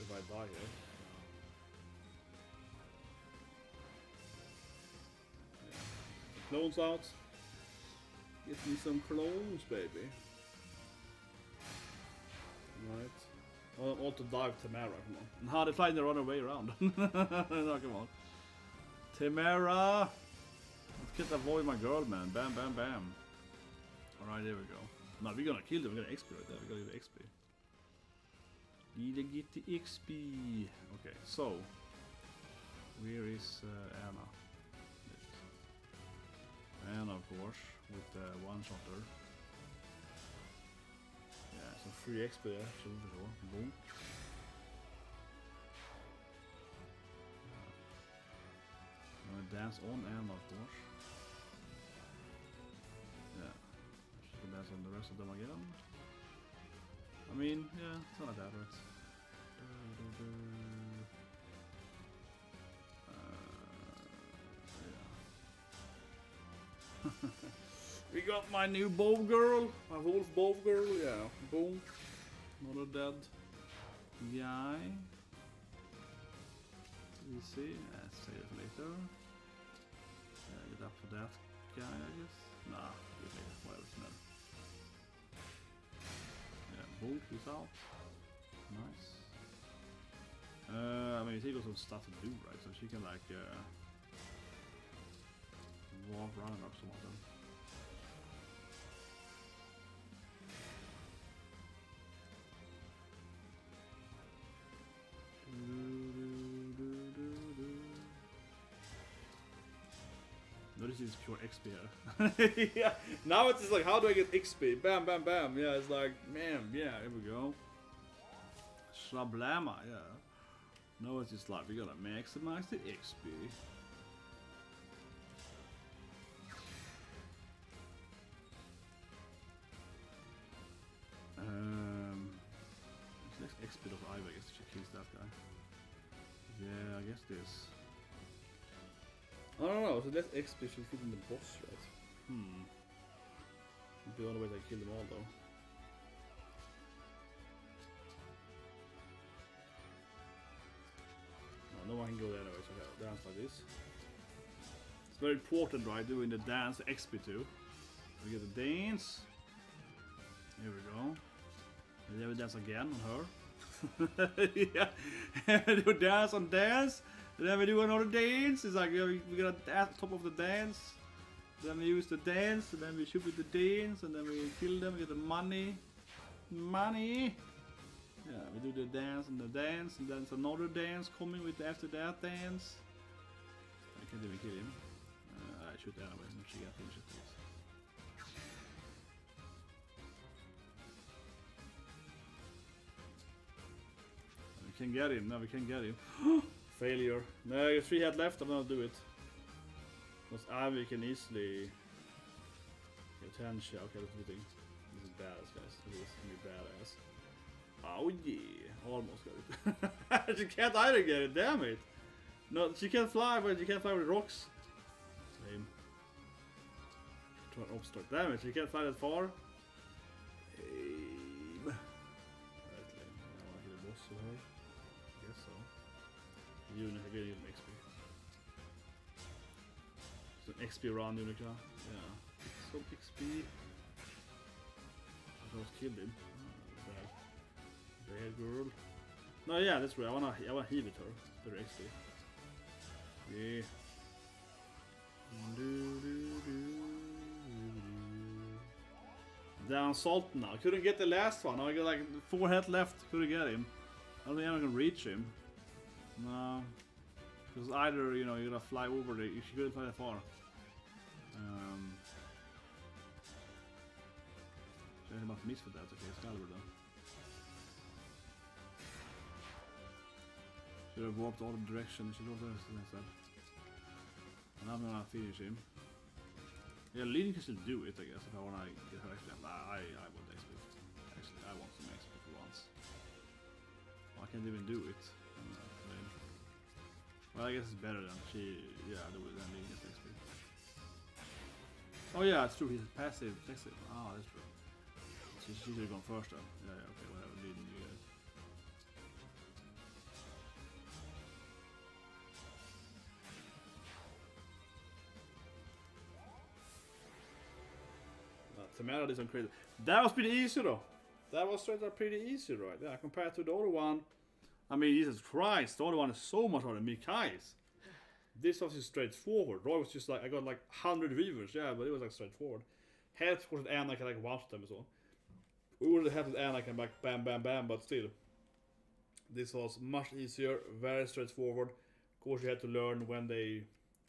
If I die here. Yeah. Clones out. Get me some clones, baby. Right. All to dive Tamara, come on. Nah, they're trying to run away around. No, come on. Tamara! Let's get avoid my girl, man. Bam, bam, bam. Alright, there we go. No, we're gonna kill them. We're gonna XP right there. We're gonna get the XP. Need to get the XP. Okay, so. Where is Anna? Anna, of course, with the one-shotter. Yeah, some free XP there, for sure. Boom. I'm gonna dance on Anna, of course. dance on the rest of them again. I mean, yeah, it's not that right. Yeah. We got my new bow girl, my wolf bow girl, yeah, boom. Not a dead guy. Easy, save it later. Get up for that guy, I guess. Nah, get later, whatever, it's not. Yeah, boom, he's out. Nice. I mean, she got some stuff to do, right? So she can like walk around up some of them. No, this is pure XP here. Yeah, now it's just like, how do I get XP? Bam, bam, bam. Yeah, it's like, man, yeah, here we go. Shablama, yeah. No, it's just like, we gotta maximize the XP. Next XP of Ivy, I guess she kills that guy. Yeah, I guess this. I don't know, so that XP should fit in the boss, right? The only way to kill them all, though. No one can go there anyway, so I dance like this. It's very important, right, doing the dance XP too. We get the dance. Here we go. And then we dance again on her. Yeah, do dance on dance. And then we do another dance. It's like we got at the top of the dance. Then we use the dance, and then we shoot with the dance, and then we kill them, we get the money. Money! Yeah, we do the dance, and then it's another dance coming with after that dance. I can't even kill him. I shoot anyway, and she got finished at least. We can get him, no, we can get him. Failure. No, I got 3 head left, I'm gonna do it. Because Ivy can easily get 10 shot. Okay, let's do the thing. This is badass, guys. This is gonna be badass. Oh yeah, almost got it. She can't either get it, damn it. No, she can fly, but she can't fly with rocks. Same. Try an obstacle. Damn it, she can't fly that far. Aim. Right, I wanna hit a boss with her. I guess so. Unica, get even XP. It's an XP round, Unica. Yeah. Some XP. I just killed him. Bad girl. No, yeah, that's right. I wanna heal with her. Better XP. Yeah. Down salt now. Couldn't get the last one. I got like 4 head left. Couldn't get him. I don't think I'm gonna reach him. No. Because either, you know, you're gonna fly over there. You couldn't fly that far. I must miss for that. Okay, Excalibur though. Should have walked all the directions. Should have instead. And I'm gonna finish him. Yeah, Lyn can still do it, I guess, if I wanna get her XP. I want XP. Actually, I want some XP for once. Well, I can't even do it. Well, I guess it's better than she. Yeah, do it than Lyn gets XP. Oh yeah, it's true. He's passive. Oh, that's true. She should have gone first then. Yeah, okay, whatever. Lyn, you get it. Tamara did some crazy. That was pretty easy though. That was straight up pretty easy, right? Yeah, compared to the other one. I mean, Jesus Christ, the other one is so much harder than Micaiah's. This was just straightforward. Roy was just like, I got like 100 viewers, yeah, but it was like straightforward. Helped of course with Anna, I can like watch them and so on. We would have helped with Anna, I can like bam, bam, bam, but still. This was much easier, very straightforward. Of course, you had to learn when they,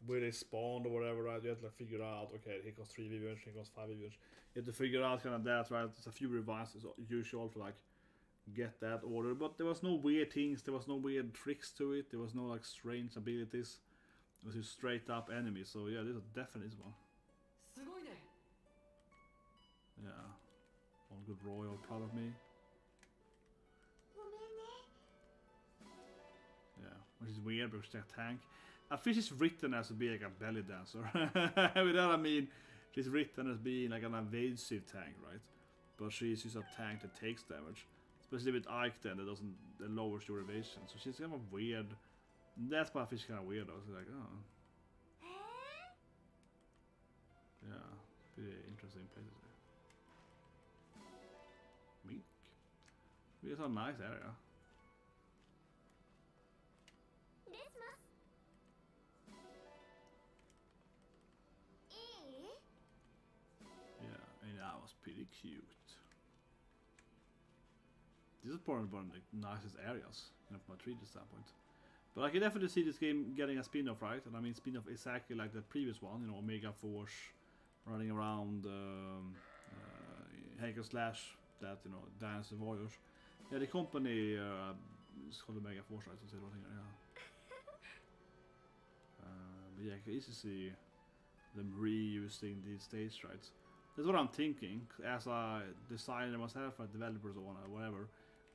where they spawned or whatever, right? You had to like figure out, okay, here goes 3 viewers, here goes 5 viewers. You had to figure out kind of that, right? There's a few revises usual to like get that order, but there was no weird things, there was no weird tricks to it, there was no like strange abilities. It was just straight up enemies, so yeah, this is definitely this one. Yeah. good Roy or proud of me. ごめんね。 Yeah, which is weird because she's a tank. A fish is written as to be like a belly dancer. With that I mean, she's written as being like an evasive tank, right? But she's just a tank that takes damage. Especially with Ike then, that lowers your evasion. So she's kind of weird. That's why fish kind of weird though. So like, oh. へえ。 Yeah, pretty interesting places there. Mink. It's a nice area. レスマス。いい？ Yeah, and that was pretty cute. This is probably one of the nicest areas, you know, from a 3D standpoint. But I can definitely see this game getting a spin-off, right? And I mean spin-off exactly like the previous one, you know, Omega Force, running around, hack and slash, that, you know, Dance and Warriors. Yeah, the company is called Omega Force, right? So say one thing, yeah. But yeah, I can easily see them reusing these stage rights. That's what I'm thinking, as a designer myself, or developers or whatever.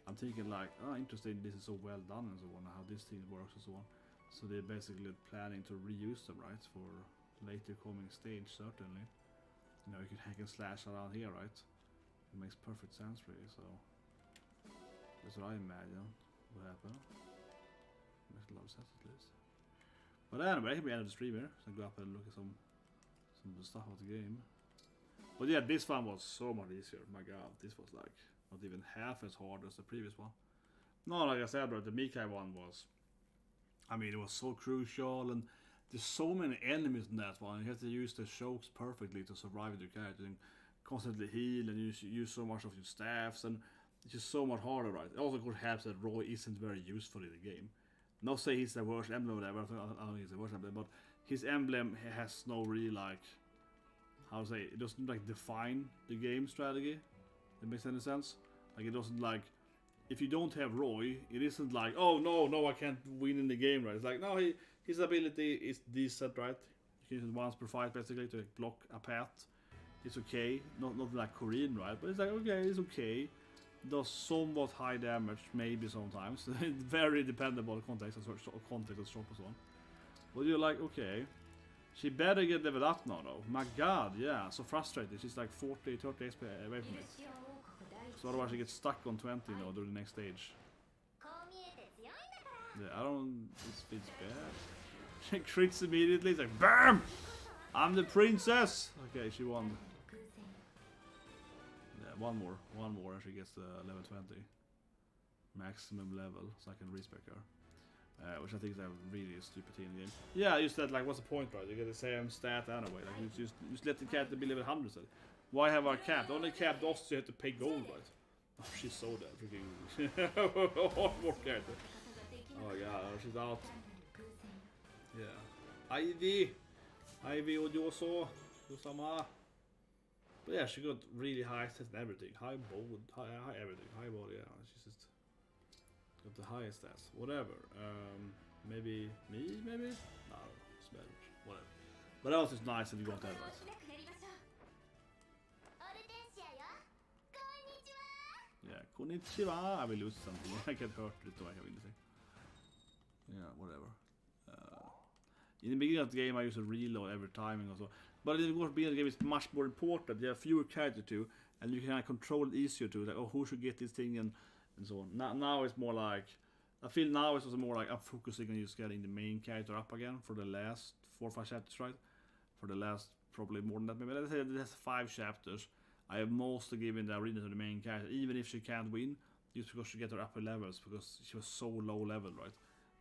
I'm thinking like, oh, interesting, this is so well done and so on, how this thing works and so on. So they're basically planning to reuse them, right, for later coming stage, certainly. You know, you can hack and slash around here, right? It makes perfect sense, really, so... That's what I imagine would happen. Makes a lot of sense, at least. But anyway, we ended the stream here, so I go up and look at some of the stuff of the game. But yeah, this one was so much easier, my god, this was like... not even half as hard as the previous one. No, like I said, bro, the Micaiah one was... I mean, it was so crucial, and there's so many enemies in that one. You have to use the chokes perfectly to survive with your character, and constantly heal, and use so much of your staffs, and it's just so much harder, right? It also, of course, helps that Roy isn't very useful in the game. Not say he's the worst emblem or whatever, I don't think he's the worst emblem, but his emblem has no really, like... how to say, it doesn't, like, define the game strategy. It makes any sense? Like, it doesn't, like, if you don't have Roy, it isn't like, oh no, I can't win in the game, right? It's like, no, his ability is decent, right? You can use it once per fight, basically, to like, block a path. It's okay, not like Korean, right? But it's like, okay, it's okay. Does somewhat high damage, maybe sometimes. Very dependable on context and shop and so on. But you're like, okay. She better get leveled up now, though. My god, yeah, so frustrated. She's like 40, 30 XP away from me. So otherwise she gets stuck on 20, you know, during the next stage. こう見えて強いんだから。 Yeah, I don't... it's bad. She crits immediately, it's like, BAM! I'm the princess! Okay, she won. Yeah, one more and she gets level 20. Maximum level, so I can respec her. Which I think is a really stupid thing in the game. Yeah, just that, like, what's the point, right? You get the same stat anyway. Like, you just let the character be level 100. So. Why have our cap? The only cap does you have to pay gold, right? Oh, she's so dead. Freaking one more character. Oh my god, she's out. Yeah. Ivy Odioso. Yosama. But yeah, she got really high stats and everything. High bold, high everything. High body, yeah. She's just got the highest stats. Whatever. Maybe me? Maybe? No, it's better. Whatever. But else is nice if you got that right. オルテンシアよ。こんにちは。 Yeah, konnichiwa. I will lose something. I get hurt with what I will say. Yeah, whatever. In the beginning of the game, I used to reload every timing or so. But in the beginning of the game, it's much more important. You have fewer characters too, and you can kind of control it easier too. Like, oh, who should get this thing and so on. Now it's more like... I feel now it's also more like I'm focusing on just getting the main character up again for the last 4 or 5 chapters, right? For the last, probably more than that. Maybe let's say there's 5 chapters. I have mostly given the arena to the main character, even if she can't win, just because she get her upper levels, because she was so low level, right?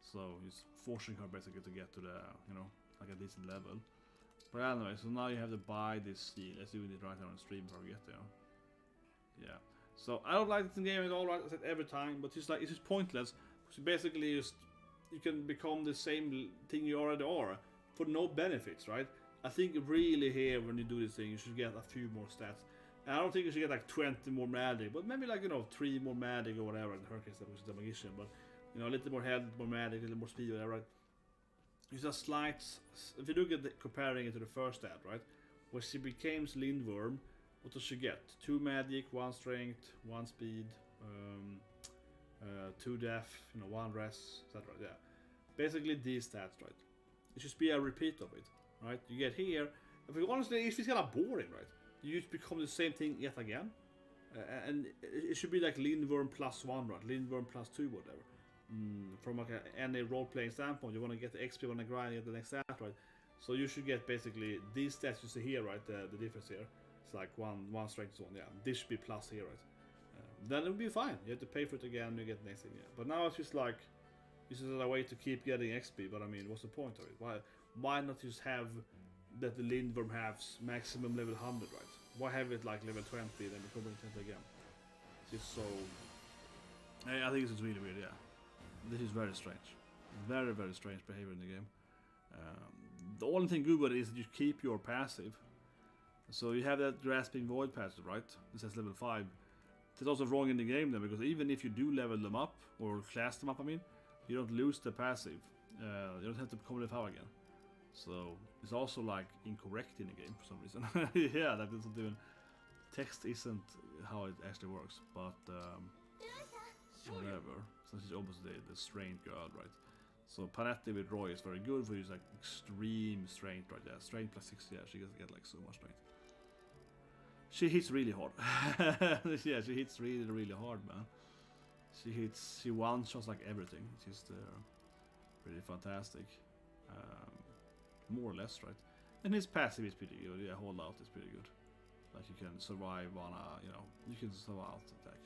So it's forcing her basically to get to the, you know, like a decent level. But anyway, so now you have to buy this seal. Let's do it right now on stream before we get there. Yeah. So I don't like this game at all, right? I said every time, but it's like it's just pointless. So basically, you can become the same thing you already are for no benefits, right? I think really here when you do this thing, you should get a few more stats. And I don't think you should get like 20 more magic, but maybe like, you know, 3 more magic or whatever. In her case, that was the magician, but you know, a little more health, more magic, a little more speed, whatever. Right? It's a slight. If you look at comparing it to the first stat, right, where she became Lindworm, what does she get? 2 magic, 1 strength, 1 speed, 2 death, 1 rest, etc. Yeah, basically these stats, right? It should be a repeat of it, right? You get here. Honestly, it's kind of boring, right? You just become the same thing yet again, and it should be like Lindworm +1, right? Lindworm +2, whatever. From like any role-playing standpoint, you want to get the XP, you want to grind, get the next stat, right? So you should get basically these stats you see here, right? The difference here. It's like one strength zone, yeah. This should be plus here, right? Then it will be fine. You have to pay for it again, you get the next thing, yeah. But now it's just like, this is a way to keep getting XP, but I mean, what's the point of it? Why not just have that the Lindworm has maximum level 100, right? Why have it like level 20, then becoming 20 again? It's just so... I think it's really weird, yeah. This is very strange. Very, very strange behavior in the game. The only thing good about it is that you keep your passive. So you have that Grasping Void passive, right? It says level 5. That's also wrong in the game then, because even if you do level them up, or class them up, I mean, you don't lose the passive. You don't have to become level 5 again. So it's also like incorrect in the game for some reason. Yeah, that isn't even... Text isn't how it actually works, but whatever. Since she's almost the strength girl, right? So Panetti with Roy is very good for his like extreme strength, right? Yeah, strength +6, yeah, she gets get like so much strength. She hits really hard. Yeah, she hits really, really hard, man. She one-shots like everything. It's just really fantastic. More or less, right? And his passive is pretty good. Yeah, hold out is pretty good. Like you can survive on a, you can survive attack.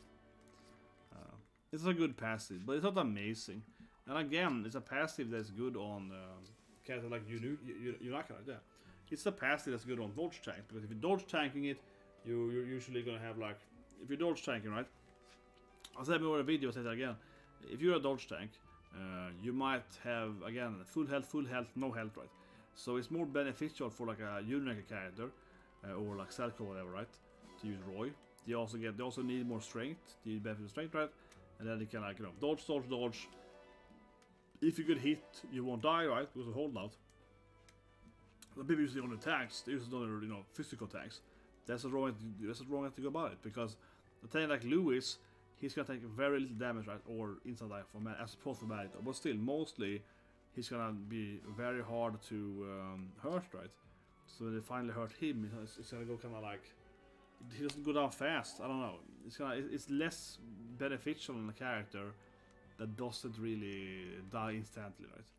It's a good passive, but it's not amazing. And again, it's a passive that's good on character like Yunaka, yeah. It's a passive that's good on dodge tank, because if you're dodge tanking it, you're usually gonna have like, if you're dodge tanking, right? I'll say more in a video, I'll say that again. If you're a dodge tank, you might have, again, full health, no health, right? So it's more beneficial for like a Yunaka character, or like Selko or whatever, right? To use Roy. They also need more strength, they need benefit of strength, right? And then they can like, dodge. If you get hit, you won't die, right? Because of hold out. The people usually on attacks, they use it on physical attacks. That's the wrong way to go about it, because the thing like Lewis, he's gonna take very little damage, right? Or instant die for as opposed to magic. But still, mostly he's gonna be very hard to hurt, right? So when they finally hurt him, it's gonna go kind of like, he doesn't go down fast. I don't know. It's less beneficial in a character that doesn't really die instantly, right?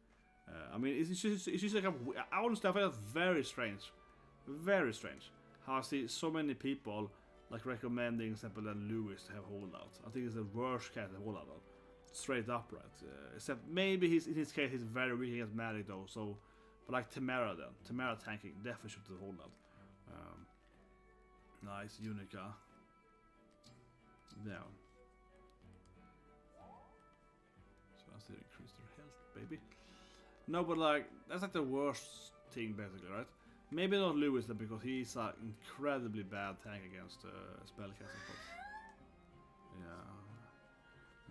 I mean, it's just like honestly, I find that very strange, how I see so many people like recommending, example, than Lewis to have holdout. I think it's the worst character to holdout, straight up, right? Except maybe in his case he's very weak against magic though. So, but like Tamara tanking definitely should have holdout. Nice, Unica. Down. So I still increase their health, baby. No, but like, that's like the worst thing basically, right? Maybe not Lewis then, because he's an incredibly bad tank against spellcasting. Yeah.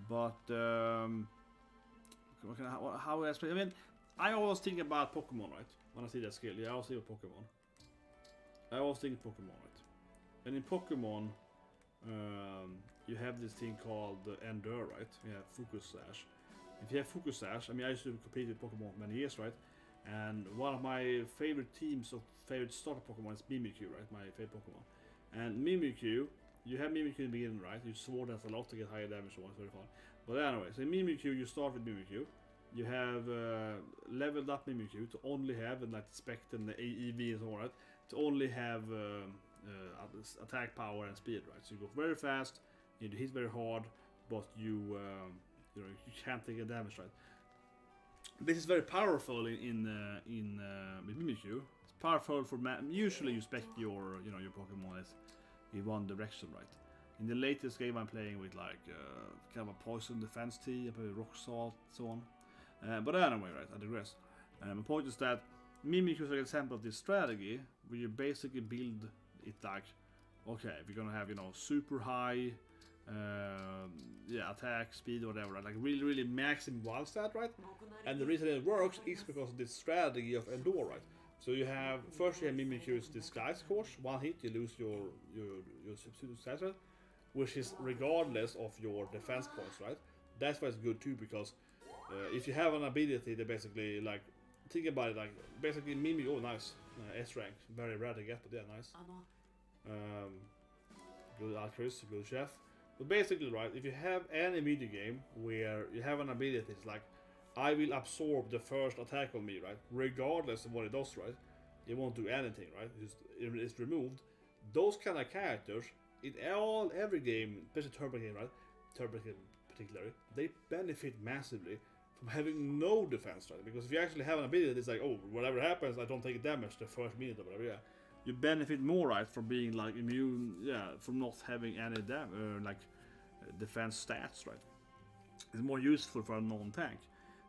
But, how I explain? I mean, I always think about Pokemon, right? When I see that skill, yeah, I always think of Pokemon. I always think Pokemon, right? And in Pokemon, you have this thing called Endure, right? You have Focus Sash. If you have Focus Sash, I mean, I used to compete with Pokemon for many years, right? And one of my favorite teams of favorite starter Pokemon is Mimikyu, right? My favorite Pokemon. And Mimikyu, you have Mimikyu in the beginning, right? You sword dance a lot to get higher damage, so it's very fun. But anyway, so in Mimikyu, you start with Mimikyu. You have leveled up Mimikyu to only have, and like Spect and the AEV and so on, right? To only have attack power and speed, right? So you go very fast, you hit very hard, but you can't take a damage, right? This is very powerful in Mimikyu. It's powerful for usually you spec your your Pokemon as in one direction, right? In the latest game I'm playing with like kind of a poison defense tea, I play rock salt, so on. But anyway, right? I digress. My point is that Mimikyu is an example of this strategy where you basically build it like, okay, if you're gonna have super high attack, speed, or whatever, right? Like really maximum one stat, right? And the reason it works is because of this strategy of Endure, right? So you have first you have Mimikyu's disguise course. One hit, you lose your disguise, right? Which is regardless of your defense points, right? That's why it's good too, because if you have an ability that basically like think about it, like basically Mimi. Oh, nice, S rank, very rare to get, but yeah, nice. Good altruist, good chef. But basically, right, if you have any video game where you have an ability, it's like I will absorb the first attack on me, right? Regardless of what it does, right? It won't do anything, right? It's removed. Those kind of characters in every game, especially Turbo game, right? Turbo game particularly, they benefit massively from having no defense, right? Because if you actually have an ability that's like, oh, whatever happens, I don't take damage the first minute or whatever, yeah. You benefit more, right, from being like immune, yeah, from not having any defense stats, right? It's more useful for a non-tank.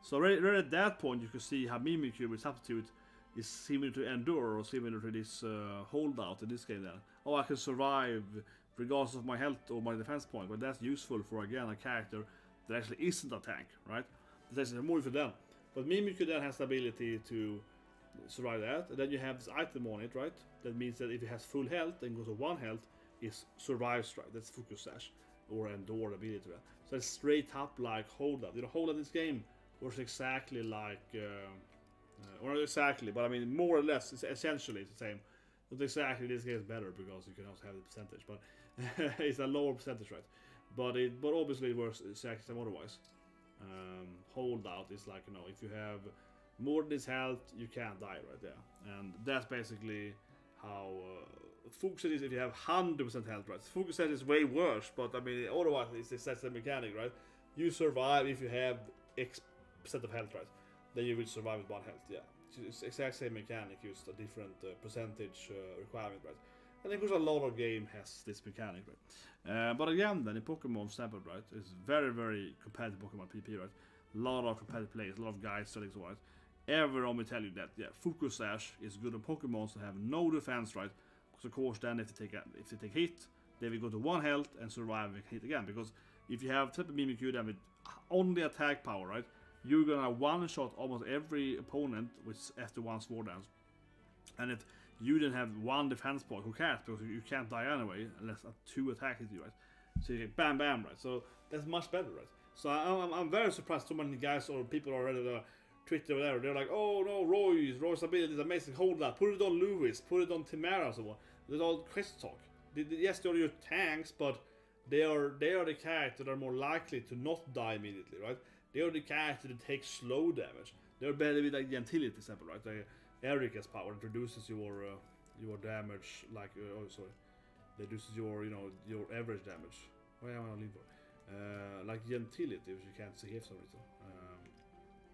So right at that point, you can see how Mimikyu with substitute is similar to Endure or similar to this holdout in this game. Then, oh, I can survive regardless of my health or my defense point, but that's useful for again a character that actually isn't a tank, right? That's more for them. But Mimikyu then has the ability to survive that, and then you have this item on it, right? That means that if it has full health and goes to 1 health, it survives, right? That's Focus Sash or Endure ability, right? So it's straight up like holdout. You know, holdout in this game works exactly like, or not exactly, but I mean more or less, it's essentially the same. Not exactly, this game is better because you can also have the percentage, but it's a lower percentage, right? But obviously it works exactly the same otherwise. Holdout is like, you know, if you have more than this health, you can't die right there, and that's basically how Focus is if you have 100% health, right? Focus is way worse, but I mean otherwise it's the mechanic, right? You survive if you have X percent of health, right? Then you will survive with 1 health, yeah. It's exact same mechanic, just a different percentage requirement, right? And of course a lot of game has this mechanic, right? But again, then in Pokemon standard, right, it's very, very competitive Pokemon PP, right? A lot of competitive players, a lot of guys selling so right. Everyone will tell you that, yeah, Focus Sash is good on Pokemon that have no defense, right? Because of course then if they take hit, they will go to 1 health and survive and hit again. Because if you have type of Mimikyu then with only attack power, right, you're gonna one-shot almost every opponent with after 1 sword dance. And if you then have 1 defense point, who cares? Because you can't die anyway unless 2 attack hit you, right? So you get bam bam, right? So that's much better, right? So I'm very surprised so many guys or people already Twitter or whatever, they're like, oh no, Roy's ability is amazing, hold that, put it on Lewis, put it on Timera, so on. There's all quest talk. Yes, they're your tanks, but they are the characters that are more likely to not die immediately, right? They are the characters that take slow damage. They're better with like Gentility, for example, right? Erika's power introduces your damage, like reduces your your average damage. Why am I on for? Like Gentility, which you can't see here for some reason.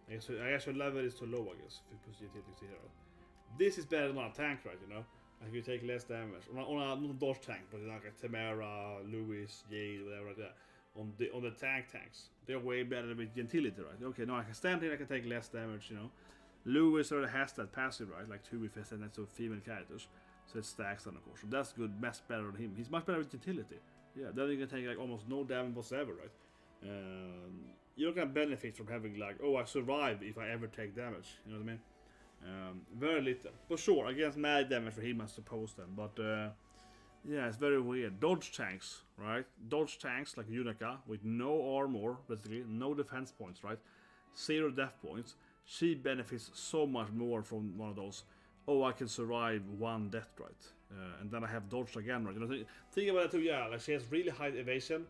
I guess your level is too low, I guess, if you push Gentility here. Right? This is better than a tank, right? You know, like you take less damage on a not a dodge tank, but like a Tamara, Lewis, Jade, whatever like that. On the tanks, they're way better with Gentility, right? Okay, now I can stand here, I can take less damage, you know. Lewis already has that passive, right? Like 2 with and that's so female characters, so it stacks on, of course. So that's good, much better than him. He's much better with Gentility. Yeah, then you can take like almost no damage whatsoever, right? You're gonna benefit from having like, oh, I survive if I ever take damage. You know what I mean? Very little, but sure, against mad damage for him, I suppose then. But yeah, it's very weird. Dodge tanks, right? Dodge tanks like Unica with no armor, basically no defense points, right? 0 death points. She benefits so much more from one of those. Oh, I can survive 1 death, right? And then I have dodged again, right? You know, think about it too. Yeah, like she has really high evasion,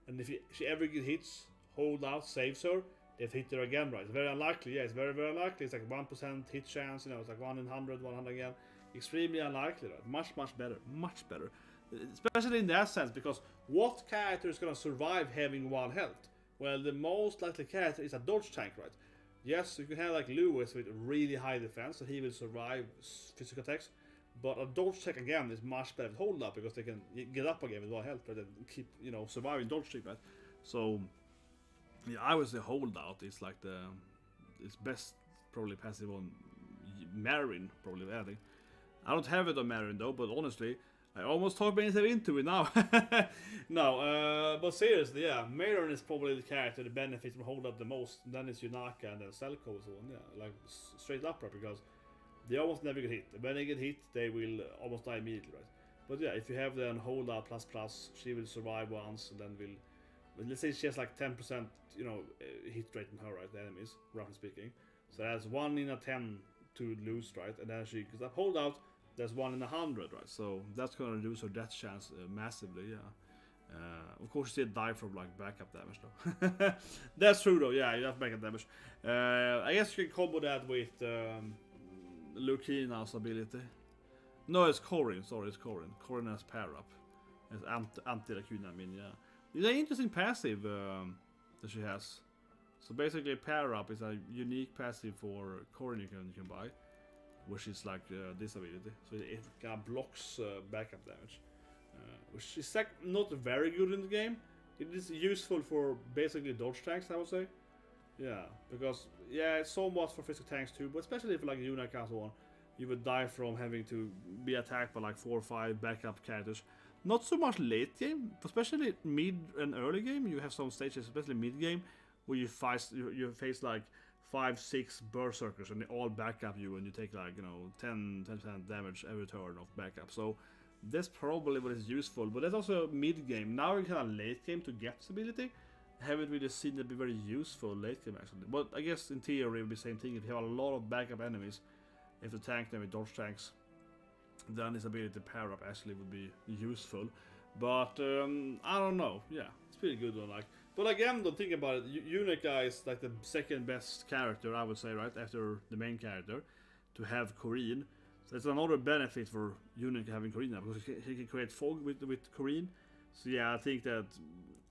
and if she ever gets hits, hold out, saves her. They've hit her again, right? It's very unlikely. Yeah, it's very, very unlikely. It's like 1% hit chance. You know, it's like 1 in 100, 100 again. Extremely unlikely, right? Much better, much better. Especially in that sense, because what character is gonna survive having 1 health? Well, the most likely character is a dodge tank, right? Yes, you can have like Lewis with really high defense, so he will survive physical attacks. But a dodge tank again is much better with hold up because they can get up again with 1 health, right? And keep surviving dodge tank, right? So yeah, I would say holdout is like it's best probably passive on Marin, probably. I think I don't have it on Marin though, but honestly, I almost talked myself into it now. No, but seriously, yeah, Marin is probably the character that benefits from hold up the most. Then it's Yunaka and then Selko and so on. Yeah, like straight up, right? Because they almost never get hit. When they get hit, they will almost die immediately, right? But yeah, if you have then hold out plus plus, she will survive once, and then will. But let's say she has like 10%, you know, hit rate on her, right? The enemies, roughly speaking. So that's 1 in a 10 to lose, right? And then she, because that hold out, there's 1 in 100, right? So that's gonna reduce her death chance massively, yeah. Of course, she did die from like backup damage, though. That's true, though. Yeah, you have backup damage. I guess you can combo that with Lucina's ability. No, it's Corin. Sorry, it's Corin. Corin has power up. It's anti-Lacuna, I mean, yeah. It's an interesting passive that she has. So basically, power up is a unique passive for Corin you can buy, which is like this ability. So it kind of blocks backup damage, which is like not very good in the game. It is useful for basically dodge tanks, I would say. Yeah, because yeah, it's somewhat for physical tanks too, but especially for like Unica and so on, you would die from having to be attacked by like 4 or 5 backup characters. Not so much late game, especially mid and early game. You have some stages, especially mid game, where you face like 5-6 berserkers and they all back up you, and you take like, you know, 10% damage every turn of backup. So that's probably what is useful. But that's also mid game. Now you're kind of late game to get this ability. I haven't really seen it be very useful late game actually. But I guess in theory it would be the same thing. If you have a lot of backup enemies, if you tank them with dodge tanks, then this ability to power up actually would be useful. But I don't know. Yeah, it's pretty good though. Like, but again, don't think about it. Unica is like the second best character, I would say, right after the main character, to have Corinne. So it's another benefit for Unica having Corinne now, because he can create fog with Corinne. So yeah, I think that,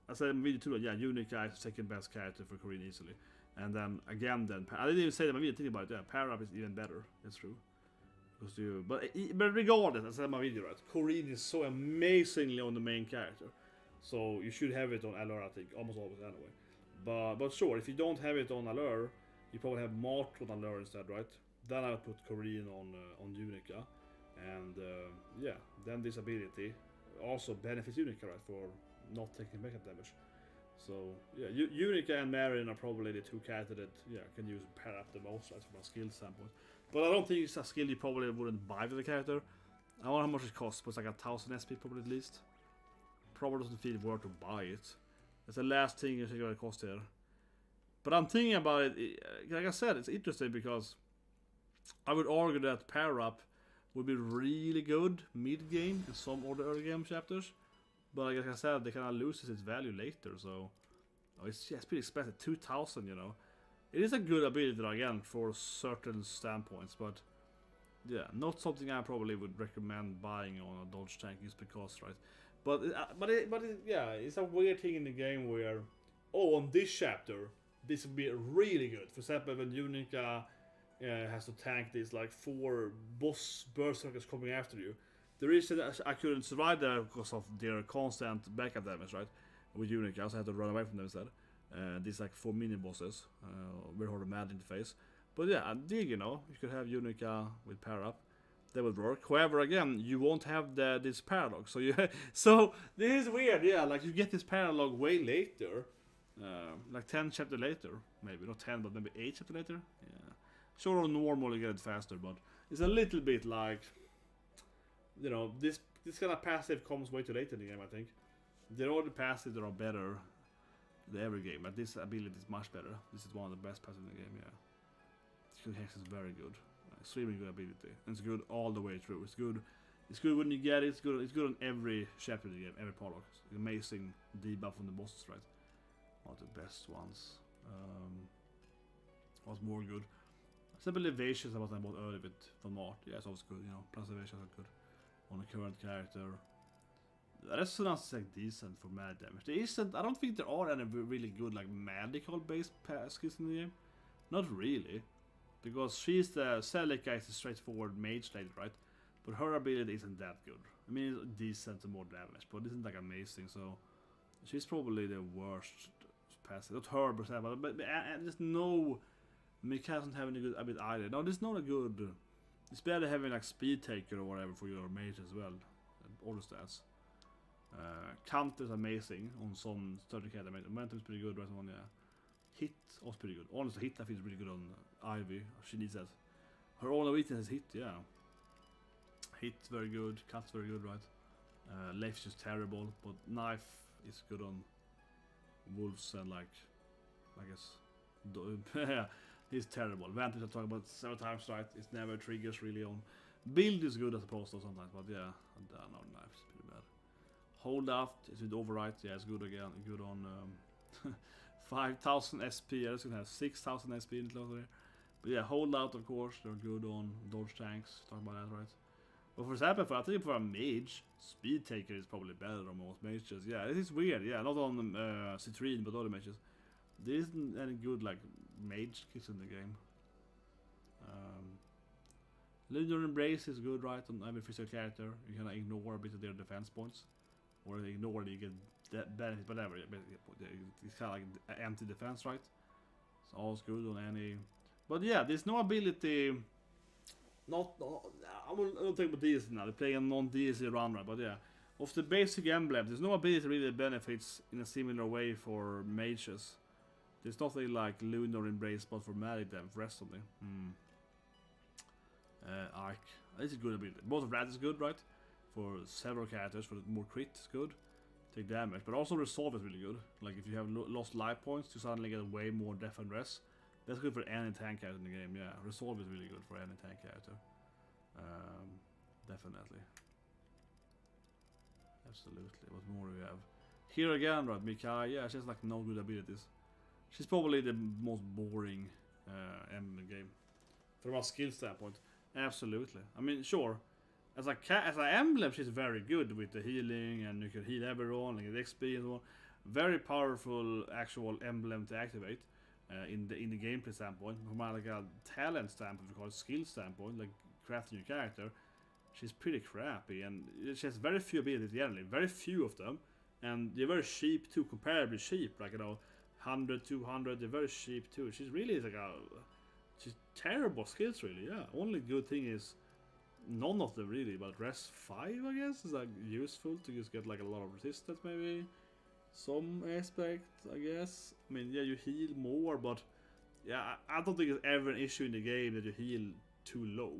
I said in the video too, yeah, Unica is the second best character for Corinne easily. And then again, I didn't even say that in my video. Think about it. Yeah, power up is even better. That's true. But regardless, as I said in my video, right, Corinne is so amazingly on the main character, so you should have it on Allure, I think, almost always anyway. But sure, if you don't have it on Allure, you probably have Mart on Allure instead, right? Then I would put Corinne on Unica, and yeah, then this ability also benefits Unica, right, for not taking backup damage. So yeah, Unica and Marion are probably the two characters that can use power up the most, right, from a skill standpoint. But I don't think it's a skill you probably wouldn't buy for the character. I wonder how much it costs, but it's like 1000 SP probably at least. Probably doesn't feel worth to buy it. That's the last thing you think it cost here. But I'm thinking about it, like I said, it's interesting because I would argue that power up would be really good mid-game in some of the early game chapters. But like I said, they kind of loses its value later, so it's pretty expensive, 2000, you know. It is a good ability again for certain standpoints, but yeah, not something I probably would recommend buying on a dodge tank just because, right? But yeah, it's a weird thing in the game where, oh, on this chapter, this would be really good. For example, when Unica has to tank these like 4 boss berserkers coming after you. The reason I couldn't survive there because of their constant backup damage, right? With Unica, so I had to run away from them instead. These like 4 mini bosses, very hard to mad interface. But yeah, I dig, you know, you could have Unica with power up, that would work. However, again, you won't have this paralogue, so so this is weird. Yeah, like you get this paralogue way later, like 10 chapter later, maybe not 10, but maybe 8 chapter later. Yeah, sure, on normal you get it faster, but it's a little bit like, you know, this kind of passive comes way too late in the game. I think there are the passives that are better than every game, but this ability is much better. This is one of the best passives in the game. Yeah, Hex is very good, extremely good ability, and it's good all the way through. It's good. It's good when you get it. It's good. It's good on every chapter of the game, every prologue. It's amazing debuff on the bosses, right? One of the best ones. What's more good? Simple evasions, what I bought earlier with from Mart. Yeah, it's always good. You know, plus evasions are good on the current character. The resonance is like decent for mad damage. There isn't. I don't think there are any really good like medical based skills in the game. Not really, because she's the Celica is a straightforward mage lady, right? But her ability isn't that good. I mean, it's decent and more damage, but it isn't like amazing. So she's probably the worst passive. Not her, but there's no. Micaiah doesn't have any good ability either. No, there's not a good. It's better having like speed taker or whatever for your mage as well. All the stats. Counter is amazing on some 30k damage. Momentum is pretty good, right on, yeah. Hit also pretty good. Honestly, hit I think is really good on Ivy. She needs that. Her only weakness is hit, yeah. Hit very good, cut's very good, right? Left is terrible, but knife is good on wolves and like, I guess, yeah, he's terrible. Vantage I talked about several times, right? It never triggers really on. Build is good, I suppose, though, sometimes, but yeah, no, knife is pretty bad. Hold up, is it override? Yeah, it's good again. Good on 5,000 SP. Yeah, it's gonna have 6,000 SP in the closer here. But yeah, hold out, of course. They're good on dodge tanks. Talk about that, right? But for example, I think for a mage, speed taker is probably better than most mages. Yeah, it is weird. Yeah, not on Citrine, but other mages. There isn't any good like mage kits in the game. Lunar Embrace is good, right? On every physical character, you can ignore a bit of their defense points, or ignore you get that benefit, whatever. It's kind of like empty defense, right? It's always good on any. But yeah, there's no ability. I will think about this now. They're playing a non-DLC run, right? But yeah, of the basic emblems, there's no ability really that benefits in a similar way for mages. There's nothing like Lunar Embrace, but for magic then, for rest of them. Arc. This is good ability. Both of that is good, right? For several characters, for more crit is good. Take damage, but also resolve is really good. Like if you have lost life points, to suddenly get way more def and res. That's good for any tank character in the game. Yeah, resolve is really good for any tank character. Definitely. Absolutely. What more do we have? Here again, right? Micaiah. Yeah, she has like no good abilities. She's probably the most boring Emblem game from a skill standpoint. Absolutely. I mean, sure. As an emblem, she's very good with the healing, and you can heal everyone, and get XP and so on. Very powerful actual emblem to activate in the gameplay standpoint. From like a talent standpoint, if you call it skill standpoint, like crafting your character, she's pretty crappy, and she has very few abilities generally, very few of them, and they're very cheap too, comparably cheap. Like 100, 200, they're very cheap too. She's really like she's terrible skills, really. Yeah, only good thing is none of them really, but rest 5 I guess is like useful to just get like a lot of resistance, maybe some aspect, I guess. I mean, yeah, you heal more, but yeah, I don't think it's ever an issue in the game that you heal too low,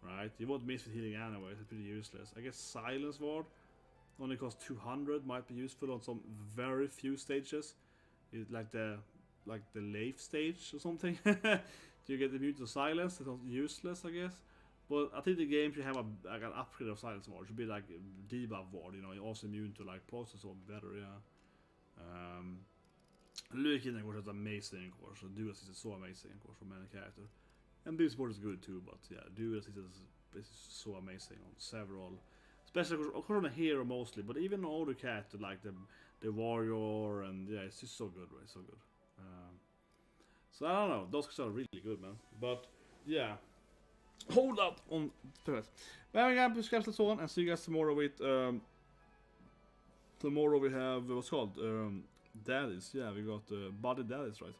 right? You won't miss with healing anyway, it's pretty useless. I guess Silence Ward only costs 200, might be useful on some very few stages. It's like the Leif stage or something. You get immune to silence, it's not useless, I guess. But I think the game should have like an upgrade of Silence Ward. It should be like debuff ward, you know, you're also immune to like process or better, yeah. Lukin, of course, is amazing, of course. So Dual Assist is so amazing, of course, for many characters. And Beam Support is good too, but yeah, Dual Assist is so amazing on several, especially of course on a hero mostly, but even on older characters like the warrior, and yeah, it's just so good, right? So good. So I don't know, those are really good, man. But yeah, hold up on Perez. But I'm gonna scratch that on and see you guys tomorrow with tomorrow we have what's called daddies. Yeah, we got body daddies, right?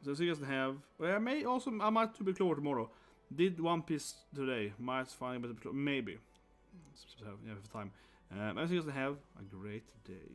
So you guys have. Well, I might to be closer tomorrow. Did One Piece today. Might find a bit maybe. Yeah, for time. I see you guys have a great day.